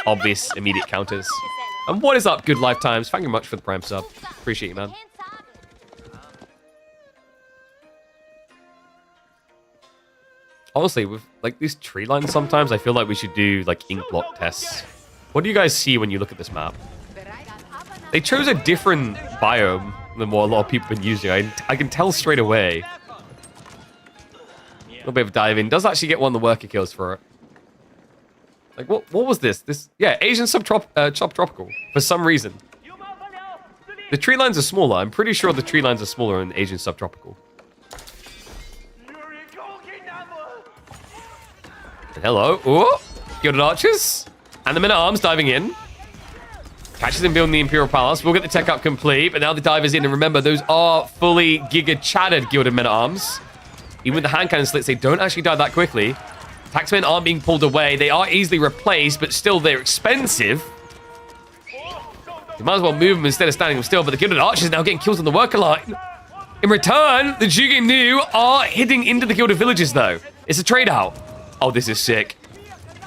obvious immediate counters. And what is up, Good Lifetimes? Thank you much for the Prime sub. Appreciate you, man. Honestly, with like these tree lines sometimes, I feel like we should do like ink block tests. What do you guys see when you look at this map? They chose a different biome than what a lot of people have been using. I can tell straight away. A little bit of diving. Does actually get one of the worker kills for it. Like, what was this? Yeah, Asian subtropical, for some reason. The tree lines are smaller. I'm pretty sure the tree lines are smaller in Asian subtropical. And hello. Oh, Gilded Archers. And the Men-at-Arms diving in. Catches him building the Imperial Palace. We'll get the tech up complete, but now the dive is in. And remember, those are fully giga-chattered Gilded Men-at-Arms. Even with the hand cannon slits, they don't actually die that quickly. Taxmen aren't being pulled away. They are easily replaced, but still they're expensive. You might as well move them instead of standing them still, but the Gilded Archers are now getting kills on the worker line. In return, the Jugend Nu are hitting into the Gilded Villages, though. It's a trade-out. Oh, this is sick.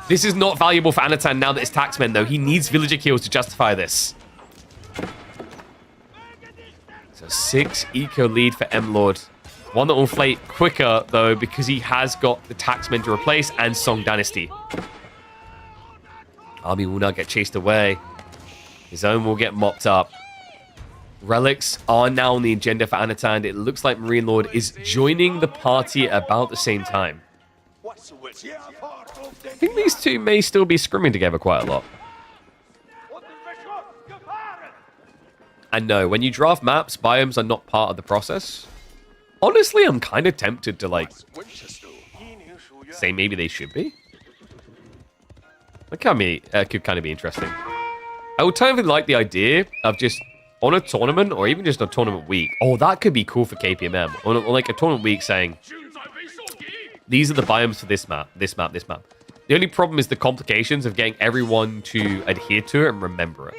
This is not valuable for Anan now that it's Taxmen, though. He needs villager kills to justify this. So 6 eco lead for M-Lord. One that will inflate quicker, though, because he has got the Taxmen to replace and Song Dynasty. Army will now get chased away. His own will get mopped up. Relics are now on the agenda for Anan. It looks like Marine Lord is joining the party at about the same time. I think these two may still be scrimming together quite a lot. And no, when you draft maps, biomes are not part of the process. Honestly, I'm kind of tempted to, like, say maybe they should be. That could kind of be interesting. I would totally like the idea of just on a tournament or even just a tournament week. Oh, that could be cool for KPMM. On like a tournament week saying, these are the biomes for this map, this map, this map. The only problem is the complications of getting everyone to adhere to it and remember it.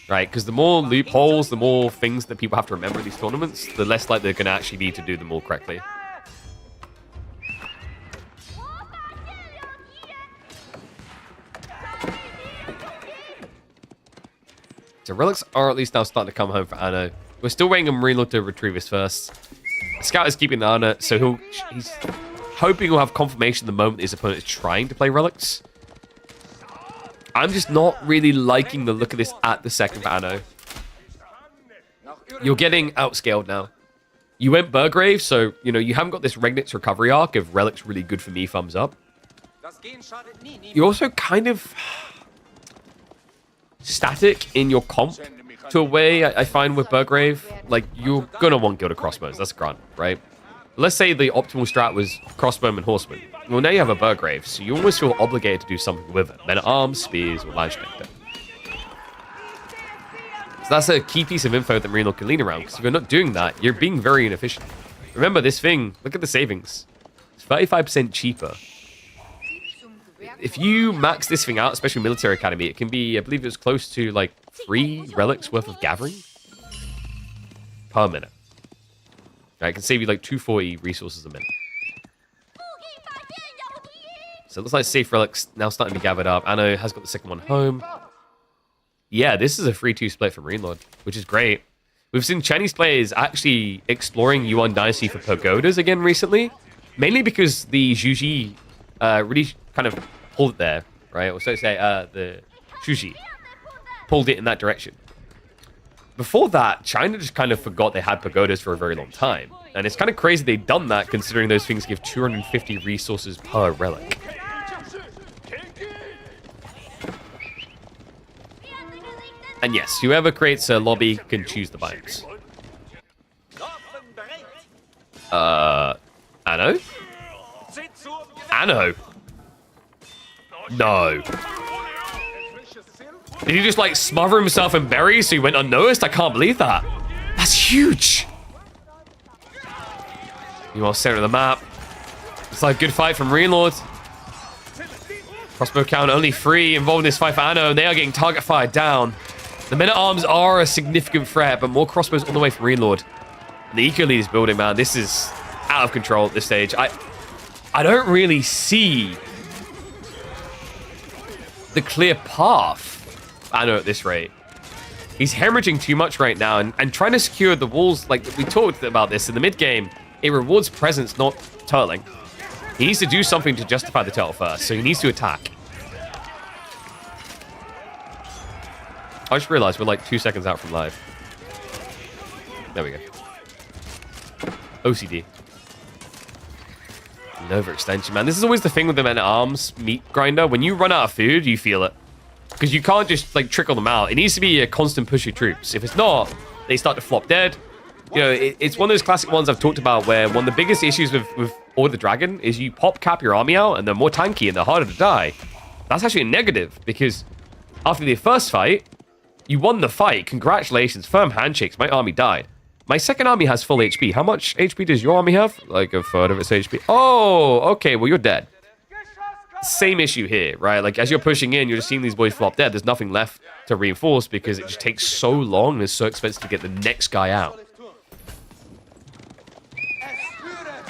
Right, because the more loopholes, the more things that people have to remember in these tournaments, the less likely they're going to actually be to do them all correctly. So relics are at least now starting to come home for Anna. We're still waiting on Marine Lord to retrieve his first. Scout is keeping Anna, so he's hoping he'll have confirmation the moment his opponent is trying to play relics. I'm just not really liking the look of this at the second for Anno. You're getting outscaled now. You went Burgrave, so, you know, you haven't got this Regnit's recovery arc of relics really good for me, thumbs up. You're also kind of static in your comp to a way I find with Burgrave. Like, you're going to want Gilded Crossbows, that's a grant, right? Let's say the optimal strat was Crossbowman, Horseman. Well, now you have a Burgrave, so you almost feel obligated to do something with it. Men-at-Arms, Spears, or Landsknecht. So that's a key piece of info that Marine Lord can lean around, because if you're not doing that, you're being very inefficient. Remember, this thing, look at the savings. It's 35% cheaper. If you max this thing out, especially Military Academy, it can be, I believe it was close to like 3 relics worth of gathering per minute. Right, it can save you like 240 resources a minute. So it looks like safe relics now starting to be gathered up. Anno has got the second one home. Yeah, this is a 3-2 split for Marine Lord, which is great. We've seen Chinese players actually exploring Yuan Dynasty for pagodas again recently, mainly because the Zhuji really kind of pulled it there, right? Or so to say, the Shuji pulled it in that direction. Before that, China just kind of forgot they had pagodas for a very long time. And it's kind of crazy they've done that, considering those things give 250 resources per relic. And yes, whoever creates a lobby can choose the biomes. Anno? Anno? No. Did he just, like, smother himself in berries so he went unnoticed? I can't believe that. huge. Meanwhile, center of the map. It's like a good fight from Reload. Crossbow count only 3 involved in this fight for Anno, and they are getting target fired down. The men-at-arms are a significant threat, but more crossbows on the way from Reload. And the eco lead is building, man. This is out of control at this stage. I don't really see the clear path Anno at this rate. He's hemorrhaging too much right now, and trying to secure the walls, like we talked about this in the mid-game, it rewards presence, not turtling. He needs to do something to justify the turtle first, so he needs to attack. I just realized we're like 2 seconds out from live. There we go. OCD. An overextension, man. This is always the thing with the men-at-arms meat grinder. When you run out of food, you feel it. Because you can't just like trickle them out. It needs to be a constant push of troops. If it's not, they start to flop dead. You know, it's one of those classic ones I've talked about where one of the biggest issues with Order the Dragon is you cap your army out and they're more tanky and they're harder to die. That's actually a negative because after the first fight, you won the fight. Congratulations. Firm handshakes. My army died. My second army has full HP. How much HP does your army have? Like a third of its HP. Oh, okay. Well, you're dead. Same issue here, right? Like as you're pushing in, you're just seeing these boys flop dead. There's nothing left to reinforce because it just takes so long and it's so expensive to get the next guy out.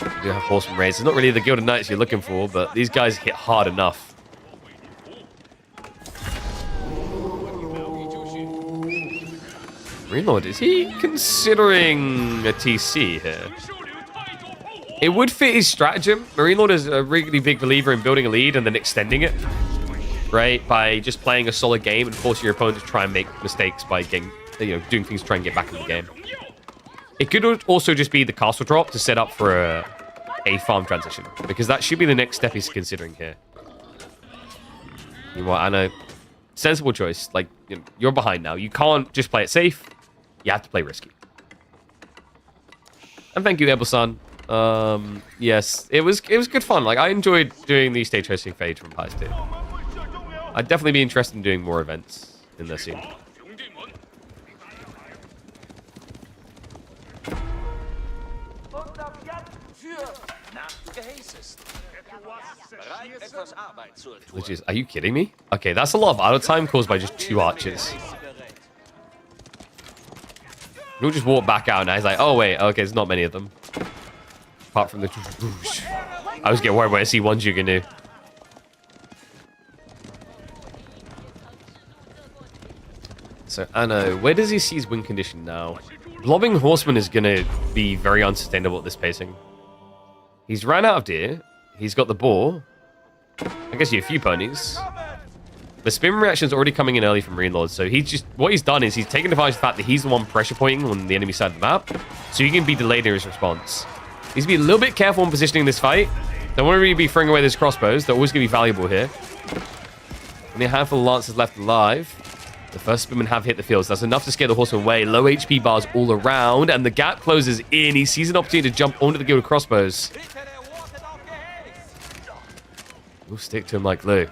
You do have horseman raids. It's not really the Gilded Knights you're looking for, but these guys hit hard enough. Reload, is he considering a TC here? It would fit his stratagem. Marine is a really big believer in building a lead and then extending it, right? By just playing a solid game and forcing your opponent to try and make mistakes by getting, doing things to try and get back in the game. It could also just be the castle drop to set up for a farm transition, because that should be the next step he's considering here. Meanwhile, Anna, sensible choice. Like, you're behind now. You can't just play it safe. You have to play risky. And thank you, Ebel-san. Yes, it was good fun. Like, I enjoyed doing the stage hosting phase from Byzantine. I'd definitely be interested in doing more events in this scene. Which is, are you kidding me? Okay, that's a lot of idle time caused by just 2 archers. We'll just walk back out now. He's like, oh wait, okay, there's not many of them. Apart from the... I was getting worried when I see one Juganu. So, Anno, where does he see his win condition now? Blobbing Horseman is going to be very unsustainable at this pacing. He's ran out of deer. He's got the boar. I guess you have a few ponies. The spin reaction is already coming in early from Reload, so what he's done is he's taken advantage of the fact that he's the one pressure pointing on the enemy side of the map, so he can be delayed in his response. He needs to be a little bit careful in positioning this fight. Don't want to really be throwing away those crossbows. They're always going to be valuable here. Only a handful of lancers left alive. The first spearmen have hit the field, so that's enough to scare the horseman away. Low HP bars all around, and the gap closes in. He sees an opportunity to jump onto the gilded crossbows. We'll stick to him like glue.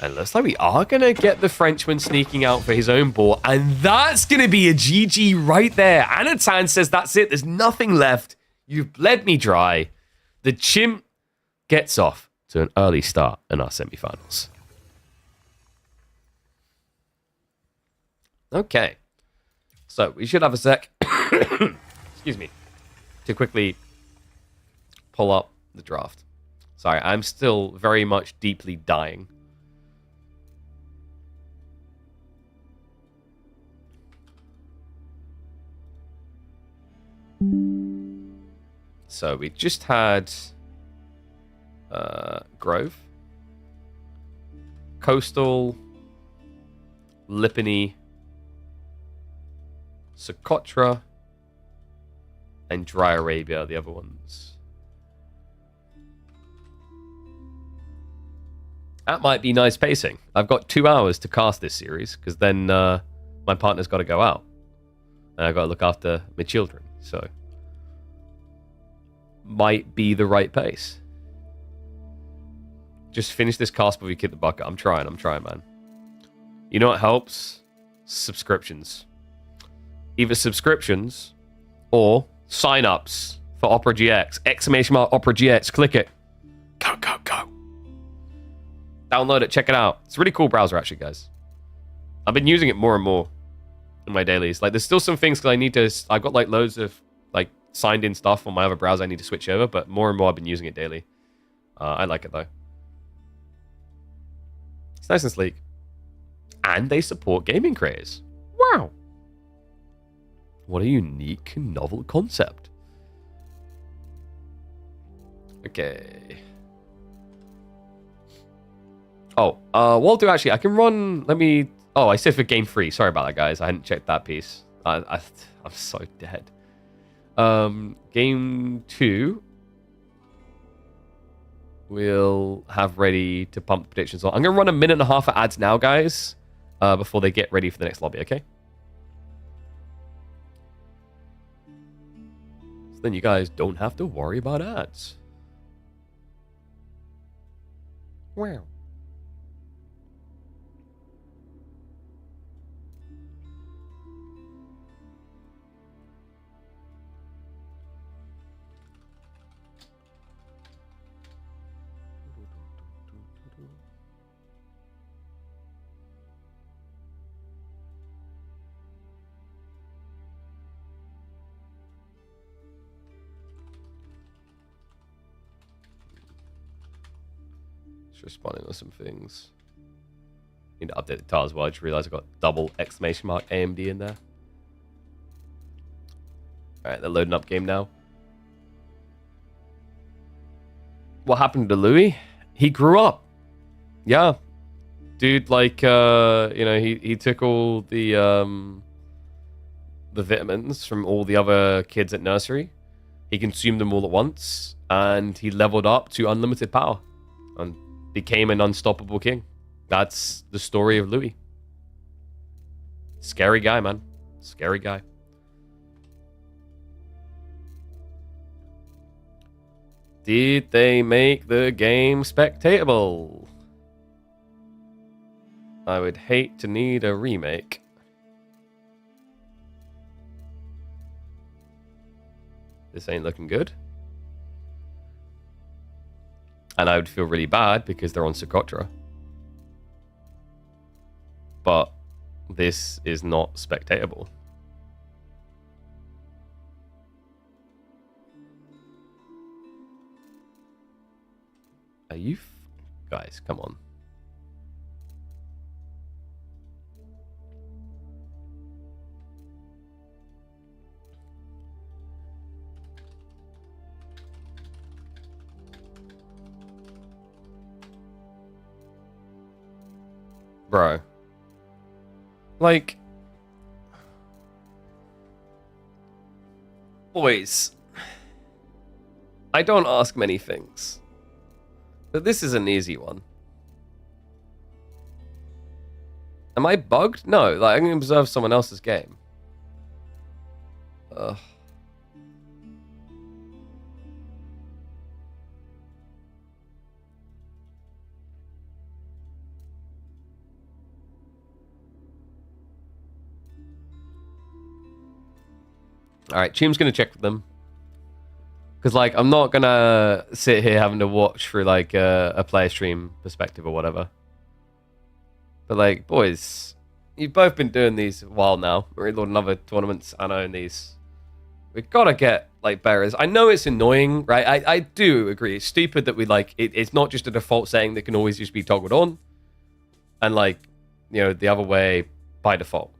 And looks like we are going to get the Frenchman sneaking out for his own boar. And that's going to be a GG right there. Anan says, that's it. There's nothing left. You've bled me dry. The chimp gets off to an early start in our semifinals. Okay. So we should have a sec. Excuse me. To quickly pull up the draft. Sorry, I'm still very much deeply dying. So we just had Grove, Coastal, Lipany, Socotra, and Dry Arabia are the other ones. That might be nice pacing. I've got 2 hours to cast this series, because then my partner's got to go out. And I've got to look after my children, so... might be the right pace. Just finish this cast before we kick the bucket. I'm trying, man. You know what helps? Subscriptions. either subscriptions or sign-ups for Opera GX. Exclamation mark Opera GX. Click it. Go, go, go. Download it. Check it out. It's a really cool browser, actually, guys. I've been using it more and more in my dailies. Like, there's still some things because I need to... I've got, like, loads of, like, signed-in stuff on my other browser I need to switch over, but more and more I've been using it daily. I like it, though. It's nice and sleek. And they support gaming creators. Wow. What a unique, novel concept. Okay. Oh, what I'll do actually, I can run, let me, oh, I said for game 3. Sorry about that, guys. I hadn't checked that piece. I'm so dead. Game 2, we'll have ready to pump predictions on. I'm going to run 1.5 minutes of ads now, guys, before they get ready for the next lobby, okay? So then you guys don't have to worry about ads. Wow. Responding to some things. Need to update the tile as well. I just realized I got double exclamation mark AMD in there. Alright, they're loading up game now. What happened to Louis? He grew up. Yeah. Dude, like, you know, he took all the vitamins from all the other kids at nursery. He consumed them all at once, and he leveled up to unlimited power. And became an unstoppable king. That's the story of Louis. Scary guy, man. Scary guy. Did they make the game spectatable? I would hate to need a remake. This ain't looking good. And I would feel really bad because they're on Socotra. But this is not spectatable. Are you... Guys, come on. Bro. Like... Boys. I don't ask many things. But this is an easy one. Am I bugged? No, like, I can observe someone else's game. Ugh. Alright, Chim's gonna check with them. Because, like, I'm not gonna sit here having to watch through, like, a player stream perspective or whatever. But, like, boys, you've both been doing these a while now. We're in other tournaments, I know, in these. We've got to get, like, better. I know it's annoying, right? I do agree. It's stupid that we, like, it's not just a default setting that can always just be toggled on. And, like, you know, the other way by default.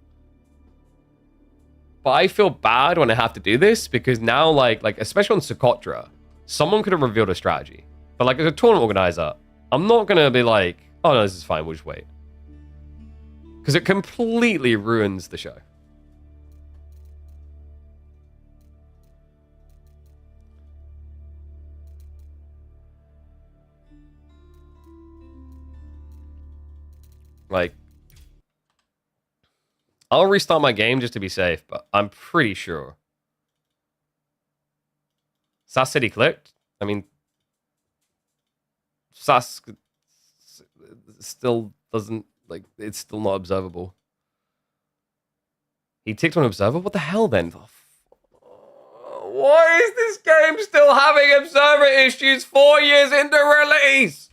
But I feel bad when I have to do this because now, like especially on Socotra, someone could have revealed a strategy. But like as a tournament organizer, I'm not gonna be like, oh no, this is fine, we'll just wait. Because it completely ruins the show. Like, I'll restart my game just to be safe, but I'm pretty sure. Sass said he clicked. I mean, Sass still doesn't, like, it's still not observable. He ticked on observer? What the hell then? Why is this game still having observer issues 4 years into release?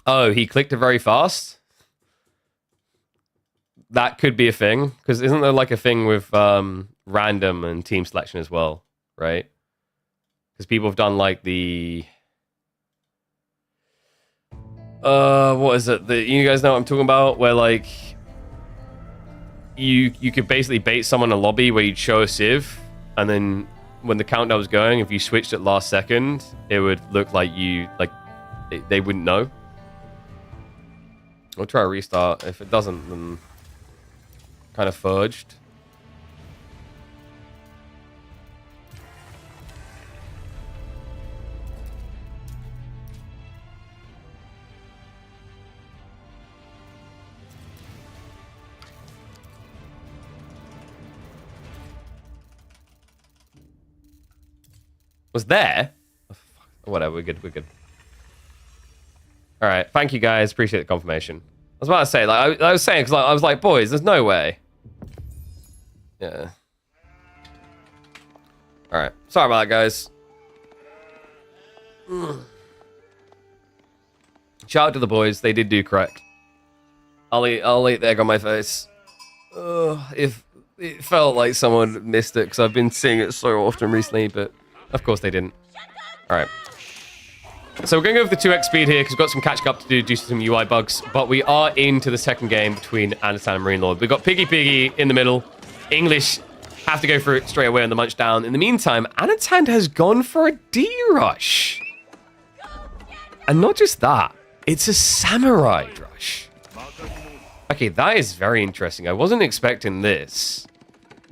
Oh, he clicked it very fast? That could be a thing. Because isn't there like a thing with random and team selection as well, right? Because people have done like the... what is it? You guys know what I'm talking about? Where like... You could basically bait someone in a lobby where you'd show a civ, and then when the countdown was going, if you switched at last second, it would look like you... like they wouldn't know. I'll try a restart. If it doesn't, then kind of fudged. Was there? Oh, whatever, we're good, we're good. All right, thank you guys. Appreciate the confirmation. I was about to say, like I was saying, because I was like, boys, there's no way. Yeah. All right, sorry about that, guys. Shout out to the boys. They did do correct. I'll eat the egg on my face. If it felt like someone missed it, because I've been seeing it so often recently, but of course they didn't. All right. So we're going to go with the 2x speed here because we've got some catching up to do due to some UI bugs. But we are into the second game between Anan and Marine Lord. We've got Piggy in the middle. English have to go for it straight away on the munch down. In the meantime, Anan has gone for a D-rush. And not just that, it's a samurai rush. Okay, that is very interesting. I wasn't expecting this.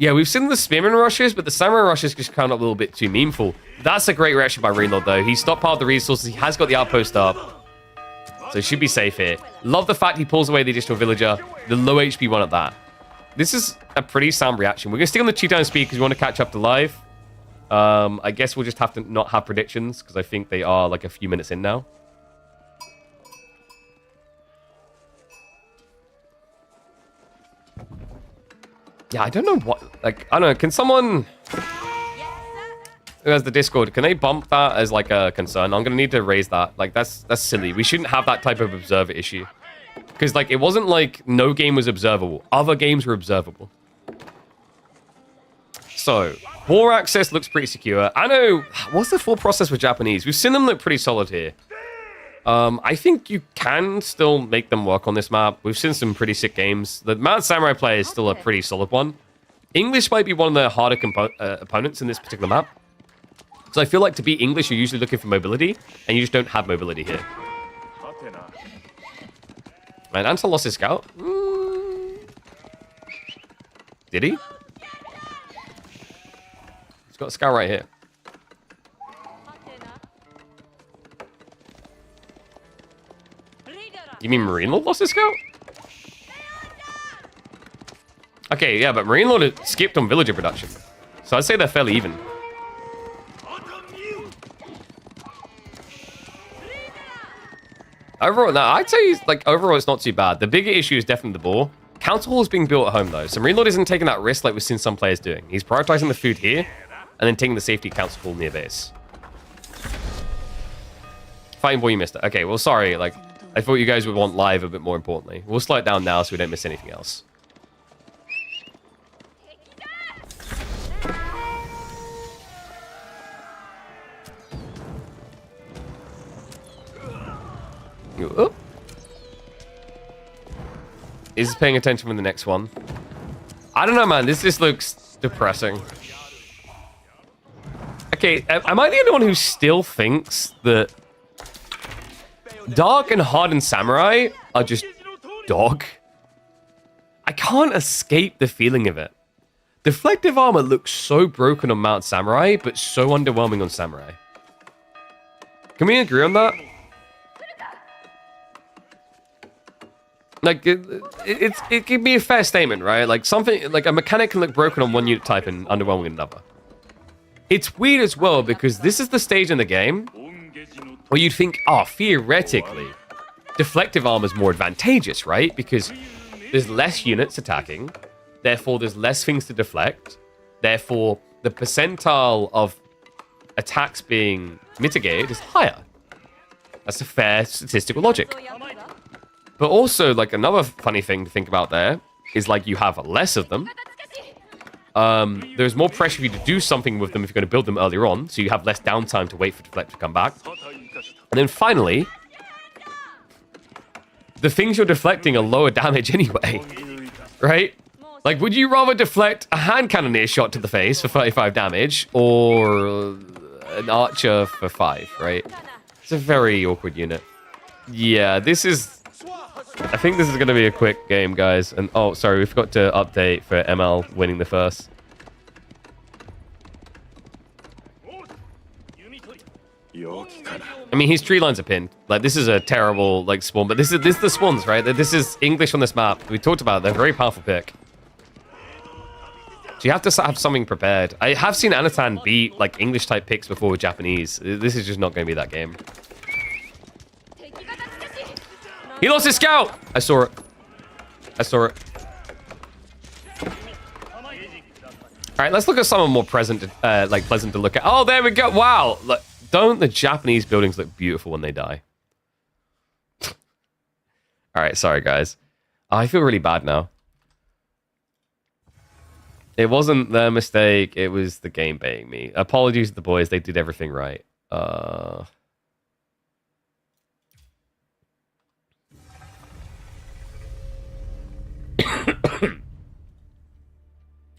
Yeah, we've seen the spearman rushes, but the samurai rushes just kind of a little bit too meaningful. That's a great reaction by Rainlord, though. He stockpiled the resources. He has got the outpost up. So he should be safe here. Love the fact he pulls away the additional villager. The low HP one at that. This is a pretty sound reaction. We're going to stick on the cheat down speed because we want to catch up to live. I guess we'll just have to not have predictions because I think they are like a few minutes in now. Yeah, I don't know what... like, I don't know. Can someone... who has the Discord, can they bump that as like a concern? I'm going to need to raise that. Like, that's silly. We shouldn't have that type of observer issue. Because, like, it wasn't like no game was observable. Other games were observable. So, war access looks pretty secure. I know... what's the full process with Japanese? We've seen them look pretty solid here. I think you can still make them work on this map. We've seen some pretty sick games. The Mount Samurai player is still a pretty solid one. English might be one of the harder opponents in this particular map. So I feel like to beat English, you're usually looking for mobility, and you just don't have mobility here. Man, Anton lost his scout. Did he? He's got a scout right here. You mean Marine Lord lost his scout? Okay, yeah, but Marine Lord skipped on villager production. So I'd say they're fairly even. Overall, no, I'd say like overall it's not too bad. The bigger issue is definitely the boar. Council hall is being built at home though, so Marine Lord isn't taking that risk like we've seen some players doing. He's prioritizing the food here, and then taking the safety council hall near base. Fighting boy, you missed it. Okay, well sorry, like I thought you guys would want live a bit more importantly. We'll slow it down now so we don't miss anything else. Oh. Is paying attention for the next one. I don't know, man. This just looks depressing. Okay, am I the only one who still thinks that Dark and Hardened Samurai are just dog? I can't escape the feeling of it. Deflective armor looks so broken on Mount Samurai, but so underwhelming on Samurai. Can we agree on that? Like, it can be a fair statement, right? Like, something, like a mechanic can look broken on one unit type and underwhelming on another. It's weird as well, because this is the stage in the game where you'd think, oh, theoretically, deflective armor is more advantageous, right? Because there's less units attacking, therefore there's less things to deflect, therefore the percentile of attacks being mitigated is higher. That's a fair statistical logic. But also, like, another funny thing to think about there is, like, you have less of them. There's more pressure for you to do something with them if you're going to build them earlier on, so you have less downtime to wait for deflect to come back. And then finally, the things you're deflecting are lower damage anyway, right? Like, would you rather deflect a hand cannoneer shot to the face for 35 damage or an archer for 5, right? It's a very awkward unit. Yeah, this is... I think this is going to be a quick game, guys. And oh, sorry, we forgot to update for ML winning the first. I mean, his tree lines are pinned. Like, this is a terrible, like, spawn. But this is the spawns, right? This is English on this map. We talked about it. They're a very powerful pick. So you have to have something prepared. I have seen Anan beat, like, English-type picks before with Japanese. This is just not going to be that game. He lost his scout! I saw it. I saw it. Alright, let's look at someone more present, like, pleasant to look at. Oh, there we go. Wow. Look, don't the Japanese buildings look beautiful when they die? Alright, sorry, guys. Oh, I feel really bad now. It wasn't their mistake. It was the game baiting me. Apologies to the boys. They did everything right.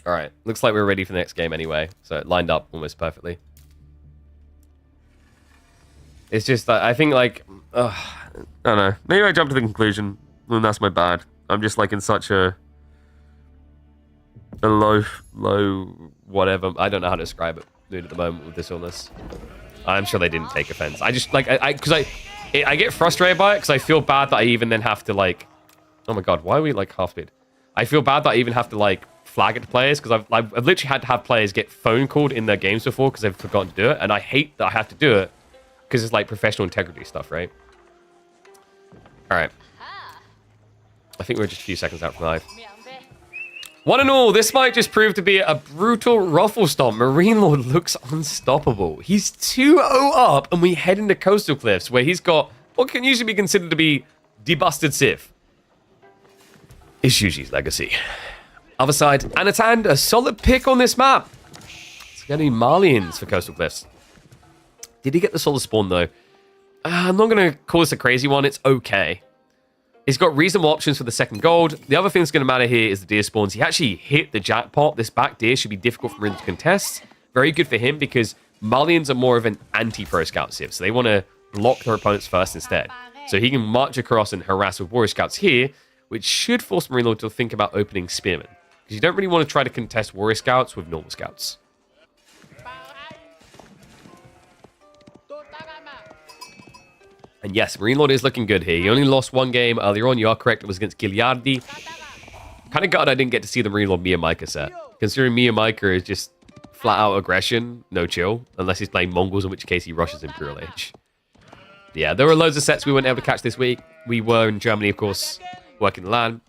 Alright, looks like we're ready for the next game anyway. So it lined up almost perfectly. It's just that I think, like, I don't know. Maybe I jumped to the conclusion, and that's my bad. I'm just, like, in such a low, whatever. I don't know how to describe it mood at the moment with this illness. I'm sure they didn't take offense. I just, like, because I get frustrated by it because I feel bad that I even then have to, like, oh my god, why are we, like, half speed? I feel bad that I even have to, like, flag it to players because I've literally had to have players get phone called in their games before because they've forgotten to do it, and I hate that I have to do it because it's, like, professional integrity stuff, right? Alright. I think we're just a few seconds out from live. One and all, this might just prove to be a brutal ruffle stomp. Marine Lord looks unstoppable. He's 2-0 up, and we head into Coastal Cliffs, where he's got what can usually be considered to be debusted Civ. Is Shuji's legacy. Other side, Anan, a solid pick on this map. It's going to be Malians for Coastal Cliffs. Did he get the solid spawn, though? I'm not going to call this a crazy one. It's okay. He's got reasonable options for the second gold. The other thing that's going to matter here is the deer spawns. He actually hit the jackpot. This back deer should be difficult for him to contest. Very good for him because Malians are more of an anti-pro scout civ. So they want to block their opponents first instead. So he can march across and harass with warrior scouts here, which should force Marine Lord to think about opening spearmen. Because you don't really want to try to contest warrior scouts with normal scouts. And yes, Marine Lord is looking good here. He only lost one game earlier on. You are correct. It was against Giliardi. Kind of gutted I didn't get to see the Marine Lord Mia Micah set. Considering Mia Micah is just flat out aggression, no chill. Unless he's playing Mongols, in which case he rushes Imperial Age. Yeah, there were loads of sets we weren't able to catch this week. We were in Germany, of course, working the LAN.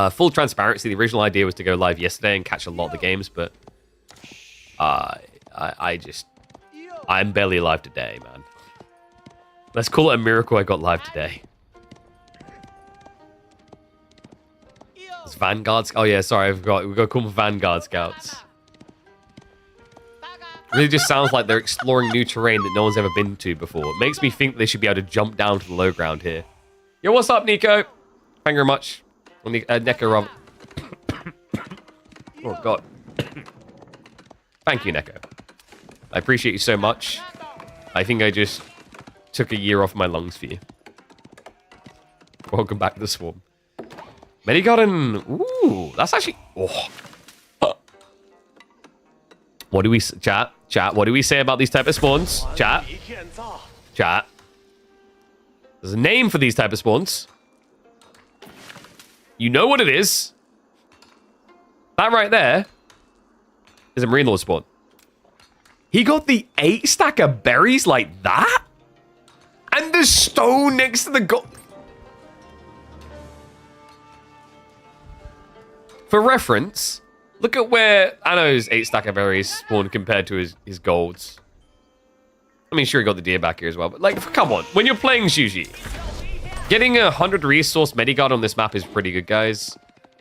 Full transparency, the original idea was to go live yesterday and catch a lot of the games, but I'm barely alive today, man. Let's call it a miracle I got live today. It's Vanguard. Oh yeah, sorry, I forgot. We've got to call them Vanguard Scouts. It really just sounds like they're exploring new terrain that no one's ever been to before. It makes me think they should be able to jump down to the low ground here. Yo, what's up, Nico? Thank you very much. Neko, Rob. Oh god. Thank you, Neko. I appreciate you so much. I think I just took a year off my lungs for you. Welcome back to the swarm. Medigarden. Ooh, that's actually... Oh. What do we... Chat, what do we say about these type of spawns? Chat. There's a name for these type of spawns. You know what it is. That right there is a Marine Lord spawn. He got the 8 stack of berries like that? And the stone next to the gold. For reference, look at where Anno's 8-stack of berries spawned compared to his golds. I mean, sure, he got the deer back here as well, but like, come on. When you're playing Zhuji, getting a 100 resource Mediguard on this map is pretty good, guys.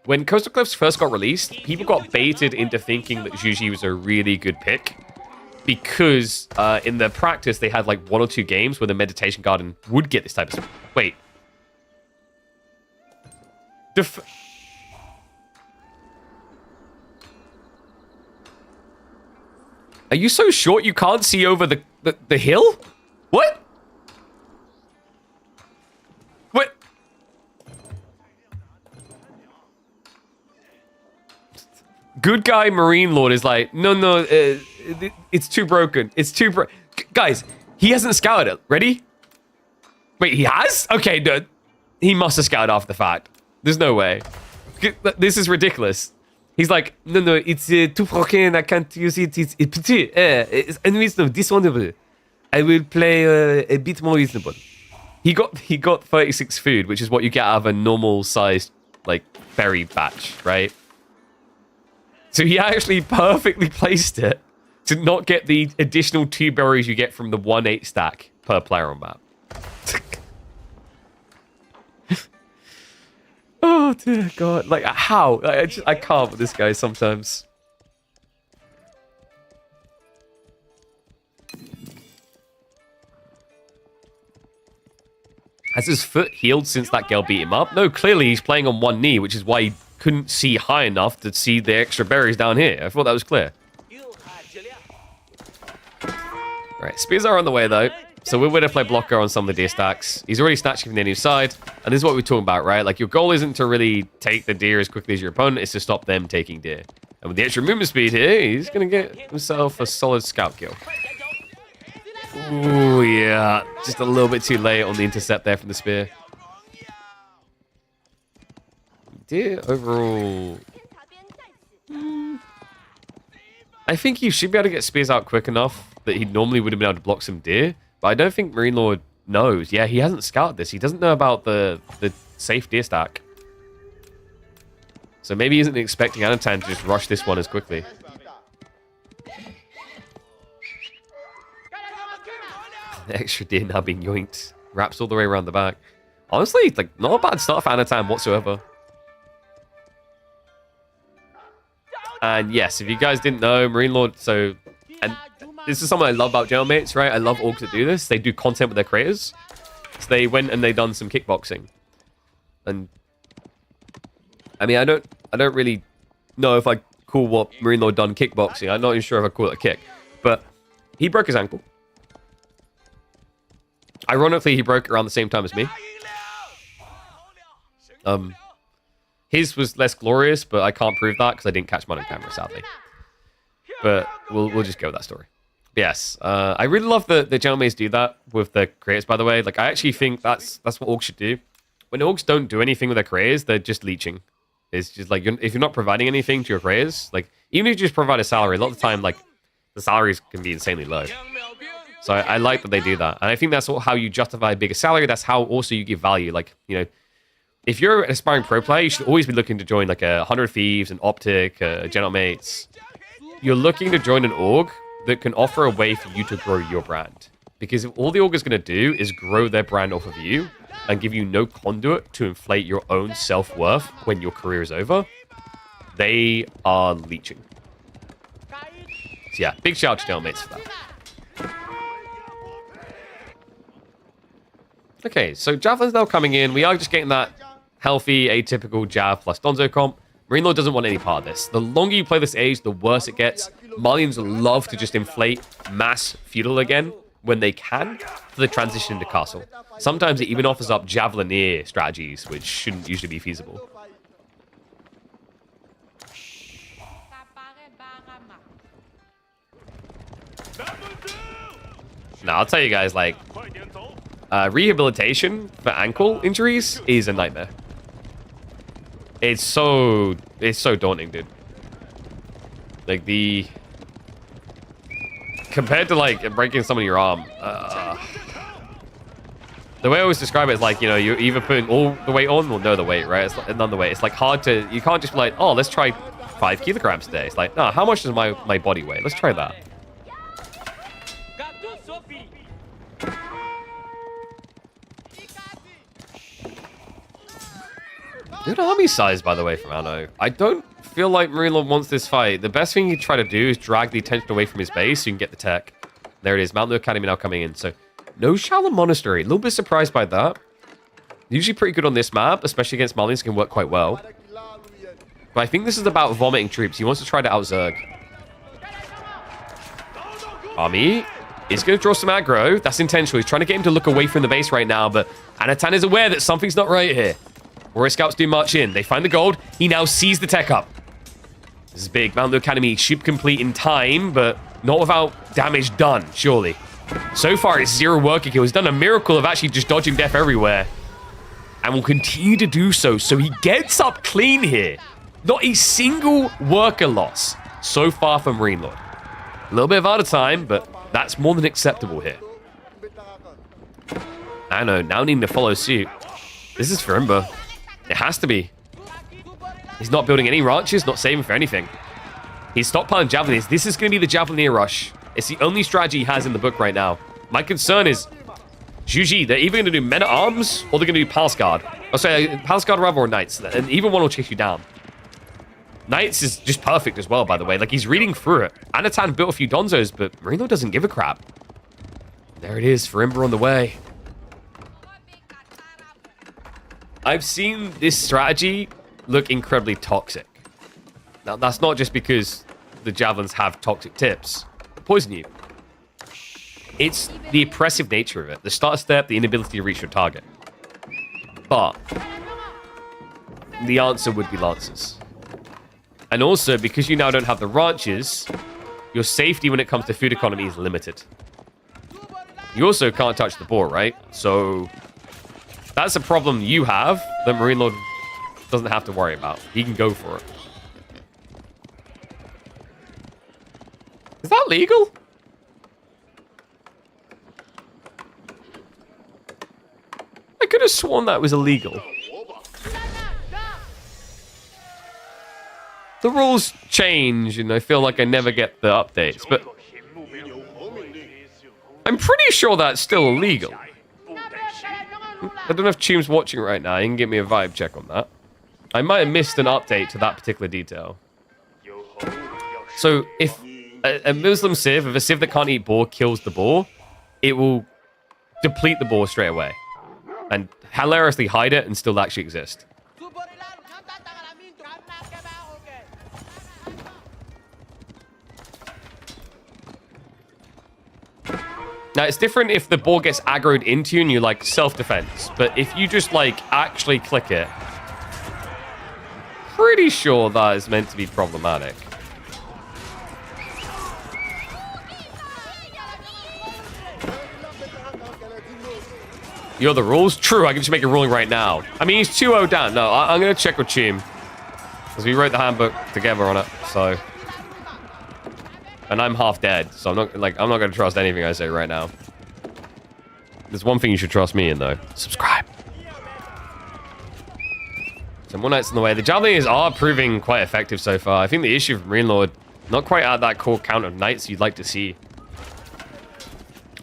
When Coastal Cliffs first got released, people got baited into thinking that Zhuji was a really good pick because in their practice, they had like 1 or 2 games where the Meditation Garden would get this type of stuff. Wait. Are you so short you can't see over the hill? What? What? Good guy Marine Lord is like, no, it's too broken. It's too guys, he hasn't scouted it. Ready? Wait, he has? Okay, no, he must have scouted after the fact. There's no way. This is ridiculous. He's like, no, it's too broken. I can't use it. It's petit. It's unreasonable, dishonorable. I will play a bit more reasonable. He got 36 food, which is what you get out of a normal sized like berry batch, right? So he actually perfectly placed it to not get the additional 2 berries you get from the 1 8-stack per player on map. Oh dear God! Like how? I can't with this guy sometimes. Has his foot healed since that girl beat him up? No, clearly he's playing on 1 knee, which is why he couldn't see high enough to see the extra berries down here. I thought that was clear. Right, spears are on the way though. So we're going to play blocker on some of the deer stacks. He's already snatching from the enemy side. And this is what we're talking about, right? Like, your goal isn't to really take the deer as quickly as your opponent. It's to stop them taking deer. And with the extra movement speed here, he's going to get himself a solid scout kill. Ooh, yeah. Just a little bit too late on the intercept there from the spear. Deer overall... I think he should be able to get spears out quick enough that he normally would have been able to block some deer. But I don't think Marine Lord knows. Yeah, he hasn't scouted this. He doesn't know about the safe deer stack. So maybe he isn't expecting Anan to just rush this one as quickly. The extra deer now being yoinked. Wraps all the way around the back. Honestly, like, not a bad start for Anan whatsoever. And yes, if you guys didn't know, Marine Lord, so... And this is something I love about General Mates, right? I love orgs that do this. They do content with their creators. So they went and they done some kickboxing. And... I mean, I don't really know if I call what Marine Lord done kickboxing. I'm not even sure if I call it a kick. But he broke his ankle. Ironically, he broke around the same time as me. His was less glorious, but I can't prove that because I didn't catch mine on camera, sadly. But we'll just go with that story. Yes, I really love that the General Mates do that with their creators, by the way. Like, I actually think that's what orgs should do. When orgs don't do anything with their creators, they're just leeching. It's just like, if you're not providing anything to your creators, like, even if you just provide a salary, a lot of the time, like, the salaries can be insanely low. So I like that they do that. And I think that's how you justify a bigger salary. That's how also you give value. Like, you know, if you're an aspiring pro player, you should always be looking to join like a 100 Thieves, an Optic, General Mates. You're looking to join an org that can offer a way for you to grow your brand. Because if all the org is going to do is grow their brand off of you and give you no conduit to inflate your own self-worth when your career is over, they are leeching. So yeah, big shout out to General Mates for that. Okay, so Javelin's now coming in. We are just getting that healthy, atypical Jav plus Donzo comp. Marine Lord doesn't want any part of this. The longer you play this age, the worse it gets. Malians love to just inflate mass feudal again when they can for the transition into castle. Sometimes it even offers up Javelineer strategies, which shouldn't usually be feasible. Now, I'll tell you guys, like, rehabilitation for ankle injuries is a nightmare. It's so daunting, dude. Like, compared to, like, breaking some of your arm, The way I always describe it is like, you know, you're either putting all the weight on or no the weight, right? It's like, none the weight. It's like hard to, you can't just be like, oh, let's try 5 kilograms today. It's like, no, how much is my body weight? Let's try that. Good army size, by the way, from Anno. I don't feel like Marine Lord wants this fight. The best thing you try to do is drag the attention away from his base so you can get the tech. There it is. Mount Academy now coming in. So, no Shaolin Monastery. A little bit surprised by that. Usually pretty good on this map, especially against Marlins, can work quite well. But I think this is about vomiting troops. He wants to try to out-Zerg. Army is going to draw some aggro. That's intentional. He's trying to get him to look away from the base right now, but Anan is aware that something's not right here. Warrior Scouts do march in. They find the gold. He now sees the tech up. This is big. Mount Academy should complete in time, but not without damage done, surely. So far, it's 0 worker kill. He's done a miracle of actually just dodging death everywhere. And will continue to do so. So he gets up clean here. Not a single worker loss so far from Marine Lord. A little bit of out of time, but that's more than acceptable here. Anno now needing to follow suit. This is for Imba. It has to be. He's not building any ranches, not saving for anything. He's stockpiling javelins. This is going to be the Javelineer rush. It's the only strategy he has in the book right now. My concern is Juji, they're either going to do men-at-arms or they're going to do Palace Guard. Oh, sorry, Palace Guard rather or Knights. And either one will chase you down. Knights is just perfect as well, by the way. Like, he's reading through it. Anatan built a few Donzos, but Marino doesn't give a crap. There it is for Imber on the way. I've seen this strategy look incredibly toxic. Now, that's not just because the Javelins have toxic tips. Poison you. It's the oppressive nature of it. The start step, the inability to reach your target. But the answer would be Lancers. And also, because you now don't have the ranches, your safety when it comes to food economy is limited. You also can't touch the boar, right? So that's a problem you have that Marine Lord doesn't have to worry about. He can go for it. Is that legal? I could have sworn that was illegal. The rules change, and I feel like I never get the updates, but I'm pretty sure that's still illegal. I don't know if Tume's watching right now. He can give me a vibe check on that. I might have missed an update to that particular detail. So, if a Muslim Civ, if a Civ that can't eat boar kills the boar, it will deplete the boar straight away. And hilariously hide it and still actually exist. Now, it's different if the boar gets aggroed into you and you, like, self-defense. But if you just, like, actually click it, pretty sure that is meant to be problematic. You're the rules? True, I can just make a ruling right now. I mean, he's 2-0 down. No, I'm going to check with Tume. Because we wrote the handbook together on it, so... And I'm half dead, so I'm not going to trust anything I say right now. There's one thing you should trust me in, though. Subscribe. So more knights in the way. The Javelineers are proving quite effective so far. I think the issue for Marine Lord, not quite at that core count of knights you'd like to see.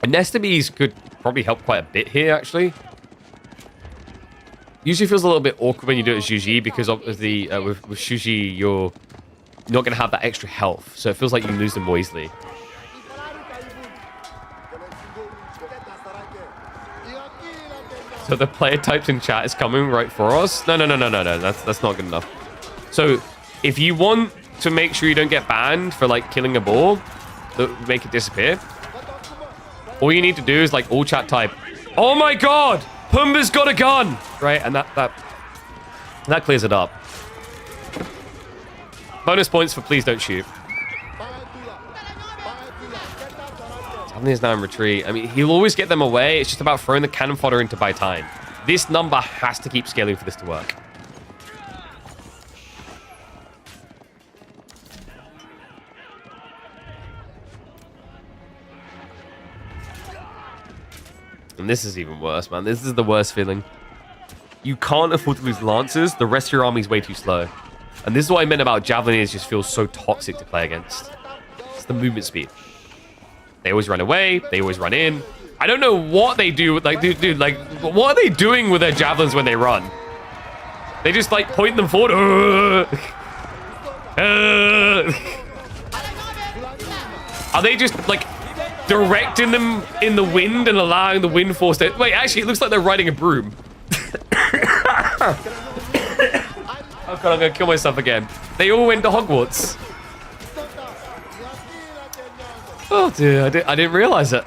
And Nestabees could probably help quite a bit here, actually. Usually feels a little bit awkward when you do it as Shuji, because obviously with Shuji, you're not going to have that extra health. So it feels like you lose them more easily. So the player types in chat is coming right for us? No. That's not good enough. So if you want to make sure you don't get banned for, like, killing a boar, make it disappear, all you need to do is, like, all chat type, "Oh my god! Pumbaa's got a gun!" Right? And that clears it up. Bonus points for please don't shoot. Javelin is now in retreat. I mean, he'll always get them away. It's just about throwing the cannon fodder in to buy time. This number has to keep scaling for this to work. And this is even worse, man. This is the worst feeling. You can't afford to lose Lancers. The rest of your army is way too slow. And this is what I meant about Javeliniers just feels so toxic to play against. It's the movement speed. They always run away. They always run in. I don't know what they do. Like, dude, like, what are they doing with their javelins when they run? They just, like, point them forward. Are they just, like, directing them in the wind and allowing the wind force to... Wait, actually, it looks like they're riding a broom. Oh, God, I'm going to kill myself again. They all went to Hogwarts. Oh, dude, I didn't realize it.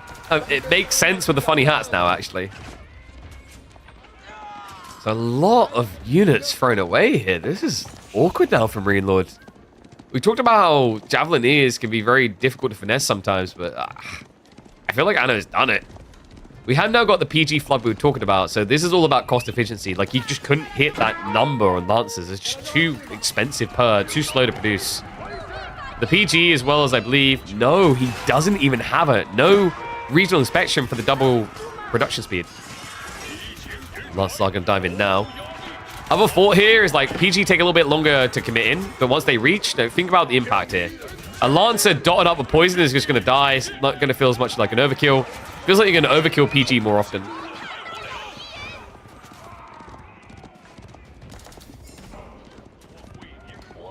It makes sense with the funny hats now, actually. There's a lot of units thrown away here. This is awkward now for Marine Lord. We talked about how Javelineers can be very difficult to finesse sometimes, but I feel like Anna's done it. We have now got the PG flood we were talking about, so this is all about cost efficiency. Like, you just couldn't hit that number on Lancers. It's just too expensive per, too slow to produce. The PG, as well as I believe, no, he doesn't even have it. No regional inspection for the double production speed. Lancers are going to dive in now. Other thought here is, like, PG take a little bit longer to commit in, but once they reach, think about the impact here. A Lancer dotted up with poison is just going to die. It's not going to feel as much like an overkill. Feels like you're going to overkill PG more often.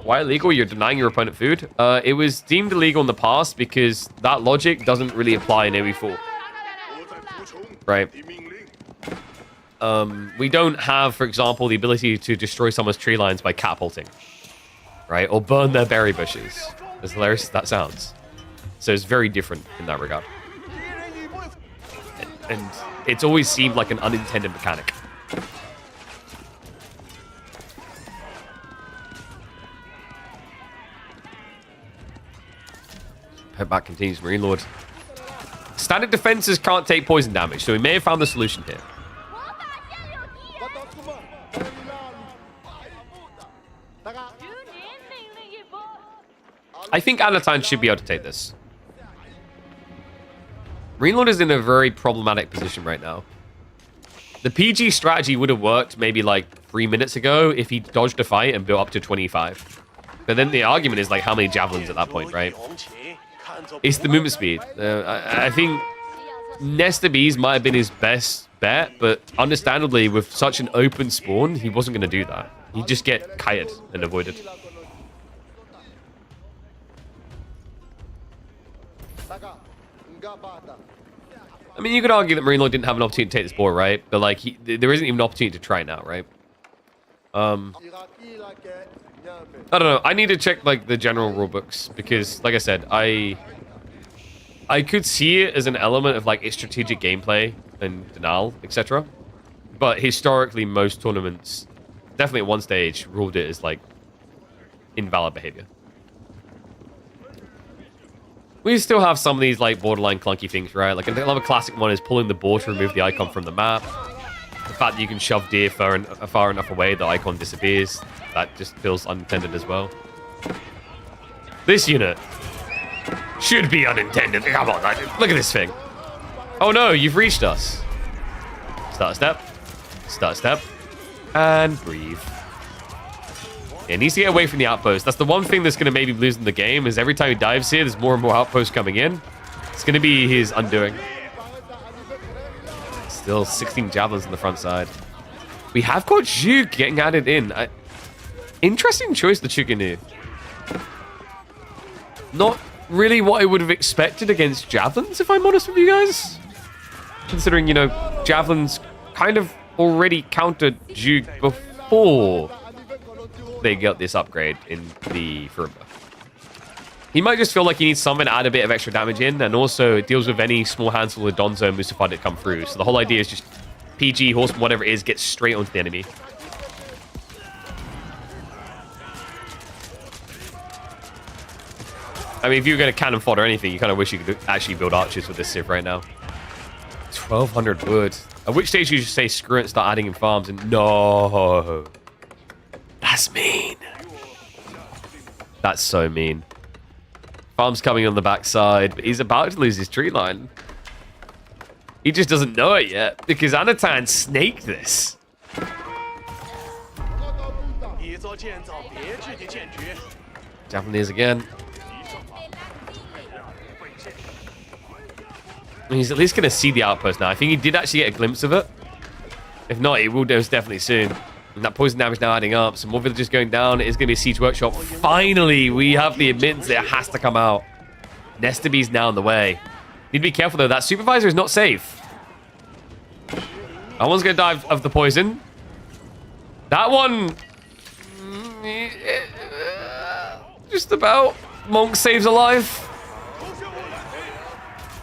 Why illegal? You're denying your opponent food? It was deemed illegal in the past because that logic doesn't really apply in AoE4. Right. We don't have, for example, the ability to destroy someone's tree lines by catapulting. Right? Or burn their berry bushes. As hilarious as that sounds. So it's very different in that regard. And it's always seemed like an unintended mechanic. Back continues, Marine Lord. Standard defenses can't take poison damage, so we may have found the solution here. I think Anan should be able to take this. Marine Lord is in a very problematic position right now. The PG strategy would have worked maybe like 3 minutes ago if he dodged a fight and built up to 25. But then the argument is like how many javelins at that point, right? It's the movement speed. I think Nesta Bees might have been his best bet, but understandably, with such an open spawn, he wasn't going to do that. He'd just get kited and avoided. I mean, you could argue that Marine Lord didn't have an opportunity to take this board, right? But, like, there isn't even an opportunity to try now, right? I don't know. I need to check, like, the general rulebooks because, like I said, I could see it as an element of, like, its strategic gameplay and denial, etc. But historically, most tournaments, definitely at one stage, ruled it as, like, invalid behavior. We still have some of these, like, borderline clunky things, right? Like, another classic one is pulling the board to remove the icon from the map. The fact that you can shove deer far enough away, the icon disappears. That just feels unintended as well. This unit should be unintended. Come on, look at this thing. Oh no, you've reached us. Start a step. Start a step. And breathe. It needs to get away from the outpost. That's the one thing that's going to maybe lose in the game, is every time he dives here, there's more and more outposts coming in. It's going to be his undoing. Still 16 javelins on the front side. We have got Zhug getting added in. Interesting choice, the Chuginu. Not really what I would have expected against javelins, if I'm honest with you guys. Considering, you know, javelins kind of already countered Zhug before they got this upgrade in the Furumba. He might just feel like he needs something to add a bit of extra damage in, and also it deals with any small handful of Donzo and Mustafa that come through. So the whole idea is just PG, Horseman, whatever it is, gets straight onto the enemy. I mean, if you were going to cannon fodder anything, you kind of wish you could actually build archers with this Civ right now. 1,200 wood. At which stage you just say screw it and start adding in farms, and no. That's mean. That's so mean. Farm's coming on the backside, but he's about to lose his tree line. He just doesn't know it yet because Anatan snaked this. Japanese again. He's at least going to see the outpost now. I think he did actually get a glimpse of it. If not, he will most definitely soon. And that poison damage now adding up. Some more villagers going down. It is going to be a siege workshop. Finally, we have the admittance that it has to come out. Nestaby's now in the way. Need to be careful, though. That supervisor is not safe. That one's going to die of the poison. That one... just about. Monk saves alive.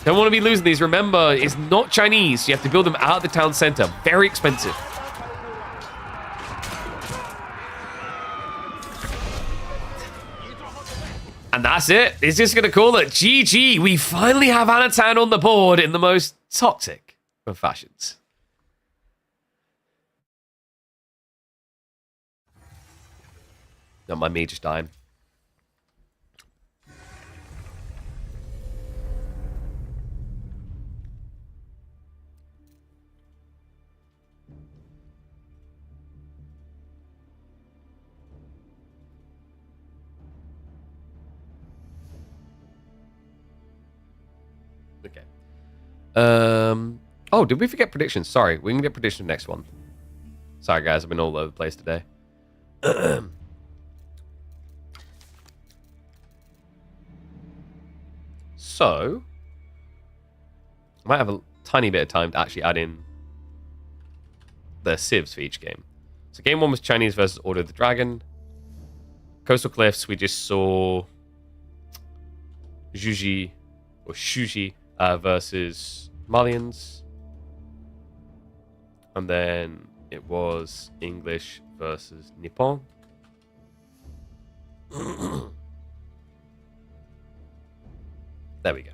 Don't want to be losing these. Remember, it's not Chinese. You have to build them out of the town center. Very expensive. And that's it. It's just going to call it GG. We finally have Anatan on the board in the most toxic of fashions. Don't mind me just dying. Okay. Oh, did we forget predictions? Sorry, we can get predictions next one. Sorry, guys, I've been all over the place today. So, I might have a tiny bit of time to actually add in the civs for each game. So, game 1 was Chinese versus Order of the Dragon. Coastal Cliffs, we just saw Shuji versus Malians. And then it was English versus Nippon. There we go.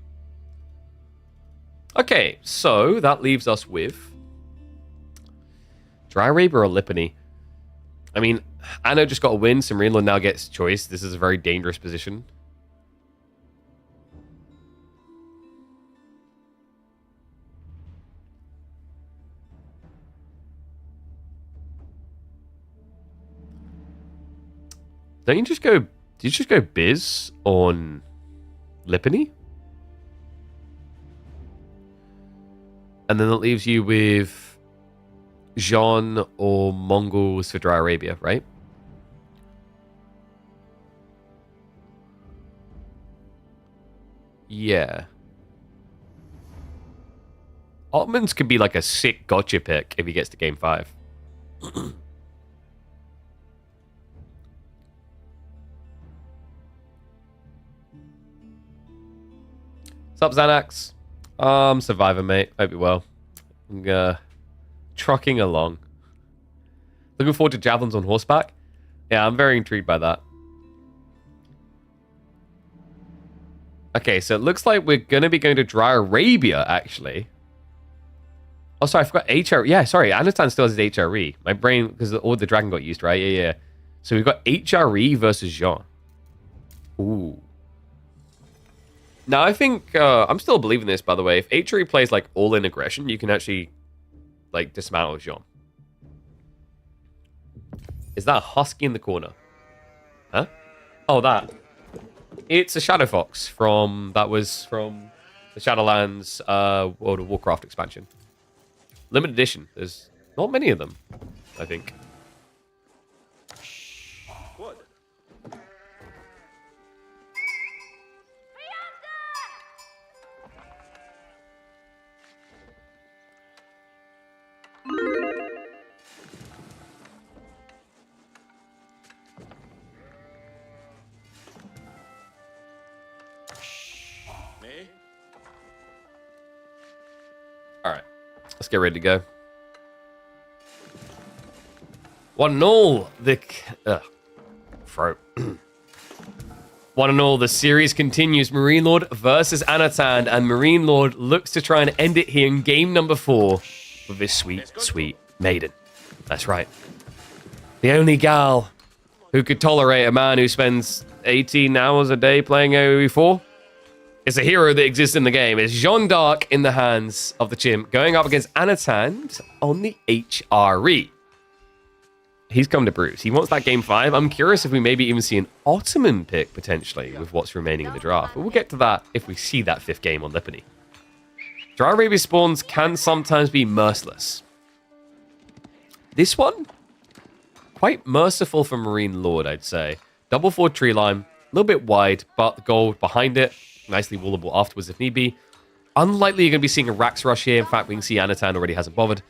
Okay, so that leaves us with Dry Arabia or Lipany. I mean, Anno just got a win, so Marineland now gets choice. This is a very dangerous position. Don't you just go... Did you just go Biz on Lipany? And then that leaves you with Jean or Mongols for Dry Arabia, right? Yeah. Ottomans could be like a sick gotcha pick if he gets to game 5. What's up, Xanax? I'm surviving, mate. Hope you're well. I'm trucking along. Looking forward to javelins on horseback. Yeah, I'm very intrigued by that. Okay, so it looks like we're going to be going to Dry Arabia, actually. Oh, sorry, I forgot HRE. Yeah, sorry, Anatan still has his HRE. My brain, because all the dragon got used, right? Yeah. So we've got HRE versus Jean. Ooh. Now, I think, I'm still believing this, by the way. If HRE plays, like, all-in aggression, you can actually, like, dismantle Jean. Is that a husky in the corner? Huh? Oh, that. It's a Shadow Fox that was from the Shadowlands World of Warcraft expansion. Limited edition. There's not many of them, I think. Let's get ready to go. 1-0. Throat. 1-0. The series continues. Marine Lord versus Anatan, and Marine Lord looks to try and end it here in game number 4 with this sweet, sweet maiden. That's right. The only gal who could tolerate a man who spends 18 hours a day playing AoE4. It's a hero that exists in the game. It's Jean d'Arc in the hands of the chimp going up against Anan on the HRE. He's come to bruise. He wants that game 5. I'm curious if we maybe even see an Ottoman pick potentially with what's remaining in the draft. But we'll get to that if we see that 5th game on Lipany. Dry Arabia spawns can sometimes be merciless. This one, quite merciful for Marine Lord, I'd say. Double 4 tree line, a little bit wide, but the gold behind it, nicely wallable afterwards if need be. Unlikely you're going to be seeing a Rax rush here. In fact, we can see Anatan already hasn't bothered.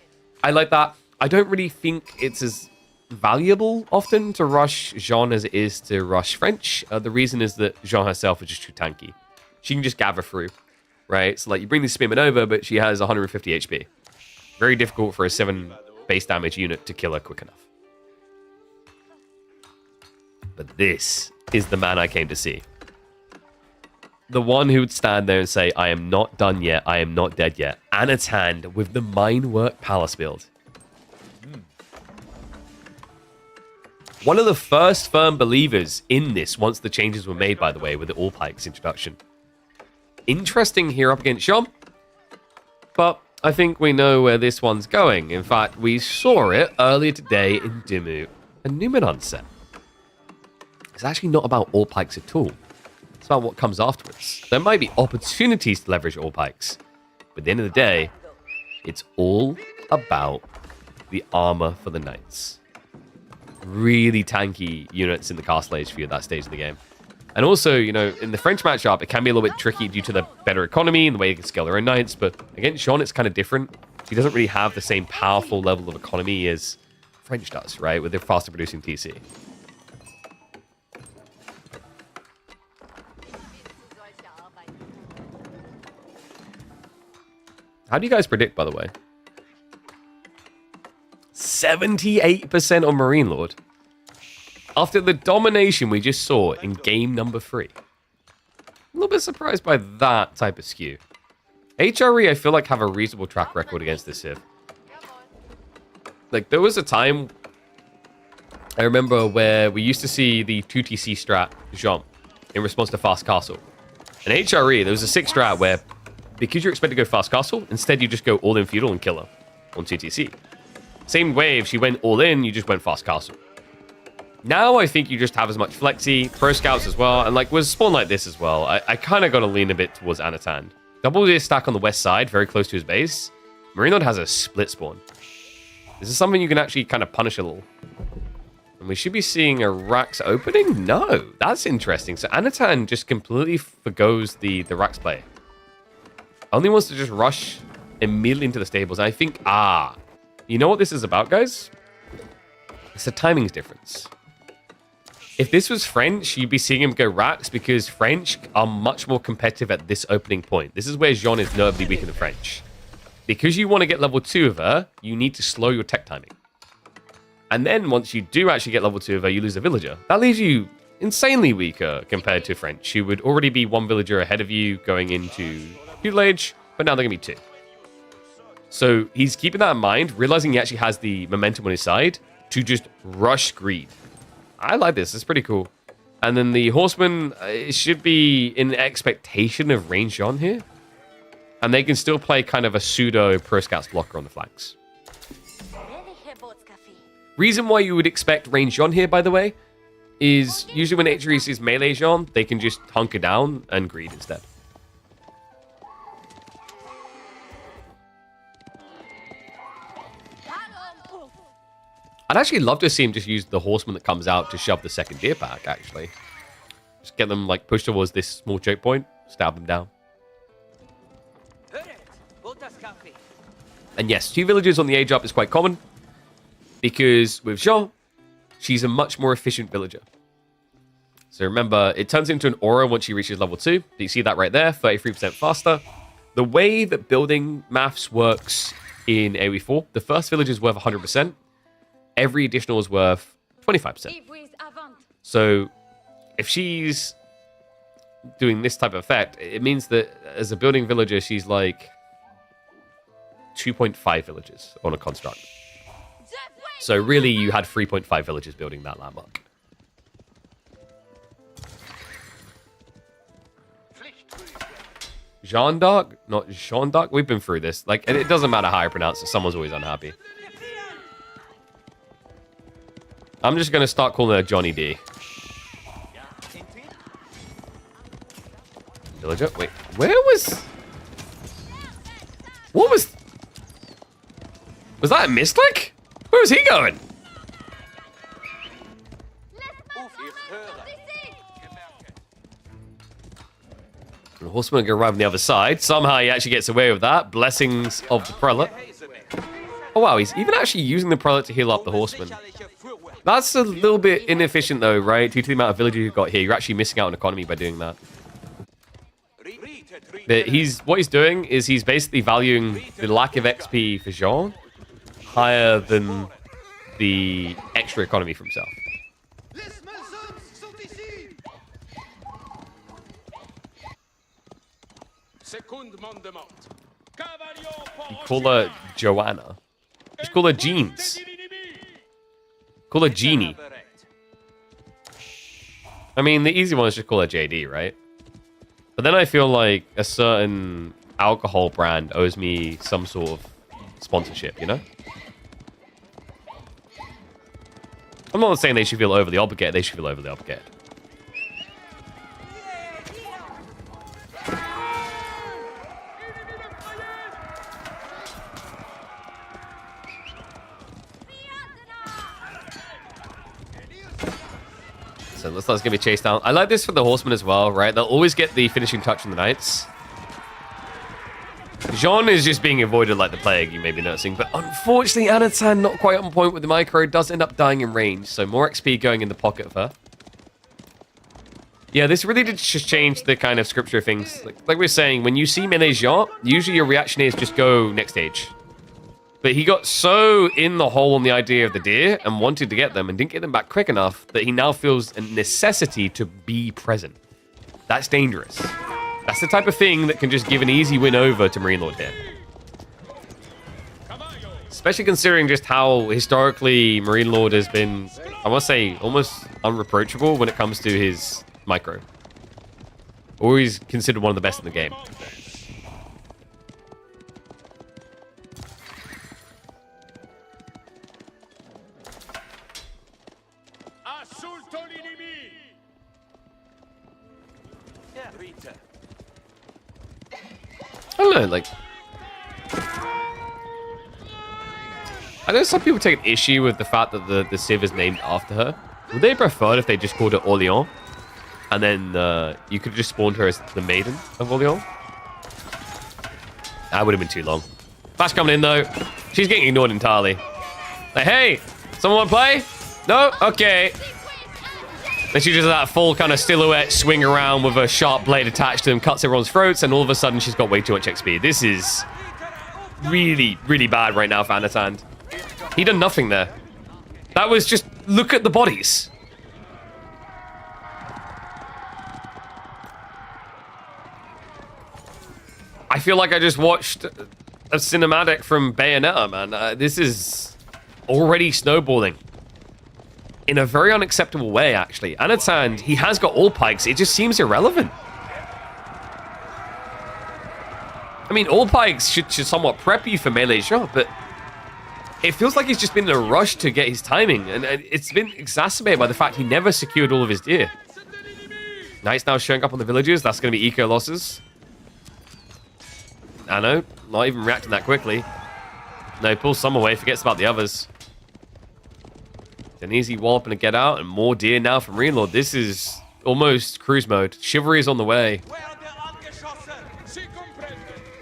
I like that. I don't really think it's as valuable often to rush Jean as it is to rush French. The reason is that Jean herself is just too tanky. She can just gather through, right? So like you bring the Spearman over, but she has 150 HP. Very difficult for a 7 base damage unit to kill her quick enough. But this is the man I came to see. The one who would stand there and say, I am not done yet, I am not dead yet. Anatan with the Minework Palace build. One of the first firm believers in this once the changes were made, by the way, with the All Pikes introduction. Interesting here up against Jean. But I think we know where this one's going. In fact, we saw it earlier today in Dimmu, a Numenon set. It's actually not about All Pikes at all. It's about what comes afterwards. There might be opportunities to leverage All Pikes. But at the end of the day, it's all about the armor for the Knights. Really tanky units in the castle age for you at that stage of the game. And also, you know, in the French matchup, it can be a little bit tricky due to the better economy and the way you can scale their own Knights. But against Jean, it's kind of different. She doesn't really have the same powerful level of economy as French does, right? With their faster producing TC. How do you guys predict, by the way? 78% on Marine Lord. After the domination we just saw in game number 3. A little bit surprised by that type of skew. HRE, I feel like, have a reasonable track record against this Civ. Like, there was a time, I remember, where we used to see the 2TC strat Jean in response to Fast Castle. And HRE, there was a 6 strat where, because you're expected to go Fast Castle, instead you just go all-in feudal and kill her on 2TC. Same way, if she went all-in, you just went Fast Castle. Now I think you just have as much flexi, pro scouts as well, and like with spawn like this as well, I kind of got to lean a bit towards Anatan. Double the stack on the west side, very close to his base. Marine Lord has a split spawn. This is something you can actually kind of punish a little. And we should be seeing a Rax opening? No, that's interesting. So Anatan just completely forgoes the Rax play. Only wants to just rush immediately into the stables. I think, you know what this is about, guys? It's a timings difference. If this was French, you'd be seeing him go Rax because French are much more competitive at this opening point. This is where Jean is notably weaker than French. Because you want to get level 2 of her, you need to slow your tech timing. And then once you do actually get level 2 of her, you lose a villager. That leaves you insanely weaker compared to French, who would already be 1 villager ahead of you going into feudal age, but now they're going to be 2. So he's keeping that in mind, realizing he actually has the momentum on his side to just rush greed. I like this. It's pretty cool. And then the horseman should be in expectation of range on here. And they can still play kind of a pseudo pro scouts blocker on the flanks. Reason why you would expect range on here, by the way, is usually when HRE sees melee on, they can just hunker down and greed instead. I'd actually love to see him just use the horseman that comes out to shove the second deer pack, actually. Just get them, like, pushed towards this small choke point, stab them down. And yes, 2 villagers on the age up is quite common, because with Jean, she's a much more efficient villager. So remember, it turns into an aura once she reaches level 2. You see that right there, 33% faster. The way that building maths works in AoE 4, the first village is worth 100%. Every additional is worth 25%. So if she's doing this type of effect, it means that as a building villager, she's like 2.5 villages on a construct. So really, you had 3.5 villages building that landmark. Jean d'Arc? Not Jean d'Arc? We've been through this. Like, it doesn't matter how I pronounce it. Someone's always unhappy. I'm just going to start calling her Johnny D. Villager? Wait, where was... What was... Was that a misclick? Where was he going? The horseman can arrive on the other side. Somehow he actually gets away with that. Blessings of the prelate. Oh wow, he's even actually using the prelate to heal up the horseman. That's a little bit inefficient though, right? Due to the amount of villagers you've got here, you're actually missing out on economy by doing that. What he's doing is he's basically valuing the lack of XP for Jean higher than the extra economy for himself. You call her Joanna. Just call her Jeans. Call her Jeannie. I mean, the easy one is just call her JD, right? But then I feel like a certain alcohol brand owes me some sort of sponsorship, you know? I'm not saying they should feel overly obligated. They should feel overly obligated. So let's give me a chase down. I like this for the horsemen as well, right? They'll always get the finishing touch on the knights. Jean is just being avoided like the plague, you may be noticing. But unfortunately, Anan not quite on point with the micro. Does end up dying in range. So more XP going in the pocket of her. Yeah, this really did just change the kind of scripture of things. Like we were saying, when you see melee Jean, usually your reaction is just go next stage. But he got so in the hole on the idea of the deer and wanted to get them and didn't get them back quick enough that he now feels a necessity to be present. That's dangerous. That's the type of thing that can just give an easy win over to Marine Lord here. Especially considering just how historically Marine Lord has been, I must say, almost unreproachable when it comes to his micro. Always considered one of the best in the game. I don't know, like... I know some people take an issue with the fact that the Civ is named after her. Would they prefer if they just called her Orleans? And then you could just spawn her as the Maiden of Orleans? That would have been too long. Flash coming in, though. She's getting ignored entirely. Like, hey, someone want to play? No? Okay. Then she does that full kind of silhouette swing around with a sharp blade attached to them, cuts everyone's throats, and all of a sudden she's got way too much XP. This is really, really bad right now for Anan. He done nothing there. That was just, look at the bodies. I feel like I just watched a cinematic from Bayonetta, man. This is already snowballing. In a very unacceptable way, actually. Anan, he has got all pikes. It just seems irrelevant. I mean, all pikes should somewhat prep you for melee, sure, but it feels like he's just been in a rush to get his timing, and it's been exacerbated by the fact he never secured all of his deer. Knights now showing up on the villagers. That's going to be eco losses. I know, not even reacting that quickly. No, he pulls some away, forgets about the others. An easy wallop and a get out, and more deer now from Marine Lord. This is almost cruise mode. Chivalry is on the way.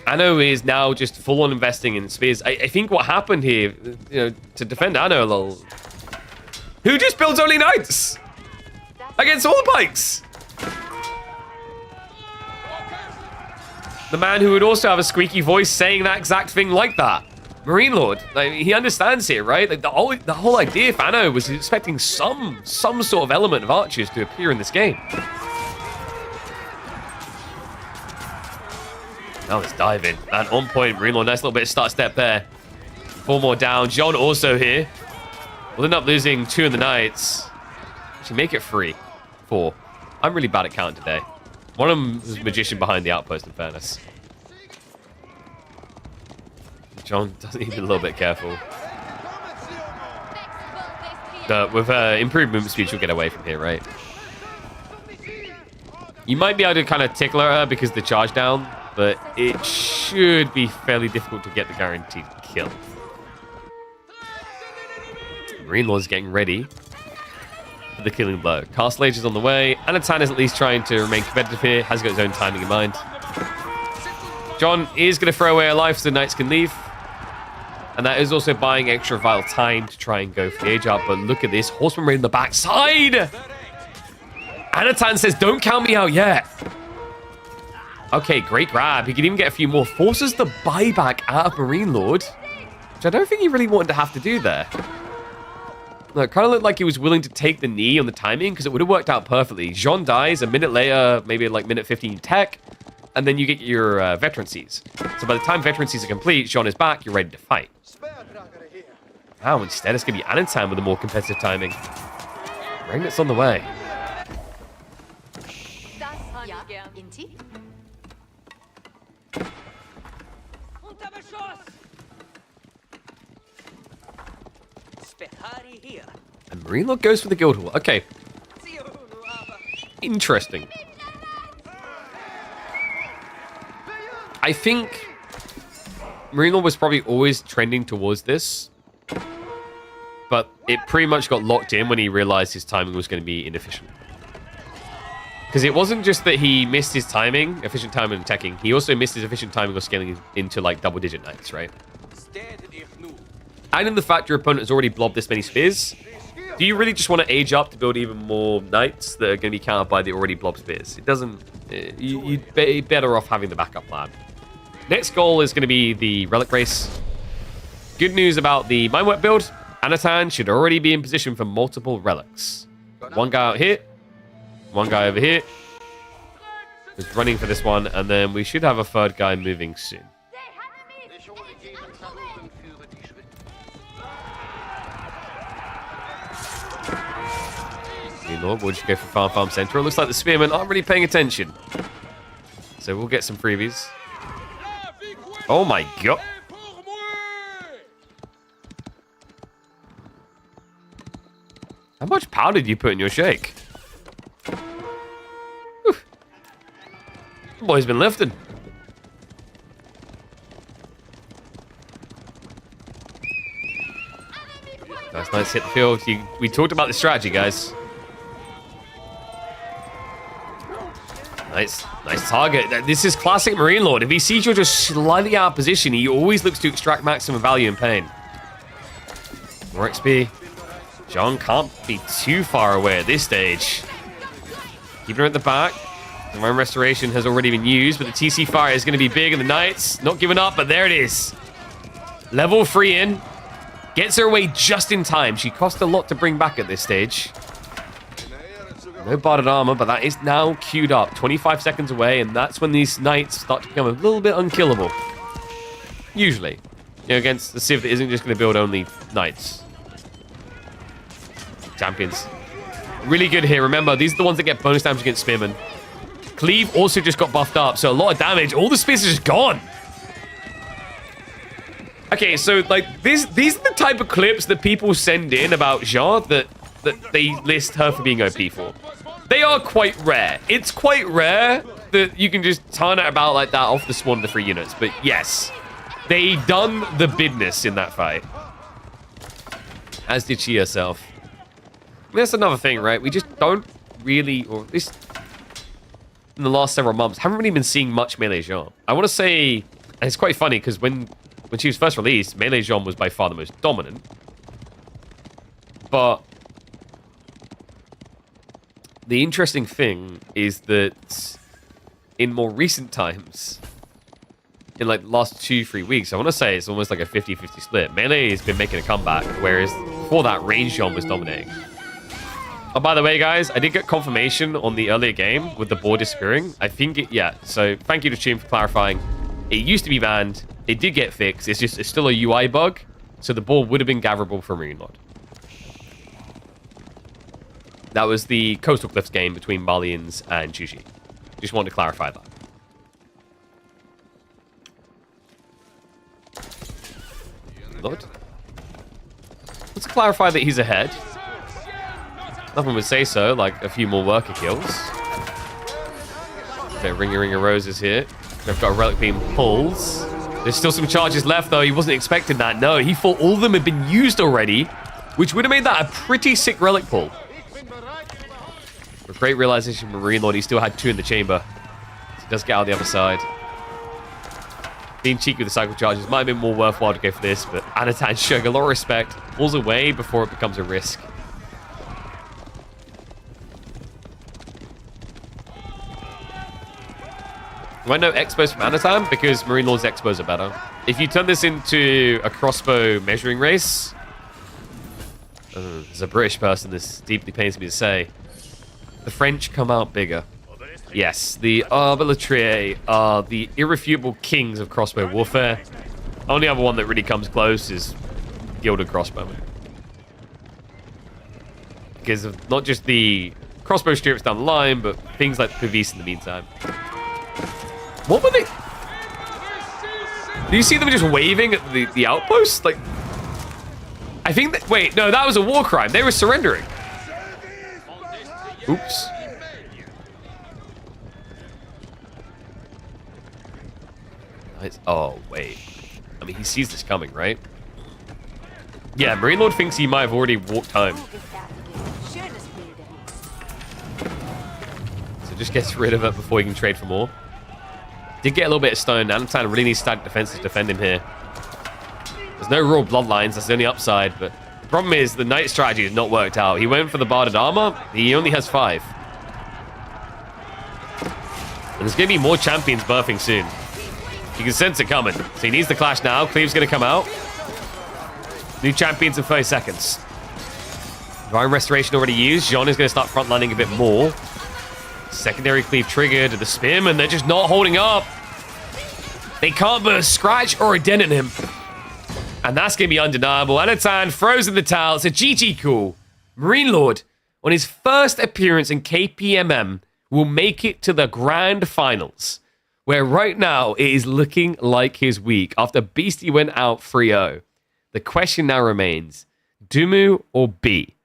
Anno is now just full on investing in spears. I think what happened here, you know, to defend Anno a little. Who just builds only knights against all the pikes? The man who would also have a squeaky voice saying that exact thing like that. Marine Lord, like, he understands here, right? Like, the whole idea for Anno was expecting some sort of element of archers to appear in this game. Now let's dive in. And on point, Marine Lord, nice little bit of start step there. 4 more down. John also here. We'll end up losing 2 of the knights. Actually, make it 3. 4. I'm really bad at counting today. One of them is magician behind the outpost, in fairness. John does need to be a little bit careful. With improved movement speed, she'll get away from here, right? You might be able to kind of tickle her because of the charge down, but it should be fairly difficult to get the guaranteed kill. Marine Lord's getting ready for the killing blow. Castle Age is on the way. Anan is at least trying to remain competitive here. Has got his own timing in mind. John is going to throw away a life so the knights can leave. And that is also buying extra vital time to try and go for the age up. But look at this. Horseman right in the backside. Anan says, don't count me out yet. Okay, great grab. He can even get a few more. Forces the buyback out of Marine Lord, which I don't think he really wanted to have to do there. No, it kind of looked like he was willing to take the knee on the timing because it would have worked out perfectly. Jean dies a minute later, maybe like minute 15 tech, and then you get your veteran Cs. So by the time veteran Cs are complete, Jean is back, you're ready to fight. Wow, instead it's going to be Anan with a more competitive timing. Ragnar's on the way. And Marine Lord goes for the Guild Hall. Okay. Interesting. I think Marine Lord was probably always trending towards this, but it pretty much got locked in when he realized his timing was going to be inefficient. Because it wasn't just that he missed his timing, efficient timing and teching, he also missed his efficient timing of scaling into like double-digit knights, right? And in the fact your opponent has already blobbed this many spears, do you really just want to age up to build even more knights that are going to be countered by the already blobbed spears? It doesn't... You'd be better off having the backup plan. Next goal is going to be the relic race. Good news about the Minework build. Anan should already be in position for multiple relics. One guy out here. One guy over here. Who's running for this one. And then we should have a third guy moving soon. Lord, we'll just go for Farm Central. Looks like the spearmen aren't really paying attention. So we'll get some freebies. Oh my god. How much powder did you put in your shake? Whew. The boy's been lifted. Nice hit the field. We talked about the strategy, guys. Nice target. This is classic Marine Lord. If he sees you're just slightly out of position, he always looks to extract maximum value and pain. More XP. John can't be too far away at this stage. Keeping her at the back. The Rome Restoration has already been used, but the TC fire is going to be big, and the Knights not giving up, but there it is. Level 3 in. Gets her away just in time. She cost a lot to bring back at this stage. No barded armor, but that is now queued up. 25 seconds away, and that's when these Knights start to become a little bit unkillable. Usually. You know, against the Civ that isn't just going to build only Knights. Champions. Really good here. Remember, these are the ones that get bonus damage against Spearmen. Cleave also just got buffed up, so a lot of damage. All the spears are just gone. Okay, so, like, these are the type of clips that people send in about Jean that they list her for being OP for. They are quite rare. It's quite rare that you can just turn it about like that off the spawn of the 3 units. But yes, they done the business in that fight. As did she herself. I mean, that's another thing, right? We just don't really, or at least in the last several months, haven't really been seeing much Melee Jean. I want to say, and it's quite funny because when she was first released, Melee Jean was by far the most dominant. But the interesting thing is that in more recent times, in like the last 2-3 weeks, I want to say it's almost like a 50-50 split. Melee has been making a comeback, whereas before that, range Jean was dominating. Oh, by the way, guys, I did get confirmation on the earlier game with the board disappearing. I think yeah, so thank you to Chim for clarifying. It used to be banned. It did get fixed. It's still a UI bug, so the board would have been gatherable for Marine Lord. That was the Coastal Cliffs game between Malians and Juji. Just wanted to clarify that. Lord. Let's clarify that he's ahead. Nothing would say so, like a few more worker kills. Okay, ring of roses here. They've got a relic beam pulls. There's still some charges left, though. He wasn't expecting that. No, he thought all of them had been used already, which would have made that a pretty sick relic pull. With great realization from Marine Lord, he still had 2 in the chamber. So he does get out the other side. Being cheeky with the cycle charges might have been more worthwhile to go for this, but Anan showing a lot of respect. Pulls away before it becomes a risk. Why no expos from Anan? Because Marine Lord's expos are better. If you turn this into a crossbow measuring race, as a British person, this deeply pains me to say, the French come out bigger. Yes, the Arbitraries are the irrefutable kings of crossbow warfare. Only other one that really comes close is Gilded Crossbowmen. Because of not just the crossbow strips down the line, but things like the Beasty in the meantime. What were they? Do you see them just waving at the outpost? Like, I think that, wait, no, that was a war crime. They were surrendering. Oops. Oh, wait. I mean, he sees this coming, right? Yeah, Marine Lord thinks he might have already walked home. So just gets rid of it before he can trade for more. Did get a little bit of stone. Anan really needs static defenses to defend him here. There's no raw bloodlines. That's the only upside. But the problem is the knight strategy has not worked out. He went for the barded armor. He only has 5. And there's going to be more champions birthing soon. You can sense it coming. So he needs the clash now. Cleave's going to come out. New champions in 30 seconds. Divine Restoration already used. Jean is going to start frontlining a bit more. Secondary cleave triggered. The Spearmen, they're just not holding up. They can't put a scratch or a dent in him. And that's going to be undeniable. Anan throws in the towel. It's a GG call. Marine Lord, on his first appearance in KPMM, will make it to the grand finals, where right now it is looking like his week after Beasty went out 3-0. The question now remains, Dumu or B?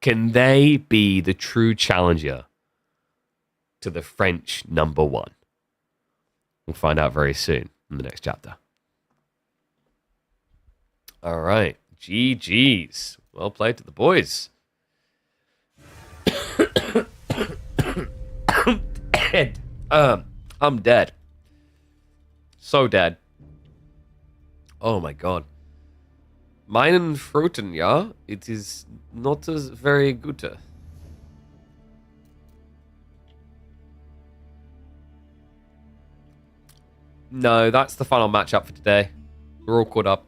Can they be the true challenger to the French #1? We'll find out very soon in the next chapter. All right. GG's. Well played to the boys. I'm dead. I'm dead. So dead. Oh my god. Meinen Fruiten, ja? It is not as very good. No, that's the final matchup for today. We're all caught up.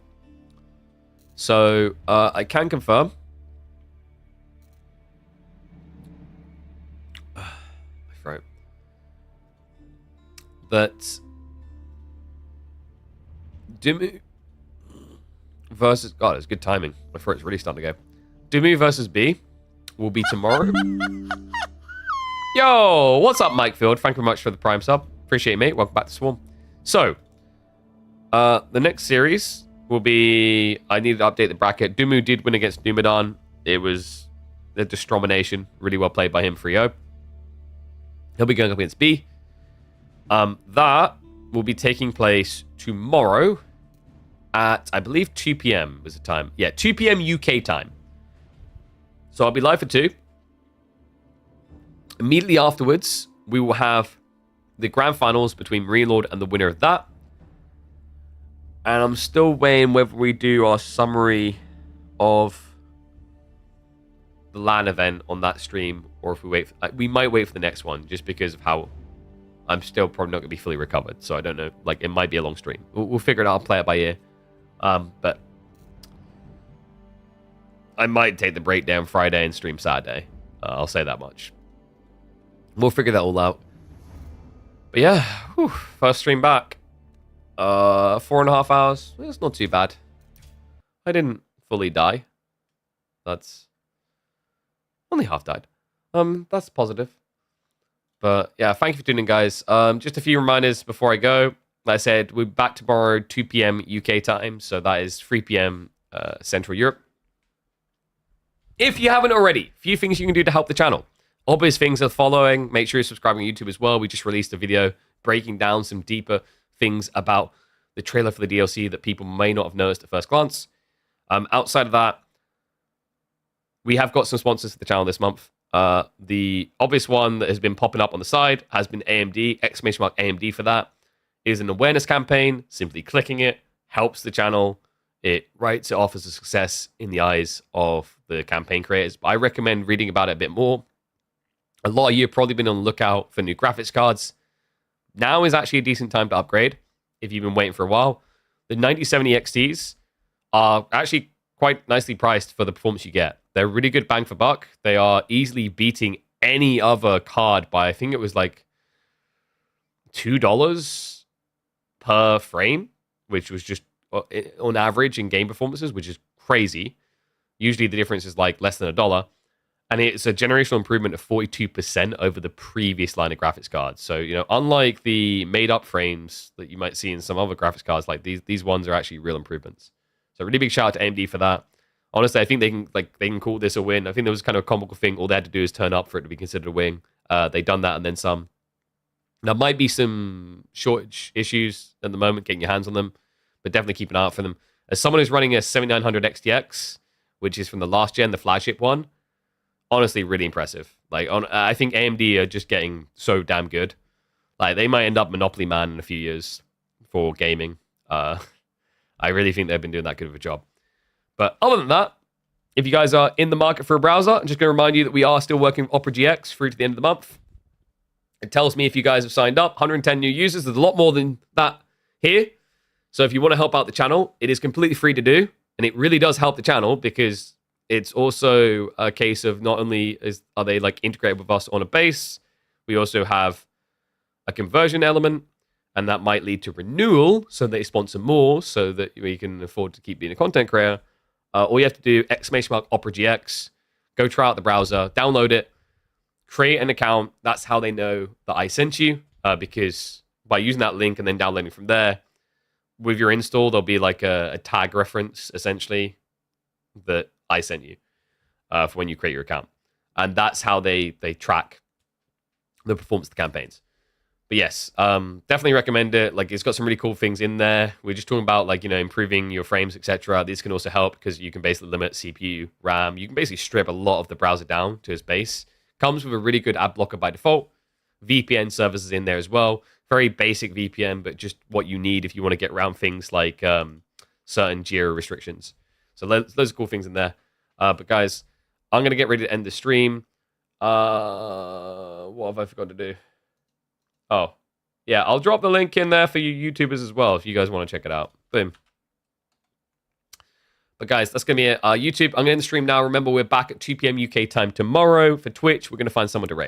So, I can confirm. My throat. That Dimu versus... God, it's good timing. My throat's really starting to go. Dimu versus B will be tomorrow. Yo, what's up, Mike Field? Thank you very much for the Prime sub. Appreciate it, mate. Welcome back to Swarm. So, the next series will be... I needed to update the bracket. Dumu did win against Numidan. It was the Distromination. Really well played by him, 3-0. He'll be going up against B. That will be taking place tomorrow at, I believe, 2 p.m. was the time. Yeah, 2 p.m. UK time. So I'll be live for 2. Immediately afterwards, we will have the grand finals between Marine Lord and the winner of that. And I'm still weighing whether we do our summary of the LAN event on that stream, or if we wait. We might wait for the next one, just because of how I'm still probably not going to be fully recovered. So I don't know. Like, it might be a long stream. We'll figure it out. I'll play it by ear. But I might take the breakdown Friday and stream Saturday. I'll say that much. We'll figure that all out. But yeah, whew, first stream back. 4.5 hours. It's not too bad. I didn't fully die. That's only half died. That's positive. But yeah, thank you for tuning in, guys. Just a few reminders before I go. like I said, we're back tomorrow, 2 p.m. UK time. So that is 3 p.m. Central Europe. If you haven't already, a few things you can do to help the channel. Obvious things are following. Make sure you're subscribing on YouTube as well. We just released a video breaking down some deeper things about the trailer for the DLC that people may not have noticed at first glance. Outside of that, we have got some sponsors for the channel this month. The obvious one that has been popping up on the side has been AMD, !AMD for that. It is an awareness campaign. Simply clicking it helps the channel. It writes it off as a success in the eyes of the campaign creators. But I recommend reading about it a bit more. A lot of you have probably been on the lookout for new graphics cards. Now is actually a decent time to upgrade if you've been waiting for a while. The 9070 XTs are actually quite nicely priced for the performance you get. They're really good bang for buck. They are easily beating any other card by, I think it was like $2 per frame, which was just on average in game performances, which is crazy. Usually the difference is like less than $1. And it's a generational improvement of 42% over the previous line of graphics cards. So, you know, unlike the made-up frames that you might see in some other graphics cards, like these ones are actually real improvements. So really big shout out to AMD for that. Honestly, I think they can call this a win. I think there was kind of a comical thing. All they had to do is turn up for it to be considered a win. They done that and then some. There might be some shortage issues at the moment, getting your hands on them, but definitely keep an eye out for them. As someone who's running a 7900 XTX, which is from the last gen, the flagship one, honestly, really impressive. Like, I think AMD are just getting so damn good. Like, they might end up Monopoly Man in a few years for gaming. I really think they've been doing that good of a job. But other than that, if you guys are in the market for a browser, I'm just going to remind you that we are still working with Opera GX through to the end of the month. It tells me if you guys have signed up, 110 new users. There's a lot more than that here. So if you want to help out the channel, it is completely free to do. And it really does help the channel because it's also a case of not only are they like integrated with us on a base, we also have a conversion element, and that might lead to renewal, so they sponsor more, so that we can afford to keep being a content creator. All you have to do, !Opera GX, go try out the browser, download it, create an account. That's how they know that I sent you, because by using that link and then downloading from there, with your install, there'll be like a tag reference, essentially, that I sent you for when you create your account. And that's how they track the performance of the campaigns. But yes, definitely recommend it. Like, it's got some really cool things in there. We're just talking about, like, you know, improving your frames, etc. This can also help because you can basically limit CPU, RAM. You can basically strip a lot of the browser down to its base. Comes with a really good ad blocker by default. VPN services in there as well. Very basic VPN, but just what you need if you want to get around things like certain geo restrictions. So loads of cool things in there. But guys, I'm going to get ready to end the stream. What have I forgot to do? Oh, yeah, I'll drop the link in there for you YouTubers as well if you guys want to check it out. Boom. But guys, that's going to be it. YouTube, I'm going to end the stream now. Remember, we're back at 2 p.m. UK time tomorrow. For Twitch, we're going to find someone to raid.